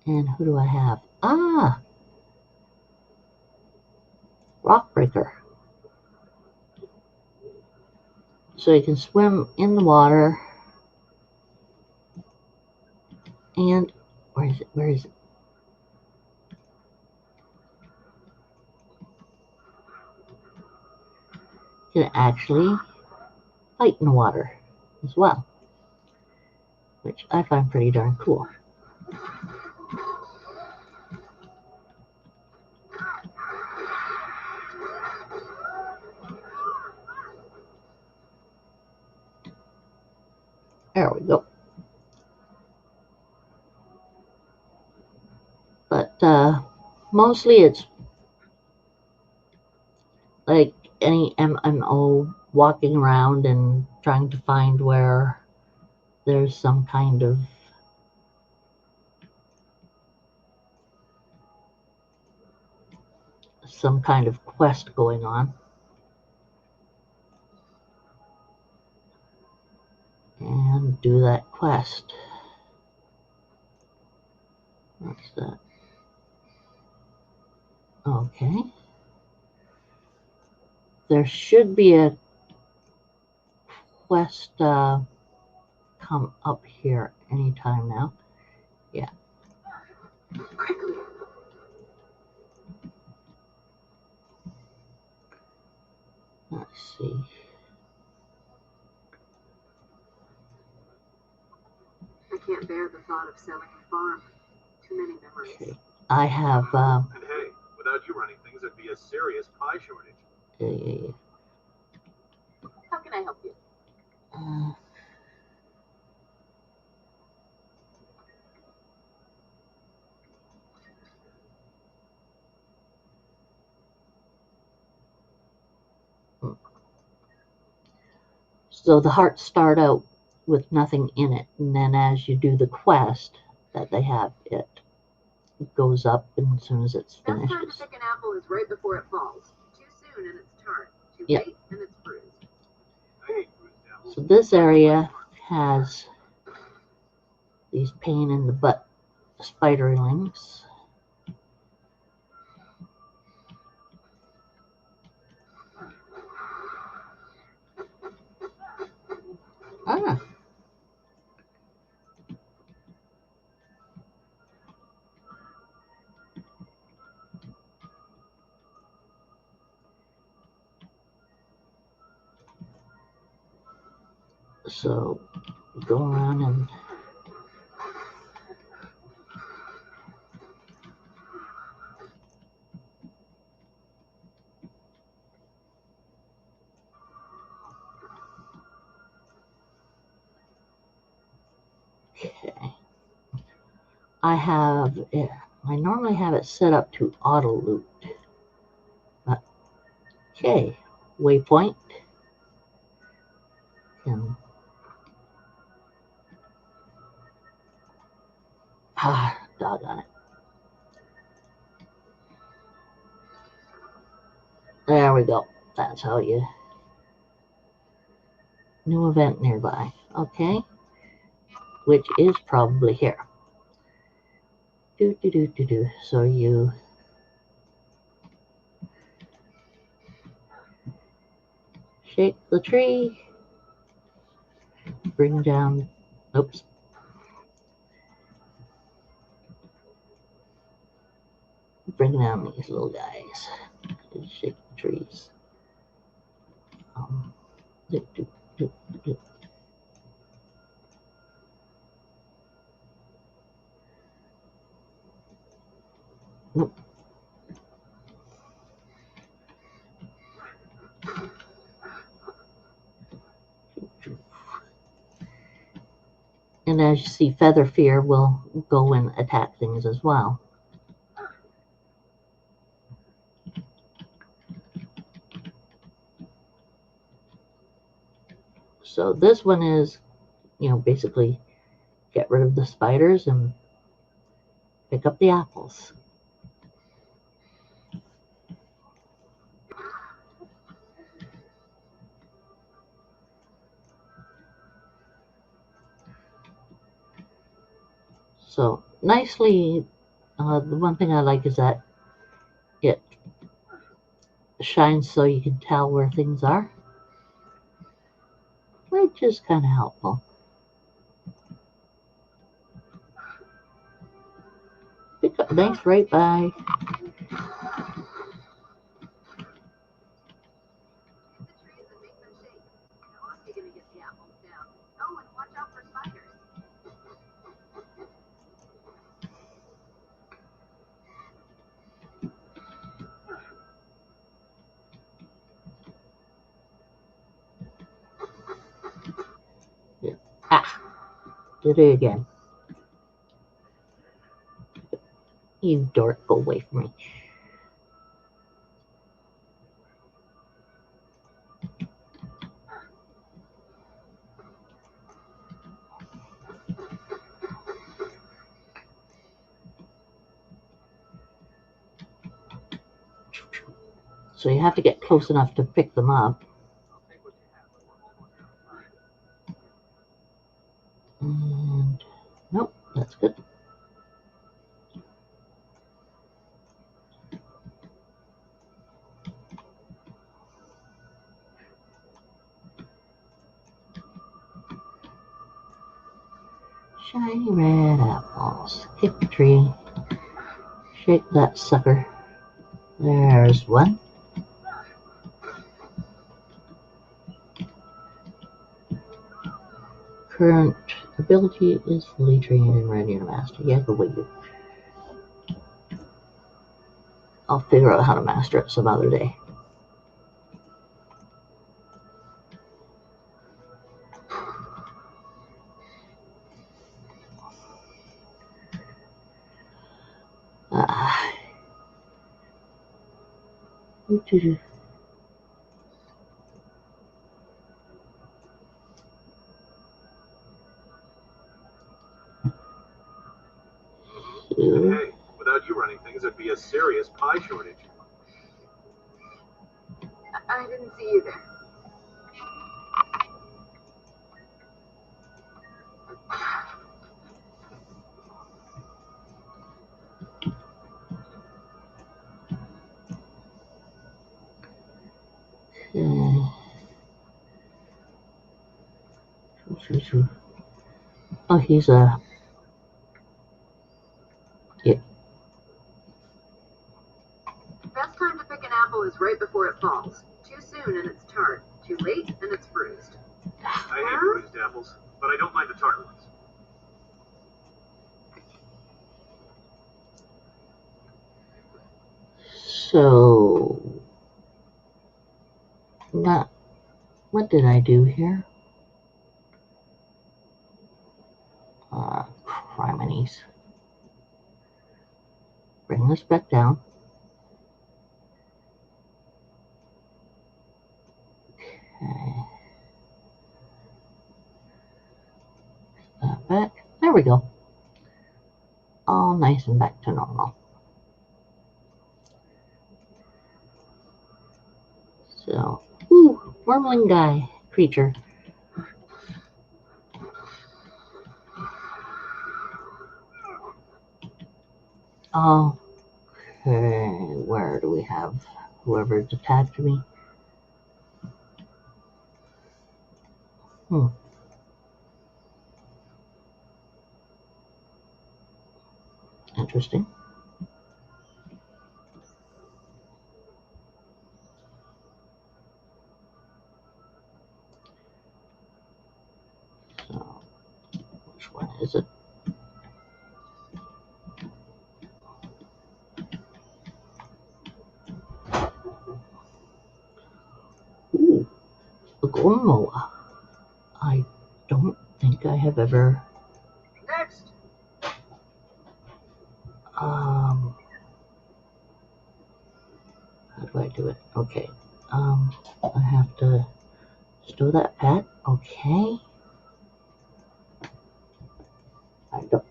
And who do I have? Ah! Rock breaker. So you can swim in the water. And where is it? Where is it? You can actually fight in the water as well, which I find pretty darn cool. There we go. But mostly it's like any MMO, walking around and trying to find where there's some kind of quest going on. And do that quest. What's that? Okay. There should be a quest come up here anytime now. Yeah. Let's see.
I can't bear the thought of selling a farm. Too many memories.
Okay. I have.
And hey, without you running things, there'd be a serious pie shortage.
How can I help you?
So the hearts start out with nothing in it, and then as you do the quest that they have, it goes up, and as soon as it's finished.
Best time to pick an apple is right before it falls. Too soon and it's tart. Too late and it's bruised.
So this area has these pain in the butt spiderlings. Ah. So go around and okay. I normally have it set up to auto loot. Okay, waypoint. And doggone it. There we go. That's how you. New event nearby. Okay. Which is probably here. So you shake the tree, bring down, oops. Bring down these little guys. Shake the trees. Nope. And as you see, Feather Fear will go and attack things as well. So this one is, basically get rid of the spiders and pick up the apples. So nicely, the one thing I like is that it shines so you can tell where things are, which is kind of helpful. Thanks, right, bye. Yeah. Ah, did it again. You dork, go away from me. So you have to get close enough to pick them up. And nope, that's good. Shiny red apples. Hit the tree. Shake that sucker. There's one. Current ability is fully trained and ready to master. Yeah, go away. I'll figure out how to master it some other day.
Hey, without you running things, there'd be a serious pie shortage.
I didn't see you there.
Oh, he's a... Yeah.
Best time to pick an apple is right before it falls. Too soon and it's tart. Too late and it's bruised.
I hate bruised apples, but I don't mind the tart ones.
So... What did I do here? Criminies. Bring this back down. Okay. That back. There we go. All nice and back to normal. So, wormling guy, creature. Okay, where do we have whoever's attacked me? Interesting. So, which one is it? A golden moa. I don't think I have ever.
Next.
How do I do it? Okay. I have to stow that pet. Okay. I don't.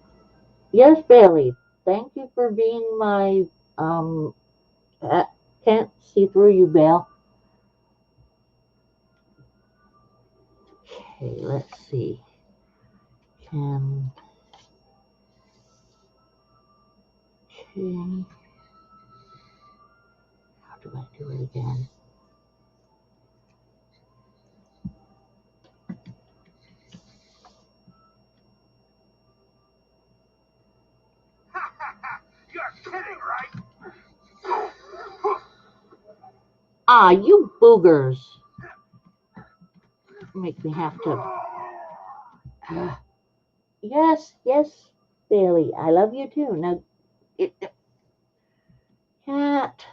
Yes, Bailey. Thank you for being my pet. Can't see through you, Belle. Okay, let's see. Okay. How do I do it again?
You're kidding, right?
Ah, you boogers. Make me have to. Yes, Bailey. I love you too. Now, cat.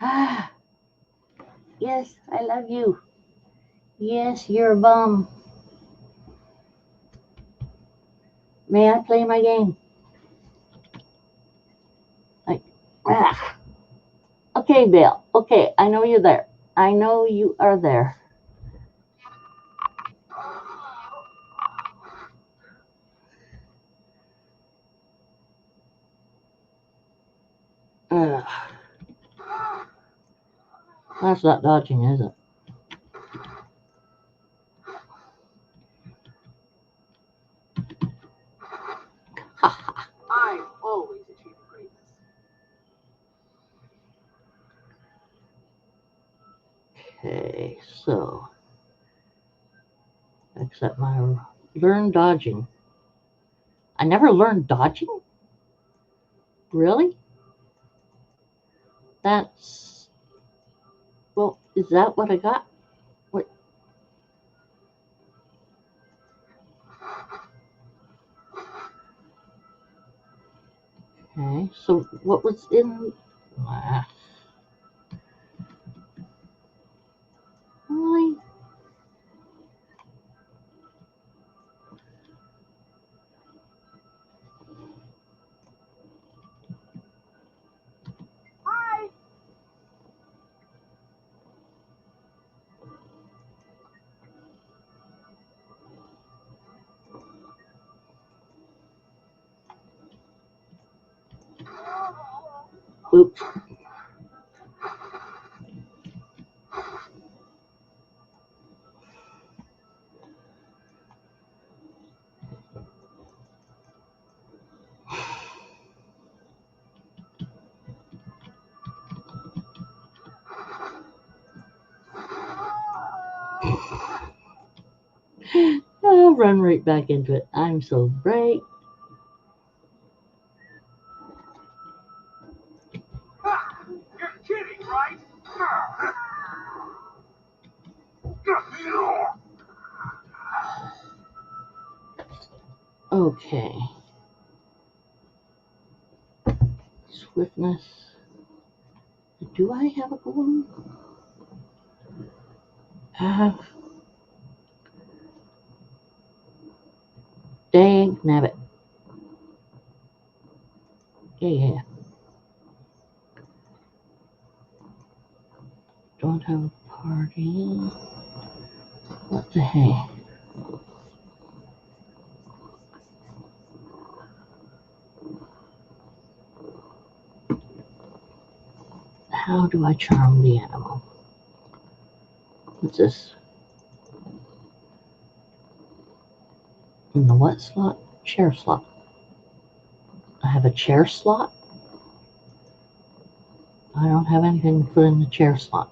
Ah, yes, I love you. Yes, you're a bum. May I play my game? Like, okay, Bill. Okay, I know you're there. I know you are there. That's not dodging, is it?
I always achieve greatness.
Okay, so except my learn dodging. I never learned dodging? Really? That's well, is that what I got? What? Okay, so what was in really?
Hi.
Oops. I'll run right back into it. I'm so bright.
You're kidding, right?
Okay. Swiftness. Do I have a golden? Dang nabbit. Yeah. Don't have a party. What the heck? How do I charm the animal? What's this? In the what slot? Chair slot. I have a chair slot? I don't have anything to put in the chair slot.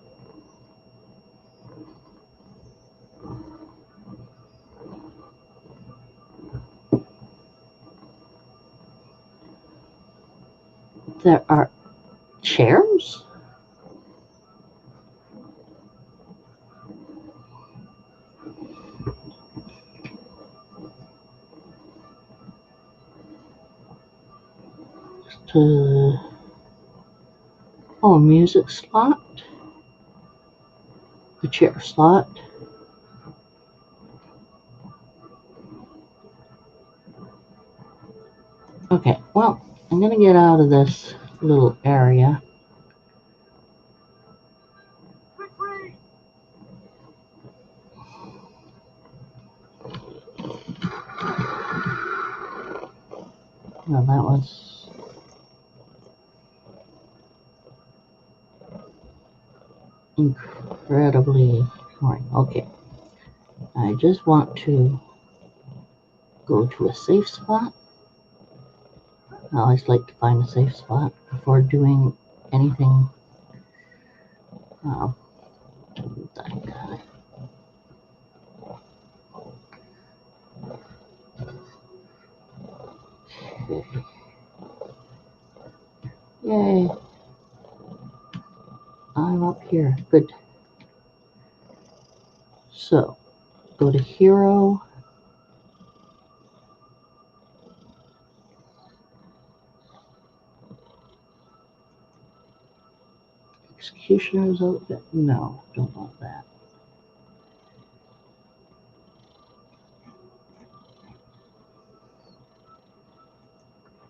There are chairs? Oh, music slot? the chair slot. Okay, well, I'm going to get out of this little area. Well, that was incredibly boring. Okay, I just want to go to a safe spot. I always like to find a safe spot before doing anything. That guy. Okay. Yay. I'm up here. Good. So, go to hero. Executioner's outfit. No, don't want that.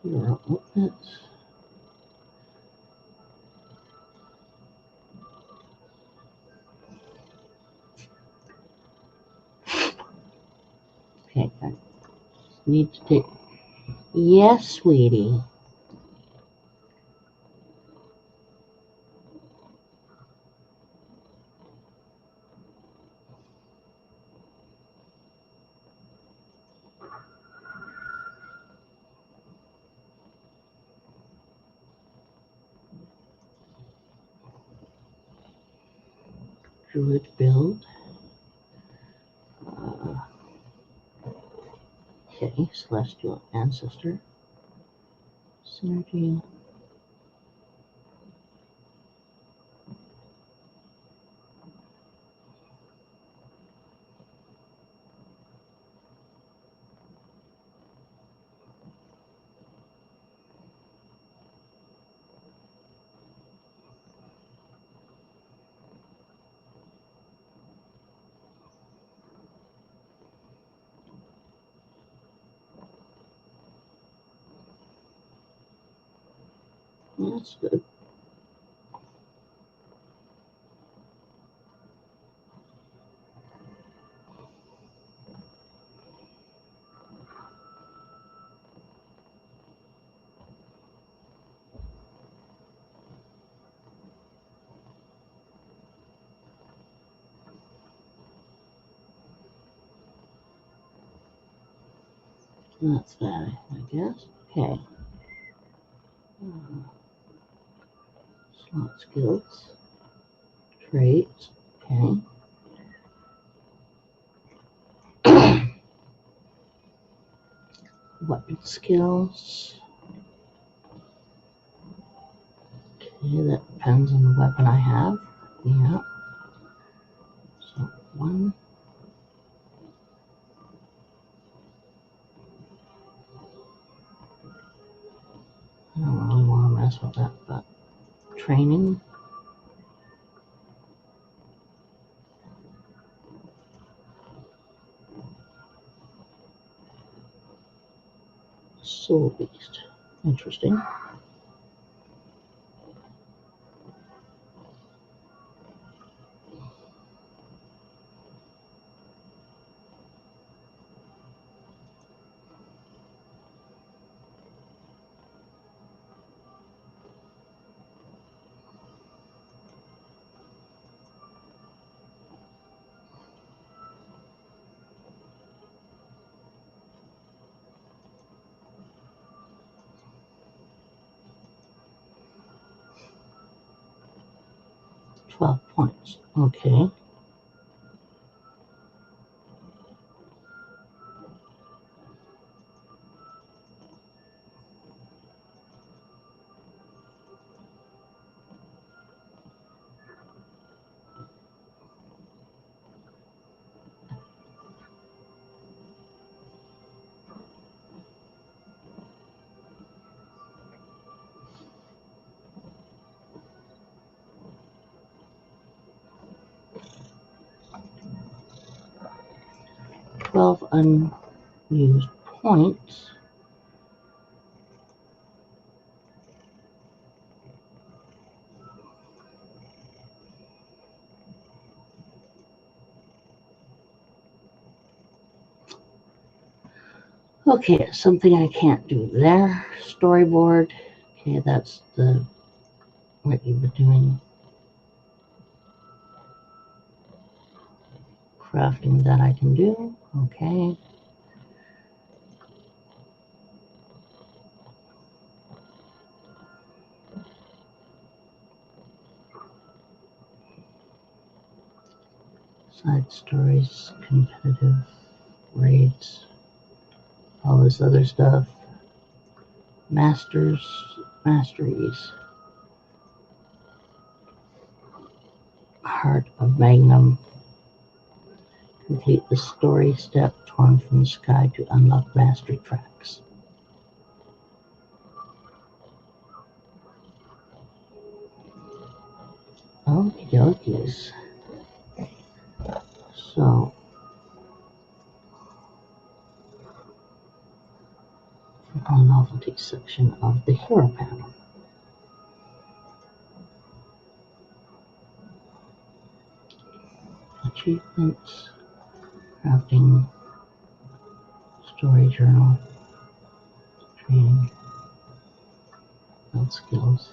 Hero outfits. Okay, I need to take. Yes, sweetie. Druid build. Okay, Celestial Ancestor. Synergy. That's good. That's that, I guess. Okay. Slot skills. Traits. Okay. Weapon skills. Okay, that depends on the weapon I have. Yeah. So one. I don't really want to mess with that, but training. Soul Beast. Interesting. $12 points. Okay. 12 unused points. Okay, something I can't do there. Storyboard. Okay, that's what you've been doing. Crafting that I can do. Okay. Side stories, competitive raids, all this other stuff. Masteries. Heart of Magnum. Complete the story step torn from the sky to unlock mastery tracks. Okie dokies. So, on novelty section of the hero panel. Achievements, crafting, story journal, training, build skills.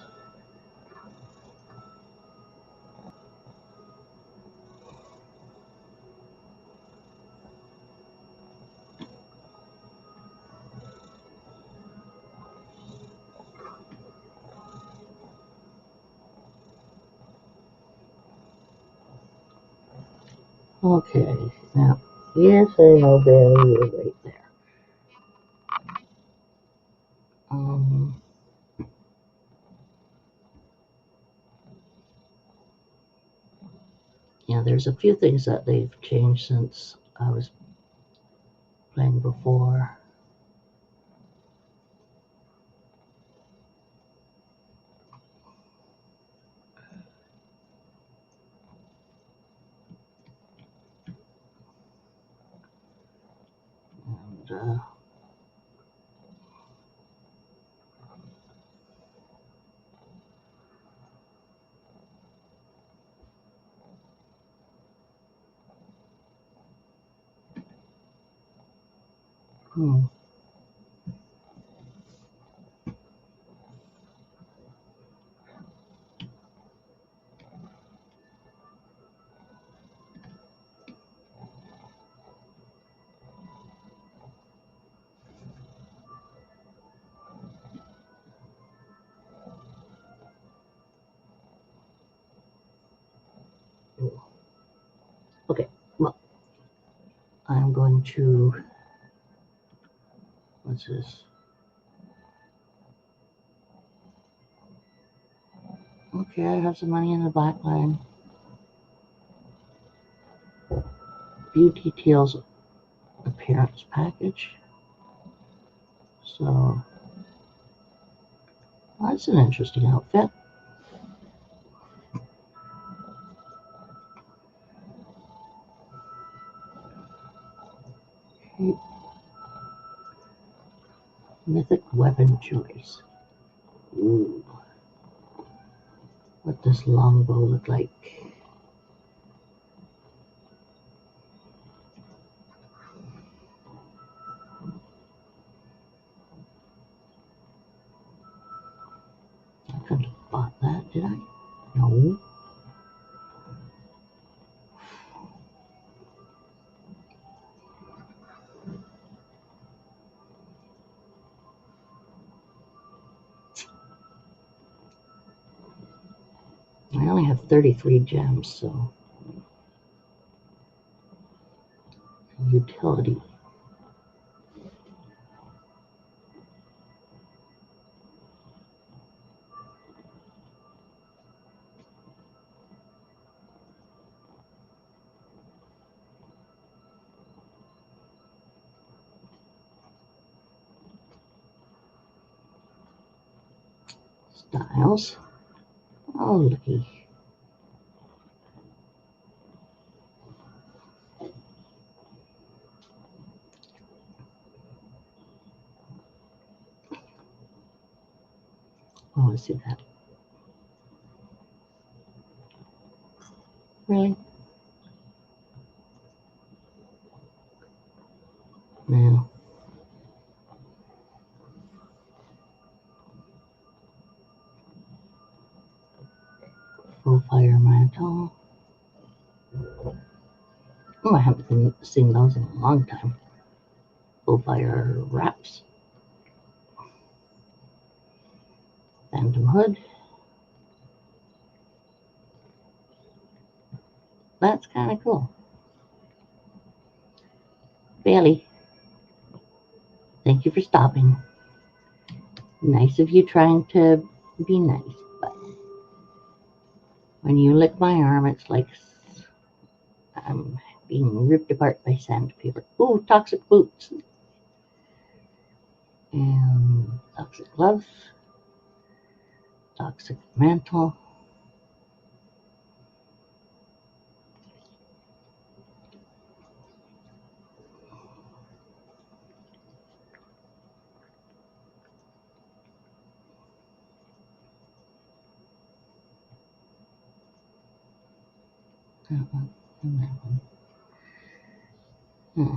Okay, now, yes, I know, Barry, you're right there. Yeah, there's a few things that they've changed since I was playing before. And, Okay, well, I'm going to, what's this? Okay, I have some money in the black line. View details appearance package. So, that's an interesting outfit. Okay. Mythic weapon choice. Ooh. What does longbow look like? I couldn't have bought that, did I? No. I only have 33 gems, so. Utility. Styles. Oh, looky. I want to see that. Really? No. Full fire mantle. Oh, I haven't seen those in a long time. Full fire wraps. Phantom hood. That's kind of cool. Bailey, thank you for stopping. Nice of you trying to be nice, but when you lick my arm, it's like I'm being ripped apart by sandpaper. Ooh, toxic boots. And toxic gloves. Toxic mantle. That one and that one. Hmm.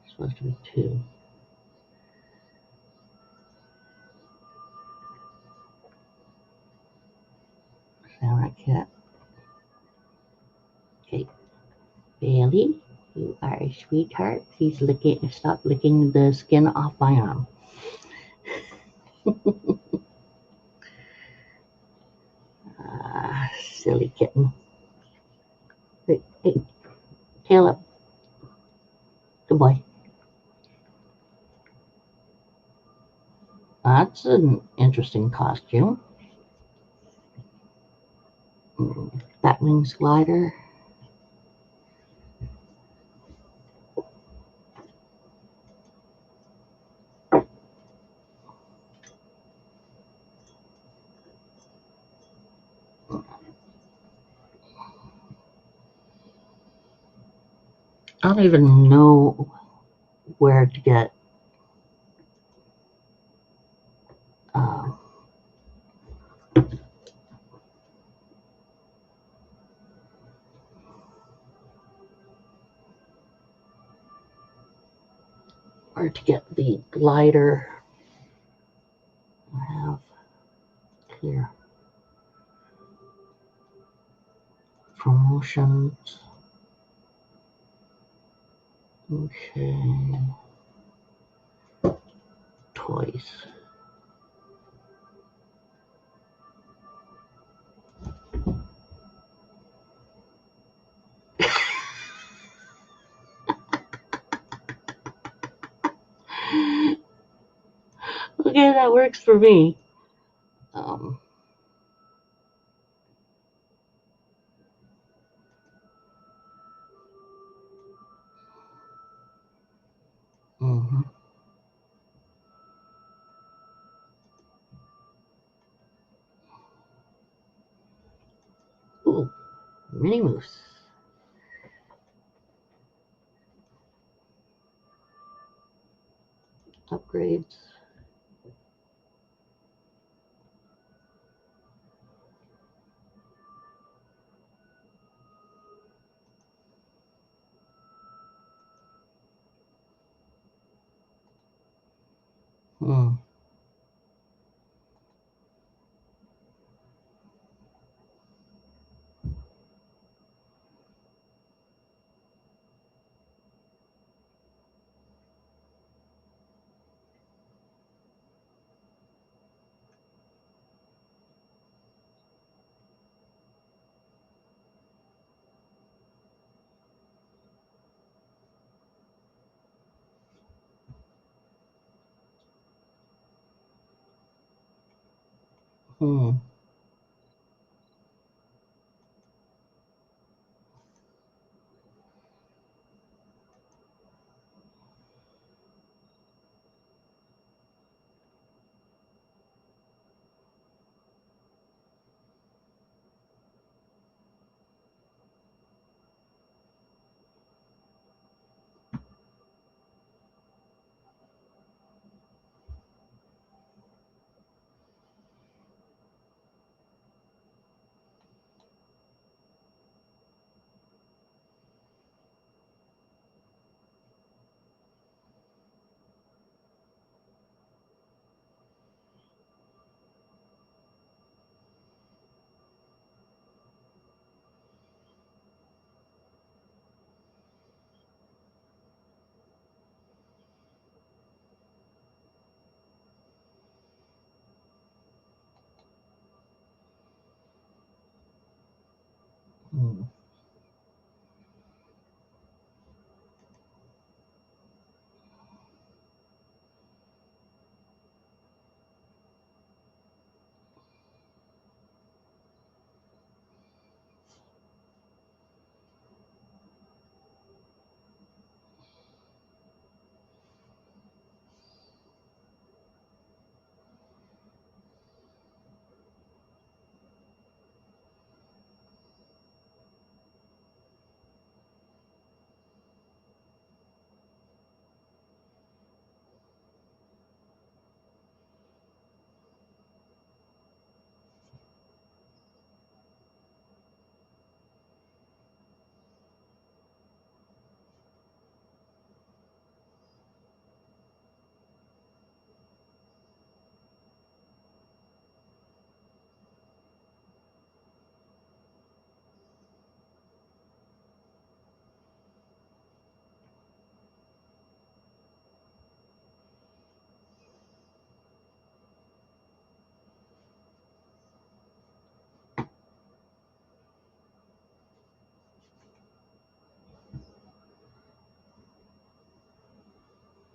Supposed to be two. Sound cat. Okay. Bailey, you are a sweetheart. Please stop licking the skin off my arm. Silly kitten. Hey, tail up. Good boy. That's an interesting costume. Batwings glider. I don't even know where to get the glider. I have clear promotions. Okay. Toys. Okay, that works for me. Mm-hmm. Ooh, mini moose. Upgrades. Hmm. Hmm. Mm.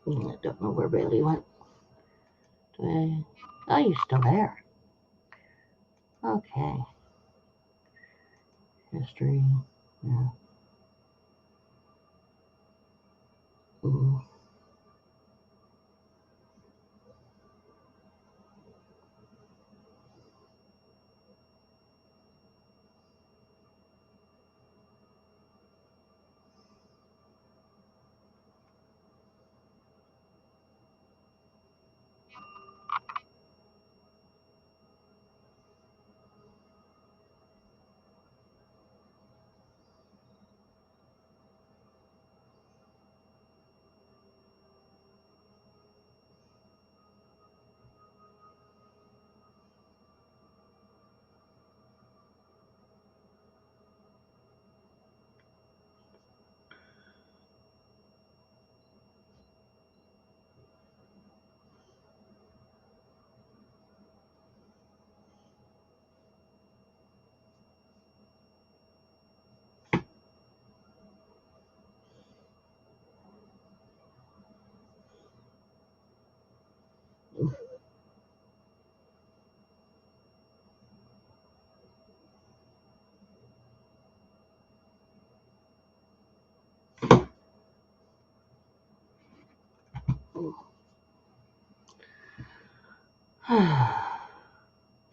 I don't know where Bailey went. Oh, you're still there. Okay. History. Yeah. Mm.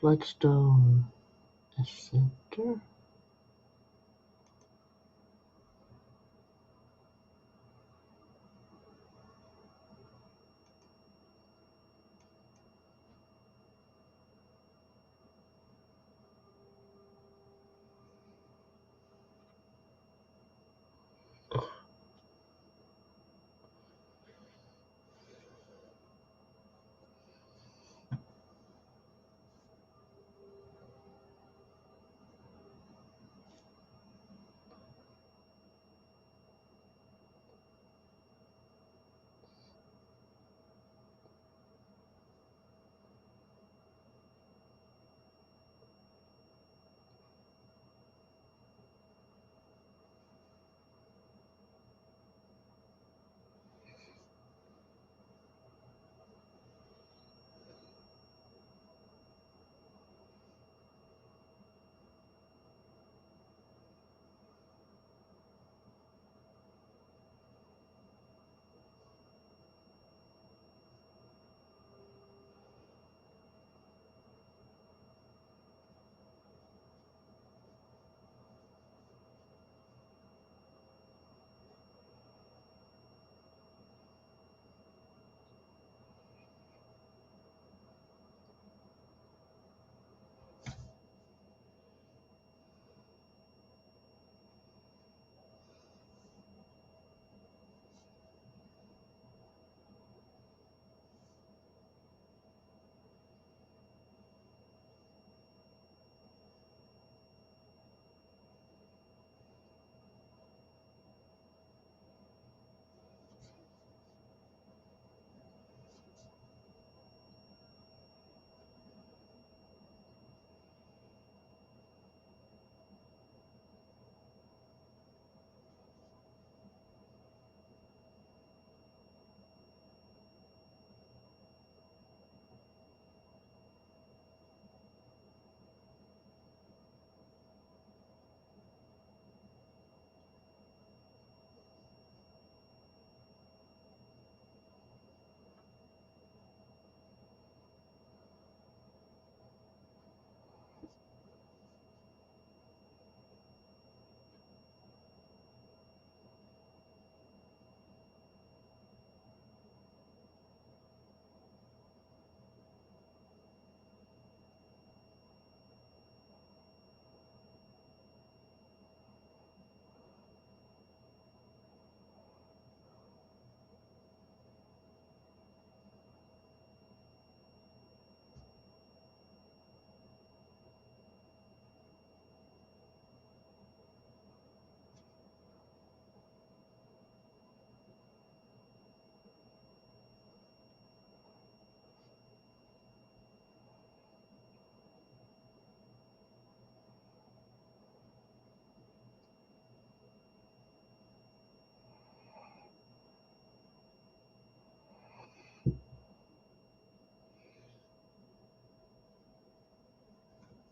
Bloodstone Center.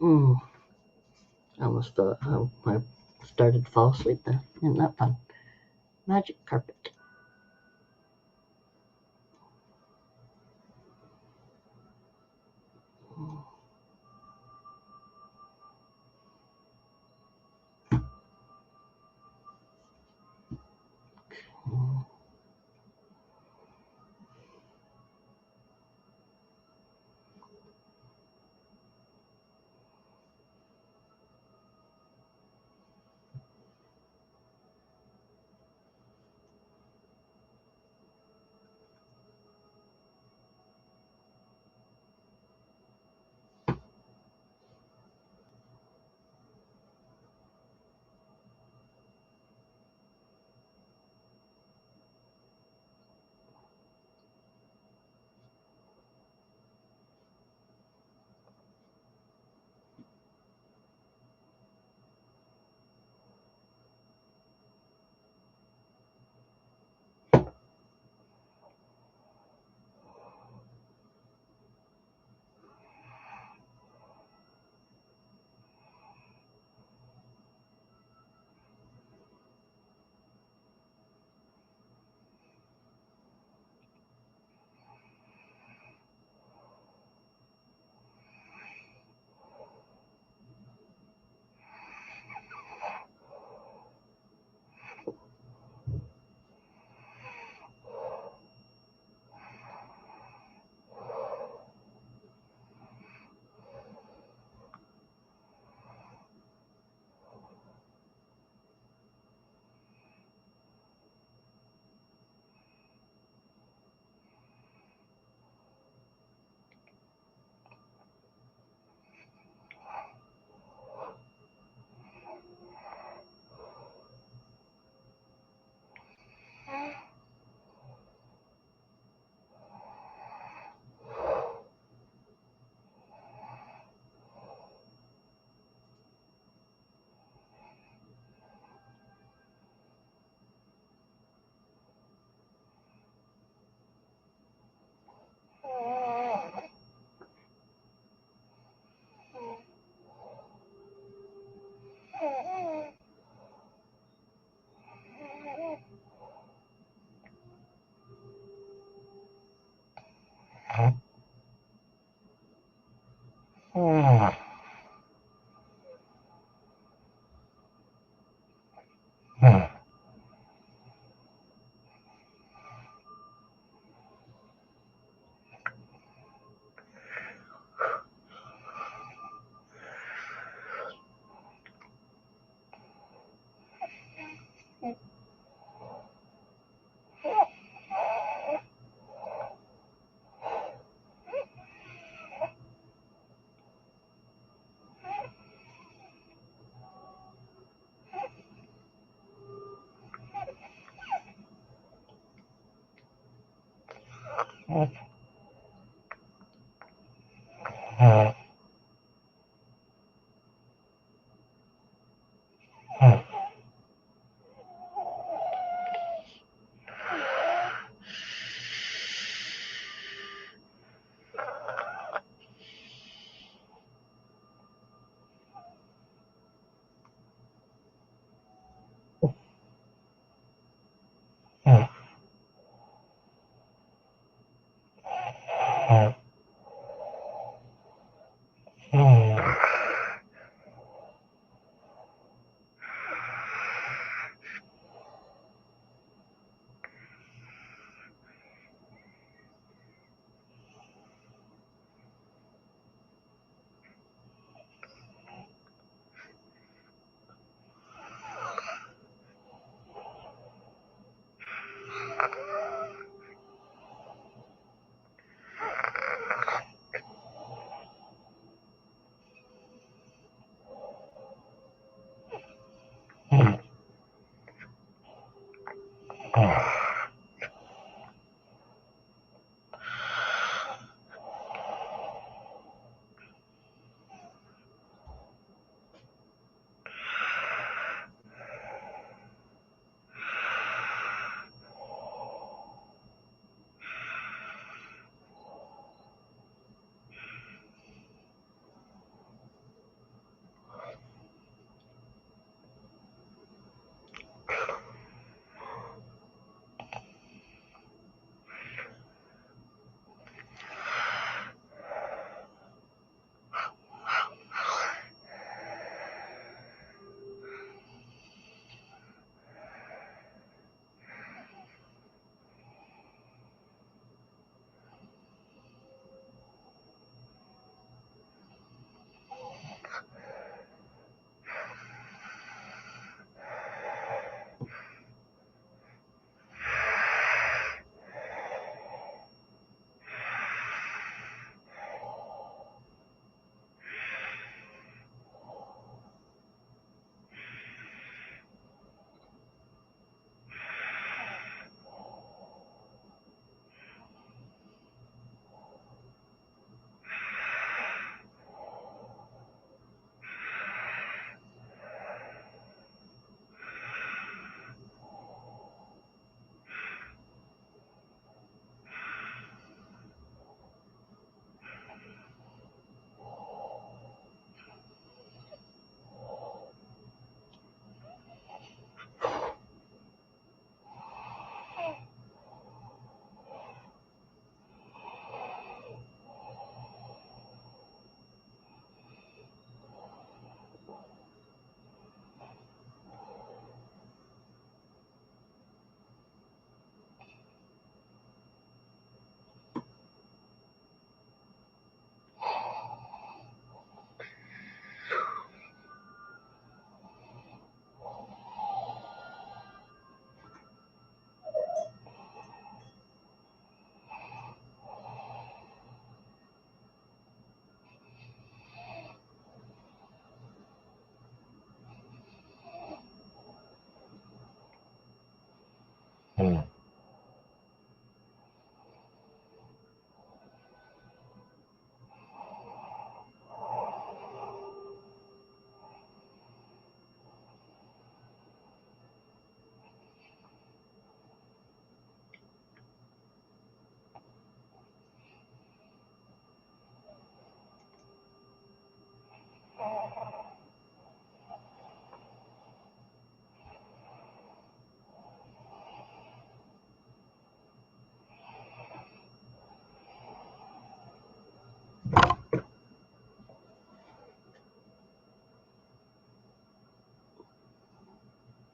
Mm, I almost I started to fall asleep then. Isn't that fun? Magic carpet.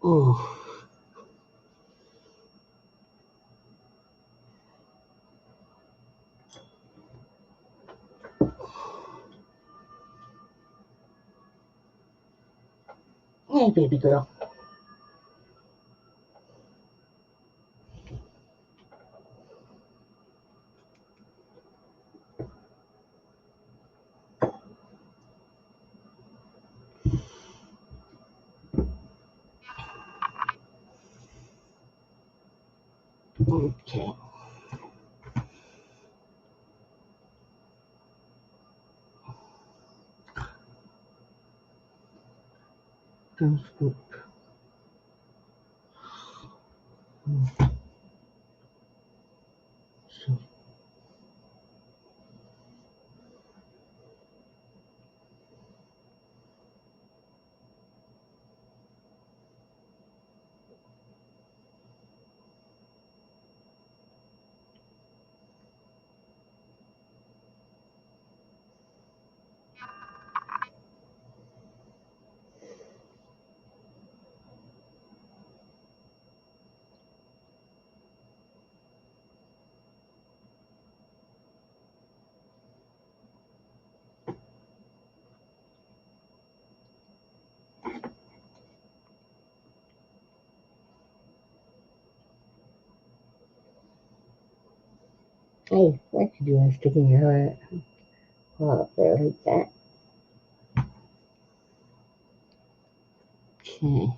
Oh. Hey, baby girl. Okay. Scoop. So. Hey, what you doing sticking your head up there like that? Okay.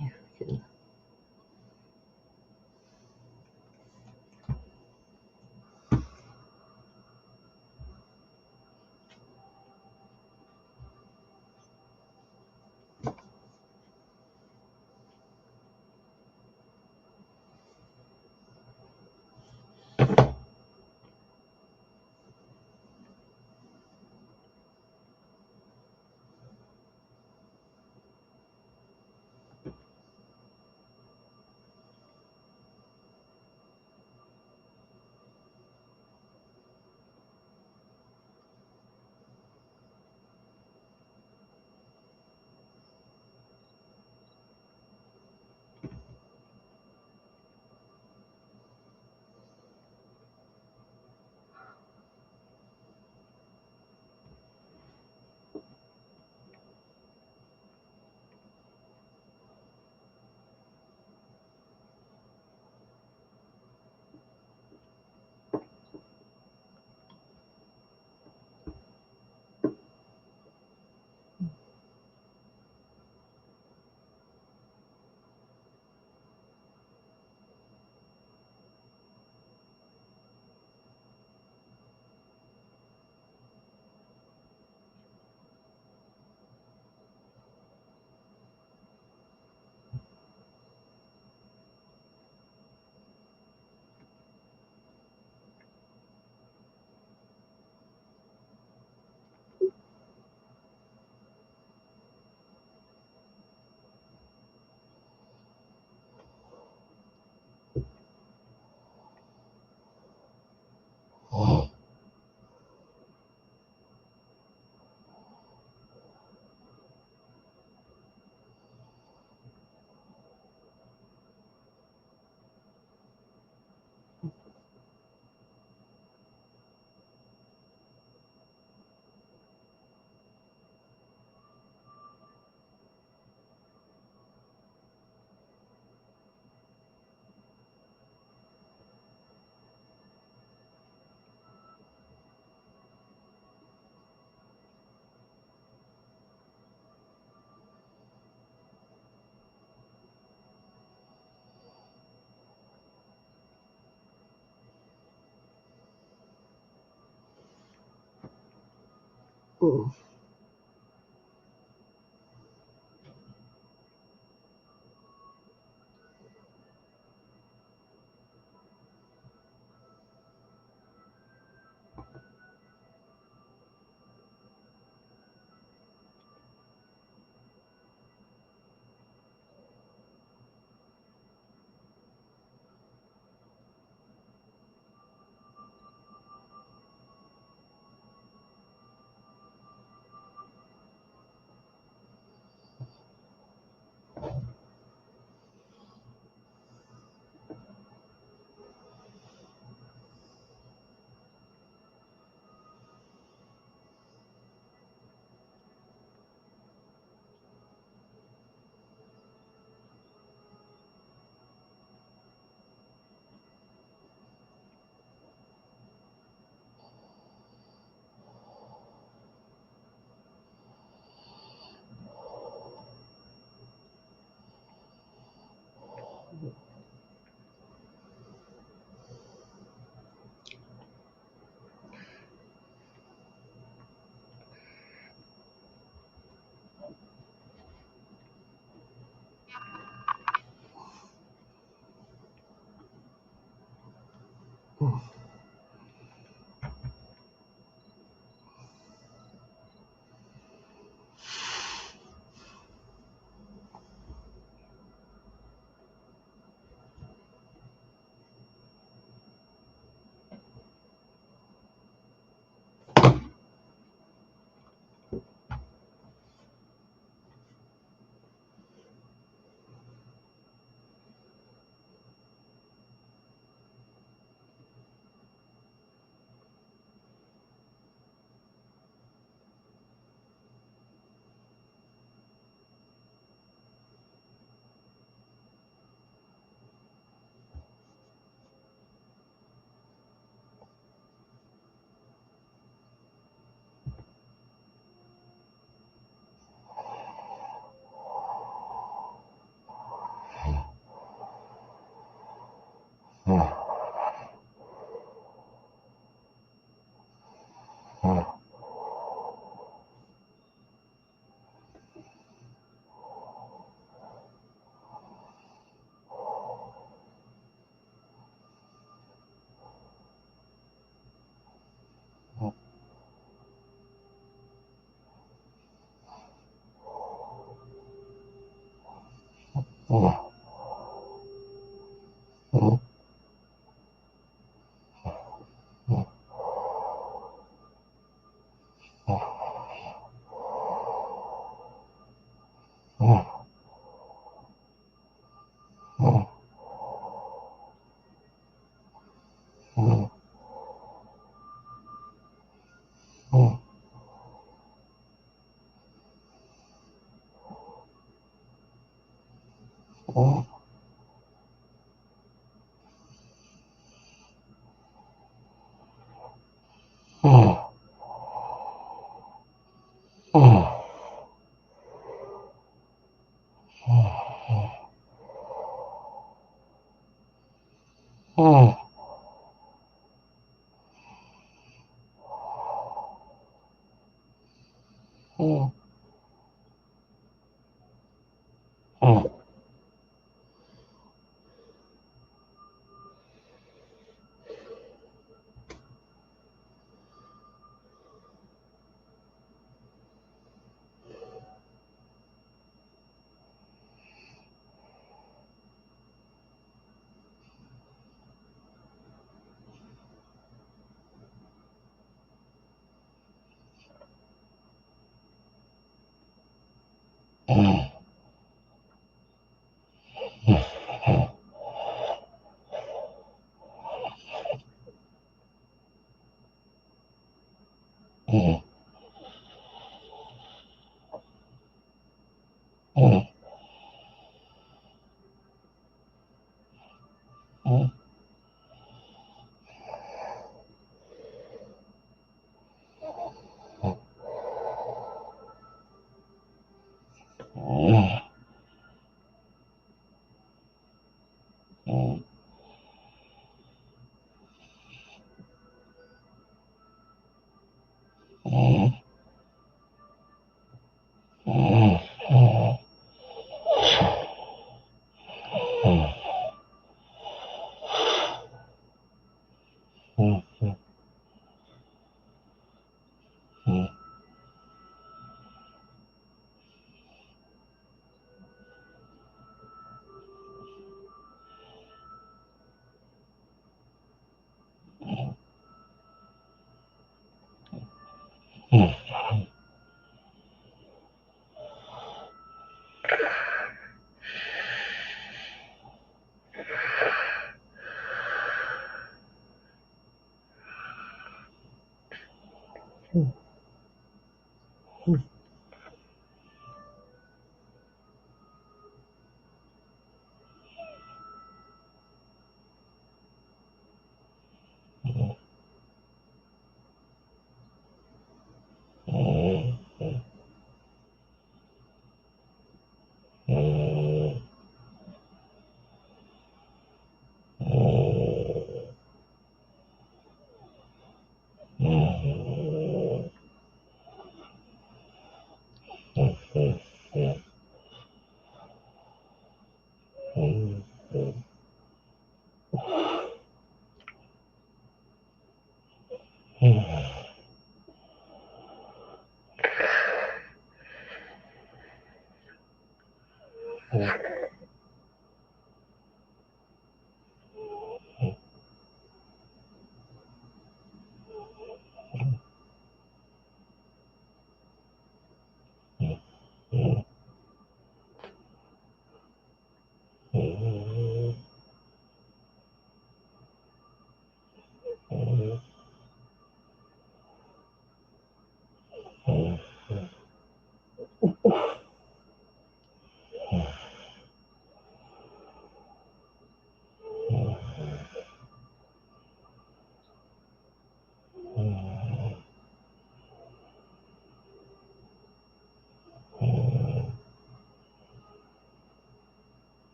Ooh.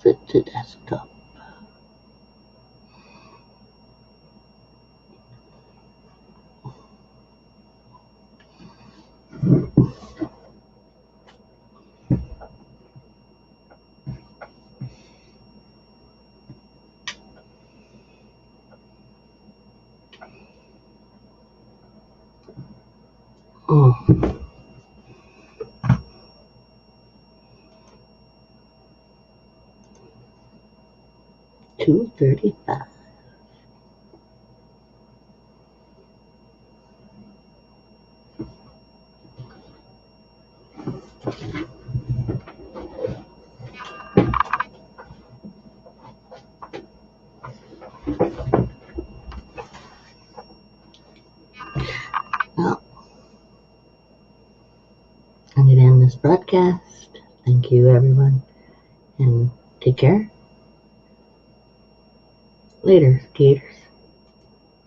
Fit to desktop. 2:35. Well, I'm going to end this broadcast. Thank you, everyone, and take care. Later, skaters.